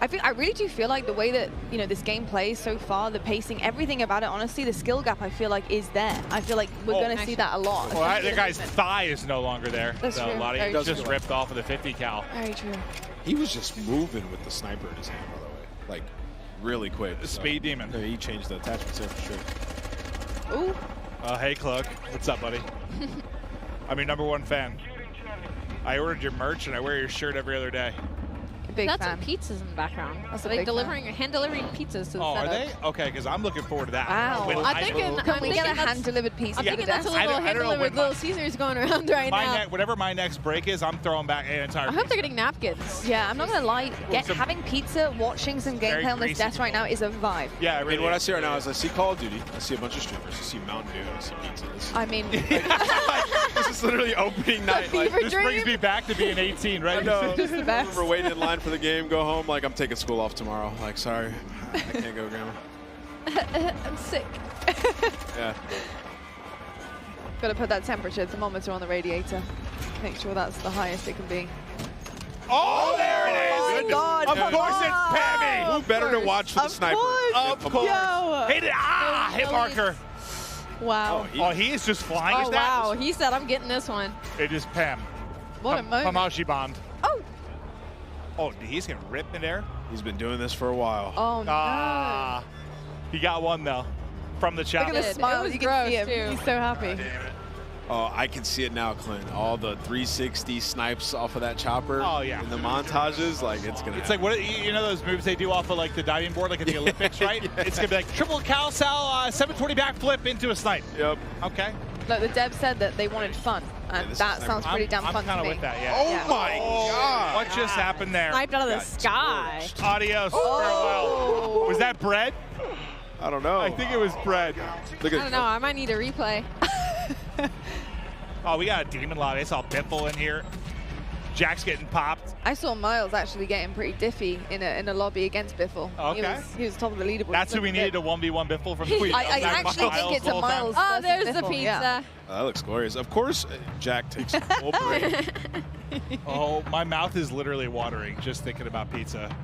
Speaker 2: I really do feel like the way that this game plays so far, the pacing, everything about it, honestly, the skill gap I feel like is there. I feel like we're going to see that a lot.
Speaker 14: Well, that guy's thigh is no longer there.
Speaker 2: That's
Speaker 14: so
Speaker 2: true.
Speaker 14: a lot of
Speaker 2: Very
Speaker 14: just
Speaker 2: true.
Speaker 14: ripped off of the 50 cal.
Speaker 2: Very true.
Speaker 1: He was just moving with the sniper in his hand, by the way. Like, really quick.
Speaker 14: The speed demon.
Speaker 1: Yeah, he changed the attachments there for sure.
Speaker 2: Ooh.
Speaker 14: Hey, Cluck. What's up, buddy? I'm your #1 fan. I ordered your merch, and I wear your shirt every other day.
Speaker 2: Big
Speaker 16: That's
Speaker 2: fan.
Speaker 16: some pizzas in the background.
Speaker 2: That's a
Speaker 16: Like
Speaker 2: big
Speaker 16: hand delivering pizzas to the
Speaker 14: Oh,
Speaker 16: setup.
Speaker 14: are they? Okay, because I'm looking forward to that.
Speaker 2: Wow.
Speaker 14: When
Speaker 16: I'm thinking,
Speaker 2: Can we get a hand-delivered pizza?
Speaker 16: I'm
Speaker 2: to
Speaker 16: thinking
Speaker 2: the
Speaker 16: that's a
Speaker 2: desk?
Speaker 16: little
Speaker 14: I don't know
Speaker 16: hand-delivered
Speaker 14: when
Speaker 16: Little Caesars going around right now.
Speaker 14: Whatever my next break is, I'm throwing back an entire
Speaker 16: I hope they're getting napkins.
Speaker 2: Yeah, I'm not gonna lie.
Speaker 14: some-
Speaker 2: Having pizza, watching some
Speaker 14: Very
Speaker 2: gameplay on this
Speaker 14: greasy.
Speaker 2: desk right now is a vibe.
Speaker 14: Yeah,
Speaker 1: I mean, what I see right now is I see Call of Duty, I see a bunch of streamers, I see Mountain Dew, I see pizza.
Speaker 2: I mean,
Speaker 1: This is literally opening night. Like,
Speaker 14: This brings me back to being 18, right?
Speaker 1: I know.
Speaker 2: just the best.
Speaker 1: We're waiting in line for the game, go home, like, I'm taking school off tomorrow. Like, sorry, I can't go, Grandma.
Speaker 2: I'm sick.
Speaker 1: Yeah.
Speaker 2: Got to put that temperature thermometer on the radiator. Make sure that's the highest it can be.
Speaker 14: Oh, there it is!
Speaker 2: my God.
Speaker 14: Of course it's Pammy!
Speaker 1: Who better to watch for the sniper?
Speaker 14: Of course!
Speaker 2: Yo.
Speaker 14: Hit it! Ah! Hit marker!
Speaker 16: Wow.
Speaker 14: Oh, he is just flying his
Speaker 16: wow. He said, I'm getting this one.
Speaker 14: It is Pam.
Speaker 2: What a moment.
Speaker 14: Pamashi bombed.
Speaker 16: Oh.
Speaker 14: Oh, he's going to rip midair.
Speaker 1: He's been doing this for a while.
Speaker 2: Oh, no.
Speaker 14: He got one, though, from the chop.
Speaker 2: Look at the smile. You can see him.
Speaker 16: Too.
Speaker 2: He's so happy.
Speaker 1: Oh, I can see it now, Clint. All the 360 snipes off of that chopper.
Speaker 14: Oh, yeah.
Speaker 1: In the montages, like, it's going to
Speaker 14: It's like, what you know those moves they do off of, like, the diving board, like at the Olympics, right? Yeah. It's going to be like triple Cal Sal 720 backflip into a snipe.
Speaker 1: Yep.
Speaker 14: Okay.
Speaker 2: Look, the dev said that they wanted fun, and that sounds pretty damn fun to me.
Speaker 14: I'm kind of with that, yeah.
Speaker 1: Oh, my God.
Speaker 14: What just happened there?
Speaker 16: Sniped out of the sky.
Speaker 14: Adios. Farewell. Was that bread?
Speaker 1: I don't know.
Speaker 14: I think it was bread.
Speaker 16: I don't know. I might need a replay.
Speaker 14: Oh, we got a demon lobby. I saw Biffle in here. Jack's getting popped.
Speaker 2: I saw Miles actually getting pretty diffy in a lobby against Biffle.
Speaker 14: Okay.
Speaker 2: He was top of the leaderboard.
Speaker 14: That's who we needed, a 1v1 Biffle from Tweet.
Speaker 2: I actually think it's a Miles.
Speaker 16: Oh, there's the
Speaker 2: Biffle.
Speaker 16: pizza.
Speaker 2: Yeah.
Speaker 1: That looks glorious. Of course, Jack takes a full break.
Speaker 14: Oh, my mouth is literally watering just thinking about pizza.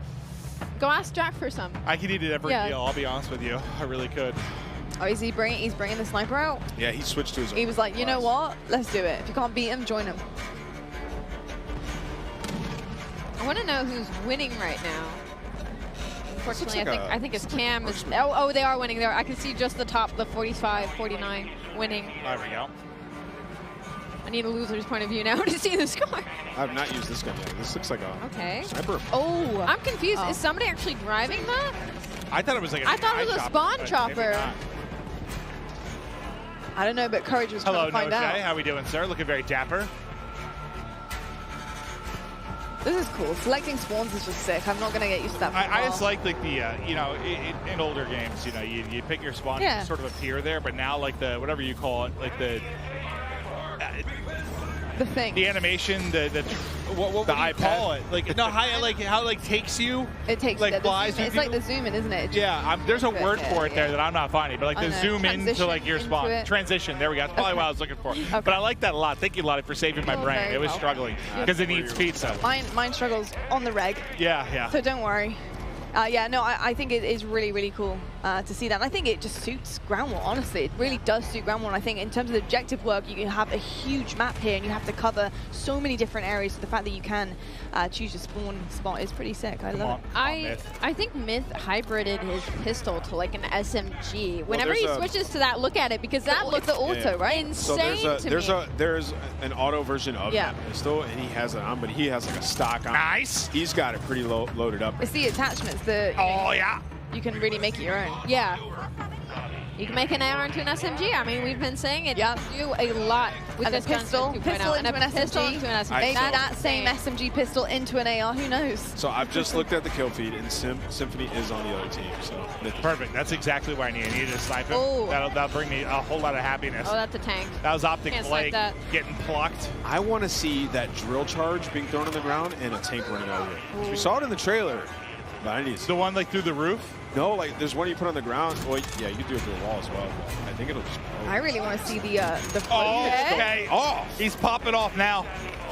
Speaker 16: Go ask Jack for some.
Speaker 14: I could eat it every
Speaker 16: Yeah.
Speaker 14: meal, I'll be honest with you. I really could.
Speaker 2: Oh, he's bringing the sniper out?
Speaker 1: Yeah, he switched to his own.
Speaker 2: He was like, you know what? Let's do it. If you can't beat him, join him.
Speaker 16: I want to know who's winning right now. Unfortunately,
Speaker 1: like
Speaker 16: I think it's Cam. Oh, they are winning there. I can see just the top, the 45, 49 winning.
Speaker 14: There we go.
Speaker 16: I need a loser's point of view now to see the score.
Speaker 1: I have not used this gun yet. This looks like a sniper.
Speaker 2: Oh.
Speaker 16: I'm confused. Is somebody actually driving that?
Speaker 14: I thought it was like a
Speaker 16: I thought it was a spawn chopper.
Speaker 2: I don't know, but Courage was
Speaker 14: Hello,
Speaker 2: trying to find
Speaker 14: Noche.
Speaker 2: out.
Speaker 14: How we doing, sir? Looking very dapper.
Speaker 2: This is cool. Selecting spawns is just sick. I'm not going to get used to that.
Speaker 14: I just like the you know, in older games, you know, you pick your spawn,
Speaker 2: Yeah.
Speaker 14: you sort of appear there, but now like the, whatever you call it, like the
Speaker 2: thing.
Speaker 14: The animation, what do you call it? Like, no, how it like takes you.
Speaker 2: It takes
Speaker 14: like
Speaker 2: the
Speaker 14: flies
Speaker 2: zoom,
Speaker 14: with
Speaker 2: it's
Speaker 14: you.
Speaker 2: like the zoom in, isn't it?
Speaker 14: Yeah, there's a word for it there that I'm not finding, but like
Speaker 2: I
Speaker 14: the
Speaker 2: know.
Speaker 14: zoom into
Speaker 2: Transition
Speaker 14: like your
Speaker 2: into
Speaker 14: spawn.
Speaker 2: it.
Speaker 14: Transition, there we go. That's probably what I was looking for. But I like that a lot. Thank you, Lottie, for saving my
Speaker 2: You're
Speaker 14: brain.
Speaker 2: very
Speaker 14: It was
Speaker 2: welcome.
Speaker 14: struggling because it needs pizza.
Speaker 2: Mine struggles on the reg.
Speaker 14: Yeah.
Speaker 2: So don't worry. Yeah, no, I think it is really, really cool to see that. And I think it just suits Ground War, honestly. It really does suit Ground War. And I think in terms of the objective work, you can have a huge map here and you have to cover so many different areas. So the fact that you can choose your spawn spot is pretty sick. I love it.
Speaker 16: I think Myth hybrided his pistol to like an SMG. Whenever he switches to that, look at it, because that looks
Speaker 2: the auto, right?
Speaker 16: insane
Speaker 1: So there's an auto version of
Speaker 2: Yeah.
Speaker 1: that pistol, and he has it on, but he has like a stock on.
Speaker 14: Nice.
Speaker 1: He's got it pretty loaded up.
Speaker 2: It's the attachments that you can really make it your own.
Speaker 16: Yeah. You can make an AR into an SMG. I mean, we've been saying it. You do a lot with
Speaker 2: And a
Speaker 16: this gun
Speaker 2: pistol
Speaker 16: since 2.0.
Speaker 2: into
Speaker 16: And a
Speaker 2: an
Speaker 16: pistol
Speaker 2: SMG.
Speaker 16: into an SMG.
Speaker 2: Maybe
Speaker 16: That's
Speaker 2: that same SMG pistol into an AR. Who knows?
Speaker 1: So I've just looked at the kill feed, and Symphony is on the other team. So
Speaker 14: Perfect. That's exactly what I need. I needed a sniper.
Speaker 16: Oh.
Speaker 14: That'll bring me a whole lot of happiness.
Speaker 16: Oh, that's a tank.
Speaker 14: That was Optic
Speaker 16: Can't snipe
Speaker 14: Blake
Speaker 16: that.
Speaker 14: getting plucked.
Speaker 1: I want to see that drill charge being thrown on the ground and a tank running over it. We saw it in the trailer. But I need
Speaker 14: the one like through the roof.
Speaker 1: No, like there's one you put on the ground. Well, yeah, you can do it through a wall as well. But I think it'll just.
Speaker 2: I really want to see the floating
Speaker 14: Oh,
Speaker 2: nade.
Speaker 14: okay. Oh, he's popping off now.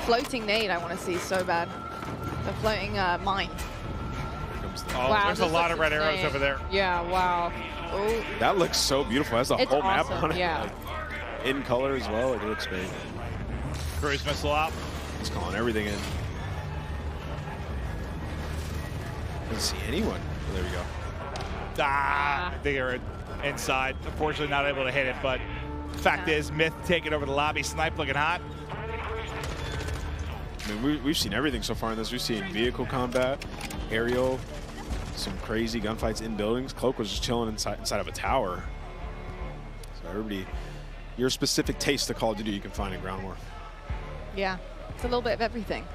Speaker 2: Floating nade. I want to see so bad. The floating mine.
Speaker 14: Oh,
Speaker 16: Wow,
Speaker 14: there's a
Speaker 16: this
Speaker 14: lot of
Speaker 16: looks
Speaker 14: red arrows
Speaker 16: insane.
Speaker 14: over there.
Speaker 16: Yeah, wow. Oh.
Speaker 1: That looks so beautiful. It has the
Speaker 16: It's
Speaker 1: whole
Speaker 16: awesome,
Speaker 1: map on it.
Speaker 16: yeah.
Speaker 1: Like, in color as well. Like, it looks great.
Speaker 14: Cruise missile out.
Speaker 1: He's calling everything in. Doesn't see anyone. Oh, there we go.
Speaker 14: I think they're inside. Unfortunately, not able to hit it, but fact is, Myth taking over the lobby. Snipe looking hot.
Speaker 1: I mean, we've seen everything so far in this. We've seen vehicle combat, aerial, some crazy gunfights in buildings. Cloak was just chilling inside of a tower. So everybody, your specific taste to Call of Duty you can find in Ground War.
Speaker 2: Yeah, it's a little bit of everything.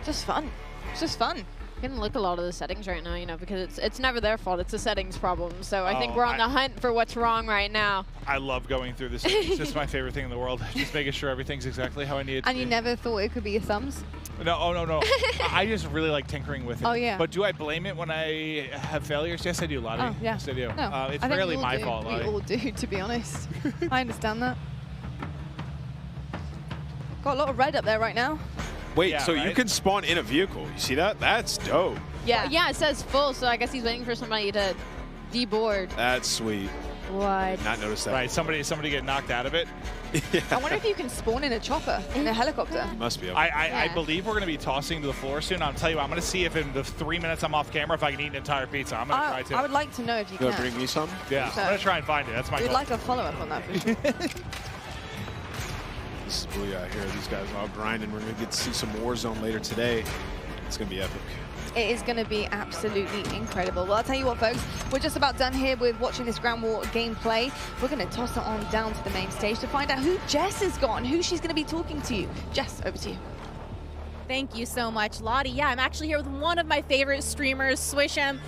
Speaker 2: Just fun. It's just fun.
Speaker 16: You can look a lot of the settings right now, you know, because it's never their fault. It's a settings problem. So I think we're on the hunt for what's wrong right now.
Speaker 14: I love going through this. It's just my favorite thing in the world. Just making sure everything's exactly how I need it to
Speaker 2: And you
Speaker 14: be.
Speaker 2: never thought it could be your thumbs?
Speaker 14: No, oh, no. I just really like tinkering with it.
Speaker 2: Oh, yeah.
Speaker 14: But do I blame it when I have failures? Yes, I do, Lottie.
Speaker 2: Oh, yeah.
Speaker 14: Yes, I do.
Speaker 2: No,
Speaker 14: It's
Speaker 2: I think
Speaker 14: rarely
Speaker 2: we all
Speaker 14: my
Speaker 2: do.
Speaker 14: fault,
Speaker 2: We
Speaker 14: Lottie.
Speaker 2: all do, to be honest. I understand that. Got a lot of red up there right now.
Speaker 1: Wait,
Speaker 14: Yeah,
Speaker 1: so you
Speaker 14: right?
Speaker 1: can spawn in a vehicle. You see that? That's dope.
Speaker 2: Yeah.
Speaker 16: Yeah, it says full, so I guess he's waiting for somebody to deboard.
Speaker 1: That's sweet.
Speaker 16: What?
Speaker 1: Did not notice that.
Speaker 14: Right, somebody get knocked out of it.
Speaker 2: I wonder if you can spawn in a chopper, in a helicopter.
Speaker 1: You must be able.
Speaker 14: I believe we're going to be tossing to the floor soon. I'll tell you what, I'm going to see if in the 3 minutes I'm off camera, if I can eat an entire pizza. I'm going to try to.
Speaker 2: I would like to know if you
Speaker 1: Go
Speaker 2: can.
Speaker 1: bring me some?
Speaker 14: Yeah,
Speaker 2: So-
Speaker 14: I'm going to try and find it. That's my
Speaker 2: We'd
Speaker 14: goal.
Speaker 2: like a follow-up on that for sure.
Speaker 1: This is Booyah here. These guys are all grinding. We're going to get to see some Warzone later today. It's going to be epic.
Speaker 2: It is going to be absolutely incredible. Well, I'll tell you what, folks, we're just about done here with watching this Ground War gameplay. We're going to toss it on down to the main stage to find out who Jess has got and who she's going to be talking to. Jess, over to you.
Speaker 16: Thank you so much, Lottie. Yeah, I'm actually here with one of my favorite streamers, Swish'em.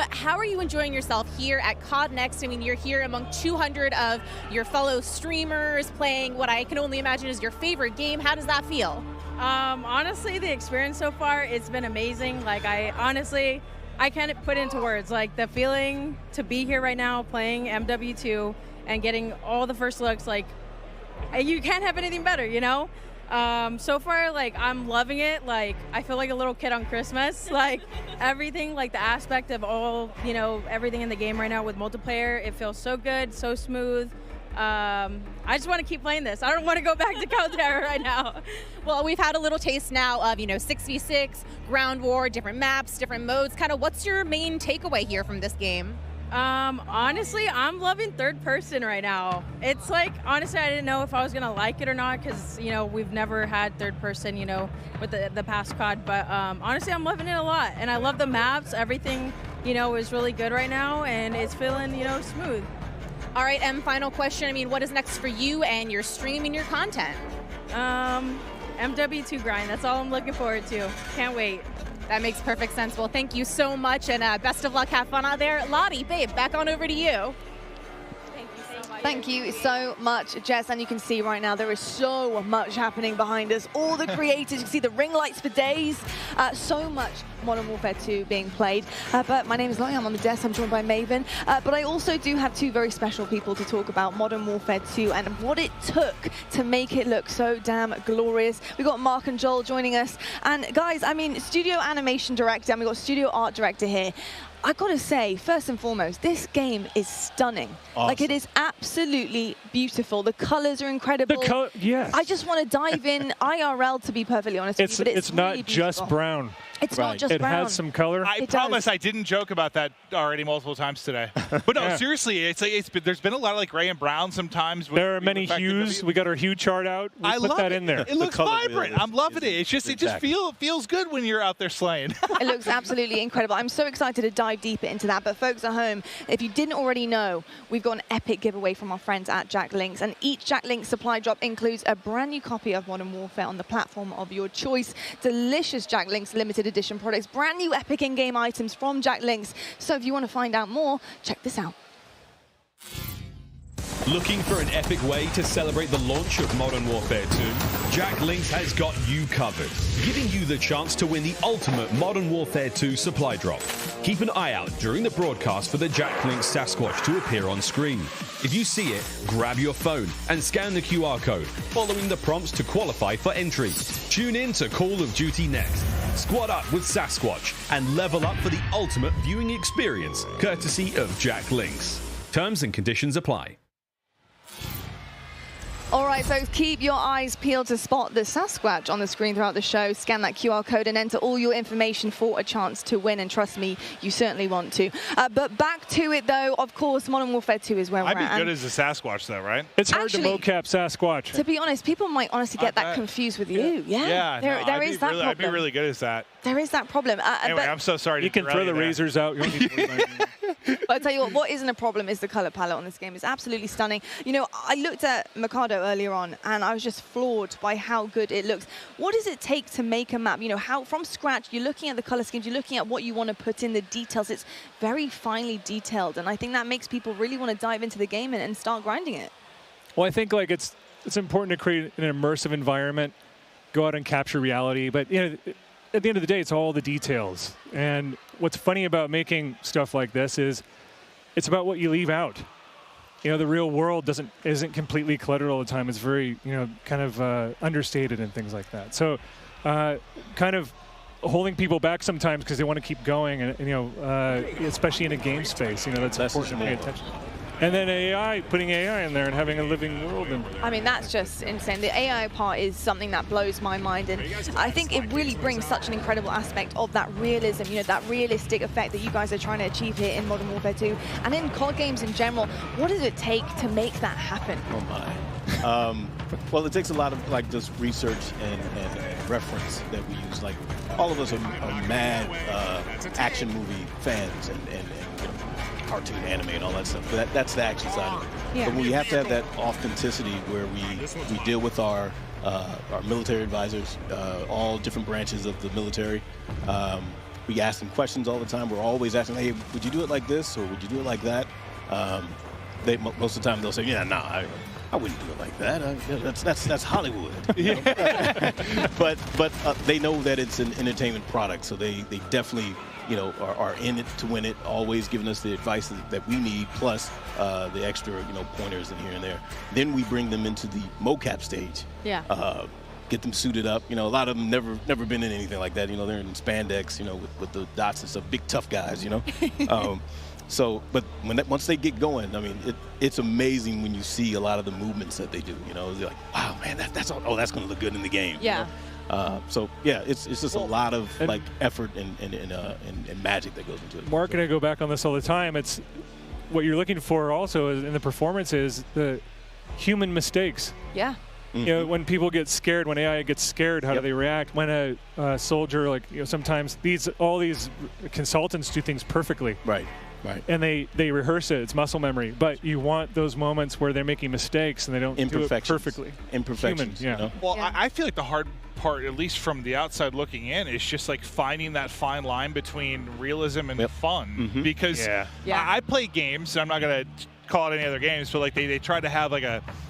Speaker 16: How are you enjoying yourself here at COD Next? I mean, you're here among 200 of your fellow streamers playing what I can only imagine is your favorite game. How does that feel?
Speaker 15: Honestly, the experience so far, it's been amazing. Like, I can't put into words. Like, the feeling to be here right now playing MW2 and getting all the first looks, like, you can't have anything better, you know? So far, like, I'm loving it. Like, I feel like a little kid on Christmas. Like, everything, like the aspect of all, you know, everything in the game right now with multiplayer, it feels so good, so smooth. I just want to keep playing this. I don't want to go back to Caldera right now.
Speaker 16: Well, we've had a little taste now of, 6v6, Ground War, different maps, different modes. Kind of what's your main takeaway here from this game?
Speaker 15: Honestly, I'm loving third person right now. It's like, honestly, I didn't know if I was going to like it or not because, we've never had third person, with the past COD. But honestly, I'm loving it a lot. And I love the maps. Everything, is really good right now. And it's feeling, smooth.
Speaker 16: All right, final question. I mean, what is next for you and your stream and your content?
Speaker 15: MW2 grind. That's all I'm looking forward to. Can't wait.
Speaker 16: That makes perfect sense. Well, thank you so much, and best of luck. Have fun out there. Lottie, babe, back on over to you.
Speaker 2: Thank you so much, Jess. And you can see right now there is so much happening behind us. All the creators, you can see the ring lights for days. So much Modern Warfare 2 being played. But my name is Lottie, I'm on the desk, I'm joined by Maven. But I also do have two very special people to talk about Modern Warfare 2 and what it took to make it look so damn glorious. We've got Mark and Joel joining us. And guys, I mean, studio animation director, and we've got studio art director here. I gotta say, first and foremost, this game is stunning.
Speaker 18: Awesome.
Speaker 2: Like, it is absolutely beautiful. The colors are incredible.
Speaker 18: Yes.
Speaker 2: I just want to dive in IRL, to be perfectly honest with you, but it's
Speaker 18: not
Speaker 2: really
Speaker 18: just
Speaker 2: beautiful.
Speaker 18: brown.
Speaker 2: It's not just brown.
Speaker 18: It has some color.
Speaker 14: I promise I didn't joke about that already multiple times today. But no, seriously, there's been a lot of like gray and brown sometimes.
Speaker 18: There are many hues. We got our hue chart out. We put that in there.
Speaker 14: It looks vibrant. I'm loving it. It's just it just feels good when you're out there slaying.
Speaker 2: It looks absolutely incredible. I'm so excited to dive deeper into that. But folks at home, if you didn't already know, we've got an epic giveaway from our friends at Jack Links. And each Jack Links supply drop includes a brand new copy of Modern Warfare on the platform of your choice. Delicious Jack Links limited edition products. Brand new epic in-game items from Jack Links. So if you want to find out more, check this out.
Speaker 9: Looking for an epic way to celebrate the launch of Modern Warfare 2? Jack Links has got you covered, giving you the chance to win the ultimate Modern Warfare 2 supply drop. Keep an eye out during the broadcast for the Jack Links Sasquatch to appear on screen. If you see it, grab your phone and scan the QR code, following the prompts to qualify for entry. Tune in to Call of Duty Next. Squad up with Sasquatch and level up for the ultimate viewing experience, courtesy of Jack Links. Terms and conditions apply.
Speaker 2: All right, folks, keep your eyes peeled to spot the Sasquatch on the screen throughout the show. Scan that QR code and enter all your information for a chance to win. And trust me, you certainly want to. But back to it, though. Of course, Modern Warfare 2 is where we're at.
Speaker 14: I'd be good as a Sasquatch, though, right?
Speaker 18: It's hard to mocap Sasquatch.
Speaker 2: To be honest, people might honestly get that confused with you. Yeah, there is that problem.
Speaker 14: I'd be really good as that.
Speaker 2: There is that problem.
Speaker 14: Anyway, I'm so sorry.
Speaker 18: You can throw the razors out. You don't need to worry about it.
Speaker 2: But I tell you what isn't a problem is the color palette on this game. It's absolutely stunning. I looked at Mikado earlier on, and I was just floored by how good it looks. What does it take to make a map? How from scratch, you're looking at the color schemes, you're looking at what you want to put in, the details. It's very finely detailed, and I think that makes people really want to dive into the game and start grinding it.
Speaker 18: Well, I think it's important to create an immersive environment, go out and capture reality, but at the end of the day, it's all the details. And what's funny about making stuff like this is it's about what you leave out. The real world isn't completely cluttered all the time. It's very, kind of understated and things like that. So kind of holding people back sometimes because they want to keep going, and especially in a game space, that's important to pay attention. And then AI, putting AI in there and having a living world. And
Speaker 2: I mean, that's just insane. The AI part is something that blows my mind, and I think it really brings such an incredible aspect of that realism, you know, that realistic effect that you guys are trying to achieve here in Modern Warfare 2 and in COD games in general. What does it take to make that happen?
Speaker 6: Oh my. Well, it takes a lot of like just research and reference that we use. Like all of us are mad action movie fans and you know, cartoon anime and all that stuff. But that's the action side of it.
Speaker 2: Yeah.
Speaker 6: But we have to have that authenticity where we deal with our military advisors, all different branches of the military. We ask them questions all the time. We're always asking, hey, would you do it like this or would you do it like that? Most of the time they'll say, yeah, nah, I wouldn't do it like that. That's Hollywood. You know? but they know that it's an entertainment product, so they definitely, you know, are in it to win it, always giving us the advice that we need, plus the extra, you know, pointers in here and there. Then we bring them into the mocap stage.
Speaker 2: Yeah.
Speaker 6: Get them suited up. You know, a lot of them never been in anything like that. You know, they're in spandex, you know, with the dots and stuff. Big tough guys, you know. So, but once they get going, I mean, it's amazing when you see a lot of the movements that they do. You know, they're like, wow, man, that's going to look good in the game.
Speaker 2: Yeah.
Speaker 6: You know? So yeah, it's just a lot of like effort and magic that goes into it.
Speaker 18: Mark and I go back on this all the time. It's what you're looking for also in the performance is the human mistakes.
Speaker 2: Yeah.
Speaker 18: You know, when people get scared, when AI gets scared, how do they react? When a soldier, like, you know, sometimes all these consultants do things perfectly.
Speaker 6: Right. Right.
Speaker 18: And they rehearse it. It's muscle memory. But you want those moments where they're making mistakes and they don't do it perfectly.
Speaker 6: Imperfections.
Speaker 18: Human, yeah.
Speaker 6: You know?
Speaker 14: Well, I feel like the hard part, at least from the outside looking in, is just like finding that fine line between realism and fun. Because I play games, I'm not going to call it any other games, but like they try to have like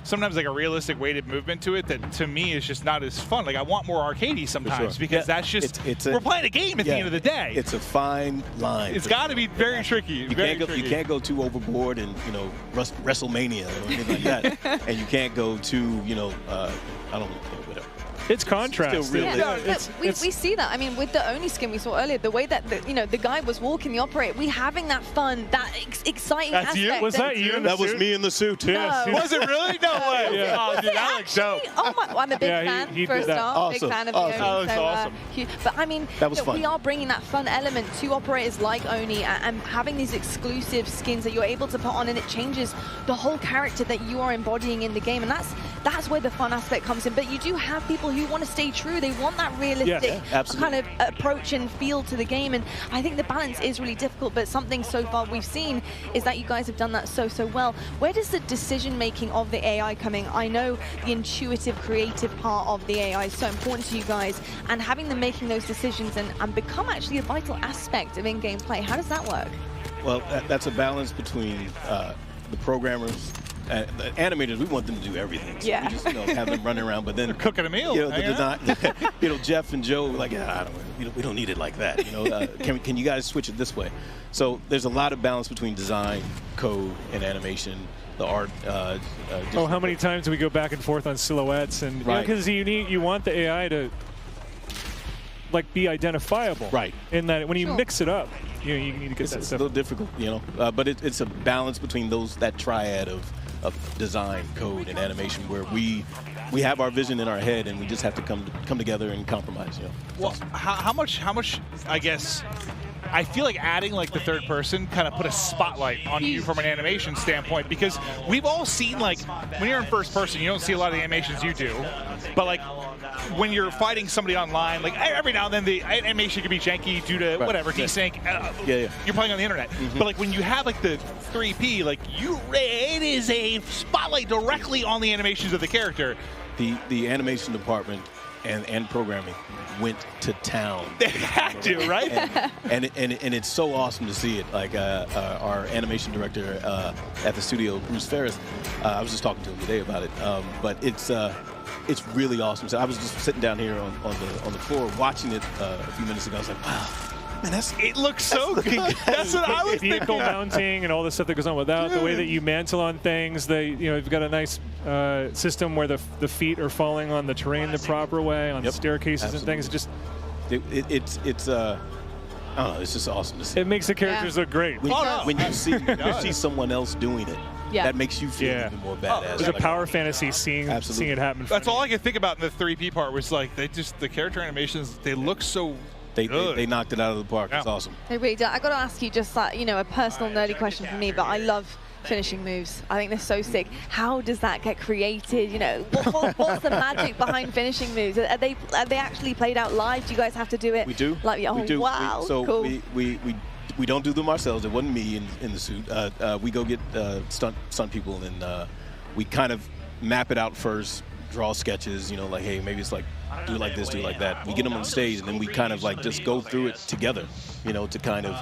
Speaker 14: sometimes like a realistic weighted movement to it that to me is just not as fun. Like I want more arcadey sometimes because that's just we're playing a game at the end of the day.
Speaker 6: It's a fine line.
Speaker 14: It's got to be very tricky.
Speaker 6: You can't go too overboard and, you know, WrestleMania or anything like that, and you can't go too, you know, I don't know, whatever.
Speaker 18: It's contrast.
Speaker 2: We see that. I mean, with the Oni skin we saw earlier, the way that the guy was walking the operator, we having that fun, that exciting
Speaker 18: That's
Speaker 2: aspect.
Speaker 18: you? Was that you?
Speaker 6: That was me in the suit.
Speaker 2: Yes.
Speaker 14: No. Was it really? No way.
Speaker 18: Yeah.
Speaker 14: Oh, dude, that looks dope.
Speaker 2: Oh my! Well, I'm a big fan.
Speaker 18: he
Speaker 2: for a
Speaker 18: did that.
Speaker 2: start,
Speaker 6: Awesome.
Speaker 2: big fan of
Speaker 6: Awesome.
Speaker 2: the Oni.
Speaker 14: That was awesome.
Speaker 2: But I mean,
Speaker 6: That was fun.
Speaker 2: we are bringing that fun element to operators like Oni and having these exclusive skins that you're able to put on, and it changes the whole character that you are embodying in the game, and that's where the fun aspect comes in. But you do have people who want to stay true. They want that realistic kind of approach and feel to the game, and I think the balance is really difficult, but something so far we've seen is that you guys have done that so well. Where does the decision making of the AI come in? I know the intuitive, creative part of the AI is so important to you guys, and having them making those decisions and become actually a vital aspect of in-game play. How does that work?
Speaker 6: Well, that's a balance between the programmers. The animators, we want them to do everything. So
Speaker 2: Yeah.
Speaker 6: we just, you know, have them running around, but then
Speaker 14: They're cooking a meal.
Speaker 6: You know, the design, you know, Jeff and Joe were like, yeah, we don't need it like that. You know, can you guys switch it this way? So there's a lot of balance between design, code, and animation. The art.
Speaker 18: How many times do we go back and forth on silhouettes and because you want the AI to like be identifiable,
Speaker 6: right?
Speaker 18: In that when you mix it up, you know, you need to get that
Speaker 6: It's a
Speaker 18: stuff.
Speaker 6: little difficult, you know, but it's a balance between that triad of design, code, and animation, where we have our vision in our head, and we just have to come together and compromise. You know.
Speaker 14: Well, how much? I guess I feel like adding like the third person kind of put a spotlight on you from an animation standpoint, because we've all seen, like, when you're in first person, you don't see a lot of the animations you do, but like when you're fighting somebody online, like every now and then the animation can be janky due to whatever, desync. You're playing on the internet. But like when you have like the 3P, like it is a spotlight directly on the animations of the character.
Speaker 6: The animation department and programming went to town.
Speaker 14: They had to, right?
Speaker 6: And it's so awesome to see it. Like our animation director at the studio, Bruce Ferris, I was just talking to him today about it. But it's really awesome. So I was just sitting down here on the floor watching it a few minutes ago. I was like, wow. Man,
Speaker 14: it looks so good. That's what I was thinking.
Speaker 18: Vehicle mounting and all the stuff that goes on with that. The way that you mantle on things. You've got a nice system where the feet are falling on the terrain the proper way, on staircases and things.
Speaker 6: It's I don't know, it's just awesome to see.
Speaker 18: It makes the characters look great.
Speaker 6: When you see someone else doing it, that makes you feel even more badass.
Speaker 18: It was a power fantasy seeing it happen.
Speaker 14: That's all I could think about in the 3P part was like the character animations. They look so.
Speaker 6: They knocked it out of the park. It's awesome.
Speaker 2: They really did. I got to ask you just like, a personal nerdy question for me, but I love finishing moves. I think they're so sick. How does that get created? What's the magic behind finishing moves? Are they actually played out live? Do you guys have to do it?
Speaker 6: We do.
Speaker 2: Like, oh,
Speaker 6: we do.
Speaker 2: Wow.
Speaker 6: So
Speaker 2: cool.
Speaker 6: we don't do them ourselves. It wasn't me in the suit. We go get stunt people, and we kind of map it out first, draw sketches, like, hey, maybe it's like, do like this, do like that. We get them on stage, and then we kind of like just go through it together, to kind of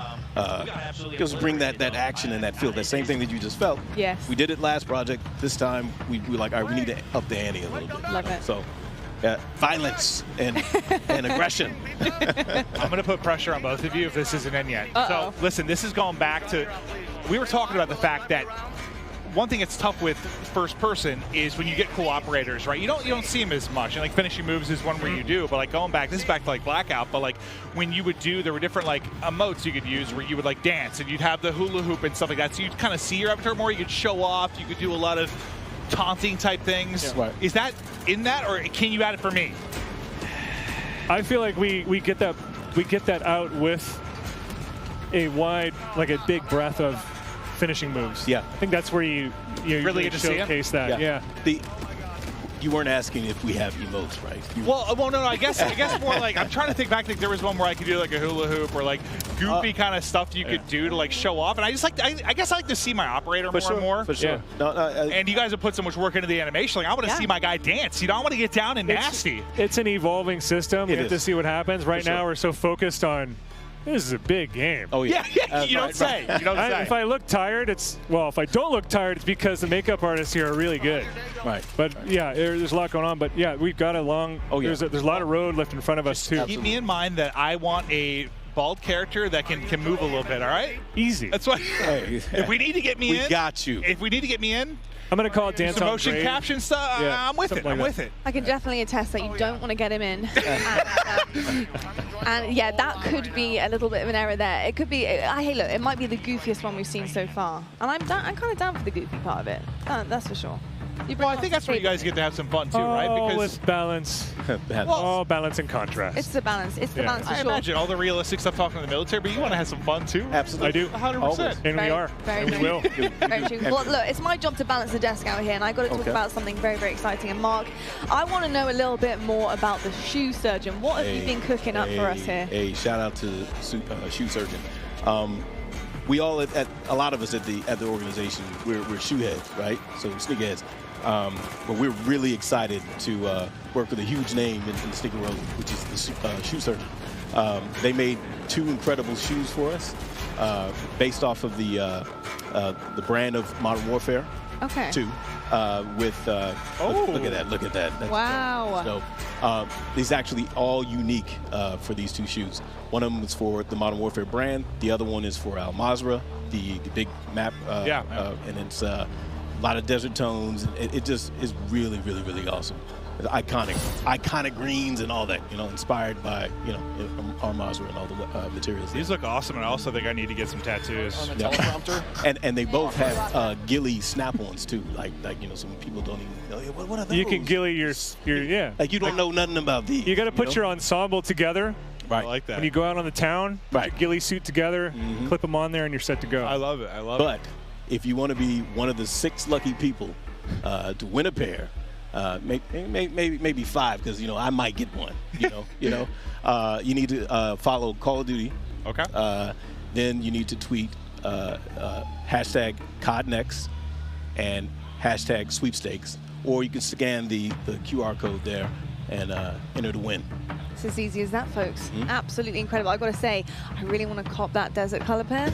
Speaker 6: just bring that action and that feel, that same thing that you just felt.
Speaker 2: Yes.
Speaker 6: We did it last project. This time, we were like, all right, we need to up the ante a little bit.
Speaker 2: Love it.
Speaker 6: So, violence and aggression.
Speaker 14: I'm going to put pressure on both of you if this isn't in yet. So, listen, this is going back to, we were talking about the fact that one thing that's tough with first person is when you get cool operators, right? You don't see them as much. And like finishing moves is one where you do, but like going back, this is back to like Blackout, but like when you would do, there were different like emotes you could use where you would like dance and you'd have the hula hoop and stuff like that. So you'd kind of see your avatar more. You could show off. You could do a lot of taunting type things.
Speaker 6: Yeah. Right.
Speaker 14: Is that in that, or can you add it for me?
Speaker 18: I feel like we get that out with a wide, like a big breadth of finishing moves.
Speaker 6: Yeah.
Speaker 18: I think that's where you really
Speaker 14: get to see
Speaker 18: showcase that. Yeah.
Speaker 6: You weren't asking if we have emotes, right?
Speaker 14: No. I guess more like I'm trying to think back. Like there was one where I could do like a hula hoop or like goofy kind of stuff you could do to like show off. And I guess I like to see my operator more and more.
Speaker 6: For sure.
Speaker 14: Yeah. And you guys have put so much work into the animation. Like I want to see my guy dance. I want to get down and nasty.
Speaker 18: It's an evolving system. We have to see what happens. Right now, we're so focused on. This is a big game.
Speaker 6: Oh yeah.
Speaker 14: You don't say. You don't say.
Speaker 18: If I look tired, if I don't look tired, it's because the makeup artists here are really good.
Speaker 6: Right.
Speaker 18: But yeah, there's a lot going on. But yeah, we've got a long. There's a lot of road left in front of us too.
Speaker 14: Keep me in mind that I want a bald character that can move a little bit. All right.
Speaker 18: Easy.
Speaker 14: That's why. If we need to get me in,
Speaker 6: we got you.
Speaker 14: If we need to get me in.
Speaker 18: I'm going to call it dance
Speaker 14: some
Speaker 18: on
Speaker 14: motion
Speaker 18: grade.
Speaker 14: caption stuff. I'm with it. I'm with it.
Speaker 2: I can definitely attest that you don't want to get him in. And yeah, that could be a little bit of an error there. It could be, hey, look, it might be the goofiest one we've seen so far. And I'm kind of down for the goofy part of it. That's for sure.
Speaker 14: Well, I think that's where you guys get to have some fun too, right?
Speaker 18: Because with balance. Balance and contrast.
Speaker 2: It's the balance. It's the balance for
Speaker 14: I
Speaker 2: sure.
Speaker 14: imagine all the realistic stuff talking to the military, but you want to have some fun too.
Speaker 6: Absolutely.
Speaker 18: I do.
Speaker 14: 100%.
Speaker 18: And we are.
Speaker 2: Very
Speaker 18: and we will.
Speaker 2: Very true. Well, look, it's my job to balance the desk out here, and I got to talk about something very, very exciting. And Mark, I want to know a little bit more about the shoe surgeon. What have you been cooking up for us here?
Speaker 6: Hey, shout out to shoe surgeon. We all a lot of us at the organization, we're shoe heads, right? So sneakerheads. But we're really excited to work with a huge name in the sneaker world, which is the shoe surgeon. They made 2 incredible shoes for us, based off of the brand of Modern Warfare.
Speaker 2: Okay.
Speaker 6: 2, with look at that. That's
Speaker 2: wow.
Speaker 6: So these actually all unique for these 2 shoes. One of them is for the Modern Warfare brand. The other one is for Al Mazrah, the big map. And it's a lot of desert tones. It just is really, really, really awesome. It's iconic greens and all that, inspired by, Al Mazrah and all the materials.
Speaker 14: These look awesome, and I also think I need to get some tattoos.
Speaker 6: On the teleprompter. And they both have ghillie snap-ons too. Like some people don't even know what are those?
Speaker 18: You can ghillie your
Speaker 6: Like you don't know nothing about these.
Speaker 18: You got to put your ensemble together.
Speaker 6: Right.
Speaker 14: I like that.
Speaker 18: When you go out on the town, put your ghillie suit together, clip them on there, and you're set to go.
Speaker 14: I love it.
Speaker 6: But if you want to be one of the 6 lucky people to win a pair, maybe 5, because I might get one. You need to follow Call of Duty.
Speaker 14: Okay.
Speaker 6: Then you need to tweet hashtag CODNext and hashtag sweepstakes, or you can scan the QR code there and enter to win.
Speaker 2: It's as easy as that, folks. Absolutely incredible. I've got to say, I really want to cop that desert color pair.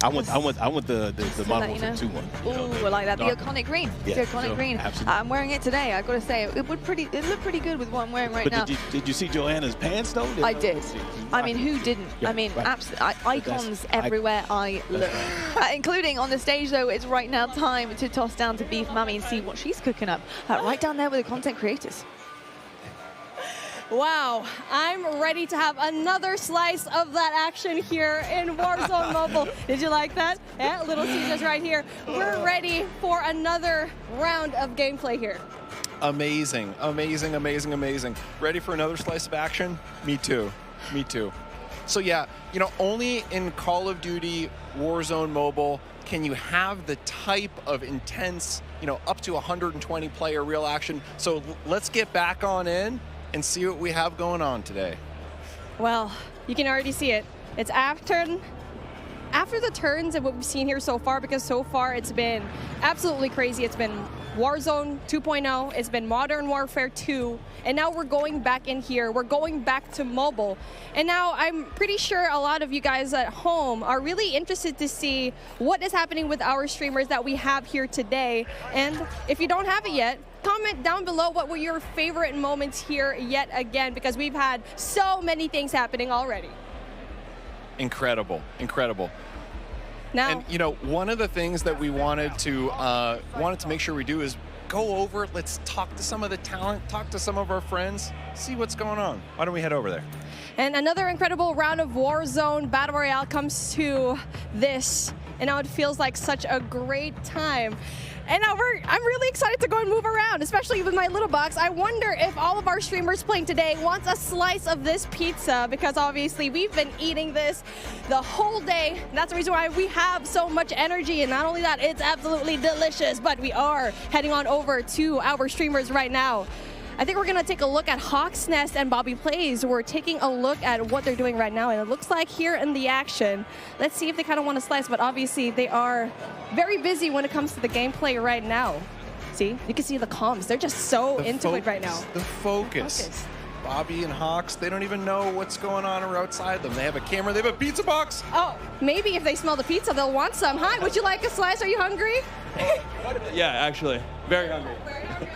Speaker 6: I want the Modern Warfare 2 one.
Speaker 2: Oh, I like that. The iconic green.
Speaker 6: Yeah,
Speaker 2: the iconic green.
Speaker 6: Absolutely.
Speaker 2: I'm wearing it today. I've got to say, it looked pretty good with what I'm wearing right now.
Speaker 6: Did you see Joanna's pants though?
Speaker 2: I did. I mean, who didn't?
Speaker 6: Yeah,
Speaker 2: I mean,
Speaker 6: right.
Speaker 2: absolutely. Icons everywhere I look. Including on the stage, though, it's right now time to toss down to Beef Mummy and see what she's cooking up. Right down there with the content creators.
Speaker 5: Wow, I'm ready to have another slice of that action here in Warzone Mobile. Did you like that? Yeah, Little Caesars right here. We're ready for another round of gameplay here.
Speaker 17: Amazing, amazing, amazing, amazing. Ready for another slice of action? Me too, me too. So yeah, you know, only in Call of Duty Warzone Mobile can you have the type of intense, you know, up to 120 player real action. So let's get back on in and see what we have going on today.
Speaker 5: Well, you can already see it. It's after the turns of what we've seen here so far, because so far it's been absolutely crazy. It's been Warzone 2.0, it's been Modern Warfare 2, and now we're going back in here. We're going back to mobile. And now I'm pretty sure a lot of you guys at home are really interested to see what is happening with our streamers that we have here today. And if you don't have it yet, comment down below what were your favorite moments here yet again, because we've had so many things happening already.
Speaker 17: Incredible, incredible.
Speaker 5: Now,
Speaker 17: and you know, one of the things that we wanted to make sure we do is go over, let's talk to some of the talent, talk to some of our friends, see what's going on. Why don't we head over there?
Speaker 5: And another incredible round of Warzone Battle Royale comes to this, and now it feels like such a great time. And now I'm really excited to go and move around, especially with my little box. I wonder if all of our streamers playing today wants a slice of this pizza, because obviously we've been eating this the whole day. And that's the reason why we have so much energy. And not only that, it's absolutely delicious, but we are heading on over to our streamers right now. I think we're going to take a look at Hawk's Nest and Bobby Plays. We're taking a look at what they're doing right now, and it looks like here in the action, let's see if they kind of want to slice, but obviously they are very busy when it comes to the gameplay right now. See, you can see the comms. They're just so into it right now.
Speaker 17: The focus. Bobby and Hawks, they don't even know what's going on outside them. They have a camera, they have a pizza box.
Speaker 5: Oh, maybe if they smell the pizza, they'll want some. Hi, would you like a slice? Are you hungry?
Speaker 4: Yeah, actually, very hungry.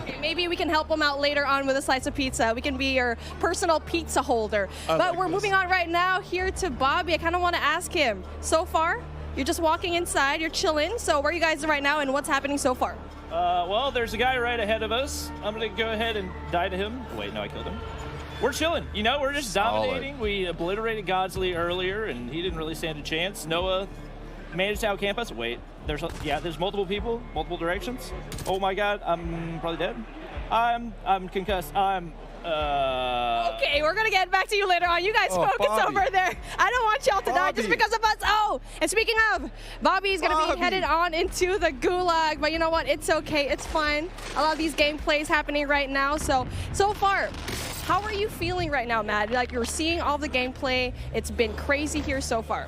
Speaker 5: Okay, maybe we can help them out later on with a slice of pizza. We can be your personal pizza holder. But we're moving on right now here to Bobby. I kind of want to ask him, so far, you're just walking inside, you're chilling. So where are you guys right now and what's happening so far?
Speaker 11: Well, there's a guy right ahead of us. I'm going to go ahead and die to him. Wait, no, I killed him. We're chilling. You know, we're just dominating. We obliterated Godsley earlier, and he didn't really stand a chance. Noah managed to outcamp us. Wait, there's multiple people, multiple directions. Oh my God, I'm probably dead. I'm concussed.
Speaker 5: Okay, we're gonna get back to you later on. You guys focus over there. I don't want y'all to die just because of us. Oh, and speaking of, Bobby's gonna be headed on into the gulag, but you know what? It's okay. It's fine. A lot of these gameplays happening right now. So far, how are you feeling right now, Matt? Like, you're seeing all the gameplay. It's been crazy here so far.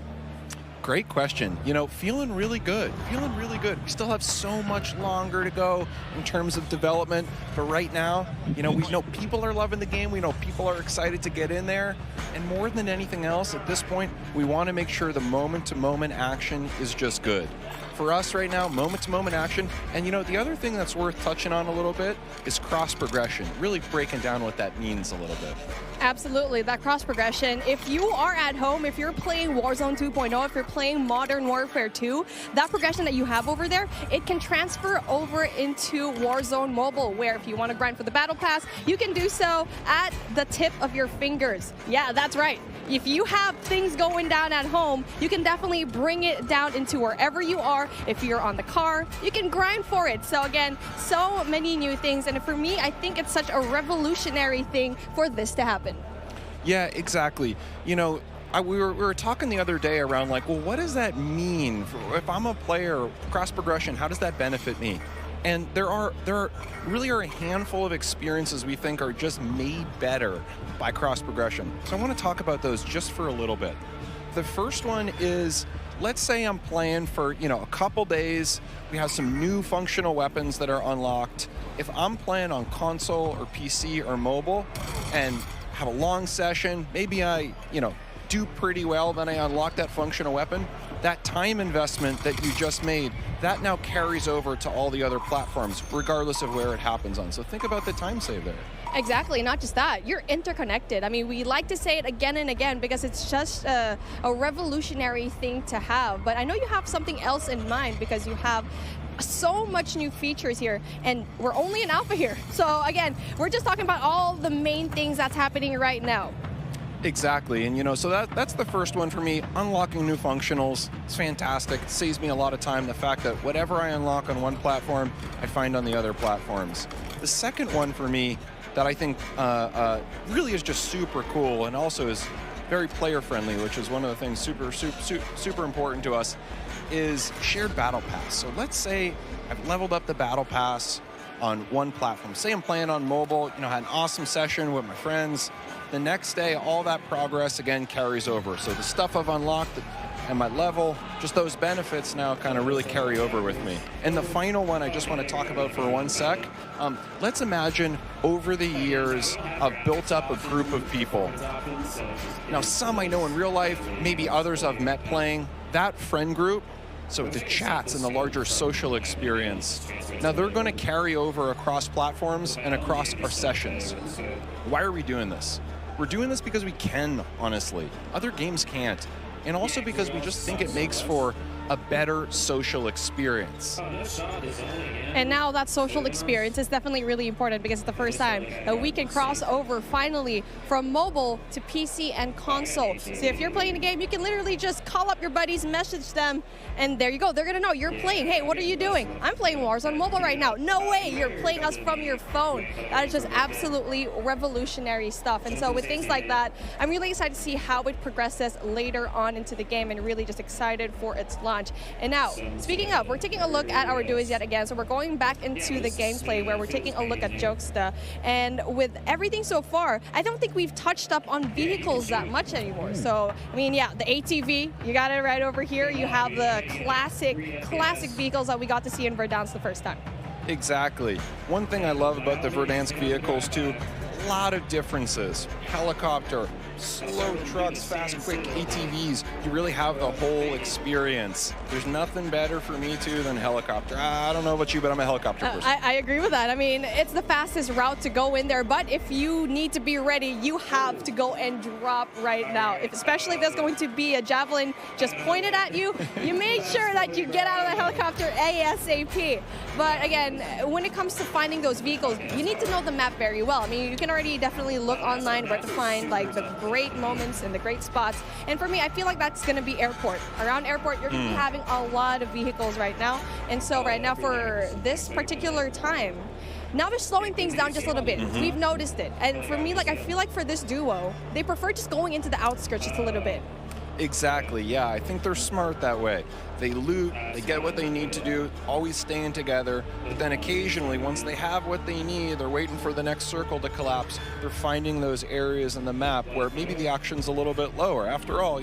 Speaker 17: Great question. You know, feeling really good. Feeling really good. We still have so much longer to go in terms of development, but right now, you know, we know people are loving the game. We know people are excited to get in there. And more than anything else, at this point, we want to make sure the moment-to-moment action is just good. For us right now, moment-to-moment action. And you know, the other thing that's worth touching on a little bit is cross-progression, really breaking down what that means a little bit.
Speaker 5: Absolutely, that cross progression. If you are at home, if you're playing Warzone 2.0, if you're playing Modern Warfare 2, that progression that you have over there, it can transfer over into Warzone Mobile, where if you want to grind for the Battle Pass, you can do so at the tip of your fingers. Yeah, that's right. If you have things going down at home, you can definitely bring it down into wherever you are. If you're on the car, you can grind for it. So again, so many new things. And for me, I think it's such a revolutionary thing for this to happen.
Speaker 17: Yeah, exactly. You know, we were talking the other day around like, well, what does that mean? If I'm a player, cross progression, how does that benefit me? And there really are a handful of experiences we think are just made better by cross progression. So I want to talk about those just for a little bit. The first one is, let's say I'm playing for, you know, a couple days. We have some new functional weapons that are unlocked. If I'm playing on console or PC or mobile and have a long session, maybe I, you know, do pretty well, then I unlock that functional weapon. That time investment that you just made, that now carries over to all the other platforms, regardless of where it happens on. So think about the time save there.
Speaker 5: Exactly, not just that, you're interconnected. I mean, we like to say it again and again because it's just a revolutionary thing to have. But I know you have something else in mind because you have so much new features here, and we're only in alpha here. So again, we're just talking about all the main things that's happening right now.
Speaker 17: Exactly, and so that's the first one for me. Unlocking new functionals, it's fantastic. It saves me a lot of time. The fact that whatever I unlock on one platform, I find on the other platforms. The second one for me that I think really is just super cool and also is very player friendly, which is one of the things super important to us, is shared battle pass. So let's say I've leveled up the battle pass on one platform. Say I'm playing on mobile, had an awesome session with my friends. The next day, all that progress again carries over. So the stuff I've unlocked and my level, just those benefits now kind of really carry over with me. And the final one I just want to talk about for 1 sec. Let's imagine over the years I've built up a group of people. Now some I know in real life, maybe others I've met playing. That friend group, so the chats and the larger social experience, now they're going to carry over across platforms and across our sessions. Why are we doing this? We're doing this because we can, honestly. Other games can't. And also because we just think it makes for a better social experience.
Speaker 5: And now that social experience is definitely really important because it's the first time that we can cross over finally from mobile to PC and console. So if you're playing a game, you can literally just call up your buddies, message them, and there you go. They're gonna know you're playing. Hey, what are you doing? I'm playing Warzone Mobile right now. No way, you're playing us from your phone. That is just absolutely revolutionary stuff. And so with things like that, I'm really excited to see how it progresses later on into the game and really just excited for its launch. And now, speaking of, we're taking a look at our duos yet again. So we're going back into the gameplay where we're taking a look at Jokesta. And with everything so far, I don't think we've touched up on vehicles that much anymore. So, I mean, yeah, the ATV, you got it right over here. You have the classic vehicles that we got to see in Verdansk the first time.
Speaker 17: Exactly. One thing I love about the Verdansk vehicles too, a lot of differences. Helicopter, slow trucks, fast, quick ATVs. You really have the whole experience. There's nothing better for me too than helicopter. I don't know about you, but I'm a helicopter person.
Speaker 5: I agree with that. I mean, it's the fastest route to go in there, but if you need to be ready, you have to go and drop right now. Especially if there's going to be a javelin just pointed at you, you make sure that you get out of the helicopter ASAP. But again, when it comes to finding those vehicles, you need to know the map very well. I mean, you can already definitely look online where to find like the great moments and the great spots. And for me, I feel like that's going to be airport. Around airport, you're going to be having a lot of vehicles right now. And so right now for this particular time, now they're slowing things down just a little bit. We've noticed it. And for me, like I feel like for this duo, they prefer just going into the outskirts just a little bit.
Speaker 17: Exactly, yeah. I think they're smart that way. They loot, they get what they need to do, always staying together, but then occasionally, once they have what they need, they're waiting for the next circle to collapse. They're finding those areas in the map where maybe the action's a little bit lower. After all,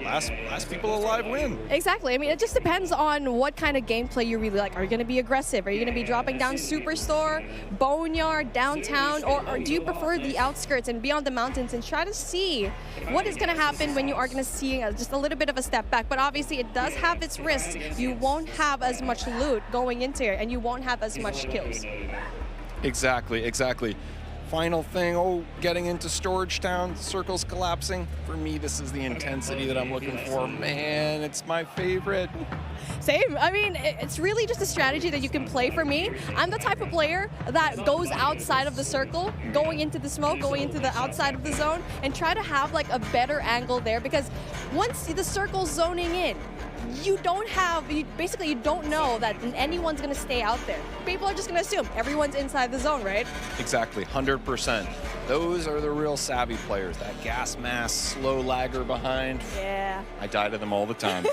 Speaker 17: last people alive win.
Speaker 5: Exactly. I mean, it just depends on what kind of gameplay you really like. Are you going to be aggressive? Are you going to be dropping down Superstore, Boneyard, downtown, or do you prefer the outskirts and be on the mountains and try to see what is going to happen when you are going to see just a little bit of a step back? But obviously, it does have its risks. You won't have as much loot going into it, and you won't have as much kills.
Speaker 17: Exactly. Final thing, getting into Storage Town, circles collapsing. For me, this is the intensity that I'm looking for. Man, it's my favorite.
Speaker 5: Same. I mean, it's really just a strategy that you can play for me. I'm the type of player that goes outside of the circle, going into the smoke, going into the outside of the zone, and try to have like a better angle there, because once the circle's zoning in, you don't know that anyone's going to stay out there. People are just going to assume everyone's inside the zone, right?
Speaker 17: Exactly, 100%. Those are the real savvy players. That gas mask, slow lagger behind.
Speaker 5: Yeah.
Speaker 17: I die to them all the time.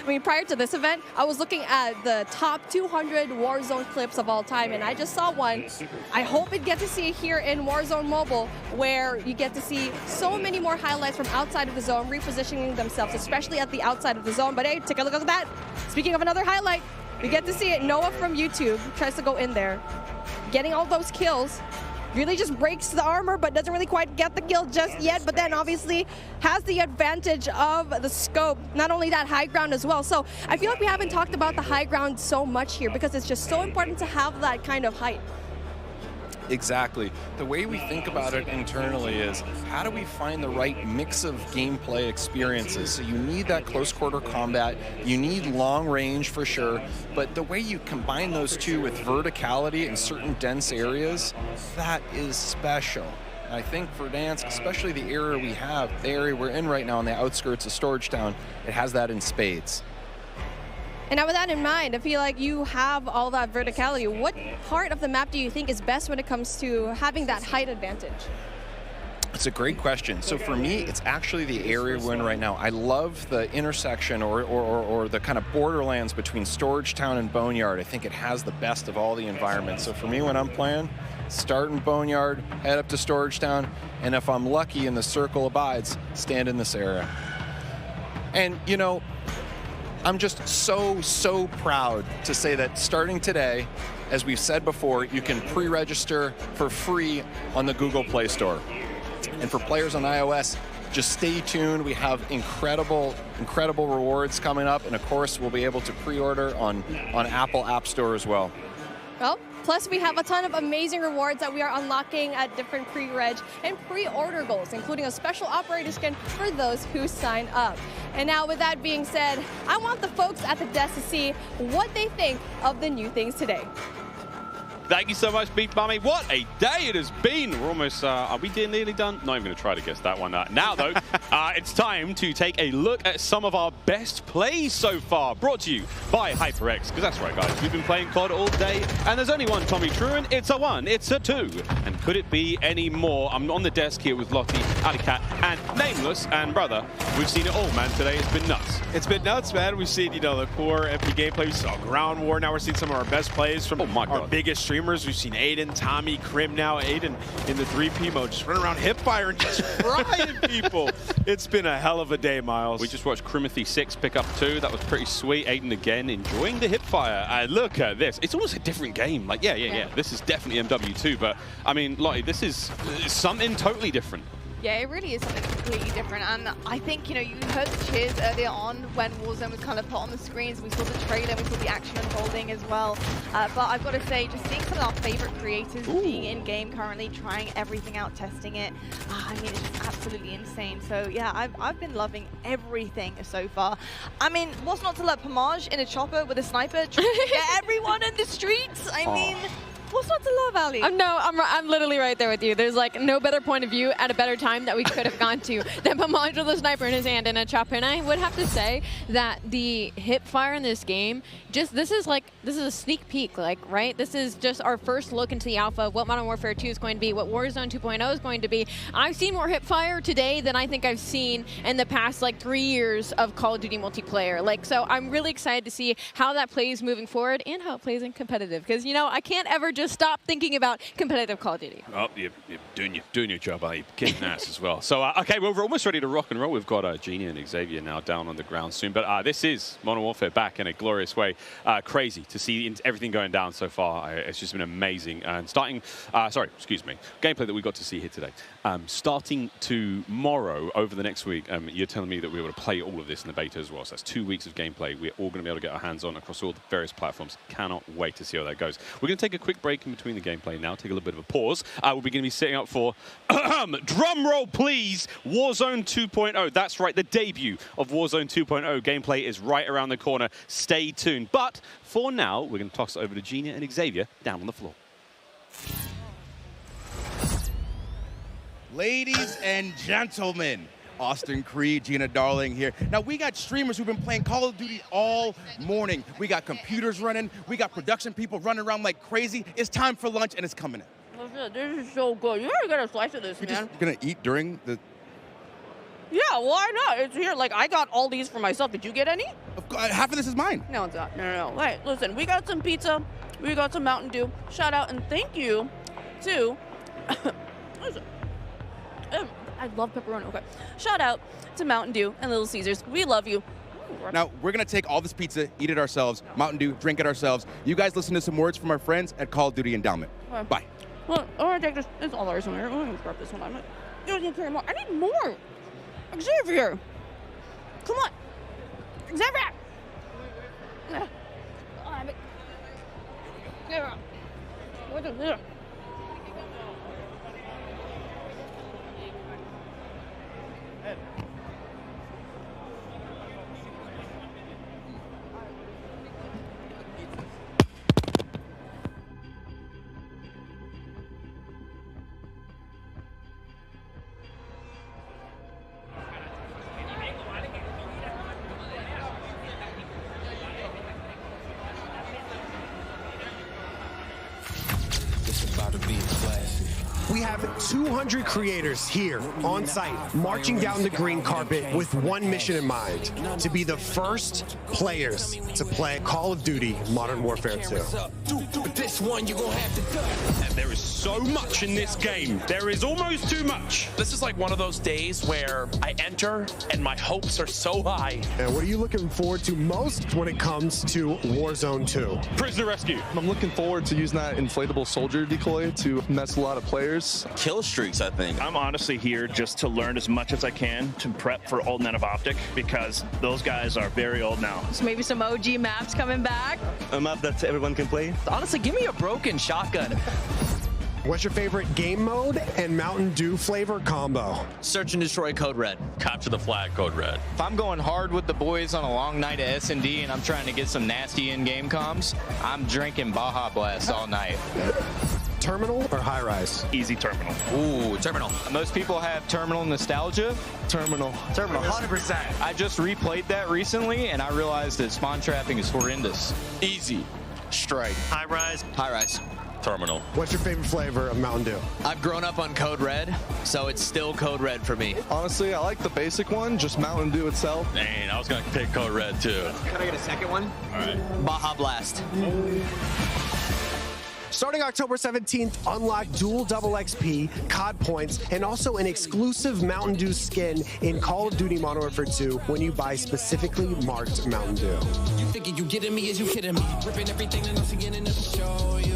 Speaker 5: I mean, prior to this event, I was looking at the top 200 Warzone clips of all time, and I just saw one. I hope it gets to see it here in Warzone Mobile, where you get to see so many more highlights from outside of the zone, repositioning themselves, especially at the outside of the zone. But hey, take a look at that. Speaking of another highlight, we get to see it. Noah from YouTube tries to go in there, getting all those kills. Really just breaks the armor, but doesn't really quite get the kill just yet, but then obviously has the advantage of the scope. Not only that, high ground as well. So I feel like we haven't talked about the high ground so much here because it's just so important to have that kind of height.
Speaker 17: Exactly. The way we think about it internally is, how do we find the right mix of gameplay experiences? So you need that close quarter combat, you need long range for sure, but the way you combine those two with verticality in certain dense areas, that is special. I think for Dansk, especially the area we have, the area we're in right now on the outskirts of Storage Town, it has that in spades.
Speaker 5: And now with that in mind, I feel like you have all that verticality. What part of the map do you think is best when it comes to having that height advantage?
Speaker 17: It's a great question. So for me, it's actually the area we're in right now. I love the intersection or the kind of borderlands between Storage Town and Boneyard. I think it has the best of all the environments. So for me, when I'm playing, start in Boneyard, head up to Storage Town, and if I'm lucky and the circle abides, stand in this area. And, you know, I'm just so proud to say that starting today, as we've said before, you can pre-register for free on the Google Play Store. And for players on iOS, just stay tuned. We have incredible rewards coming up. And of course, we'll be able to pre-order on Apple App Store as well.
Speaker 5: Well, plus we have a ton of amazing rewards that we are unlocking at different pre-reg and pre-order goals, including a special operator skin for those who sign up. And now with that being said, I want the folks at the desk to see what they think of the new things today.
Speaker 8: Thank you so much, Beef Mummy. What a day it has been. We're almost, are we nearly done? Not even going to try to guess that one. Now, though, it's time to take a look at some of our best plays so far. Brought to you by HyperX, because that's right, guys. We've been playing COD all day, and there's only one Tommy Truant. It's a 1, it's a 2. And could it be any more? I'm on the desk here with Lottie, Alicat, and Nameless. And, brother, we've seen it all, man, today. It's been nuts.
Speaker 1: It's been nuts, man. We've seen, you know, the core MP gameplay. We saw Ground War. Now we're seeing some of our best plays from our biggest streamers. We've seen Aiden, Tommy, Krim now. Aiden in the 3P mode, just running around hipfire and just frying people. It's been a hell of a day, Miles.
Speaker 8: We just watched Crimothy6 pick up 2. That was pretty sweet. Aiden again enjoying the hipfire. Look at this. It's almost a different game. Like, yeah. This is definitely MW2, but I mean, Lottie, this is something totally different.
Speaker 2: Yeah, it really is something completely different. And I think, you know, you heard the cheers earlier on when Warzone was kind of put on the screens. We saw the trailer, we saw the action unfolding as well. But I've got to say, just seeing some of our favorite creators being in game currently, trying everything out, testing it. I mean, it's just absolutely insane. So yeah, I've been loving everything so far. I mean, what's not to love? Pomage in a chopper with a sniper, trying to get everyone in the streets. I mean, what's not to love, Ali?
Speaker 16: No, I'm literally right there with you. There's like no better point of view at a better time that we could have gone to than Pomage with a sniper in his hand and a chopper. And I would have to say that the hip fire in this game, this is a sneak peek, like, right? This is just our first look into the alpha of what Modern Warfare 2 is going to be, what Warzone 2.0 is going to be. I've seen more hip fire today than I think I've seen in the past like 3 years of Call of Duty multiplayer. Like, so I'm really excited to see how that plays moving forward and how it plays in competitive. Because, you know, I can't ever just stop thinking about competitive Call of Duty.
Speaker 8: Oh, you're doing your job, are you? Kicking ass as well. So, okay, well, we're almost ready to rock and roll. We've got Genie and Xavier now down on the ground soon. But this is Modern Warfare back in a glorious way. Crazy to see everything going down so far. It's just been amazing. And starting, gameplay that we got to see here today. Starting tomorrow, over the next week, you're telling me that we're able to play all of this in the beta as well. So that's 2 weeks of gameplay. We're all going to be able to get our hands on across all the various platforms. Cannot wait to see how that goes. We're going to take a quick break in between the gameplay now, take a little bit of a pause. We're going to be setting up for, drum roll please, Warzone 2.0. That's right, the debut of Warzone 2.0 gameplay is right around the corner. Stay tuned. But for now, we're going to toss it over to Gina and Xavier down on the floor.
Speaker 13: Ladies and gentlemen, Austin Creed, Gina Darling here. Now, we got streamers who've been playing Call of Duty all morning. We got computers running. We got production people running around like crazy. It's time for lunch, and it's coming in.
Speaker 12: This is so good. You already got a slice of this, man.
Speaker 13: You're going to eat during the...
Speaker 12: Yeah, why not? It's here. Like, I got all these for myself. Did you get any?
Speaker 13: Half of this is mine.
Speaker 12: No, it's not. No. Wait, listen. We got some pizza. We got some Mountain Dew. Shout out and thank you to... listen. I love pepperoni. Okay. Shout out to Mountain Dew and Little Caesars. We love you.
Speaker 13: Now, we're going to take all this pizza, eat it ourselves, Mountain Dew, drink it ourselves. You guys listen to some words from our friends at Call of Duty Endowment.
Speaker 12: Okay.
Speaker 13: Bye.
Speaker 12: Well, I want to take this. It's all ours in here. I'm going to grab this one. You don't need to carry more. I need more. Xavier. Come on. Xavier. What is here?
Speaker 7: have 200 creators here on site, marching down the green carpet with one mission in mind, to be the first players to play Call of Duty Modern Warfare 2.
Speaker 10: And there is so much in this game. There is almost too much.
Speaker 22: This is like one of those days where I enter and my hopes are so high.
Speaker 7: And what are you looking forward to most when it comes to Warzone 2?
Speaker 10: Prisoner rescue.
Speaker 24: I'm looking forward to using that inflatable soldier decoy to mess a lot of players.
Speaker 25: Kill streaks, I think.
Speaker 26: I'm honestly here just to learn as much as I can to prep for Old Men of Optic, because those guys are very old now.
Speaker 12: So maybe some OG maps coming back.
Speaker 25: A map that everyone can play.
Speaker 22: Honestly, give me a broken shotgun.
Speaker 7: What's your favorite game mode and Mountain Dew flavor combo?
Speaker 22: Search and destroy Code Red.
Speaker 8: Capture the flag, Code Red.
Speaker 27: If I'm going hard with the boys on a long night of S&D and I'm trying to get some nasty in-game comms, I'm drinking Baja Blast all night.
Speaker 7: Terminal or high rise?
Speaker 26: Easy terminal.
Speaker 22: Ooh, terminal.
Speaker 27: Most people have terminal nostalgia.
Speaker 7: Terminal.
Speaker 22: Terminal, 100%.
Speaker 27: I just replayed that recently and I realized that spawn trapping is horrendous.
Speaker 22: Easy. Strike.
Speaker 25: High rise.
Speaker 22: High rise.
Speaker 8: Terminal.
Speaker 7: What's your favorite flavor of Mountain Dew?
Speaker 22: I've grown up on Code Red, so it's still Code Red for me.
Speaker 24: Honestly, I like the basic one, just Mountain Dew itself.
Speaker 8: Dang, I was going to pick Code Red too.
Speaker 22: Can I get a second one?
Speaker 8: All right.
Speaker 22: Baja Blast.
Speaker 7: Starting October 17th, unlock dual double XP, COD points, and also an exclusive Mountain Dew skin in Call of Duty Modern Warfare 2 when you buy specifically marked Mountain Dew.
Speaker 28: You thinking you getting me? Is you kidding me? Ripping everything that I'm seeing and never show you.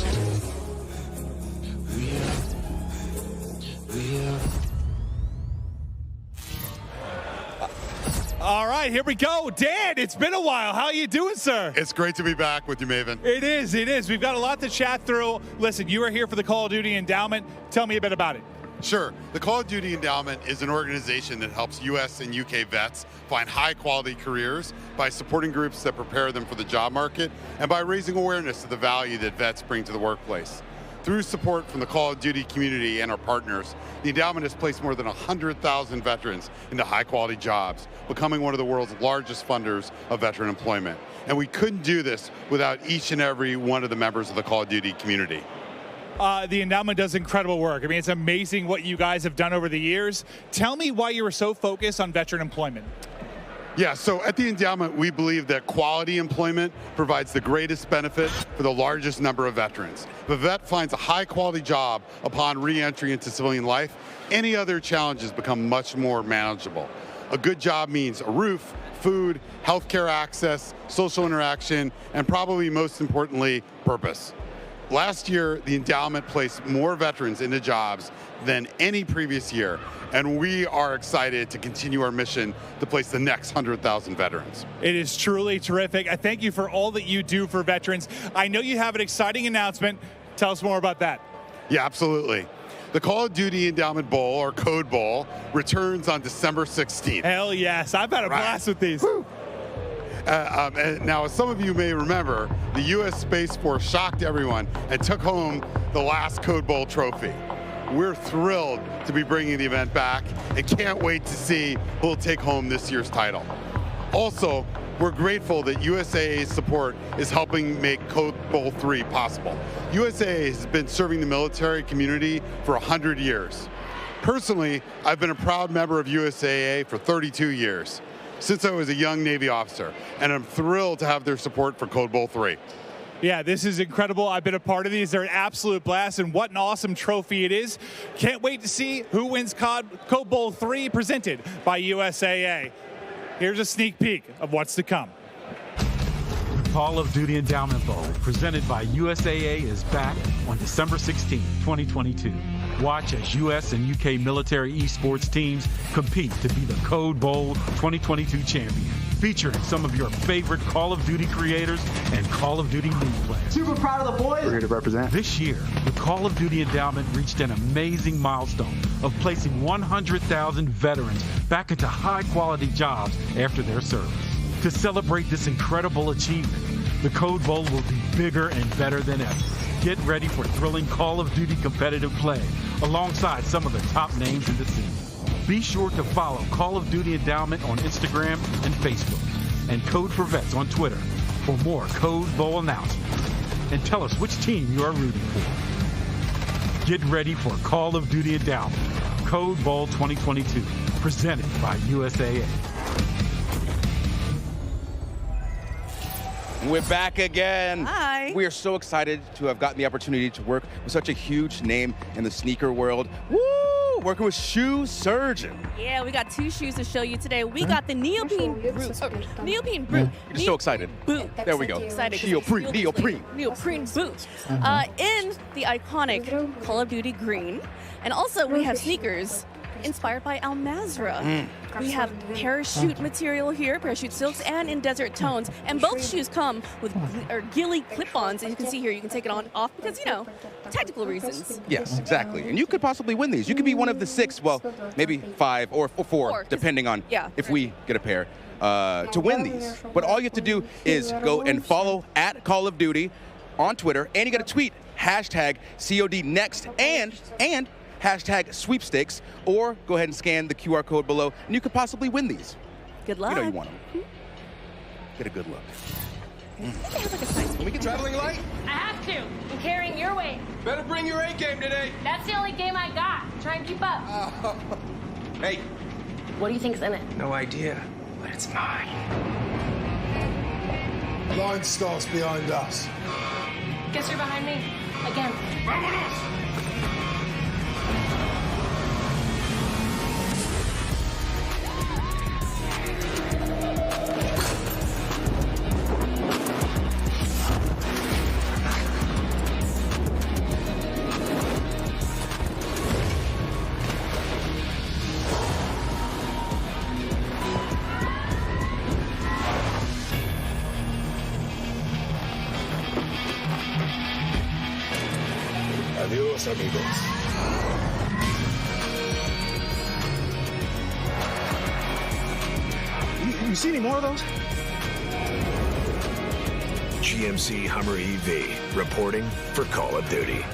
Speaker 14: All right, here we go. Dan, it's been a while. How are you doing, sir?
Speaker 29: It's great to be back with you, Maven.
Speaker 14: It is, it is. We've got a lot to chat through. Listen, you are here for the Call of Duty Endowment. Tell me a bit about it.
Speaker 29: Sure. The Call of Duty Endowment is an organization that helps U.S. and U.K. vets find high-quality careers by supporting groups that prepare them for the job market and by raising awareness of the value that vets bring to the workplace. Through support from the Call of Duty community and our partners, the endowment has placed more than 100,000 veterans into high-quality jobs, becoming one of the world's largest funders of veteran employment. And we couldn't do this without each and every one of the members of the Call of Duty community.
Speaker 14: The endowment does incredible work. I mean, it's amazing what you guys have done over the years. Tell me why you were so focused on veteran employment.
Speaker 29: Yeah, so at the endowment, we believe that quality employment provides the greatest benefit for the largest number of veterans. If a vet finds a high-quality job upon re-entry into civilian life, any other challenges become much more manageable. A good job means a roof, food, healthcare access, social interaction, and probably most importantly, purpose. Last year, the endowment placed more veterans into jobs than any previous year, and we are excited to continue our mission to place the next 100,000 veterans.
Speaker 14: It is truly terrific. I thank you for all that you do for veterans. I know you have an exciting announcement. Tell us more about that.
Speaker 29: Yeah, absolutely. The Call of Duty Endowment Bowl, or Code Bowl, returns on December 16th.
Speaker 14: Hell yes, I've had a blast with these.
Speaker 29: And now, as some of you may remember, the U.S. Space Force shocked everyone and took home the last Code Bowl trophy. We're thrilled to be bringing the event back and can't wait to see who'll take home this year's title. Also, we're grateful that USAA's support is helping make Code Bowl 3 possible. USAA has been serving the military community for 100 years. Personally, I've been a proud member of USAA for 32 years, since I was a young Navy officer, and I'm thrilled to have their support for Code Bowl 3.
Speaker 14: Yeah, this is incredible. I've been a part of these. They're an absolute blast, and what an awesome trophy it is. Can't wait to see who wins Code Bowl 3 presented by USAA. Here's a sneak peek of what's to come.
Speaker 30: The Call of Duty Endowment Bowl, presented by USAA, is back on December 16, 2022. Watch as U.S. and U.K. military esports teams compete to be the Code Bowl 2022 champion, featuring some of your favorite Call of Duty creators and Call of Duty League players.
Speaker 31: Super proud of the boys.
Speaker 30: We're here to represent. This year, the Call of Duty Endowment reached an amazing milestone of placing 100,000 veterans back into high-quality jobs after their service. To celebrate this incredible achievement, the Code Bowl will be bigger and better than ever. Get ready for thrilling Call of Duty competitive play alongside some of the top names in the scene. Be sure to follow Call of Duty Endowment on Instagram and Facebook, and Code for Vets on Twitter for more Code Bowl announcements. And tell us which team you are rooting for. Get ready for Call of Duty Endowment, Code Bowl 2022, presented by USAA.
Speaker 13: We're back again.
Speaker 12: Hi.
Speaker 13: We are so excited to have gotten the opportunity to work with such a huge name in the sneaker world. Woo! Working with Shoe Surgeon.
Speaker 12: Yeah, we got 2 shoes to show you today. We got the neoprene boot. Neoprene boot.
Speaker 13: You're so excited.
Speaker 12: Boot.
Speaker 13: There we go. Neoprene
Speaker 12: boot. In the iconic Call of Duty green. And also we have sneakers inspired by Al Mazrah. We have parachute material here, parachute silks, and in desert tones. And both shoes come with ghillie clip-ons. As you can see here, you can take it off because, you know, tactical reasons.
Speaker 13: Yes, exactly. And you could possibly win these. You could be one of the 6, well, maybe 5 or 4 depending on if we get a pair, to win these. But all you have to do is go and follow at Call of Duty on Twitter, and you got to tweet hashtag CODnext and hashtag sweepstakes, or go ahead and scan the QR code below, and you could possibly win these.
Speaker 12: Good luck.
Speaker 13: You know you want them. Get a good look.
Speaker 3: Can we get traveling light?
Speaker 4: I have to. I'm carrying your weight.
Speaker 3: Better bring your A game today.
Speaker 4: That's the only game I got. Try and keep up.
Speaker 3: Hey.
Speaker 4: What do you think's in it?
Speaker 3: No idea, but it's mine.
Speaker 6: Line starts behind us.
Speaker 4: Guess you're behind me. Again.
Speaker 3: Vámonos! Adios, amigos.
Speaker 6: You see any more of those?
Speaker 9: GMC Hummer EV, reporting for Call of Duty.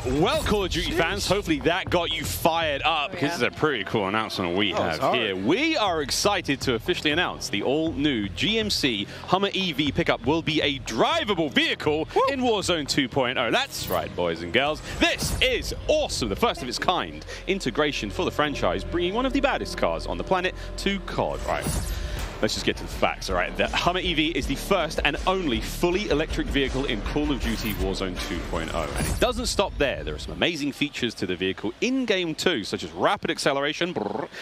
Speaker 8: Well, Call of Duty fans, hopefully that got you fired up, because it's a pretty cool announcement we have here. We are excited to officially announce the all-new GMC Hummer EV pickup will be a drivable vehicle in Warzone 2.0. That's right, boys and girls. This is awesome, the first of its kind integration for the franchise, bringing one of the baddest cars on the planet to COD. Right. Let's just get to the facts, all right? The Hummer EV is the first and only fully electric vehicle in Call of Duty Warzone 2.0. And it doesn't stop there. There are some amazing features to the vehicle in-game too, such as rapid acceleration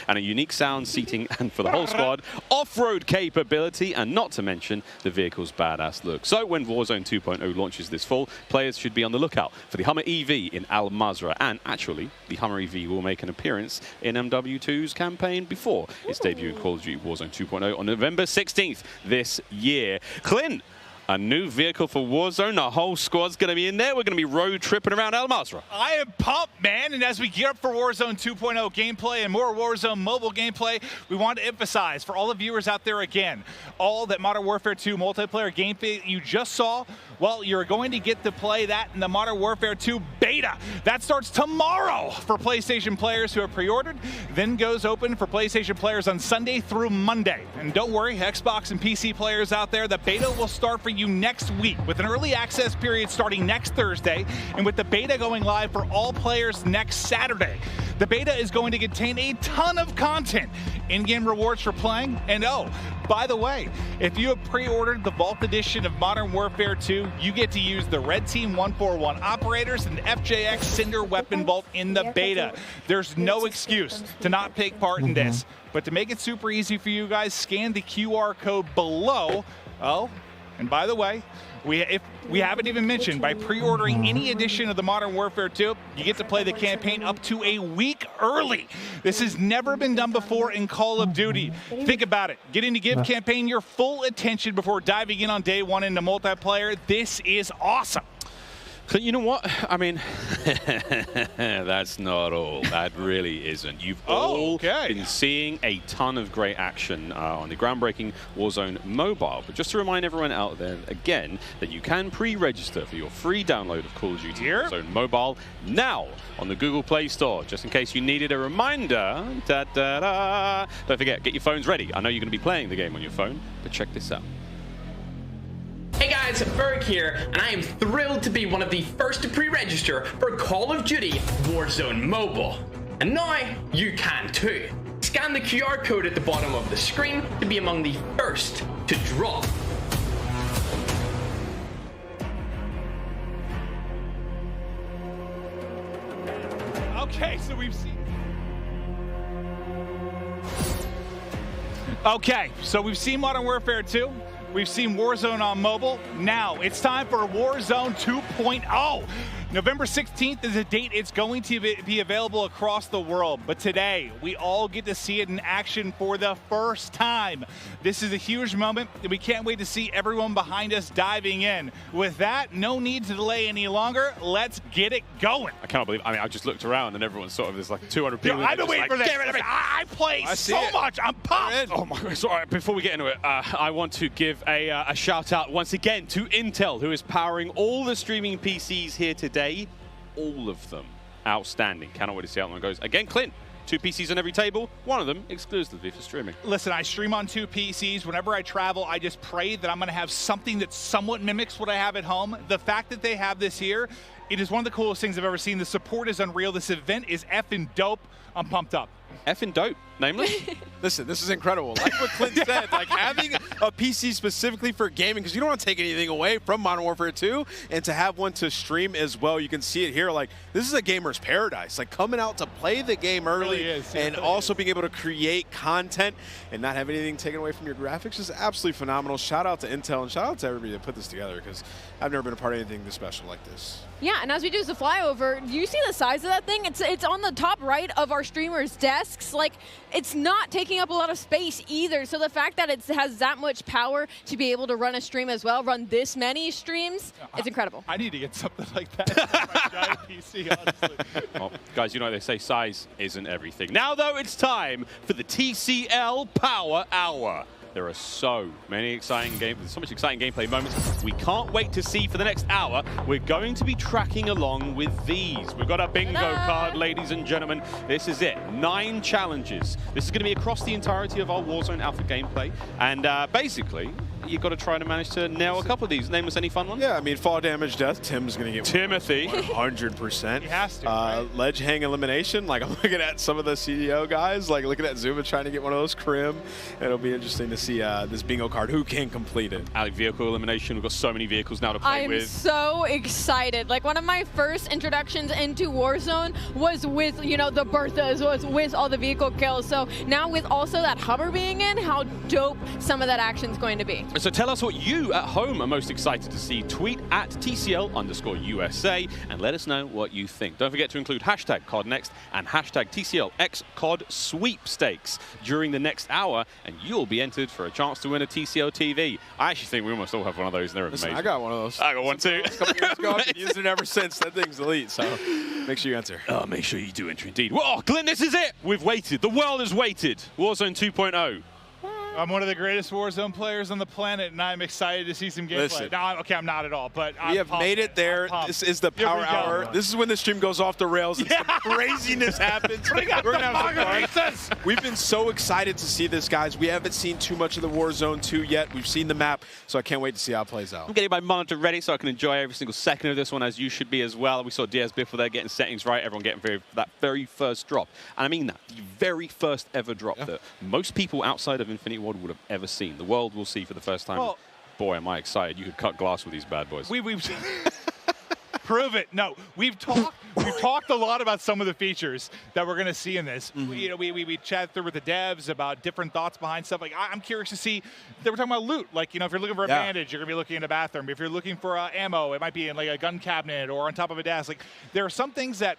Speaker 8: and a unique sound seating, and for the whole squad, off-road capability, and not to mention the vehicle's badass look. So when Warzone 2.0 launches this fall, players should be on the lookout for the Hummer EV in Al Mazrah. And actually, the Hummer EV will make an appearance in MW2's campaign before its debut in Call of Duty Warzone 2.0 on November 16th this year. Clint, a new vehicle for Warzone. The whole squad's going to be in there. We're going to be road tripping around Al Mazrah.
Speaker 14: I am pumped, man. And as we gear up for Warzone 2.0 gameplay and more Warzone mobile gameplay, we want to emphasize for all the viewers out there again, all that Modern Warfare 2 multiplayer gameplay you just saw, well, you're going to get to play that in the Modern Warfare 2 beta. That starts tomorrow for PlayStation players who have pre-ordered, then goes open for PlayStation players on Sunday through Monday. And don't worry, Xbox and PC players out there, the beta will start for you next week with an early access period starting next Thursday, and with the beta going live for all players next Saturday. The beta is going to contain a ton of content, in-game rewards for playing, and oh, by the way, if you have pre-ordered the Vault Edition of Modern Warfare 2, you get to use the Red Team 141 operators and the FJX Cinder Weapon Vault in the beta. There's no excuse to not take part in this. But to make it super easy for you guys, scan the QR code below. Oh, and by the way, if we haven't even mentioned, by pre-ordering any edition of the Modern Warfare 2, you get to play the campaign up to a week early. This has never been done before in Call of Duty. Think about it. Getting to give campaign your full attention before diving in on day one into multiplayer. This is awesome.
Speaker 8: You know what? I mean, that's not all. That really isn't. You've all been seeing a ton of great action on the groundbreaking Warzone mobile. But just to remind everyone out there, again, that you can pre-register for your free download of Call of Duty Warzone mobile now on the Google Play Store. Just in case you needed a reminder, don't forget, get your phones ready. I know you're going to be playing the game on your phone, but check this out.
Speaker 22: Hey guys,
Speaker 1: guys, Berg here, and I am thrilled to be one of the first to pre-register for Call of Duty Warzone Mobile. And now you can too. Scan the QR code at the bottom of the screen to be among the first to drop.
Speaker 14: Okay, so we've seen... Okay, so we've seen Modern Warfare 2. We've seen Warzone on mobile. Now it's time for Warzone 2.0. November 16th is a date it's going to be available across the world. But today, we all get to see it in action for the first time. This is a huge moment, and we can't wait to see everyone behind us diving in. With that, no need to delay any longer. Let's get it going.
Speaker 8: I cannot believe, I mean, I just looked around and everyone's sort of, there's like 200 people.
Speaker 14: I've been waiting for this. I play so much. I'm pumped.
Speaker 8: Oh my God. Sorry, before we get into it, I want to give a shout out once again to Intel, who is powering all the streaming PCs here today. All of them outstanding. Cannot wait to see how that one goes. Again, Clint, 2 PCs on every table, one of them exclusively for streaming.
Speaker 14: Listen, I stream on 2 PCs. Whenever I travel, I just pray that I'm going to have something that somewhat mimics what I have at home. The fact that they have this here, it is one of the coolest things I've ever seen. The support is unreal. This event is effing dope. I'm pumped up.
Speaker 8: Effing dope, namely.
Speaker 5: Listen, this is incredible. Like what Clint said, like having a PC specifically for gaming, because you don't want to take anything away from Modern Warfare 2, and to have one to stream as well. You can see it here. Like, this is a gamer's paradise. Like, coming out to play the game early and also being able to create content and not have anything taken away from your graphics is absolutely phenomenal. Shout out to Intel and shout out to everybody that put this together, because I've never been a part of anything this special like this.
Speaker 16: Yeah, and as we do the flyover, do you see the size of that thing? It's on the top right of our streamers' desks. Like, it's not taking up a lot of space either. So the fact that it has that much power to be able to run a stream as well, run this many streams, it's incredible.
Speaker 14: I need to get something like that on my giant PC, honestly.
Speaker 8: Well, guys, you know they say size isn't everything. Now, though, it's time for the TCL Power Hour. There are so many exciting games, so much exciting gameplay moments we can't wait to see for the next hour. We're going to be tracking along with these. We've got a bingo card, ladies and gentlemen. This is it, 9 challenges. This is going to be across the entirety of our Warzone Alpha gameplay. And basically, you've got to try to manage to nail a couple of these. Name us any fun ones?
Speaker 5: Yeah, I mean, fall damage, death. Tim's going to get
Speaker 8: Timothy.
Speaker 5: 100%.
Speaker 14: He has to, right?
Speaker 5: Ledge hang elimination. Like, I'm looking at some of the CDO guys, like looking at Zuma trying to get one of those Crim. It'll be interesting to see this bingo card. Who can complete it?
Speaker 8: Alec, vehicle elimination. We've got so many vehicles now to play with.
Speaker 16: I'm so excited. Like, one of my first introductions into Warzone was with, you know, the Berthas, was with all the vehicle kills. So now with also that hover being in, how dope some of that action's going to be.
Speaker 8: So tell us what you at home are most excited to see. Tweet at TCL_USA and let us know what you think. Don't forget to include hashtag CODNext and hashtag TCLXCOD sweepstakes during the next hour, and you'll be entered for a chance to win a TCL TV. I actually think we almost all have one of those, and they're amazing.
Speaker 5: I got one of those.
Speaker 8: I got one too.
Speaker 5: A couple years ago, I've been using it ever since. That thing's elite, so make sure you enter.
Speaker 8: Oh, make sure you do enter indeed. Well, Glenn, this is it. We've waited. The world has waited. Warzone 2.0.
Speaker 14: I'm one of the greatest Warzone players on the planet, and I'm excited to see some gameplay.
Speaker 5: Listen.
Speaker 14: No, I'm not at all, but
Speaker 5: We have made it there. This is the Power Hour. This is when the stream goes off the rails and some craziness happens. We're gonna have some fun. We've been so excited to see this, guys. We haven't seen too much of the Warzone 2 yet. We've seen the map, so I can't wait to see how it plays out.
Speaker 8: I'm getting my monitor ready so I can enjoy every single second of this one, as you should be as well. We saw DS Biffle there getting settings right, everyone getting that very first drop. And I mean that, the very first ever drop that most people outside of Infinity Ward would have ever seen. The world will see for the first time. Well, boy, am I excited. You could cut glass with these bad boys.
Speaker 14: We've prove it. No, we've talked a lot about some of the features that we're going to see in this. You know, we chatted through with the devs about different thoughts behind stuff. Like, I'm curious to see. They were talking about loot. Like, you know, if you're looking for a bandage, you're going to be looking in a bathroom. If you're looking for ammo, it might be in like a gun cabinet or on top of a desk. Like, there are some things that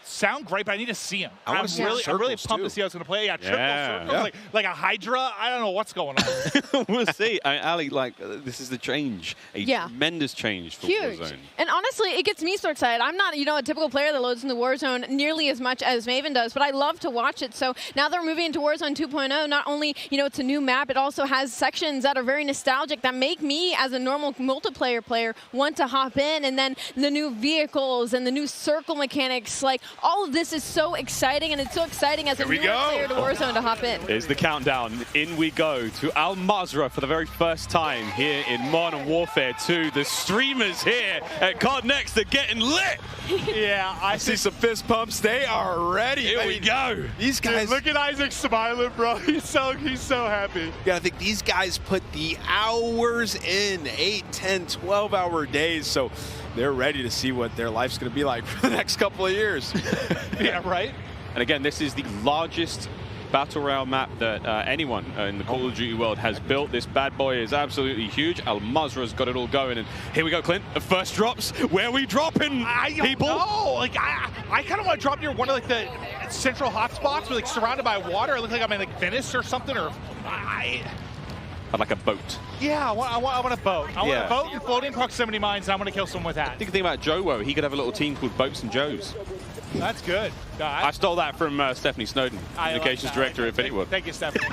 Speaker 14: sound great, but I need to see them. I'm really pumped to see how it's going to play. Yeah, triple circles, like a Hydra. I don't know what's going on.
Speaker 8: We'll see. Ali, like, this is the change. A tremendous change for Warzone.
Speaker 16: And honestly, it gets me so excited. I'm not, you know, a typical player that loads into Warzone nearly as much as Maven does, but I love to watch it. So now that we're moving into Warzone 2.0, not only, you know, it's a new map, it also has sections that are very nostalgic that make me, as a normal multiplayer player, want to hop in. And then the new vehicles and the new circle mechanics, like, all of this is so exciting, and it's so exciting as a new player to Warzone to hop in.
Speaker 8: Here's the countdown. In we go to Al Mazrah for the very first time here in Modern Warfare 2. The streamers here at COD Next are getting lit.
Speaker 5: Yeah, I see some fist pumps. They are ready.
Speaker 8: Here we go.
Speaker 5: These guys.
Speaker 2: Dude, look at Isaac smiling, bro. He's so happy.
Speaker 5: You gotta think these guys put the hours in, 8, 10, 12-hour days. So they're ready to see what their life's gonna be like for the next couple of years.
Speaker 14: Yeah, right?
Speaker 8: And again, this is the largest Battle Royale map that anyone in the Call of Duty world has built. This bad boy is absolutely huge. Al Mazrah's got it all going. And here we go, Clint. The first drops. Where are we dropping, people?
Speaker 14: No, like I kind of want to drop near one of like the central hotspots, like surrounded by water. It looks like I'm in like Venice or something, or
Speaker 8: I'd like a boat.
Speaker 14: Yeah, I want a boat. I want a boat and floating proximity mines, and I want to kill someone with that.
Speaker 8: Think about Joe. He could have a little team called Boats and Joes.
Speaker 14: That's good.
Speaker 8: I stole that from Stephanie Snowden, Communications Director at Infinity World.
Speaker 14: Thank you, Stephanie.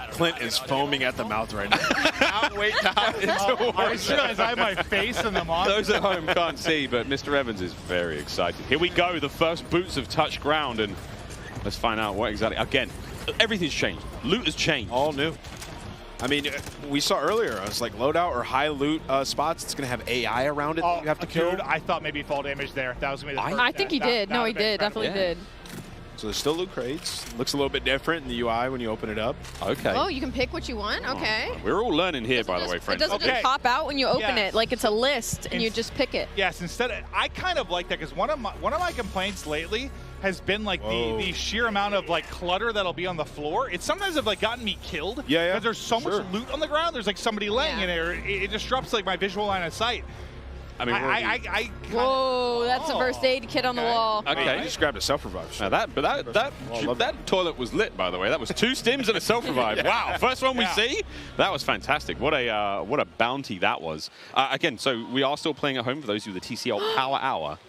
Speaker 5: Clint is foaming at the mouth right now. Can't wait to hop into Warzone.
Speaker 14: I just realized I have my face in the monitor.
Speaker 8: Those at home can't see, but Mr. Evans is very excited. Here we go. The first boots have touched ground, and let's find out what exactly. Again, everything's changed. Loot has changed.
Speaker 5: All new. I mean, we saw earlier, I was like loadout or high loot spots. It's going to have AI around it that you have to kill.
Speaker 14: Dude, I thought maybe fall damage there. That was going to be the first.
Speaker 16: I think he did. No, he did. Definitely did.
Speaker 5: So there's still loot crates. Looks a little bit different in the UI when you open it up.
Speaker 8: Okay.
Speaker 16: Oh, you can pick what you want? Okay.
Speaker 8: We're all learning here, by the way, friends.
Speaker 16: It doesn't just pop out when you open it. Like it's a list, and you just pick it.
Speaker 14: Yes, instead of, I kind of like that because one of my complaints lately has been like the sheer amount of like clutter that'll be on the floor. It sometimes have like gotten me killed.
Speaker 5: Yeah,
Speaker 14: because there's so much loot on the ground. There's like somebody laying in there. It disrupts like my visual line of sight.
Speaker 8: I mean,
Speaker 16: whoa, that's a first aid kit on the wall.
Speaker 8: Okay,
Speaker 5: you just grabbed a self-revive.
Speaker 8: Now that toilet was lit, by the way. That was 2 stims and a self-revive. Wow, first one we see. That was fantastic. What a bounty that was. Again, so we are still playing at home for those of you the TCL Power Hour.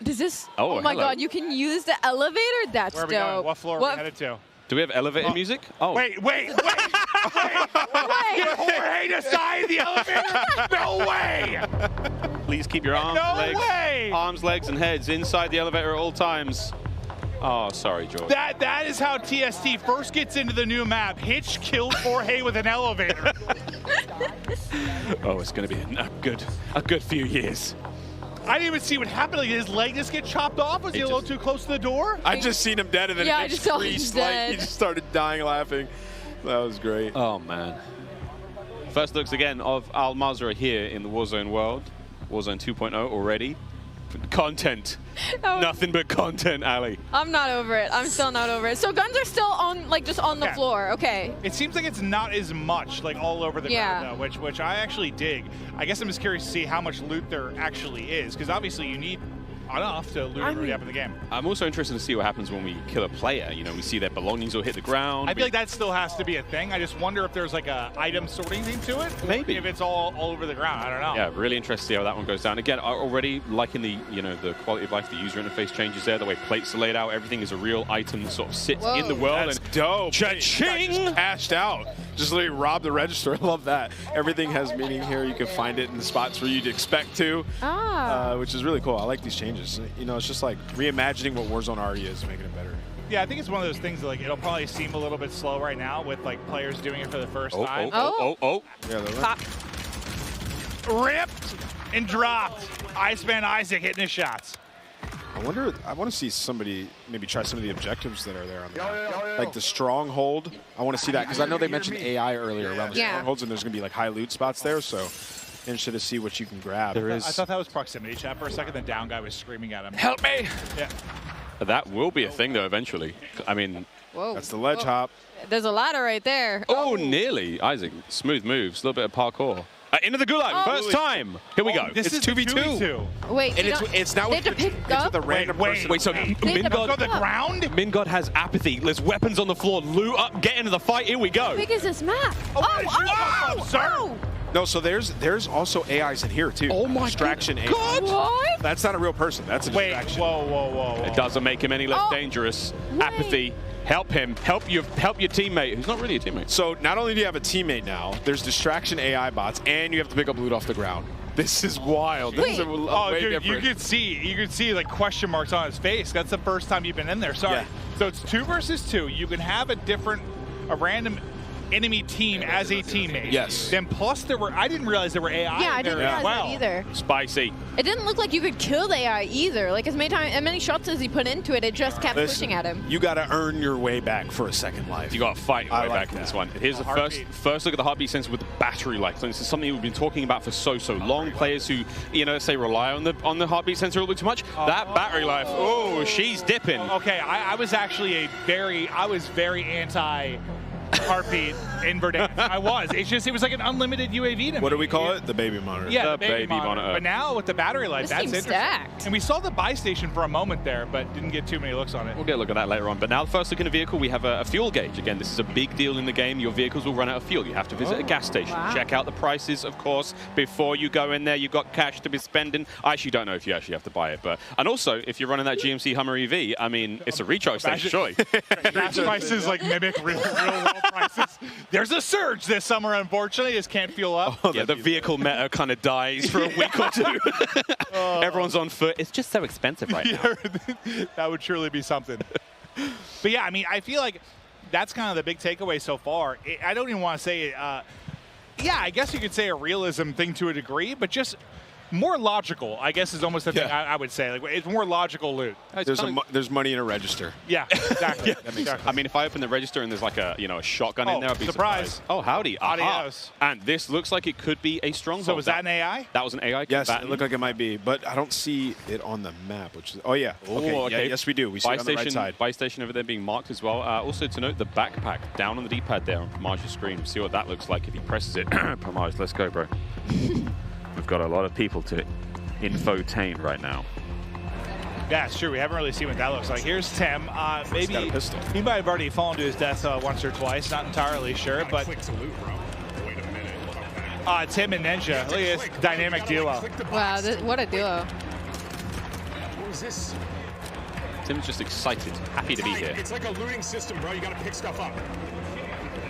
Speaker 16: Does this?
Speaker 8: Oh
Speaker 16: my
Speaker 8: hello.
Speaker 16: God, you can use the elevator? That's
Speaker 14: Where are we
Speaker 16: dope.
Speaker 14: going? What floor are we headed to?
Speaker 8: Do we have elevator music? Oh.
Speaker 14: Wait. Did Jorge decide the elevator? No way!
Speaker 8: Please keep your arms, legs, and heads inside the elevator at all times. Oh, sorry, George.
Speaker 14: That is how TST first gets into the new map. Hitch killed Jorge with an elevator.
Speaker 8: Oh, it's going to be a good few years.
Speaker 14: I didn't even see what happened. Like, did his leg just get chopped off? Was he a little too close to the door?
Speaker 5: I just seen him dead, and then
Speaker 16: I just saw him dead.
Speaker 5: He just started dying laughing. That was great.
Speaker 8: Oh, man. First looks again of Al Mazrah here in the Warzone world. Warzone 2.0 already. Content. Nothing but content, Ali.
Speaker 16: I'm not over it. I'm still not over it. So guns are still on, like, just on the floor. Okay.
Speaker 14: It seems like it's not as much, like, all over the ground, though, which I actually dig. I guess I'm just curious to see how much loot there actually is, because obviously you need enough to loot everybody up in the game.
Speaker 8: I'm also interested to see what happens when we kill a player. You know, we see their belongings will hit the ground.
Speaker 14: I feel like that still has to be a thing. I just wonder if there's like a item sorting thing to it.
Speaker 8: Maybe.
Speaker 14: If it's all over the ground. I don't know.
Speaker 8: Yeah, really interested to see how that one goes down. Again, already liking the the quality of life, the user interface changes there, the way plates are laid out. Everything is a real item that sort of sits in the world.
Speaker 5: That's dope.
Speaker 8: Cha-ching!
Speaker 5: Just cashed out. Just literally robbed the register. I love that. Everything has meaning here. You can find it in the spots where you'd expect to, which is really cool. I like these changes. You know, it's just like reimagining what Warzone already is, making it better.
Speaker 14: Yeah, I think it's one of those things that, like, it'll probably seem a little bit slow right now with like players doing it for the first time.
Speaker 8: Yeah,
Speaker 14: Pop. Ripped and dropped. Iceman Isaac hitting his shots.
Speaker 5: I want to see somebody maybe try some of the objectives that are there on the map. Like the stronghold. I want to see that because I know they mentioned AI earlier around the strongholds, and there's going to be like high loot spots there. So interested to see what you can grab.
Speaker 8: There is.
Speaker 14: I thought that was proximity chat for a second. The down guy was screaming at him.
Speaker 8: Help me!
Speaker 14: Yeah.
Speaker 8: That will be a thing though eventually. I mean,
Speaker 5: that's the ledge hop.
Speaker 16: There's a ladder right there.
Speaker 8: Oh, nearly. Isaac, smooth moves, a little bit of parkour. Into the gulag, first time. Here we go.
Speaker 14: This
Speaker 8: it's
Speaker 14: is
Speaker 8: 2v2.
Speaker 16: Wait,
Speaker 5: and it's now
Speaker 16: they have to pick up?
Speaker 5: with a random person.
Speaker 8: Wait, so
Speaker 14: Mingod the ground?
Speaker 8: Mingod has apathy. There's weapons on the floor. Loot up, get into the fight. Here we go.
Speaker 16: How big is this map?
Speaker 14: Sir.
Speaker 5: No, so there's also AIs in here too.
Speaker 8: Oh my
Speaker 5: distraction AI.
Speaker 8: God!
Speaker 16: What?
Speaker 5: That's not a real person. That's a distraction.
Speaker 14: Whoa.
Speaker 8: It doesn't make him any less dangerous. Apathy. Help him. Help your teammate, who's not really a teammate.
Speaker 5: So not only do you have a teammate now, there's distraction AI bots, and you have to pick up loot off the ground. This is wild. This is a way
Speaker 14: dude,
Speaker 5: different.
Speaker 14: you could see like question marks on his face. That's the first time you've been in there. Sorry.
Speaker 5: Yeah.
Speaker 14: So it's 2 versus 2. You can have a random enemy team as a teammate.
Speaker 5: Yes.
Speaker 14: Then plus I didn't realize there were AI
Speaker 16: Yeah, I
Speaker 14: in there
Speaker 16: didn't realize
Speaker 14: as well.
Speaker 16: that either.
Speaker 8: Spicy.
Speaker 16: It didn't look like you could kill the AI either. Like as many shots as he put into it, it just kept pushing at him.
Speaker 5: You got to earn your way back for a second life.
Speaker 8: You got to fight your way
Speaker 5: like
Speaker 8: back in
Speaker 5: that.
Speaker 8: this one. Here's the first look at the heartbeat sensor with the battery life. So this is something we've been talking about for so long. Players who, say rely on the heartbeat sensor a little bit too much. That battery life, oh, she's dipping.
Speaker 14: Okay, I was actually very anti heartbeat in Verdansk. I was. It was like an unlimited UAV to me.
Speaker 5: What do we call it? The baby monitor.
Speaker 14: Yeah,
Speaker 8: the baby monitor.
Speaker 14: But now with the battery life, that's
Speaker 16: seems
Speaker 14: interesting.
Speaker 16: stacked.
Speaker 14: And we saw the buy station for a moment there, but didn't get too many looks on it.
Speaker 8: We'll get a look at that later on. But now the first look in a vehicle, we have a fuel gauge. Again, this is a big deal in the game. Your vehicles will run out of fuel. You have to visit a gas station.
Speaker 16: Wow.
Speaker 8: Check out the prices, of course, before you go in there. You've got cash to be spending. I actually don't know if you actually have to buy it. And also, if you're running that GMC Hummer EV, I mean, it's a recharge station, surely.
Speaker 14: Gas prices like mimic real world prices. There's a surge this summer, unfortunately. Just can't fuel up.
Speaker 8: Oh, yeah, the vehicle meta kind of dies for a week or two. Everyone's on foot. It's just so expensive right now.
Speaker 14: That would truly be something. But yeah, I mean, I feel like that's kind of the big takeaway so far. I don't even want to say, yeah, I guess you could say a realism thing to a degree, but just more logical, I guess, is almost the thing I would say. Like, it's more logical loot.
Speaker 5: There's money in a register.
Speaker 14: Yeah, exactly.
Speaker 8: I mean, if I open the register and there's like a shotgun in there, I'd be
Speaker 14: surprise.
Speaker 8: surprised. Oh, howdy.
Speaker 14: Adios.
Speaker 8: And this looks like it could be a stronghold.
Speaker 14: So was that an AI?
Speaker 8: That was an AI.
Speaker 5: Yes,
Speaker 8: combatant.
Speaker 5: it looked like it might be, but I don't see it on the map. Which is, oh yeah. Okay. Yeah, yes, we do. We see it on the right side.
Speaker 8: Buy station over there being marked as well. Also to note, the backpack down on the D-pad there on Pramage's screen. See what that looks like if he presses it. Pramage, let's go, bro. We've got a lot of people to infotain right now.
Speaker 14: Yeah, it's true. We haven't really seen what that looks like. Here's Tim. Maybe he might have already fallen to his death once or twice. Not entirely sure, but Tim and Ninja. Look at this dynamic duo.
Speaker 16: Wow, what a duo.
Speaker 3: What is this?
Speaker 8: Tim's just excited, happy to be here.
Speaker 3: It's like a looting system, bro. You gotta pick stuff up.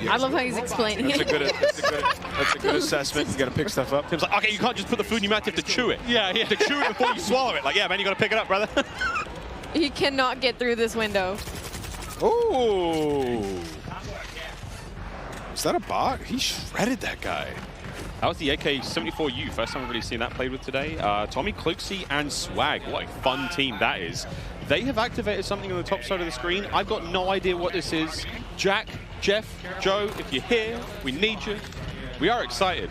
Speaker 16: I love how he's explaining it.
Speaker 5: That's a good assessment. You got to pick stuff up.
Speaker 8: Tim's like, okay, you can't just put the food in your mouth, you have to chew it. Yeah, you have to chew it before you swallow it. Like, yeah, man, you got to pick it up, brother.
Speaker 16: He cannot get through this window.
Speaker 5: Oh. Is that a bot? He shredded that guy.
Speaker 8: That was the AK-74U. First time I've really seen that played with today. Tommy, Cloaksy, and Swag. What a fun team that is. They have activated something on the top side of the screen. I've got no idea what this is. Jack, Jeff, Joe, if you're here, we need you. We are excited,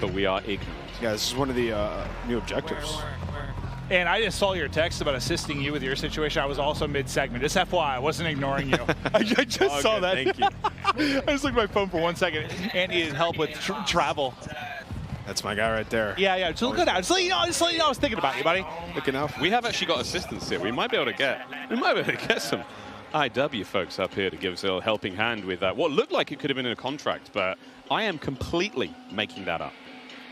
Speaker 8: but we are ignorant.
Speaker 5: Yeah, this is one of the new objectives.
Speaker 14: And I just saw your text about assisting you with your situation. I was also mid-segment. Just FYI, I wasn't ignoring you. I just saw that.
Speaker 5: Thank you.
Speaker 14: I just looked at my phone for 1 second. And needed help with travel.
Speaker 5: That's my guy right there.
Speaker 14: Yeah, just look out. Just let you know I was thinking about you, buddy.
Speaker 5: Looking out.
Speaker 8: We have actually got assistance here. We might be able to get some IW folks up here to give us a little helping hand with what looked like it could have been in a contract, but I am completely making that up.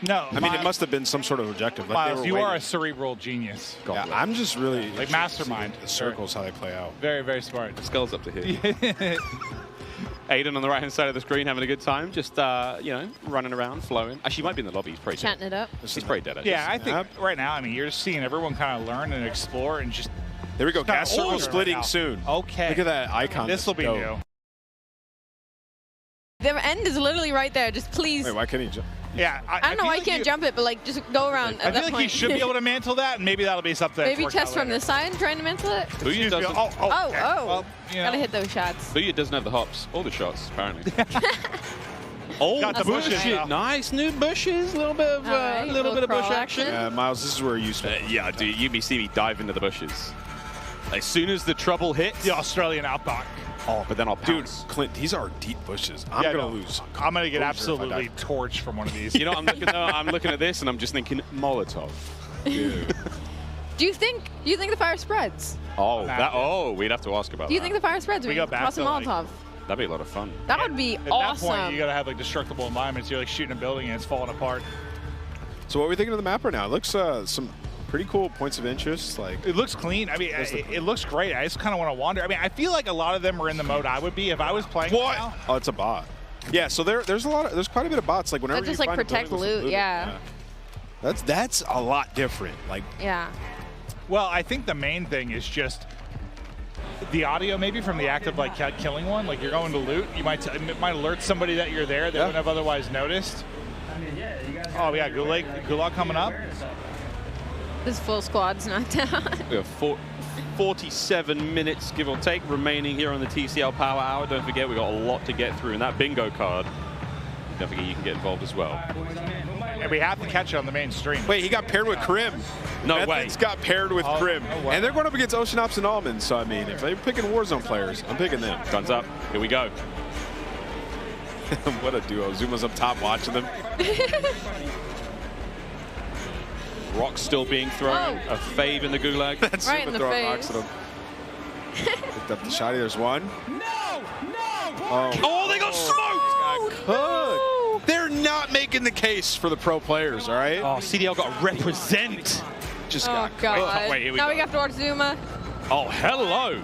Speaker 14: No,
Speaker 5: I mean, it must have been some sort of objective. Like
Speaker 14: Miles, you are a cerebral genius.
Speaker 5: Yeah, I'm just really
Speaker 14: like mastermind.
Speaker 5: The circles, how they play out.
Speaker 14: Very, very smart.
Speaker 8: Skull's up to here. Aiden on the right-hand side of the screen having a good time, just, running around, flowing. Actually, he might be in the lobby. He's pretty dead.
Speaker 16: Chatting it up.
Speaker 8: He's pretty dead, actually.
Speaker 14: Yeah, I think right now, I mean, you're just seeing everyone kind of learn and explore and just...
Speaker 5: There we go. Gas circle splitting soon.
Speaker 14: Okay.
Speaker 5: Look at that icon.
Speaker 14: This will be new.
Speaker 16: The end is literally right there. Just please.
Speaker 5: Wait, why can't he jump?
Speaker 14: Yeah,
Speaker 16: I don't know why you can't jump it, but like just go around.
Speaker 14: I feel like he should be able to mantle that, and maybe that'll be something.
Speaker 16: Maybe test from the side, trying to mantle it.
Speaker 8: Booyah doesn't.
Speaker 14: Well,
Speaker 16: gotta hit those shots.
Speaker 8: Booyah doesn't have the hops or the shots, apparently.
Speaker 14: Got the bushes.
Speaker 8: Nice new bushes. A little bit of little bit of bush action.
Speaker 5: Miles, this is where you spend.
Speaker 8: Yeah, dude, you see me dive into the bushes. As soon as the trouble hits,
Speaker 14: the Australian outback.
Speaker 8: Oh, but then I'll pounce.
Speaker 5: Dude, Clint, these are deep bushes. I'm gonna lose.
Speaker 14: I'm gonna get absolutely torched from one of these.
Speaker 8: You know, I'm looking at this and I'm just thinking Molotov.
Speaker 5: Dude.
Speaker 16: Do you think the fire spreads?
Speaker 8: Oh, we'd have to ask about that.
Speaker 16: Do you think the fire spreads?
Speaker 14: We go back
Speaker 16: toss a
Speaker 14: to
Speaker 16: Molotov.
Speaker 8: That'd be a lot of fun.
Speaker 16: That would be
Speaker 14: At
Speaker 16: awesome.
Speaker 14: that point, you gotta have like destructible environments. You're like shooting a building and it's falling apart.
Speaker 5: So what are we thinking of the map right now? It looks some pretty cool points of interest. Like
Speaker 14: it looks clean. I mean, it looks great. I just kind of want to wander. I mean, I feel like a lot of them are in the mode I would be if I was playing.
Speaker 5: What?
Speaker 14: Now.
Speaker 5: Oh, it's a bot. Yeah. So there's quite a bit of bots. Like whenever
Speaker 16: That's just
Speaker 5: you
Speaker 16: like
Speaker 5: find a
Speaker 16: protect
Speaker 5: building with
Speaker 16: loot.
Speaker 5: some
Speaker 16: Yeah.
Speaker 5: That's a lot different. Like,
Speaker 16: Yeah.
Speaker 14: Well, I think the main thing is just the audio, maybe from the act of like killing one. Like you're going to loot, it might alert somebody that you're there. They wouldn't have otherwise noticed. Oh, we got Gulag coming up.
Speaker 16: This full squad's not down.
Speaker 8: We have 47 minutes, give or take, remaining here on the TCL Power Hour. Don't forget, we got a lot to get through, and that bingo card, don't forget you can get involved as well.
Speaker 14: And we have to catch it on the main stream.
Speaker 5: Wait, he got paired with Krim.
Speaker 8: No way.
Speaker 5: Method's got paired with Krim.
Speaker 14: No way.
Speaker 5: And they're going up against Ocean Ops and Almonds, so I mean, if they're picking Warzone players, I'm picking them.
Speaker 8: Guns up. Here we go.
Speaker 5: What a duo. Zuma's up top watching them.
Speaker 8: Rock's still being thrown.
Speaker 16: Oh.
Speaker 8: A fave in the gulag.
Speaker 5: That's
Speaker 16: Right
Speaker 5: Zuma
Speaker 16: in the
Speaker 5: throwing
Speaker 16: face.
Speaker 5: rocks at him. Picked up the shotty. There's one.
Speaker 8: Oh, they got smoked!
Speaker 5: Cooked. They're not making the case for the pro players, all right?
Speaker 8: Oh, CDL got to represent.
Speaker 5: Just
Speaker 16: Oh,
Speaker 5: got
Speaker 16: God.
Speaker 8: Wait, here we
Speaker 16: now
Speaker 8: go.
Speaker 16: we have to watch Zuma.
Speaker 8: Oh, hello.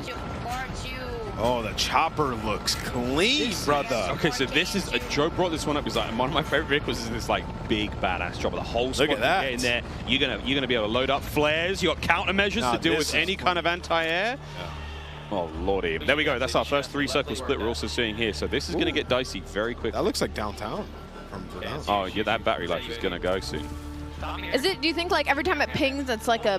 Speaker 5: Oh, the chopper looks clean, brother.
Speaker 8: Okay, so this is Joe brought this one up because like, one of my favorite vehicles is this like big badass chopper. The whole squad
Speaker 5: Look at that.
Speaker 8: can get in there. You're gonna be able to load up flares. You got countermeasures to deal with any kind of anti-air. Yeah. Oh lordy, there we go. That's our first 3-circle split we're also seeing here. So this is gonna get dicey very quick.
Speaker 5: That looks like downtown.
Speaker 8: Oh yeah, that battery life is gonna go soon.
Speaker 16: Is it? Do you think like every time it pings, that's like a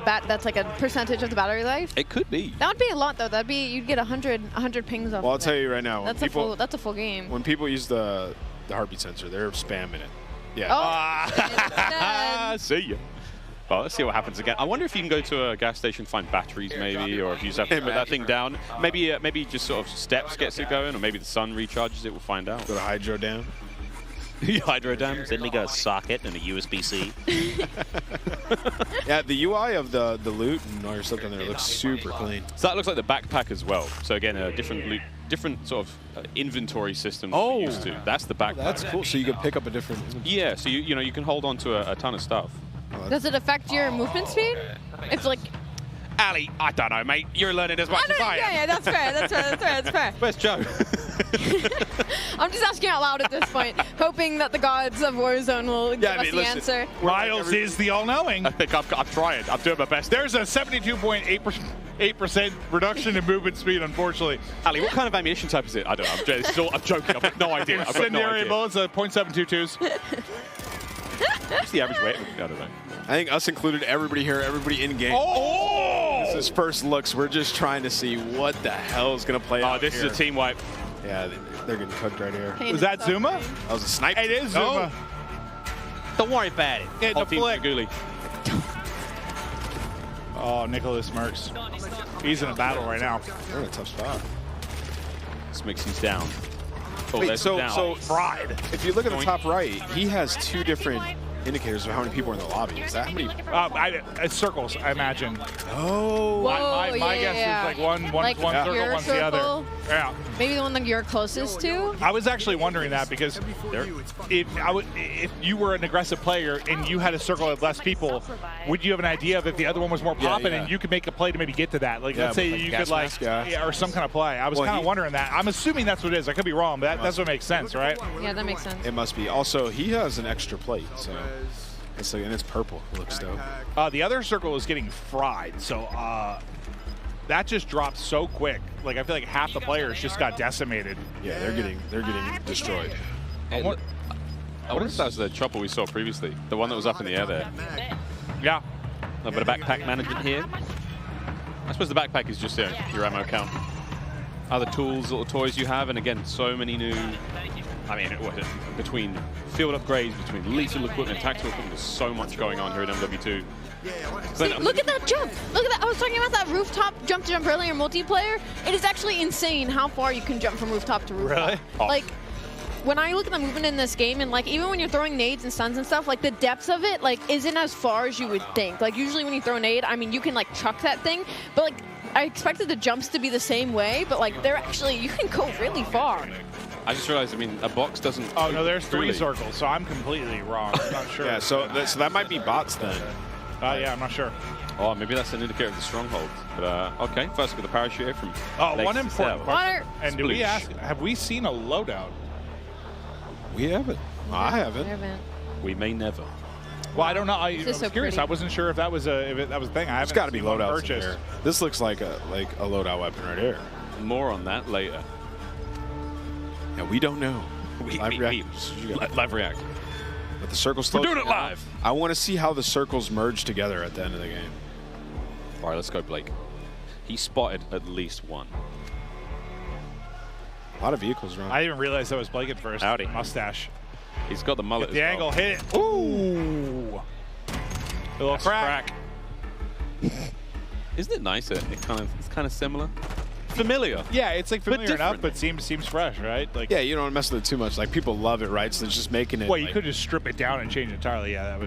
Speaker 16: percentage of the battery life?
Speaker 8: It could be.
Speaker 16: That would be a lot though. That'd be you'd get 100 pings off.
Speaker 5: Well, I'll
Speaker 16: of
Speaker 5: tell
Speaker 16: it.
Speaker 5: you right now.
Speaker 16: That's a full game.
Speaker 5: When people use the heartbeat sensor, they're spamming it. Yeah.
Speaker 16: Oh.
Speaker 8: See ya. Well, let's see what happens again. I wonder if you can go to a gas station, find batteries maybe, or if you just have to put that thing down. Maybe just sort of steps gets it going, or maybe the sun recharges it. We'll find out.
Speaker 5: Go to Hydro Dam.
Speaker 8: Hydro Dam.
Speaker 10: Then they got a socket and a USB-C.
Speaker 5: Yeah, the UI of the loot and all your stuff in there looks super clean.
Speaker 8: So that looks like the backpack as well. So again, a different sort of inventory system that we're used to. That's the backpack.
Speaker 5: That's cool. So you can pick up a different.
Speaker 8: Yeah. So you can hold on to a ton of stuff.
Speaker 16: Does it affect your movement speed? It's like.
Speaker 8: Ali, I don't know, mate. You're learning as much as I am.
Speaker 16: Yeah, that's fair. That's fair.
Speaker 8: Where's Joe?
Speaker 16: I'm just asking out loud at this point, hoping that the gods of Warzone will give us the answer.
Speaker 14: Miles is the all-knowing.
Speaker 8: I think I'm trying. I'm doing my best.
Speaker 14: There's a 72.8% reduction in movement speed, unfortunately.
Speaker 8: Ali, what kind of ammunition type is it? I don't know. I'm joking. I've got no idea. I've got no
Speaker 14: Incendiary
Speaker 8: idea.
Speaker 14: bullets, .722s.
Speaker 8: What's the average weight? I don't know.
Speaker 5: I think us included, everybody here, everybody in game.
Speaker 14: Oh!
Speaker 5: This is first looks. We're just trying to see what the hell is going to play out.
Speaker 8: Oh, this is a team wipe.
Speaker 5: Yeah, they're getting cooked right here.
Speaker 14: Was that Zuma?
Speaker 5: That was a sniper.
Speaker 14: It is Zuma.
Speaker 10: Don't worry about it.
Speaker 14: Hit the flick.
Speaker 8: Maguli.
Speaker 14: Oh, Nicholas Merckx. He's in a battle right now.
Speaker 5: They're in a tough spot.
Speaker 8: Smixy's down. Oh,
Speaker 5: Wait,
Speaker 8: there's
Speaker 5: so
Speaker 8: down.
Speaker 14: Fried.
Speaker 5: If you look at the top right, he has 2 different indicators of how many people are in the lobby. Is that how many?
Speaker 14: It's circles, I imagine.
Speaker 5: Oh.
Speaker 14: My guess is like one circle,
Speaker 16: your
Speaker 14: one's the other.
Speaker 16: circle?
Speaker 14: Yeah.
Speaker 16: Maybe the one that you're closest to?
Speaker 14: I was actually wondering that because if you were an aggressive player and you had a circle of less people, would you have an idea of if the other one was more popping and you could make a play to maybe get to that? Like, let's say you could or some kind of play. I was kind of wondering that. I'm assuming that's what it is. I could be wrong, but that's what makes sense, right?
Speaker 16: Yeah, that makes sense.
Speaker 5: It must be. Also, he has an extra plate, so and it's purple. It looks dope.
Speaker 14: The other circle is getting fried, so that just dropped so quick. Like I feel like half the players just got decimated.
Speaker 5: Yeah, they're getting destroyed.
Speaker 8: I wonder if that was the chopper we saw previously, the one that was up in the air there.
Speaker 14: Yeah.
Speaker 8: A bit of backpack management here. I suppose the backpack is just your ammo count. Other tools, little toys you have, and again, so many new. I mean, between field upgrades, between lethal equipment, tactical equipment, there's so much going on here in MW2.
Speaker 16: See, look at that jump. Look at that. I was talking about that rooftop jump earlier multiplayer. It is actually insane how far you can jump from rooftop to rooftop.
Speaker 14: Really?
Speaker 16: Like, when I look at the movement in this game, and like even when you're throwing nades and stuns and stuff, like the depth of it like isn't as far as you would think. Like usually when you throw a nade, I mean you can like chuck that thing, but like I expected the jumps to be the same way, but like they're actually, you can go really far.
Speaker 8: I just realized, I mean, a box doesn't.
Speaker 14: Oh no, there's 3
Speaker 8: really.
Speaker 14: circles, so I'm completely wrong. I'm not sure.
Speaker 5: Yeah, so that might be bots then.
Speaker 14: Yeah, I'm not sure.
Speaker 8: Oh, maybe that's an indicator of the stronghold. But okay, first with the parachute from.
Speaker 14: One important question. And do we
Speaker 8: Sploosh.
Speaker 14: ask? Have we seen a loadout?
Speaker 5: We haven't. I haven't.
Speaker 8: We may never.
Speaker 14: Well, I don't know. I
Speaker 16: This
Speaker 14: was
Speaker 16: is so
Speaker 14: curious.
Speaker 16: pretty.
Speaker 14: I wasn't sure if that was a thing. I
Speaker 5: It's
Speaker 14: haven't
Speaker 5: got to be
Speaker 14: seen one
Speaker 5: loadouts in
Speaker 14: purchased.
Speaker 5: here. This looks like a loadout weapon right here.
Speaker 8: More on that later.
Speaker 5: Yeah, we don't know. Live
Speaker 8: react.
Speaker 5: But the circles.
Speaker 8: We're doing it live.
Speaker 5: I want to see how the circles merge together at the end of the game.
Speaker 8: All right, let's go, Blake. He spotted at least one.
Speaker 5: A lot of vehicles around.
Speaker 14: I didn't even realize that was Blake at first.
Speaker 8: Howdy.
Speaker 14: Mustache.
Speaker 8: He's got the mullet.
Speaker 14: Get the angle, hit it. Ooh. A little crack.
Speaker 8: Isn't it nicer? It's kind of similar. Familiar.
Speaker 14: Yeah, it's like familiar enough,
Speaker 8: different.
Speaker 14: but seems fresh, right? Like,
Speaker 5: Yeah, you don't mess with it too much. Like people love it, right? So they're just making it.
Speaker 14: well, you
Speaker 5: like,
Speaker 14: could just strip it down and change it entirely. Yeah,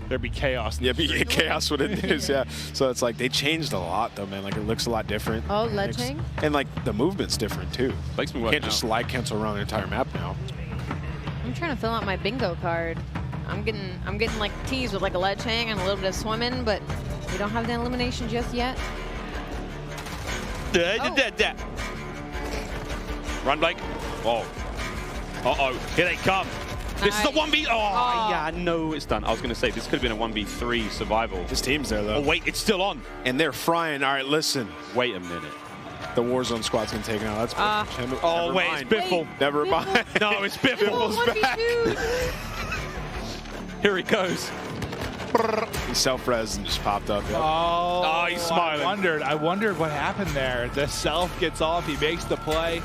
Speaker 14: there'd be chaos.
Speaker 5: Yeah, be chaos what it is. Yeah. So it's like they changed a lot though, man. Like it looks a lot different.
Speaker 16: Oh, ledging.
Speaker 5: And like the movement's different too.
Speaker 8: Makes me
Speaker 5: You
Speaker 8: work
Speaker 5: can't just slide cancel around the entire map now.
Speaker 16: I'm trying to fill out my bingo card. I'm getting like teased with like a ledge hang and a little bit of swimming, but we don't have the elimination just yet.
Speaker 8: Run, Blake. Oh. Uh-oh. Here they come. This is a 1v. Oh, yeah, no, it's done. I was going to say, this could have been a 1v3 survival.
Speaker 5: His team's there, though.
Speaker 8: Oh, wait, it's still on.
Speaker 5: And they're frying. All right, listen.
Speaker 8: Wait a minute.
Speaker 5: The Warzone squad's going to take it out. That's Biffle.
Speaker 8: Oh,
Speaker 5: Never
Speaker 8: wait,
Speaker 5: mind.
Speaker 8: it's Biffle.
Speaker 5: Never mind.
Speaker 8: No, it's Biffle.
Speaker 5: Biffle's back.
Speaker 8: Here he goes.
Speaker 5: He self-res and just popped up. Yep.
Speaker 14: Oh,
Speaker 8: he's smiling.
Speaker 14: I wondered what happened there. The self gets off. He makes the play.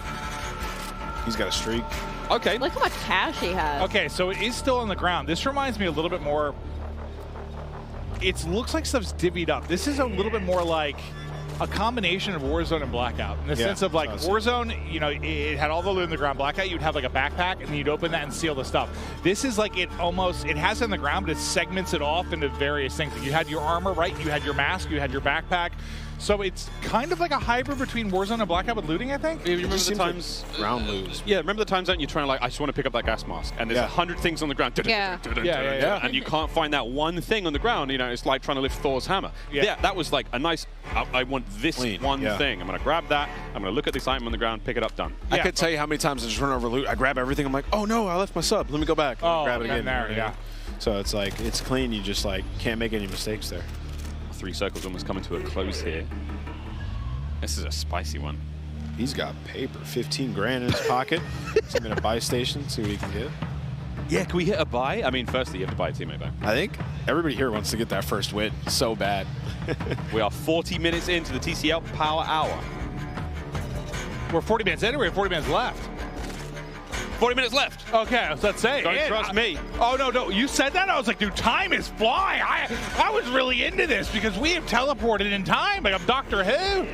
Speaker 5: He's got a streak.
Speaker 8: Okay.
Speaker 12: Look how much cash he has.
Speaker 14: Okay, so it is still on the ground. This reminds me a little bit more. It looks like stuff's divvied up. This is a little bit more like a combination of Warzone and Blackout. In the sense of like Warzone, you know, it had all the loot in the ground. Blackout, you'd have like a backpack and then you'd open that and steal the stuff. This is like it has it in the ground, but it segments it off into various things. Like you had your armor, right? You had your mask, you had your backpack. So it's kind of like a hybrid between Warzone and Blackout with looting, I think.
Speaker 8: You remember the times
Speaker 5: round lose?
Speaker 8: Yeah, remember the times that you're trying to like, I just want to pick up that gas mask, and there's 100 things on the ground.
Speaker 16: Yeah.
Speaker 8: And you can't find that one thing on the ground. You know, it's like trying to lift Thor's hammer. Yeah, that was like a nice. I want this thing. I'm gonna grab that. I'm gonna look at this item on the ground, pick it up, done.
Speaker 5: I could tell you how many times I just run over loot. I grab everything. I'm like, oh no, I left my sub. Let me go back. And grab it again.
Speaker 14: There, yeah.
Speaker 5: So it's like it's clean. You just like can't make any mistakes there.
Speaker 8: 3 circles almost coming to a close here. This is a spicy one.
Speaker 5: He's got paper, 15 grand in his pocket. So I'm gonna buy station, see what he can get.
Speaker 8: Yeah, can we hit a buy? I mean, firstly, you have to buy a teammate back.
Speaker 5: I think everybody here wants to get that first win so bad.
Speaker 8: We are 40 minutes into the TCL Power Hour.
Speaker 14: We're 40 minutes in, or we have 40 minutes left?
Speaker 8: 40 minutes left.
Speaker 14: Okay, I was about to say.
Speaker 8: Don't trust me.
Speaker 14: Oh, no. You said that? I was like, dude, time is flying. I was really into this because we have teleported in time. Like I'm Doctor Who.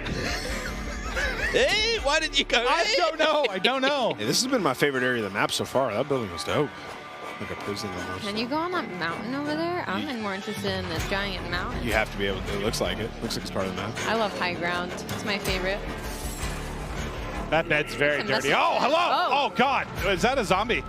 Speaker 8: Hey, why did you go?
Speaker 14: I don't know.
Speaker 5: Hey, this has been my favorite area of the map so far. That building was dope. Like a prison almost.
Speaker 16: Can you go on that mountain over there? I'm more interested in this giant mountain.
Speaker 5: You have to be able to. It looks like it. Looks like it's part of the map.
Speaker 16: I love high ground. It's my favorite.
Speaker 14: That bed's very
Speaker 16: Listen,
Speaker 14: dirty.
Speaker 16: that's-
Speaker 14: Oh, hello.
Speaker 16: Oh.
Speaker 14: Oh, God. Is that a zombie?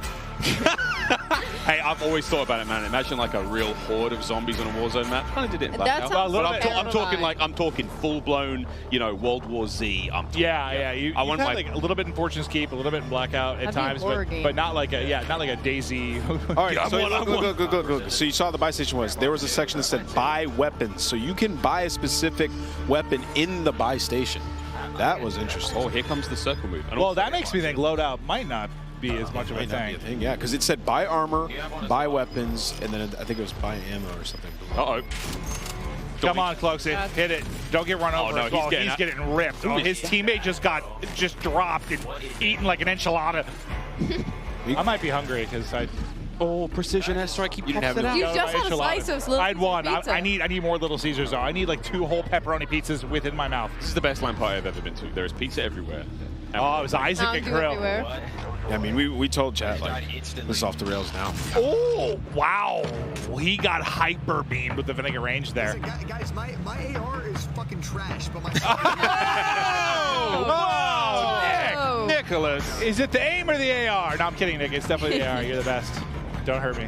Speaker 8: Hey, I've always thought about it, man. Imagine like a real horde of zombies on a Warzone map. Kind of did it in Blackout.
Speaker 16: That sounds
Speaker 8: I'm talking full-blown, you know, World War Z.
Speaker 14: Yeah.
Speaker 8: I want
Speaker 14: had
Speaker 8: my
Speaker 14: like a little bit in Fortune's Keep, a little bit in Blackout at
Speaker 16: That'd be a
Speaker 14: times,
Speaker 16: horror game.
Speaker 14: but not like a Daisy.
Speaker 5: All right, so go. So you saw the buy station was. There was a section that said buy weapons. So you can buy a specific weapon in the buy station. That was interesting.
Speaker 8: Oh, here comes the circle move.
Speaker 14: Well, that makes me think loadout might not be as much of a thing.
Speaker 5: Yeah, because it said buy armor, buy weapons, and then I think it was buy ammo or something.
Speaker 8: Uh-oh.
Speaker 14: Come on, Cloaksy. Hit it. Don't get run over.
Speaker 8: No,
Speaker 14: he's getting ripped. Oh, his teammate just dropped and eaten like an enchilada. I might be hungry because I...
Speaker 8: Oh, precision airstrike. Keep
Speaker 16: You just had a slice of Little
Speaker 14: I had one.
Speaker 16: Caesar pizza.
Speaker 14: I need more Little Caesars though. I need like 2 whole pepperoni pizzas within my mouth.
Speaker 8: This is the best LAN party I've ever been to. There is pizza everywhere.
Speaker 14: Oh, it was Isaac and Krill.
Speaker 16: Everywhere.
Speaker 5: I mean, we told chat like this is off the rails now.
Speaker 14: Oh, wow. He got hyper beamed with the vinegar range there.
Speaker 6: Listen, guys, my AR is fucking trash, but my...
Speaker 14: Whoa! Nicholas. Is it the aim or the AR? No, I'm kidding, Nick. It's definitely the AR. You're the best. Don't hurt me.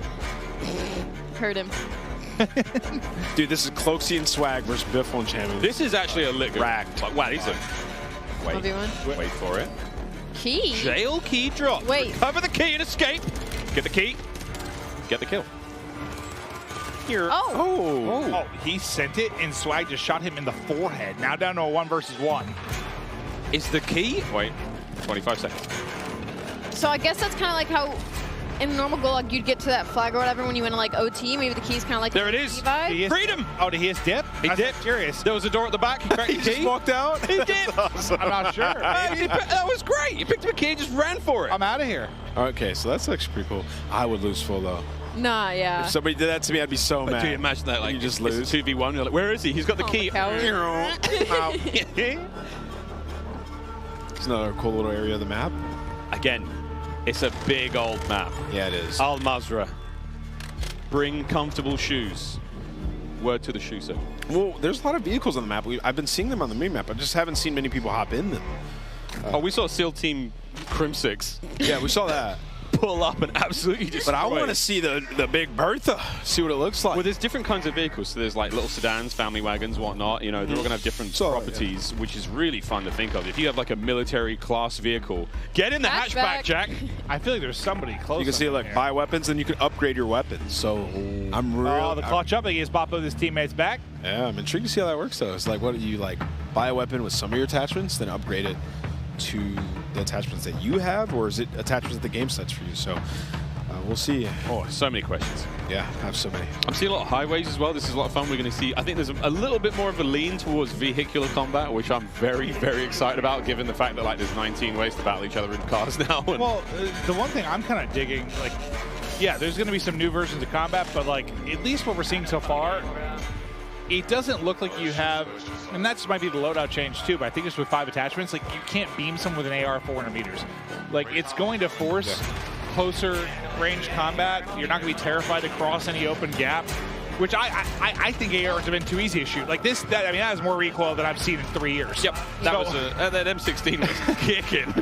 Speaker 16: Hurt him.
Speaker 5: Dude, this is Cloaksy and Swag versus Biffle and Champion.
Speaker 8: This is actually a lit rack. Wow, these are... Wait. Wait for it.
Speaker 16: Key?
Speaker 8: Jail key drop.
Speaker 16: Wait.
Speaker 8: Recover the key and escape. Get the key. Get the kill.
Speaker 5: here.
Speaker 12: Oh.
Speaker 14: Oh, he sent it, and Swag just shot him in the forehead. Now down to a 1 versus 1.
Speaker 8: Is the key? Wait, 25 seconds.
Speaker 16: So I guess that's kind of like how in a normal goal, like, you'd get to that flag or whatever when you went to like OT. Maybe the key's kind of like
Speaker 8: there it is. Freedom.
Speaker 14: Oh, did he his dip?
Speaker 8: He dipped.
Speaker 14: Curious.
Speaker 8: There was a door at the back. He cracked the key.
Speaker 5: Just walked out.
Speaker 8: He dipped.
Speaker 5: Awesome.
Speaker 14: I'm not sure.
Speaker 8: That was great. He picked up a key and just ran for it.
Speaker 14: I'm out of here.
Speaker 5: Okay, so that's actually pretty cool. I would lose full though.
Speaker 16: Nah, yeah.
Speaker 5: If somebody did that to me, I'd be so mad.
Speaker 8: Do you imagine that? Like
Speaker 5: you just lose.
Speaker 8: It's a 2v1. You're like, where is he? He's got the key.
Speaker 5: It's another cool little area of the map.
Speaker 8: Again, it's a big old map.
Speaker 5: Yeah, it is.
Speaker 8: Al Mazrah. Bring comfortable shoes. Word to the shoe set.
Speaker 5: Well, there's a lot of vehicles on the map. I've been seeing them on the mini-map. I just haven't seen many people hop in them.
Speaker 8: Oh, we saw SEAL Team Crimsix.
Speaker 5: Yeah, we saw that.
Speaker 8: Pull up and absolutely destroy.
Speaker 5: But I want to see the Big Bertha, see what it looks like.
Speaker 8: Well, there's different kinds of vehicles. So there's like little sedans, family wagons, whatnot. You know, they're all going to have different properties, which is really fun to think of. If you have like a military class vehicle, get in the hatchback, Jack.
Speaker 14: I feel like there's somebody close.
Speaker 5: You can see like buy weapons, and you can upgrade your weapons. So I'm really.
Speaker 14: Oh, the clutch up against Bop of his teammates back.
Speaker 5: Yeah, I'm intrigued to see how that works though. It's like, what do you like? Buy a weapon with some of your attachments, then upgrade it to the attachments that you have, or is it attachments that the game sets for you? So we'll see.
Speaker 8: Oh, so many questions.
Speaker 5: Yeah, I have so many.
Speaker 8: I'm seeing a lot of highways as well. This is a lot of fun. We're going to see, I think there's a little bit more of a lean towards vehicular combat, which I'm very, very excited about, given the fact that like there's 19 ways to battle each other in cars now.
Speaker 14: Well, the one thing I'm kind of digging, like, yeah, there's going to be some new versions of combat, but like at least what we're seeing so far, it doesn't look like you have, and that might be the loadout change too, but I think it's with 5 attachments, like you can't beam someone with an AR 400 meters. Like it's going to force closer range combat. You're not going to be terrified to cross any open gap, which I think ARs have been too easy to shoot. Like this, I mean, that has more recoil than I've seen in 3 years.
Speaker 8: Yep, that M16 was kicking.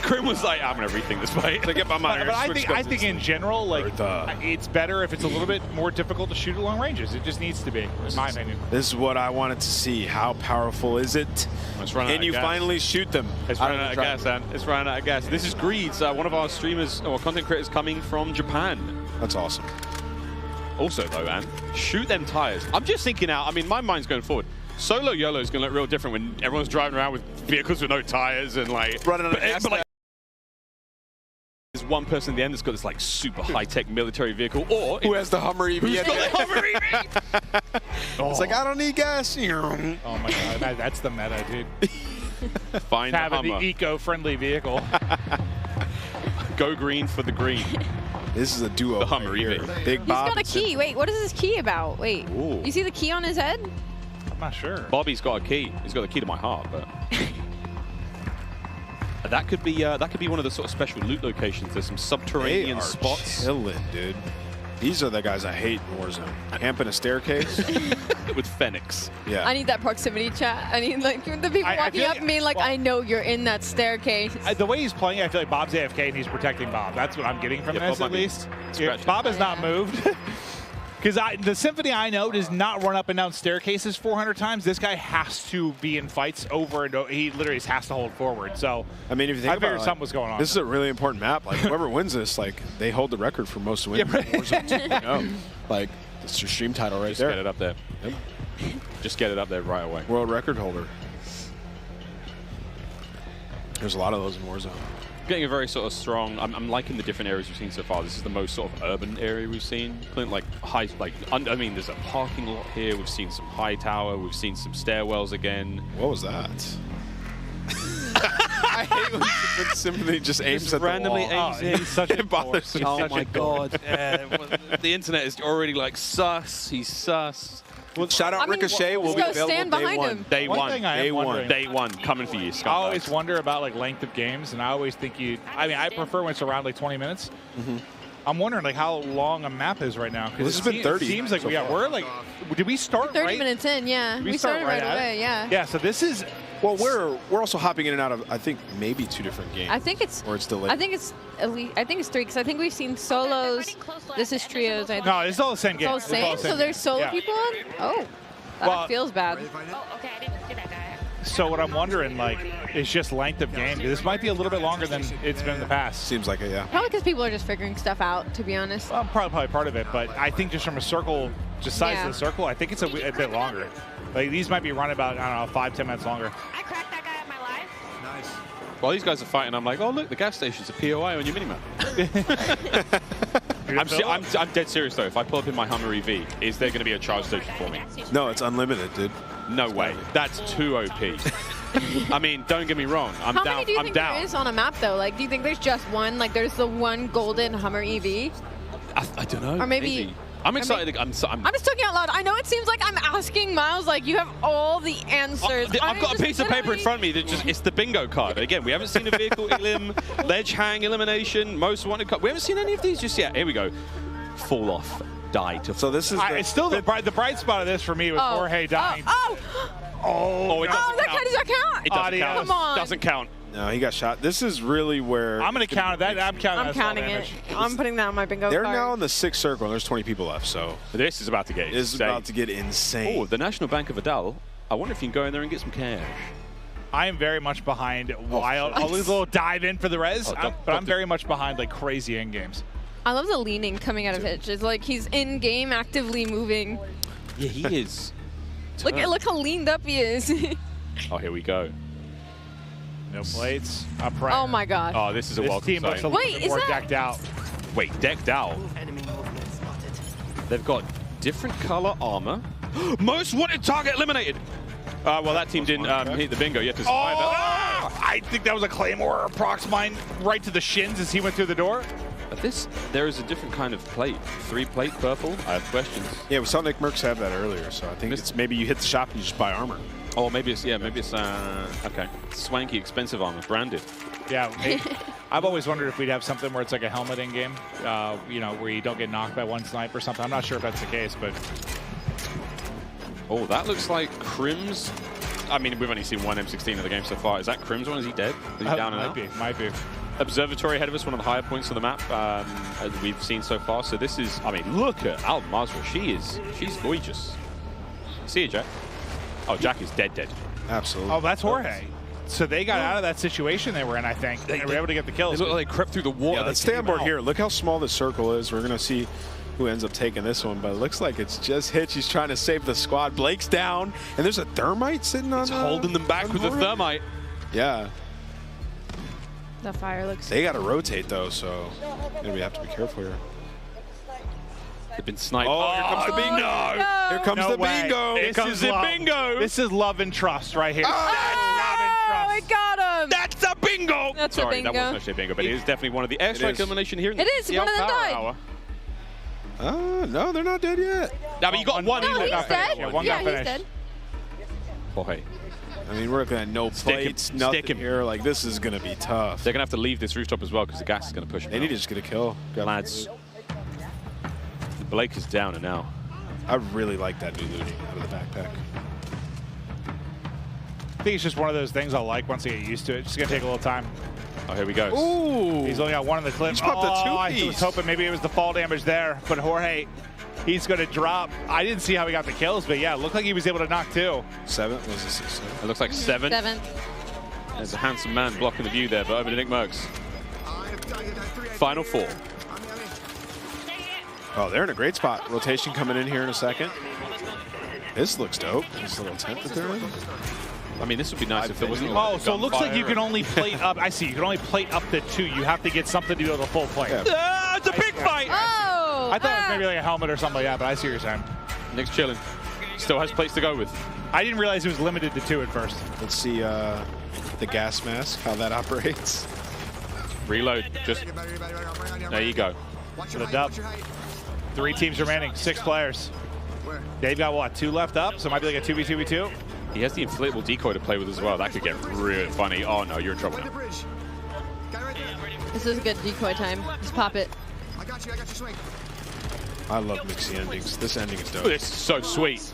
Speaker 8: Krim was like, I'm going to rethink this fight. Like, yep, I'm out
Speaker 14: but I think in general, like, it's better if it's a little bit more difficult to shoot at long ranges. It just needs to be, in my opinion.
Speaker 5: This is what I wanted to see. How powerful is it? Can you finally shoot them?
Speaker 8: It's running out of gas, man. It's running out of gas. This is Greeds, one of our streamers or content creators coming from Japan.
Speaker 5: That's awesome.
Speaker 8: Also, though, man, shoot them tires. I'm just thinking out. I mean, my mind's going forward. Solo YOLO is going to look real different when everyone's driving around with vehicles with no tires and like
Speaker 5: running on gas.
Speaker 8: But like, there's one person at the end that's got this like super high-tech military vehicle, or
Speaker 5: who has the Hummer EV?
Speaker 8: Who's got the Hummer EV?
Speaker 5: It's like, I don't need gas.
Speaker 14: Oh my god, that's the meta, dude.
Speaker 8: Find
Speaker 14: having
Speaker 8: the
Speaker 14: the eco-friendly vehicle.
Speaker 8: Go green for the green.
Speaker 5: This is a duo.
Speaker 8: The Hummer EV.
Speaker 5: Big Bob.
Speaker 16: He's got a key. Wait, what is this key about? Wait, you see the key on his head?
Speaker 14: I'm not sure.
Speaker 8: Bobby's got a key. He's got the key to my heart, but that could be one of the sort of special loot locations. There's some subterranean spots.
Speaker 5: Chilling, dude. These are the guys I hate in Warzone. Camp in a staircase
Speaker 8: with Phoenix.
Speaker 5: Yeah.
Speaker 16: I need that proximity chat. I need like the people walking up to me like, I know you're in that staircase.
Speaker 14: The way he's playing, I feel like Bob's AFK and he's protecting Bob. That's what I'm getting from this, at least. Bob has not moved. Because the Symphony I know does not run up and down staircases 400 times. This guy has to be in fights over and over. He literally has to hold forward. So
Speaker 5: I mean, if you think about it,
Speaker 14: something was going on.
Speaker 5: This is a really important map. Like whoever wins this, like they hold the record for most wins. Yeah, right. in Warzone 2.0. Like it's your stream title right there.
Speaker 8: Just get it up there. Yep. Just get it up there right away.
Speaker 5: World record holder. There's a lot of those in Warzone.
Speaker 8: Getting a very sort of strong. I'm liking the different areas we've seen so far. This is the most sort of urban area we've seen. Like high, like I mean, there's a parking lot here. We've seen some high tower. We've seen some stairwells again.
Speaker 5: What was that? I hate when Symphony just aims at
Speaker 8: randomly
Speaker 5: the wall.
Speaker 8: aims in.
Speaker 14: He's such a
Speaker 5: bothers me.
Speaker 8: Oh my god! The internet is already like sus. He's sus.
Speaker 5: Well, shout out Ricochet. Will be available
Speaker 16: stand
Speaker 5: day
Speaker 16: behind
Speaker 5: one.
Speaker 16: him.
Speaker 8: Day one.
Speaker 14: Day
Speaker 8: one. Coming for you, scumbags.
Speaker 14: I always wonder about like length of games, and I always think I mean, I prefer when it's around like 20 minutes. I'm wondering like how long a map is right now.
Speaker 5: Well, this has been 30.
Speaker 14: It seems like we're like, did we start
Speaker 16: 30
Speaker 14: right?
Speaker 16: minutes in, yeah. We started right away, yeah.
Speaker 14: Yeah, so this is.
Speaker 5: Well, we're also hopping in and out of I think maybe 2 different games.
Speaker 16: I think it's.
Speaker 5: Or it's delayed.
Speaker 16: I think it's at least. I think it's 3 because I think we've seen solos. This is trios.
Speaker 14: No, it's all the same game.
Speaker 16: It's all the same. So there's solo people on. Oh, that feels bad.
Speaker 4: Oh, okay, I didn't see that guy.
Speaker 14: So what I'm wondering, like, is just length of game. This might be a little bit longer than it's been in the past.
Speaker 5: Seems like it, yeah.
Speaker 16: Probably because people are just figuring stuff out, to be honest.
Speaker 14: Well, probably part of it, but I think just from a circle, just size of the circle, I think it's a bit longer. Like, these might be running about, I don't know, 5-10 minutes longer.
Speaker 4: I cracked that guy at my life.
Speaker 6: Nice.
Speaker 8: While these guys are fighting, I'm like, oh, look, the gas station's a POI on your minimap. I'm dead serious, though. If I pull up in my Hummer EV, is there going to be a charge station for me?
Speaker 5: No, it's unlimited, dude.
Speaker 8: No way. That's too OP. I mean, don't get me wrong. I'm
Speaker 16: How
Speaker 8: down.
Speaker 16: many do you think there is on a map, though? Like, do you think there's just one? Like, there's the one golden Hummer EV?
Speaker 8: I don't know.
Speaker 16: Or maybe
Speaker 8: I'm excited. I'm
Speaker 16: just talking out loud. I know it seems like I'm asking Miles, like, you have all the answers.
Speaker 8: I've got a piece of paper in front of me that just, it's the bingo card. Again, we haven't seen a vehicle elim, ledge hang elimination, most wanted card. We haven't seen any of these just yet. Here we go. Fall off, die to.
Speaker 5: So this is
Speaker 14: it's still the bright spot of this for me was Jorge dying.
Speaker 8: Oh, it doesn't
Speaker 16: that
Speaker 8: count.
Speaker 16: does that count?
Speaker 8: It doesn't count.
Speaker 16: Come on.
Speaker 8: Doesn't count.
Speaker 5: No, he got shot. This is really where
Speaker 14: I'm going to count that. I'm counting
Speaker 16: it. I'm putting that on my bingo
Speaker 5: They're
Speaker 16: card.
Speaker 5: now in the 6th circle, and there's 20 people left, so
Speaker 8: this is about to get insane.
Speaker 5: This is about to get insane.
Speaker 8: Oh, the National Bank of Vidal. I wonder if you can go in there and get some cash.
Speaker 14: I am very much behind Wild. I'll lose a little dive in for the res, but I'm very much behind like crazy end games.
Speaker 16: I love the leaning coming out of Hitch. It's like he's in game, actively moving.
Speaker 8: Yeah, he is.
Speaker 16: Look how leaned up he is.
Speaker 8: Oh, here we go.
Speaker 14: No plates. I'm praying.
Speaker 16: Oh my god.
Speaker 8: Oh, this is a welcome
Speaker 14: team looks a little bit more decked out.
Speaker 8: Wait, decked out? They've got different color armor. Most wanted target eliminated. Well, that team didn't hit the bingo yet to survive that.
Speaker 14: I think that was a Claymore or Prox mine right to the shins as he went through the door.
Speaker 8: But there is a different kind of plate. 3-plate purple. I have questions.
Speaker 5: Yeah, we saw Nick Merckx have that earlier, so I think it's maybe you hit the shop and you just buy armor.
Speaker 8: Oh, maybe it's okay. Swanky, expensive armor, branded.
Speaker 14: Yeah, I've always wondered if we'd have something where it's like a helmet in game, you know, where you don't get knocked by one snipe or something. I'm not sure if that's the case, but.
Speaker 8: Oh, that looks like Crim's. I mean, we've only seen one M16 of the game so far. Is that Crim's one? Is he dead? Is he down and out?
Speaker 14: Might be.
Speaker 8: Observatory ahead of us, one of the higher points of the map as we've seen so far. So this is, I mean, look at Al Mazra. She's gorgeous. See you, Jack. Oh, Jack is dead.
Speaker 5: Absolutely.
Speaker 14: Oh, that's Jorge. So they got out of that situation they were in, I think. They were able to get the kills.
Speaker 8: They look like they crept through the wall.
Speaker 5: Yeah, let's stay on board here. Look how small the circle is. We're going to see who ends up taking this one, but it looks like it's just Hitch. He's trying to save the squad. Blake's down, and there's a thermite sitting on.
Speaker 8: It's holding them back with the thermite.
Speaker 5: Yeah.
Speaker 16: The fire looks.
Speaker 5: They got to rotate though, so we have to be careful here.
Speaker 8: They've been sniped.
Speaker 5: Oh, here comes the bingo!
Speaker 16: No.
Speaker 5: Here comes the bingo!
Speaker 14: Here comes the bingo! This is love and trust right here.
Speaker 16: Oh, it got him!
Speaker 8: That's a bingo!
Speaker 16: That's
Speaker 8: Sorry,
Speaker 16: a bingo.
Speaker 8: that wasn't actually a bingo, but it is definitely one of the airstrike elimination here.
Speaker 16: It is. One of them died.
Speaker 5: No, they're not dead yet.
Speaker 8: No, but you got one.
Speaker 16: No, he's dead.
Speaker 14: Yeah,
Speaker 16: he's dead.
Speaker 8: Oh, hey.
Speaker 5: I mean, we're looking at no plates, nothing here. Like, this is going to be tough.
Speaker 8: They're going to have to leave this rooftop as well because the gas is going to push them
Speaker 5: They
Speaker 8: out.
Speaker 5: need to just get a kill.
Speaker 8: Lads. Blake is down and now.
Speaker 5: I really like that new looting out of the backpack.
Speaker 14: I think it's just one of those things I'll like once I get used to it. It's going to take a little time.
Speaker 8: Oh, here we go.
Speaker 5: Ooh.
Speaker 14: He's only got one in the clip.
Speaker 5: He's popped a two-piece.
Speaker 14: I was hoping maybe it was the fall damage there, but Jorge, he's going to drop. I didn't see how he got the kills, but yeah, it looked like he was able to knock two.
Speaker 5: 7? Was it 6?
Speaker 8: It looks like 7.
Speaker 16: 7.
Speaker 8: There's a handsome man blocking the view there, but over to Nick Merckx. Final 4.
Speaker 5: Oh, they're in a great spot. Rotation coming in here in a second. This looks dope. This little tent that they're in.
Speaker 8: I mean, this would be nice if there wasn't.
Speaker 14: Oh, so it looks like you can only plate up. I see. You can only plate up to 2. You have to get something to go to full plate.
Speaker 5: Yeah.
Speaker 8: It's a big fight.
Speaker 16: Oh!
Speaker 14: I thought it was maybe like a helmet or something like that, but I see what you're saying.
Speaker 8: Nick's chilling. Still has plates to go with.
Speaker 14: I didn't realize it was limited to 2 at first.
Speaker 5: Let's see the gas mask, how that operates.
Speaker 8: Reload. Just there you go.
Speaker 14: For the dub. 3 teams remaining, 6 players. They've got what, 2 left up, so it might be like a 2v2v2.
Speaker 8: He has the inflatable decoy to play with as well. That could get really funny. Oh no, you're in trouble now.
Speaker 16: This is a good decoy time. Just pop it.
Speaker 6: I got you, swing.
Speaker 5: I love mixy endings. This ending is dope.
Speaker 8: This is so sweet.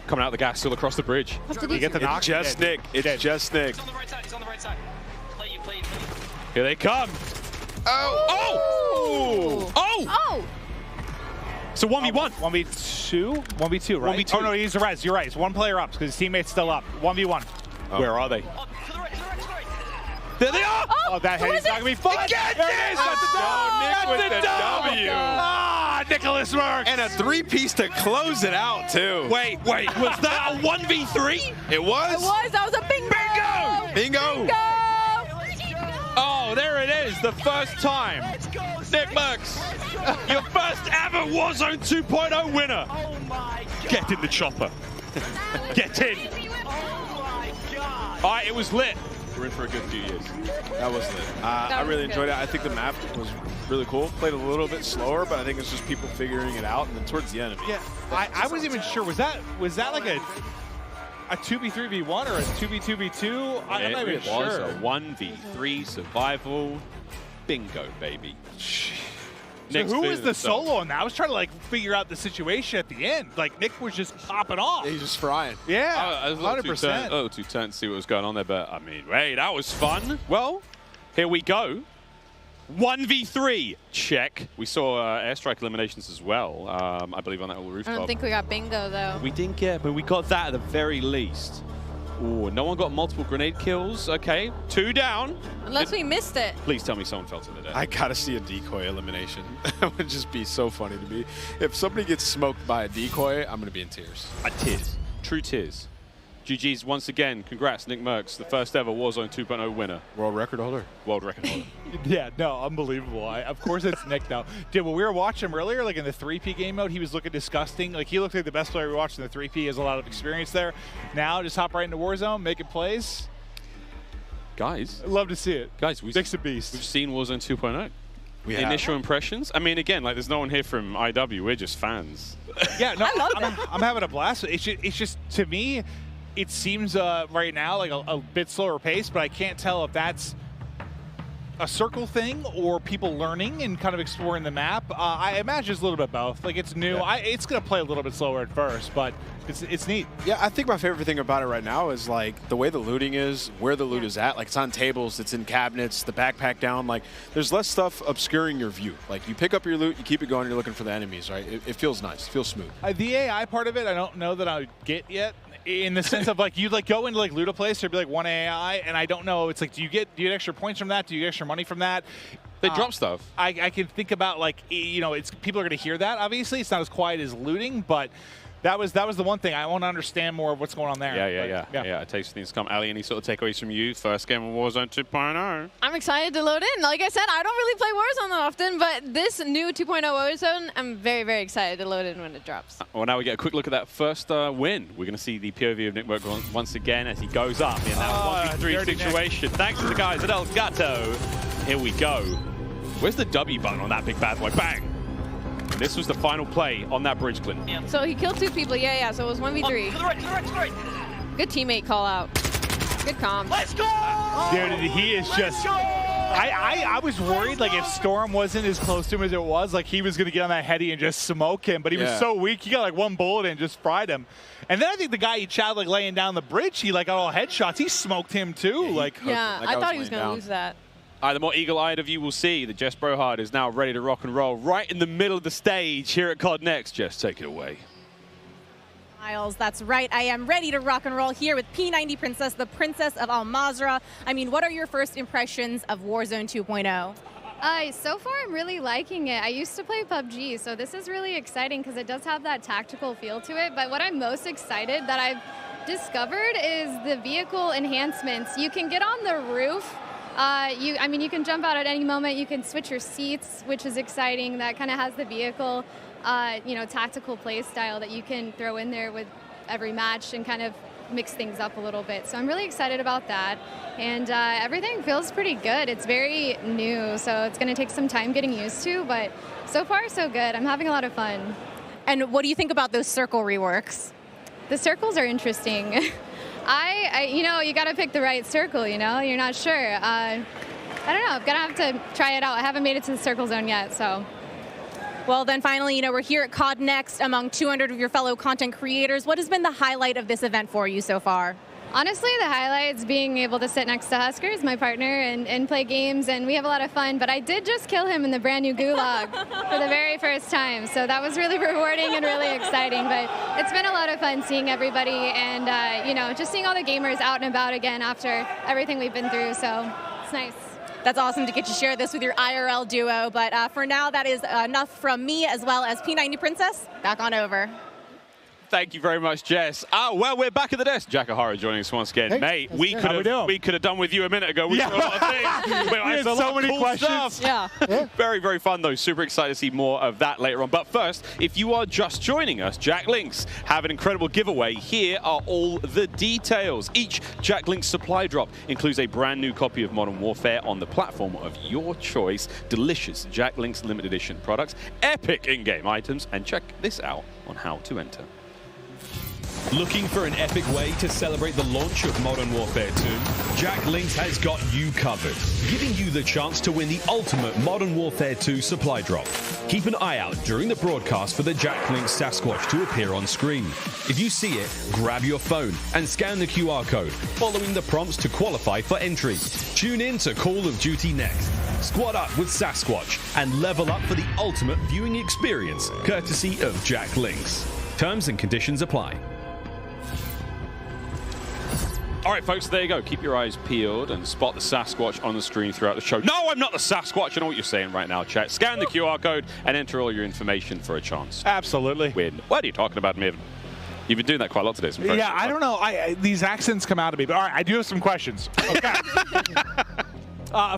Speaker 8: Coming out the gas, still across the bridge.
Speaker 14: You get the knock.
Speaker 5: It's just Nick. It's just Nick.
Speaker 22: He's on the right side. He's on the right side. Play you.
Speaker 8: Here they come.
Speaker 16: Oh!
Speaker 8: Oh! So 1v1.
Speaker 14: 1v2? 1v2, right?
Speaker 8: 1v2.
Speaker 14: Oh, no, he's the res. You're right. It's 1 player up because his teammate's still up. 1v1.
Speaker 8: Where are they? There they are!
Speaker 14: Oh, that heady's not going to be fun.
Speaker 5: There it is!
Speaker 8: Nick with the W.
Speaker 14: Ah, Nicholas Merckx.
Speaker 5: And a 3-piece to close it out, too.
Speaker 8: Wait, was that a 1v3?
Speaker 5: It was?
Speaker 16: It was. That was a bingo.
Speaker 5: Bingo!
Speaker 8: Oh, there it is, the first time. Nick Merckx, your first ever Warzone 2.0 winner.
Speaker 3: Oh my God.
Speaker 8: Get in the chopper. Get in. All right, it was lit. We're in for a good few years.
Speaker 5: That was lit. I really enjoyed it. I think the map was really cool. Played a little bit slower, but I think it's just people figuring it out. And then towards the end,
Speaker 14: yeah, I wasn't even sure. Was that like a 2v3v1 or a 2v2v2? I'm not even sure.
Speaker 8: It was a 1v3 survival. Bingo, baby.
Speaker 14: So who was the solo on that? I was trying to like figure out the situation at the end. Like Nick was just popping off.
Speaker 5: He's just frying.
Speaker 14: Yeah, 100%.
Speaker 8: A little too tense to see what was going on there, but I mean, hey, that was fun. Well, here we go. 1v3, check. We saw airstrike eliminations as well, I believe, on that little rooftop.
Speaker 16: I don't think we got bingo, though.
Speaker 8: We didn't get, but we got that at the very least. Ooh, no one got multiple grenade kills. Okay, 2 down.
Speaker 16: Unless we missed it.
Speaker 8: Please tell me someone fell to the death.
Speaker 5: I gotta see a decoy elimination. That would just be so funny to me. If somebody gets smoked by a decoy, I'm gonna be in tears.
Speaker 8: Tears. True tears. GG's once again. Congrats, Nick Merckx, the first ever Warzone 2.0 winner.
Speaker 5: World record holder.
Speaker 8: World record holder.
Speaker 14: Yeah, no, unbelievable. Of course it's Nick now. Dude, when we were watching him earlier, like in the 3P game mode, he was looking disgusting. Like he looked like the best player we watched in the 3P. He has a lot of experience there. Now just hop right into Warzone, making plays.
Speaker 8: Guys.
Speaker 14: I'd love to see it.
Speaker 8: Guys, we've seen Warzone 2.0
Speaker 5: We
Speaker 8: Initial impressions? I mean, again, like there's no one here from IW. We're just fans.
Speaker 14: Yeah, no, I'm having a blast. It's just to me, it seems right now like a bit slower pace, but I can't tell if that's a circle thing or people learning and kind of exploring the map. I imagine it's a little bit both. Like it's new.
Speaker 5: Yeah.
Speaker 14: It's going to play a little bit slower at first, but it's neat.
Speaker 5: Yeah, I think my favorite thing about it right now is like the way the looting is, where the loot is at. Like it's on tables, it's in cabinets, the backpack down. Like there's less stuff obscuring your view. Like you pick up your loot, you keep it going, you're looking for the enemies, right? It feels nice, it feels smooth.
Speaker 14: The AI part of it, I don't know that I would get yet. In the sense of like you like go into like loot a place, there'd be like one AI, and I don't know. It's like do you get extra points from that? Do you get extra money from that?
Speaker 8: They drop stuff.
Speaker 14: I can think about like it's people are going to hear that. Obviously, it's not as quiet as looting, but that was the one thing I want to understand more of what's going on there.
Speaker 8: Yeah. A taste of things to come. Ali, any sort of takeaways from you? First game of Warzone 2.0.
Speaker 16: I'm excited to load in. Like I said, I don't really play Warzone that often, but this new 2.0 Warzone, I'm very, very excited to load in when it drops.
Speaker 8: Well, now we get a quick look at that first win. We're going to see the POV of Nick Merckx once again as he goes up in that 1v3 situation. Thanks to the guys at El Gato. Here we go. Where's the W button on that big bad boy? Bang! And this was the final play on that bridge, Clinton.
Speaker 16: So he killed 2 people. Yeah. So it was 1v3.
Speaker 3: To the right.
Speaker 16: Good teammate call out. Good comms.
Speaker 3: Let's go!
Speaker 14: Dude, he is just... I was worried, like, if Storm wasn't as close to him as it was, like, he was going to get on that heady and just smoke him. But he was so weak, he got, like, 1 bullet and just fried him. And then I think the guy he chowed, like, laying down the bridge, he, like, got all headshots. He smoked him, too.
Speaker 16: Yeah, I thought he was going to lose that.
Speaker 8: The more eagle-eyed of you will see that Jess Brohard is now ready to rock and roll right in the middle of the stage here at COD Next. Jess, take it away.
Speaker 11: Miles, that's right. I am ready to rock and roll here with P90 Princess, the Princess of Al Mazrah. I mean, what are your first impressions of Warzone 2.0?
Speaker 15: So far, I'm really liking it. I used to play PUBG, so this is really exciting because it does have that tactical feel to it. But what I'm most excited that I've discovered is the vehicle enhancements. You can get on the roof. You can jump out at any moment. You can switch your seats, which is exciting. That kind of has the vehicle, tactical play style that you can throw in there with every match and kind of mix things up a little bit. So I'm really excited about that. And everything feels pretty good. It's very new, so it's going to take some time getting used to, but so far so good. I'm having a lot of fun.
Speaker 16: And what do you think about those circle reworks?
Speaker 15: The circles are interesting. You got to pick the right circle, you're not sure. I don't know, I'm going to have to try it out. I haven't made it to the circle zone yet, so.
Speaker 16: Well, then finally, we're here at COD Next among 200 of your fellow content creators. What has been the highlight of this event for you so far?
Speaker 15: Honestly, the highlights being able to sit next to Huskers, my partner, and play games, and we have a lot of fun. But I did just kill him in the brand new Gulag for the very first time, so that was really rewarding and really exciting. But it's been a lot of fun seeing everybody and, you know, just seeing all the gamers out and about again after everything we've been through, so it's nice.
Speaker 11: That's awesome to get to share this with your IRL duo, but for now, that is enough from me as well as P90 Princess. Back on over.
Speaker 8: Thank you very much, Jess. Well, we're back at the desk. Jack O'Hara joining us once again.
Speaker 2: Hey,
Speaker 8: mate, we could have done with you a minute ago. We
Speaker 2: Yeah.
Speaker 8: saw a lot of things. We
Speaker 2: had
Speaker 8: so
Speaker 2: so many
Speaker 8: cool
Speaker 2: questions.
Speaker 8: Stuff. Yeah. Very, very fun, though. Super excited to see more of that later on. But first, if you are just joining us, Jack Links have an incredible giveaway. Here are all the details. Each Jack Links supply drop includes a brand new copy of Modern Warfare on the platform of your choice. Delicious Jack Links limited edition products, epic in-game items, and check this out on how to enter.
Speaker 17: Looking for an epic way to celebrate the launch of Modern Warfare 2? Jack Links has got you covered, giving you the chance to win the ultimate Modern Warfare 2 supply drop. Keep an eye out during the broadcast for the Jack Links Sasquatch to appear on screen. If you see it, grab your phone and scan the QR code, following the prompts to qualify for entry. Tune in to Call of Duty next. Squad up with Sasquatch and level up for the ultimate viewing experience, courtesy of Jack Links. Terms and conditions apply.
Speaker 8: All right, folks, there you go. Keep your eyes peeled and spot the Sasquatch on the screen throughout the show. No, I'm not the Sasquatch. I know what you're saying right now, chat. Scan the QR code and enter all your information for a chance.
Speaker 14: Absolutely.
Speaker 8: Win. What are you talking about, Maven? You've been doing that quite a lot today.
Speaker 14: Yeah, I don't know. These accents come out of me. But all right, I do have some questions. Okay.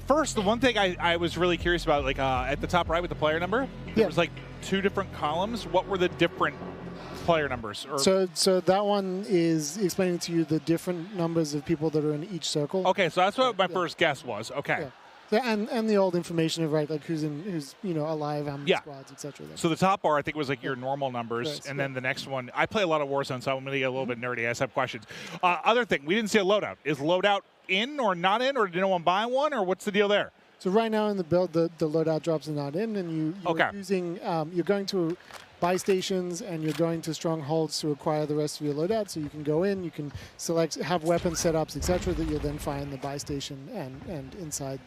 Speaker 14: First, the one thing I was really curious about, like at the top right with the player number, there was like 2 different columns. What were the different player numbers? Or
Speaker 18: So that one is explaining to you the different numbers of people that are in each circle.
Speaker 14: Okay, so that's what my first guess was. Okay.
Speaker 18: Yeah. And the old information of like who's alive, how many squads, etc.
Speaker 14: So the top bar I think was like your normal numbers,
Speaker 18: Correct,
Speaker 14: and then the next one. I play a lot of Warzone, so I'm going to get a little bit nerdy. I just have questions. Other thing, we didn't see a loadout. Is loadout in or not in, or did no one buy one, or what's the deal there?
Speaker 18: So right now in the build, the loadout drops are not in, and you're using you're going to buy stations and you're going to strongholds to acquire the rest of your loadout. So you can go in, you can select, have weapon setups, etc. that you'll then find the buy station and inside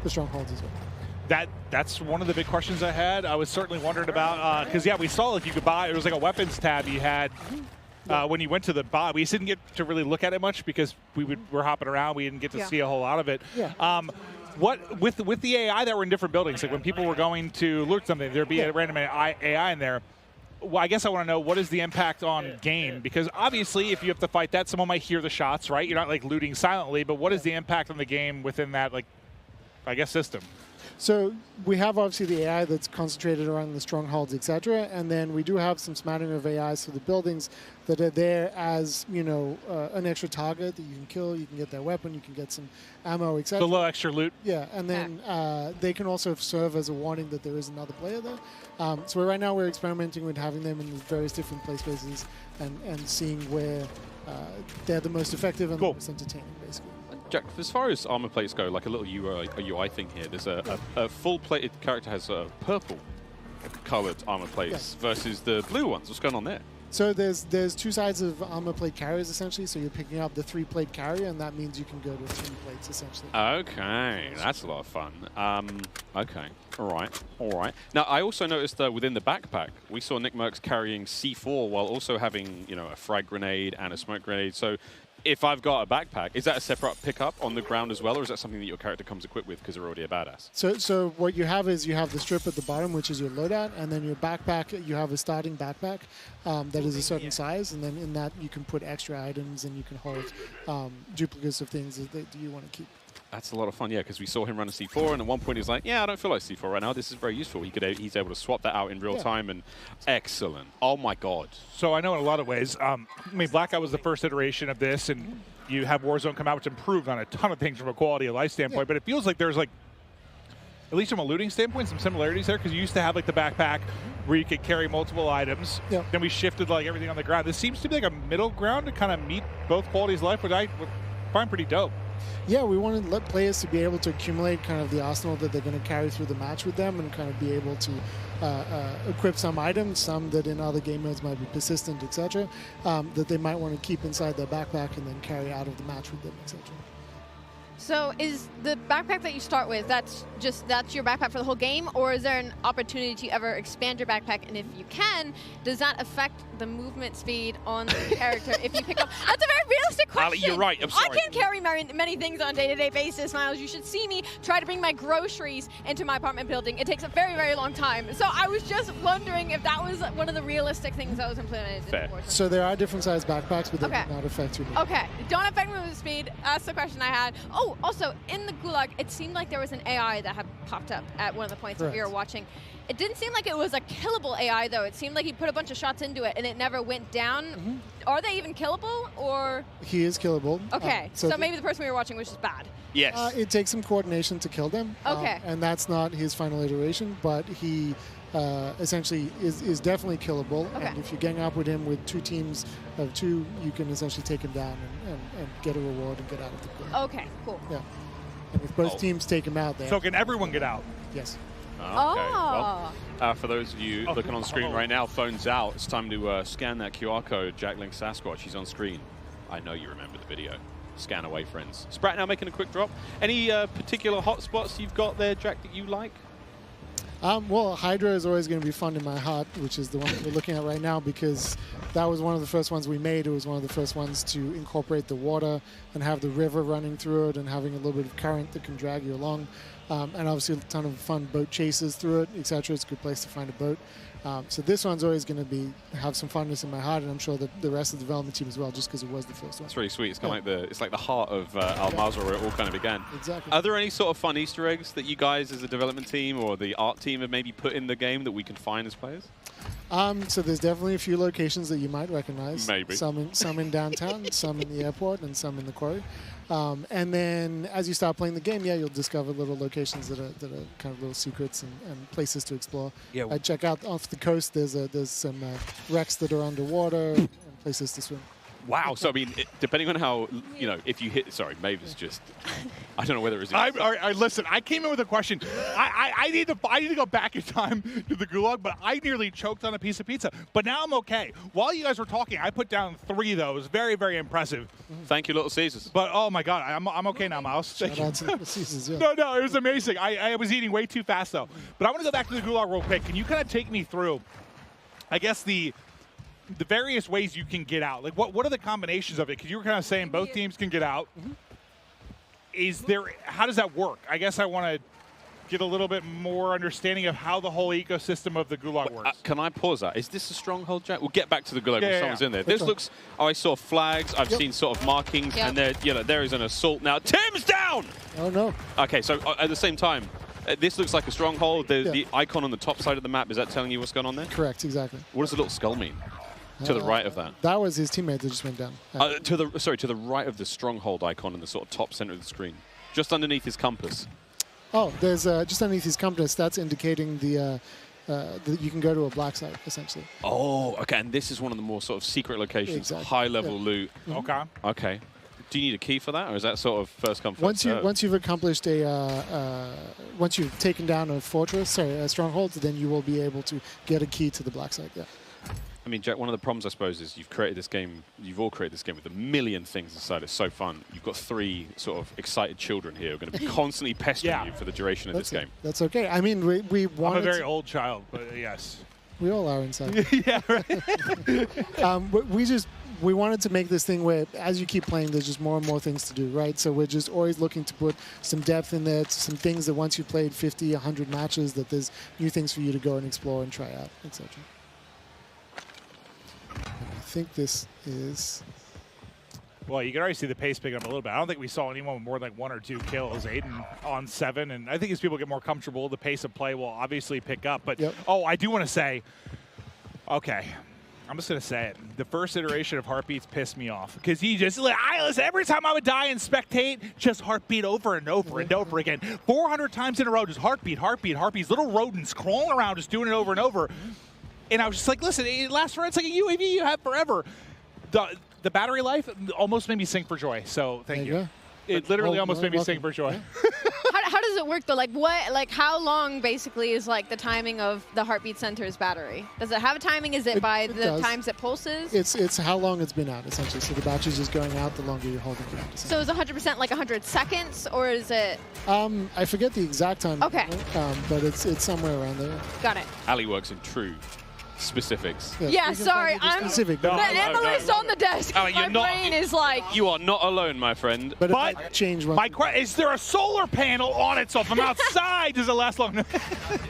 Speaker 18: the strongholds as well.
Speaker 14: That's one of the big questions I had. I was certainly wondering about because we saw like you could buy. It was like a weapons tab you had. When you went to the buy, we didn't get to really look at it much because we're hopping around. We didn't get to see a whole lot of it.
Speaker 18: Yeah.
Speaker 14: What with the AI that were in different buildings, like when people were going to loot something, there'd be a random AI in there. Well, I guess I want to know what is the impact on game, because obviously if you have to fight that, someone might hear the shots, right? You're not like looting silently, but what is the impact on the game within that, like, I guess, system?
Speaker 18: So we have obviously the AI that's concentrated around the strongholds, etc., and then we do have some smattering of AIs for the buildings that are there as an extra target that you can kill. You can get their weapon, you can get some ammo, etc.
Speaker 14: So a little extra loot.
Speaker 18: Yeah, and then they can also serve as a warning that there is another player there. So right now we're experimenting with having them in various different play spaces and seeing where they're the most effective and the most entertaining, basically.
Speaker 8: Jack, as far as armor plates go, like a little UI thing here, there's a full-plated character has purple-colored armor plates versus the blue ones. What's going on there?
Speaker 18: So there's 2 sides of armor plate carriers, essentially. So you're picking up the 3-plate carrier, and that means you can go to 3 plates, essentially.
Speaker 8: Okay, that's a lot of fun. Okay, all right. Now, I also noticed within the backpack, we saw Nick Merckx carrying C4 while also having, a frag grenade and a smoke grenade. So if I've got a backpack, is that a separate pickup on the ground as well, or is that something that your character comes equipped with because they're already a badass?
Speaker 18: So what you have is you have the strip at the bottom, which is your loadout, and then your backpack, you have a starting backpack that is a certain size, and then in that you can put extra items and you can hold duplicates of things that you want to keep.
Speaker 8: That's a lot of fun, yeah, because we saw him run a C4, and at one point he's like, I don't feel like C4 right now. This is very useful. He's able to swap that out in real time, and excellent. Oh, my God.
Speaker 14: So I know in a lot of ways, Blackout was the first iteration of this, and you have Warzone come out, which improved on a ton of things from a quality of life standpoint, but it feels like there's, like, at least from a looting standpoint, some similarities there, because you used to have, like, the backpack where you could carry multiple items.
Speaker 18: Yeah.
Speaker 14: Then we shifted, like, everything on the ground. This seems to be, like, a middle ground to kind of meet both qualities of life, which I find pretty dope.
Speaker 18: Yeah, we wanted players to be able to accumulate kind of the arsenal that they're going to carry through the match with them, and kind of be able to equip some items, some that in other game modes might be persistent, etc., that they might want to keep inside their backpack and then carry out of the match with them, etc.
Speaker 16: So is the backpack that you start with, that's your backpack for the whole game, or is there an opportunity to ever expand your backpack? And if you can, does that affect the movement speed on the character if you pick up? That's a very realistic question.
Speaker 8: Ali, you're right. I'm sorry.
Speaker 16: I can't carry many things on a day-to-day basis, Miles. You should see me try to bring my groceries into my apartment building. It takes a very, very long time. So I was just wondering if that was one of the realistic things that was implemented.
Speaker 8: Fair.
Speaker 18: So there are different sized backpacks, but they do not affect your movement.
Speaker 16: Okay, don't affect movement speed. That's the question I had. Oh, also, in the Gulag, it seemed like there was an AI that had popped up at one of the points that we were watching. It didn't seem like it was a killable AI, though. It seemed like he put a bunch of shots into it, and it never went down. Are they even killable, or?
Speaker 18: He is killable.
Speaker 16: Okay, so maybe the person we were watching was just bad.
Speaker 8: Yes.
Speaker 18: It takes some coordination to kill them.
Speaker 16: Okay.
Speaker 18: And that's not his final iteration, but he essentially is definitely killable.
Speaker 16: Okay.
Speaker 18: And if you gang up with him with 2 teams of 2, you can essentially take him down and get a reward and get out of the game.
Speaker 16: Okay, cool.
Speaker 18: Yeah. And if both teams take him out,
Speaker 14: So can everyone get out?
Speaker 18: Yes.
Speaker 8: Okay. Well, for those of you looking on screen right now, phones out. It's time to scan that QR code. Jack Link Sasquatch, he's on screen. I know you remember the video. Scan away, friends. Sprat now making a quick drop. Any particular hotspots you've got there, Jack, that you like?
Speaker 18: Well, Hydra is always going to be fun in my heart, which is the one that we're looking at right now, because that was one of the first ones we made. It was one of the first ones to incorporate the water and have the river running through it and having a little bit of current that can drag you along. And obviously a ton of fun boat chases through it, etc. It's a good place to find a boat. So this one's always going to have some funness in my heart, and I'm sure that the rest of the development team as well, just because it was the first one.
Speaker 8: It's really sweet. It's kind of like the heart of Al Mazrah, where it all kind of began.
Speaker 18: Exactly.
Speaker 8: Are there any sort of fun Easter eggs that you guys, as a development team or the art team, have maybe put in the game that we can find as players?
Speaker 18: So there's definitely a few locations that you might recognize.
Speaker 8: Maybe.
Speaker 18: Some in downtown, some in the airport, and some in the quarry. And then as you start playing the game, you'll discover little locations that are kind of little secrets and places to explore.
Speaker 8: Yeah.
Speaker 18: Check out off the coast. There's some wrecks that are underwater and places to swim.
Speaker 8: Wow. So, I mean, depending on how, if you hit... Sorry, Mavis just... I don't know whether it was...
Speaker 14: Listen, I came in with a question. I need to go back in time to the Gulag, but I nearly choked on a piece of pizza. But now I'm okay. While you guys were talking, I put down 3 of those. Very, very impressive.
Speaker 8: Thank you, Little Caesars.
Speaker 14: But, oh, my God, I'm okay now, Miles.
Speaker 18: Shout out to Little Caesars, yeah.
Speaker 14: No, it was amazing. I was eating way too fast, though. But I want to go back to the Gulag real quick. Can you kind of take me through, I guess, the various ways you can get out? Like, what are the combinations of it? Because you were kind of saying both teams can get out. How does that work? I guess I want to get a little bit more understanding of how the whole ecosystem of the Gulag works.
Speaker 8: Can I pause that? Is this a stronghold, Jack? We'll get back to the Gulag when someone's in there.
Speaker 18: Which
Speaker 8: This
Speaker 18: one?
Speaker 8: looks... Oh, I saw flags. I've seen sort of markings.
Speaker 16: Yep.
Speaker 8: And there is an assault now. Tim's down!
Speaker 18: Oh, no.
Speaker 8: Okay, so at the same time, this looks like a stronghold. The icon on the top side of the map, is that telling you what's going on there?
Speaker 18: Correct, exactly.
Speaker 8: What does the little skull mean? To the right of that?
Speaker 18: That was his teammate that just went down.
Speaker 8: To the right of the stronghold icon in the sort of top center of the screen. Just underneath his compass.
Speaker 18: Oh, there's just underneath his compass, that's indicating that you can go to a black site, essentially.
Speaker 8: Oh, okay, and this is one of the more sort of secret locations,
Speaker 18: Exactly.
Speaker 8: high-level loot.
Speaker 14: Okay.
Speaker 8: Okay. Do you need a key for that, or is that sort of first come, first served?
Speaker 18: Once you've accomplished once you've taken down a stronghold, then you will be able to get a key to the black site, yeah.
Speaker 8: I mean, Jack, one of the problems, I suppose, is you've all created this game with a million things inside. It's so fun. You've got 3 sort of excited children here who are going to be constantly pestering you for the duration of this game.
Speaker 18: That's okay. I mean, we wanted...
Speaker 14: I'm a very old child, but yes.
Speaker 18: We all are inside.
Speaker 14: Yeah, right.
Speaker 18: We wanted to make this thing where, as you keep playing, there's just more and more things to do, right? So we're just always looking to put some depth in there, some things that once you played 50, 100 matches, that there's new things for you to go and explore and try out, etc. I think this is...
Speaker 14: Well, you can already see the pace picking up a little bit. I don't think we saw anyone with more than 1 or 2 kills. Aiden on 7, and I think as people get more comfortable, the pace of play will obviously pick up. But, I do want to say, okay, I'm just going to say it. The first iteration of Heartbeats pissed me off because he just, listen, every time I would die and spectate, just Heartbeat over and over and over again. 400 times in a row, just Heartbeat, Heartbeat, Heartbeats, little rodents crawling around just doing it over and over. And I was just like, listen, it lasts for, it's like a UAV you have forever. The battery life almost made me sing for joy, so thank you. It literally almost made me sing for joy.
Speaker 16: How does it work though? Like what? Like how long basically is like the timing of the Heartbeat Center's battery? Does it have a timing? Is it by the
Speaker 18: does.
Speaker 16: times it pulses?
Speaker 18: It's how long it's been out essentially. So the battery's just going out the longer you're holding it out.
Speaker 16: So is 100% like 100 seconds, or is it?
Speaker 18: I forget the exact time.
Speaker 16: Okay.
Speaker 18: But it's somewhere around there.
Speaker 16: Got it.
Speaker 8: Ali works in true specifics.
Speaker 16: Yeah, sorry, I'm
Speaker 18: specific.
Speaker 16: the analyst on the desk.
Speaker 8: Oh,
Speaker 16: My brain is like.
Speaker 8: You are not alone, my friend.
Speaker 18: But it might change.
Speaker 14: Is there a solar panel on it? So if I'm outside, does it last long?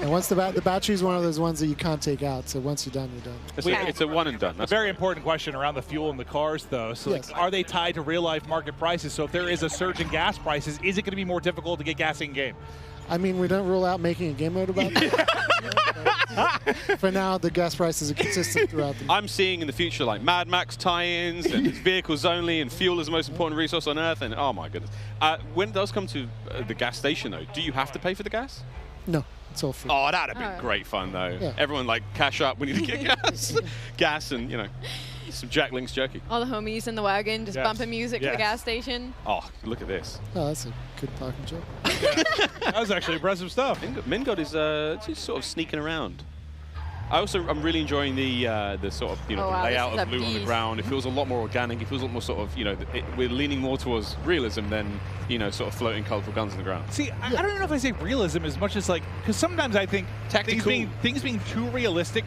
Speaker 18: And once the battery is one of those ones that you can't take out. So once you're done, you're done.
Speaker 8: It's a one and done.
Speaker 14: That's a very important question around the fuel in the cars, though. So, like, are they tied to real-life market prices? So if there is a surge in gas prices, is it going to be more difficult to get gas in game?
Speaker 18: I mean, we don't rule out making a game mode about it. For now, the gas prices are consistent throughout the
Speaker 8: I'm seeing in the future like Mad Max tie-ins and it's vehicles only and fuel is the most important resource on Earth. And oh my goodness. When it does come to the gas station, though, do you have to pay for the gas?
Speaker 18: No, it's all free.
Speaker 8: Oh, that'd have been great fun, though.
Speaker 18: Yeah.
Speaker 8: Everyone, like, cash up. We need to get gas. Gas and, you know, some Jack Link's jerky.
Speaker 16: All the homies in the wagon just bumping music to the gas station.
Speaker 8: Oh, look at this.
Speaker 18: Oh, that's a good parking job.
Speaker 14: That was actually impressive stuff.
Speaker 8: Mingod is just sort of sneaking around. I'm really enjoying the sort of, you know, the layout of blue on the ground. It feels a lot more organic. It feels a lot more sort of, you know, we're leaning more towards realism than, you know, sort of floating colorful guns on the ground.
Speaker 14: See, I don't know if I say realism as much as like, because sometimes I think things being too realistic,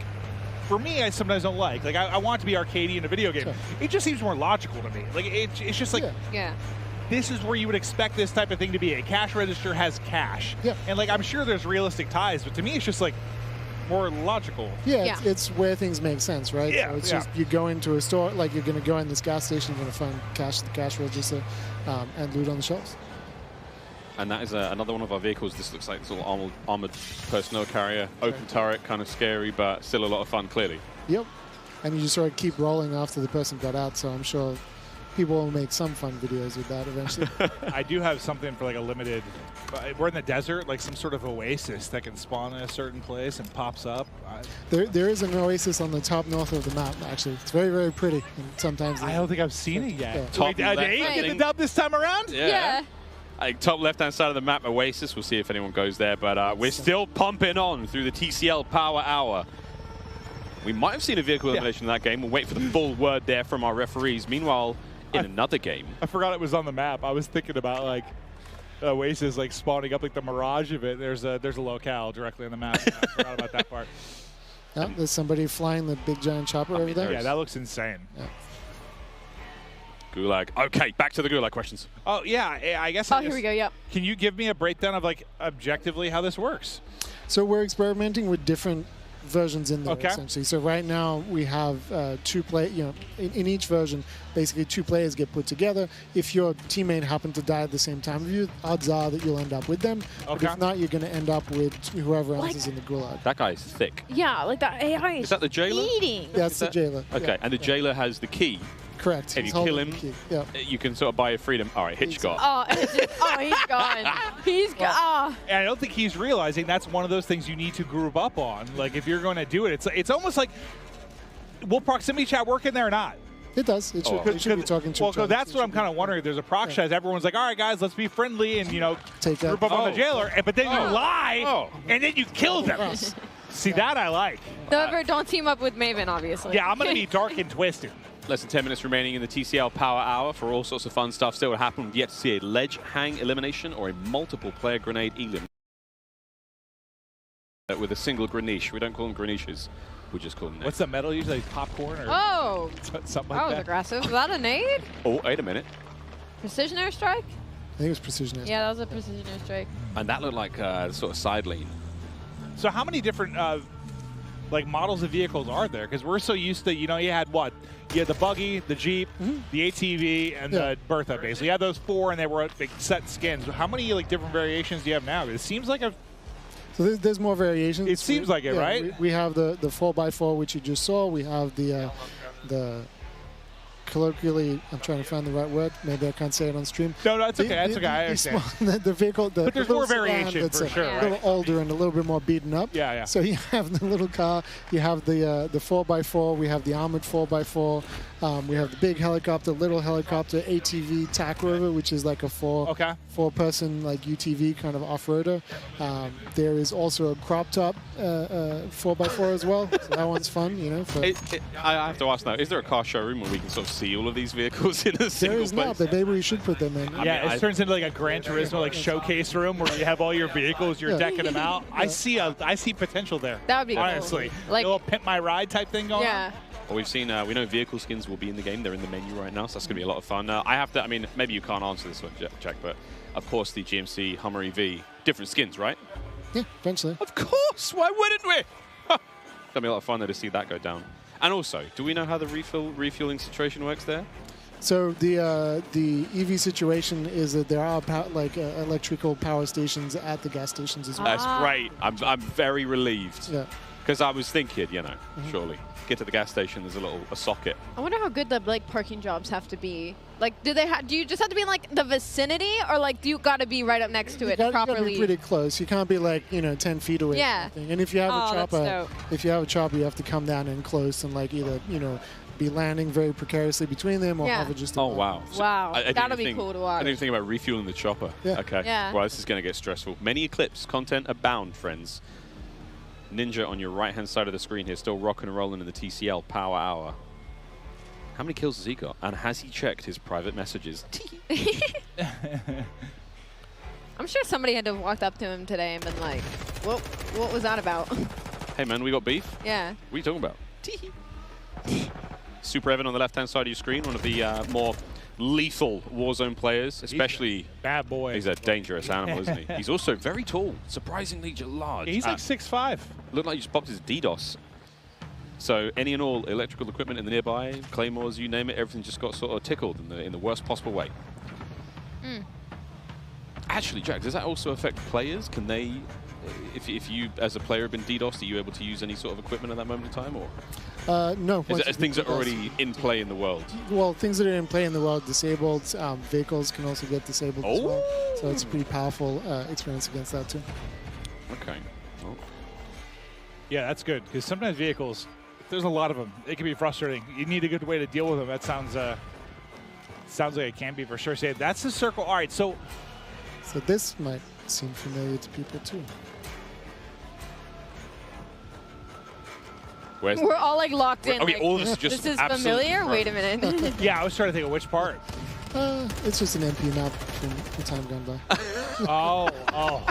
Speaker 14: for me, I sometimes don't like. Like, I want it to be arcadey in a video game. Sure. It just seems more logical to me. Like, it's just like, this is where you would expect this type of thing to be. A cash register has cash.
Speaker 18: Yeah.
Speaker 14: And like, I'm sure there's realistic ties, but to me, it's just like, more logical.
Speaker 18: Yeah, it's where things make sense, right?
Speaker 14: Yeah,
Speaker 18: so it's just you go into a store, like you're going to go in this gas station, you're going to find cash at the cash register and loot on the shelves.
Speaker 8: And that is another one of our vehicles. This looks like a little armored personnel carrier, open turret, kind of scary, but still a lot of fun, clearly.
Speaker 18: Yep. And you just sort of keep rolling after the person got out, so I'm sure people will make some fun videos with that eventually.
Speaker 14: I do have something for like a limited, we're in the desert, like some sort of oasis that can spawn in a certain place and pops up.
Speaker 18: There is an oasis on the top north of the map, actually. It's very, very pretty. And sometimes
Speaker 14: I don't think I've seen it yet.
Speaker 18: Yeah.
Speaker 14: Top did Abe get the dub this time around?
Speaker 8: Yeah. Top left-hand side of the map, Oasis. We'll see if anyone goes there, but we're still pumping on through the TCL Power Hour. We might have seen a vehicle elimination in that game. We'll wait for the full word there from our referees. Meanwhile, in another game.
Speaker 14: I forgot it was on the map. I was thinking about, like, Oasis, like, spawning up, like, the mirage of it. There's a locale directly on the map. I forgot about that part.
Speaker 18: Yeah, there's somebody flying the big giant chopper over there.
Speaker 14: Yeah, that looks insane.
Speaker 18: Yeah.
Speaker 8: Gulag. Okay, back to the Gulag questions.
Speaker 14: Oh, yeah, I guess.
Speaker 16: Here we go, yep.
Speaker 14: Can you give me a breakdown of, like, objectively how this works?
Speaker 18: So we're experimenting with different versions in there, essentially. So right now we have in each version, basically 2 players get put together. If your teammate happened to die at the same time as you, odds are that you'll end up with them. But if not, you're going to end up with whoever else is in the Gulag.
Speaker 8: That guy is thick.
Speaker 16: Yeah, like that AI
Speaker 8: is that the jailer?
Speaker 16: Eating.
Speaker 18: That's the jailer.
Speaker 8: Okay, and the jailer has the key.
Speaker 18: Correct.
Speaker 8: If you kill him, you can sort of buy your freedom. All right, Hitchcock.
Speaker 16: He's gone. He's gone.
Speaker 14: And I don't think he's realizing that's one of those things you need to group up on. Like, if you're going to do it, it's almost like, will proximity chat work in there or not?
Speaker 18: It does. It should be talking to each other.
Speaker 14: That's what I'm kind of wondering. If there's a proc chat, everyone's like, all right, guys, let's be friendly and, you know, group up on the jailer. But then you lie, and then you kill them. See, that I like.
Speaker 16: However, don't team up with Maven, obviously.
Speaker 14: Yeah, I'm going to be dark and twisted.
Speaker 8: Less than 10 minutes remaining in the TCL Power Hour for all sorts of fun stuff still to happen. We've yet to see a ledge hang elimination or a multiple player grenade elim. With a single Graniche. We don't call them Graniches. We just call them
Speaker 14: What's the metal usually? Popcorn or something like
Speaker 16: that? Was aggressive. Was that a nade?
Speaker 8: Oh, wait a minute.
Speaker 16: Precision airstrike?
Speaker 18: I think it was precision airstrike.
Speaker 16: Yeah, that was a precision airstrike.
Speaker 8: And that looked like sort of side lean.
Speaker 14: So how many different like models of vehicles are there? Because we're so used to, you know, you had what? You had the buggy, the Jeep, the ATV, and the Bertha, basically. You had those 4, and they were big set skins. How many like different variations do you have now? It seems like
Speaker 18: So there's more variations.
Speaker 14: It seems like it, right?
Speaker 18: We have the 4x4, which you just saw. We have the colloquially, I'm trying to find the right word. Maybe I can't say it on stream.
Speaker 14: No, that's okay. That's okay. I understand.
Speaker 18: The vehicle,
Speaker 14: but there's more variation
Speaker 18: that's
Speaker 14: for sure.
Speaker 18: A little older and a little bit more beaten up.
Speaker 14: Yeah, yeah.
Speaker 18: So you have the little car. You have the 4x4. We have the armored 4x4. We have the big helicopter, little helicopter, ATV, TAC Rover, which is like a four-person like UTV kind of off-roader. There is also a crop top 4x4 as well. So that one's fun, you know.
Speaker 8: I have to ask now: is there a car showroom where we can sort of see all of these vehicles in a single
Speaker 18: There is
Speaker 8: place?
Speaker 18: not, but maybe we should put them in.
Speaker 14: Yeah, it turns into like a Gran Turismo like showcase room where you have all your vehicles, you're decking them out. I see potential there.
Speaker 16: That would be
Speaker 14: honestly
Speaker 16: cool. Like
Speaker 14: a little pimp my ride type thing going on.
Speaker 8: Well, we've seen, we know vehicle skins will be in the game. They're in the menu right now, so that's going to be a lot of fun. I have to, I mean, maybe you can't answer this one, Jack, but of course the GMC Hummer EV, different skins, right?
Speaker 18: Yeah, eventually.
Speaker 8: Of course, why wouldn't we? It's going to be a lot of fun though to see that go down. And also, do we know how the refueling situation works there?
Speaker 18: So the EV situation is that there are electrical power stations at the gas stations as well.
Speaker 8: That's great. I'm very relieved.
Speaker 18: Yeah.
Speaker 8: Because I was thinking, you know, surely get to the gas station. There's a socket.
Speaker 16: I wonder how good the parking jobs have to be. Like, do you just have to be in like the vicinity, or like do you got to be right up next to it properly?
Speaker 18: You got to be pretty close. You can't be like 10 feet away.
Speaker 16: Yeah.
Speaker 18: And if you have a chopper, you have to come down in close and like either be landing very precariously between them or hover just above.
Speaker 8: Oh wow!
Speaker 16: Wow, that'll be cool to watch.
Speaker 8: I didn't even think about refueling the chopper.
Speaker 18: Yeah.
Speaker 8: Okay.
Speaker 16: Yeah.
Speaker 8: Well, this is going to get stressful. Many Eclipse content abound, friends. Ninja on your right-hand side of the screen here, still rocking and rolling in the TCL Power Hour. How many kills has he got? And has he checked his private messages?
Speaker 16: I'm sure somebody had to have walked up to him today and been like, what was that about?
Speaker 8: Hey man, we got beef?
Speaker 16: Yeah.
Speaker 8: What are you talking about? Super Evan on the left-hand side of your screen, one of the more lethal Warzone players, especially...
Speaker 14: Bad boy.
Speaker 8: He's a dangerous animal, isn't he? He's also very tall, surprisingly large.
Speaker 14: Yeah, he's like 6'5".
Speaker 8: Looked like he just popped his DDoS. So any and all electrical equipment in the nearby, claymores, you name it, everything just got sort of tickled in the worst possible way. Actually, Jack, does that also affect players? Can they, if you as a player have been DDoSed, are you able to use any sort of equipment at that moment in time, or?
Speaker 18: No.
Speaker 8: Is it things that are already in play in the world?
Speaker 18: Well, things that are in play in the world, disabled. Vehicles can also get disabled as well. So it's a pretty powerful experience against that too.
Speaker 8: Okay. Oh.
Speaker 14: Yeah, that's good, because sometimes vehicles, there's a lot of them. It can be frustrating. You need a good way to deal with them. That sounds like it can be for sure. Say that's the circle. All right, so
Speaker 18: this might seem familiar to people too.
Speaker 16: We're all like locked in.
Speaker 8: Okay,
Speaker 16: like,
Speaker 8: all this is just
Speaker 16: this is familiar? Wait a minute.
Speaker 14: Yeah, I was trying to think of which part.
Speaker 18: It's just an MP map from the time gone by.
Speaker 14: Oh.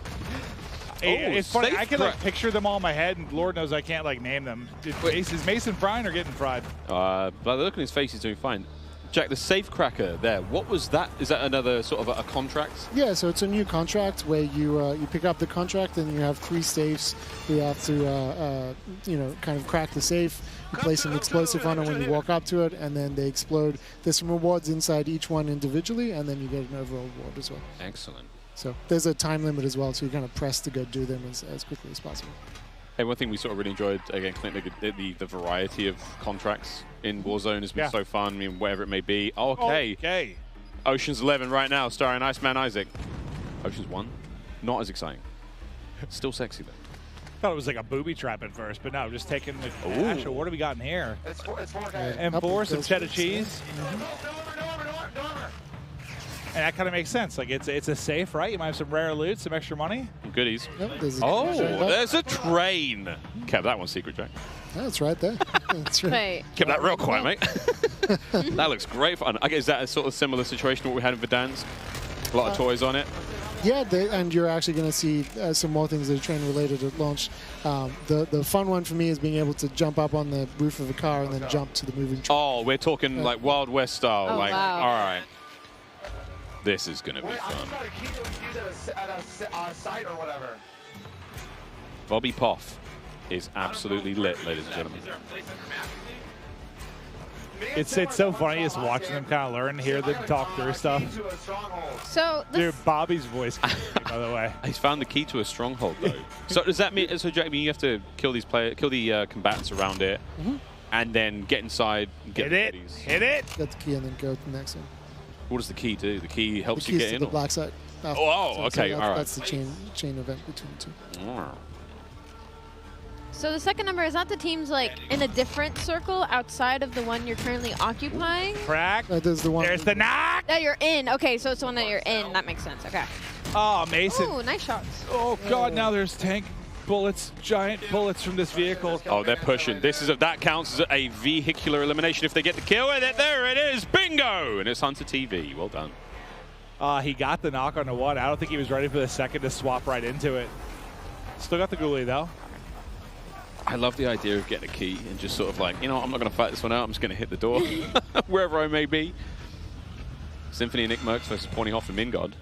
Speaker 14: It's funny.
Speaker 8: safe
Speaker 14: I can like
Speaker 8: crack.
Speaker 14: picture them all in my head, and Lord knows I can't like name them. Is Mason frying or getting fried?
Speaker 8: By the look on his face, he's doing fine. Jack, the safe cracker there, what was that? Is that another sort of a contract?
Speaker 18: Yeah, so it's a new contract where you pick up the contract and you have 3 safes. You have to kind of crack the safe. You place an explosive on it when you walk up to it, and then they explode. There's some rewards inside each one individually, and then you get an overall reward as well.
Speaker 8: Excellent.
Speaker 18: So there's a time limit as well, so you kind of press to go do them as quickly as possible.
Speaker 8: Hey, one thing we sort of really enjoyed, again, Clint, the variety of contracts in Warzone has been so fun. I mean, whatever it may be. Okay. Ocean's 11 right now, starring Iceman Isaac. Ocean's 1, not as exciting. Still sexy, though.
Speaker 14: I thought it was like a booby trap at first, but no, just taking the actual. What do we got in here?
Speaker 6: It's four
Speaker 14: M4, some cheddar cheese. And that kind of makes sense. Like it's a safe, right? You might have some rare loot, some extra money.
Speaker 8: Goodies.
Speaker 18: Yep,
Speaker 8: there's a train. Kept that one secret, Jack.
Speaker 18: That's right there. That's right.
Speaker 8: Kept that real quiet, mate. That looks great fun. Okay, is that a sort of similar situation to what we had in Verdansk? A lot of toys on it.
Speaker 18: Yeah, and you're actually going to see some more things that are train related at launch. The fun one for me is being able to jump up on the roof of a car and then jump to the moving train.
Speaker 8: Oh, we're talking like Wild West style.
Speaker 16: Oh, wow.
Speaker 8: All right. This is going to be fun. Bobby Poff is absolutely lit, ladies and gentlemen.
Speaker 14: It's so funny just watching them kind of learn, hear them talk through stuff.
Speaker 16: So
Speaker 14: Dude, Bobby's voice, by the way.
Speaker 8: He's found the key to a stronghold, though. So does that mean? So Jack, you have to kill the combatants around it, and then get inside. And get
Speaker 14: Hit it. Hit it.
Speaker 18: Get the key and then go to the next one.
Speaker 8: What does the key do? The key helps you get in?
Speaker 18: The black side.
Speaker 8: Okay, all right.
Speaker 18: That's the chain event between the two.
Speaker 16: So the second number, is that the team's like in a different circle outside of the one you're currently occupying?
Speaker 14: Crack.
Speaker 18: There's the one.
Speaker 14: There's the knock.
Speaker 16: That you're in. Okay, so it's the one that you're in. That makes sense. Okay.
Speaker 14: Oh, Mason.
Speaker 16: Ooh, nice shots.
Speaker 14: Oh, God, now there's tank bullets, giant bullets from this vehicle.
Speaker 8: Oh, they're pushing. That counts as a vehicular elimination if they get the kill with it. There it is. Bingo! And it's Hunter TV. Well done.
Speaker 14: He got the knock on the one. I don't think he was ready for the second to swap right into it. Still got the ghoulie, though.
Speaker 8: I love the idea of getting a key and just sort of like, you know, I'm not going to fight this one out. I'm just going to hit the door wherever I may be. Symphony and Nick Merckx versus Pornyhoff and Mingod.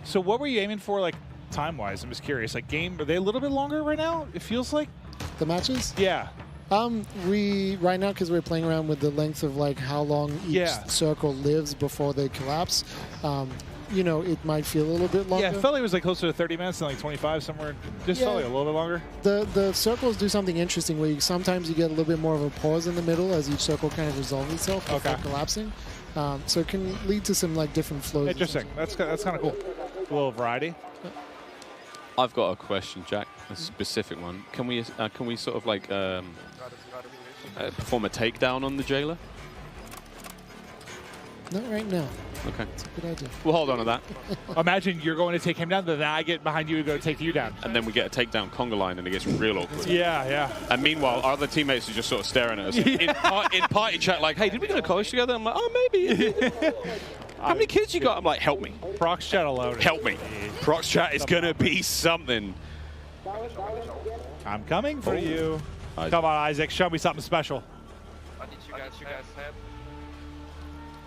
Speaker 14: So what were you aiming for, like, time-wise? I'm just curious. Like, are they a little bit longer right now? It feels like.
Speaker 18: The matches?
Speaker 14: Yeah.
Speaker 18: Right now, because we're playing around with the length of like how long each circle lives before they collapse, you know, it might feel a little bit longer.
Speaker 14: Yeah, it felt like it was like closer to 30 minutes than like 25 somewhere. Just felt like a little bit longer.
Speaker 18: The circles do something interesting where sometimes you get a little bit more of a pause in the middle as each circle kind of resolves itself before collapsing. So it can lead to some like different flows.
Speaker 14: Interesting. That's kind of cool. A little variety.
Speaker 8: I've got a question, Jack. A specific one. Can we sort of like perform a takedown on the jailer?
Speaker 18: Not right now.
Speaker 8: Okay.
Speaker 18: That's a good idea.
Speaker 8: We'll hold on to that.
Speaker 14: Imagine you're going to take him down, then I get behind you and go to take you down.
Speaker 8: And then we get a takedown conga line and it gets real awkward.
Speaker 14: Yeah.
Speaker 8: And meanwhile, our other teammates are just sort of staring at us in party chat like, hey, did we go to college together? I'm like, oh, maybe. How many kids you got? I'm like, help me.
Speaker 14: Prox chat alone.
Speaker 8: Help me. Prox chat is going to be something.
Speaker 14: I'm coming for you. Come on, Isaac. Show me something special.
Speaker 7: What did you guys have?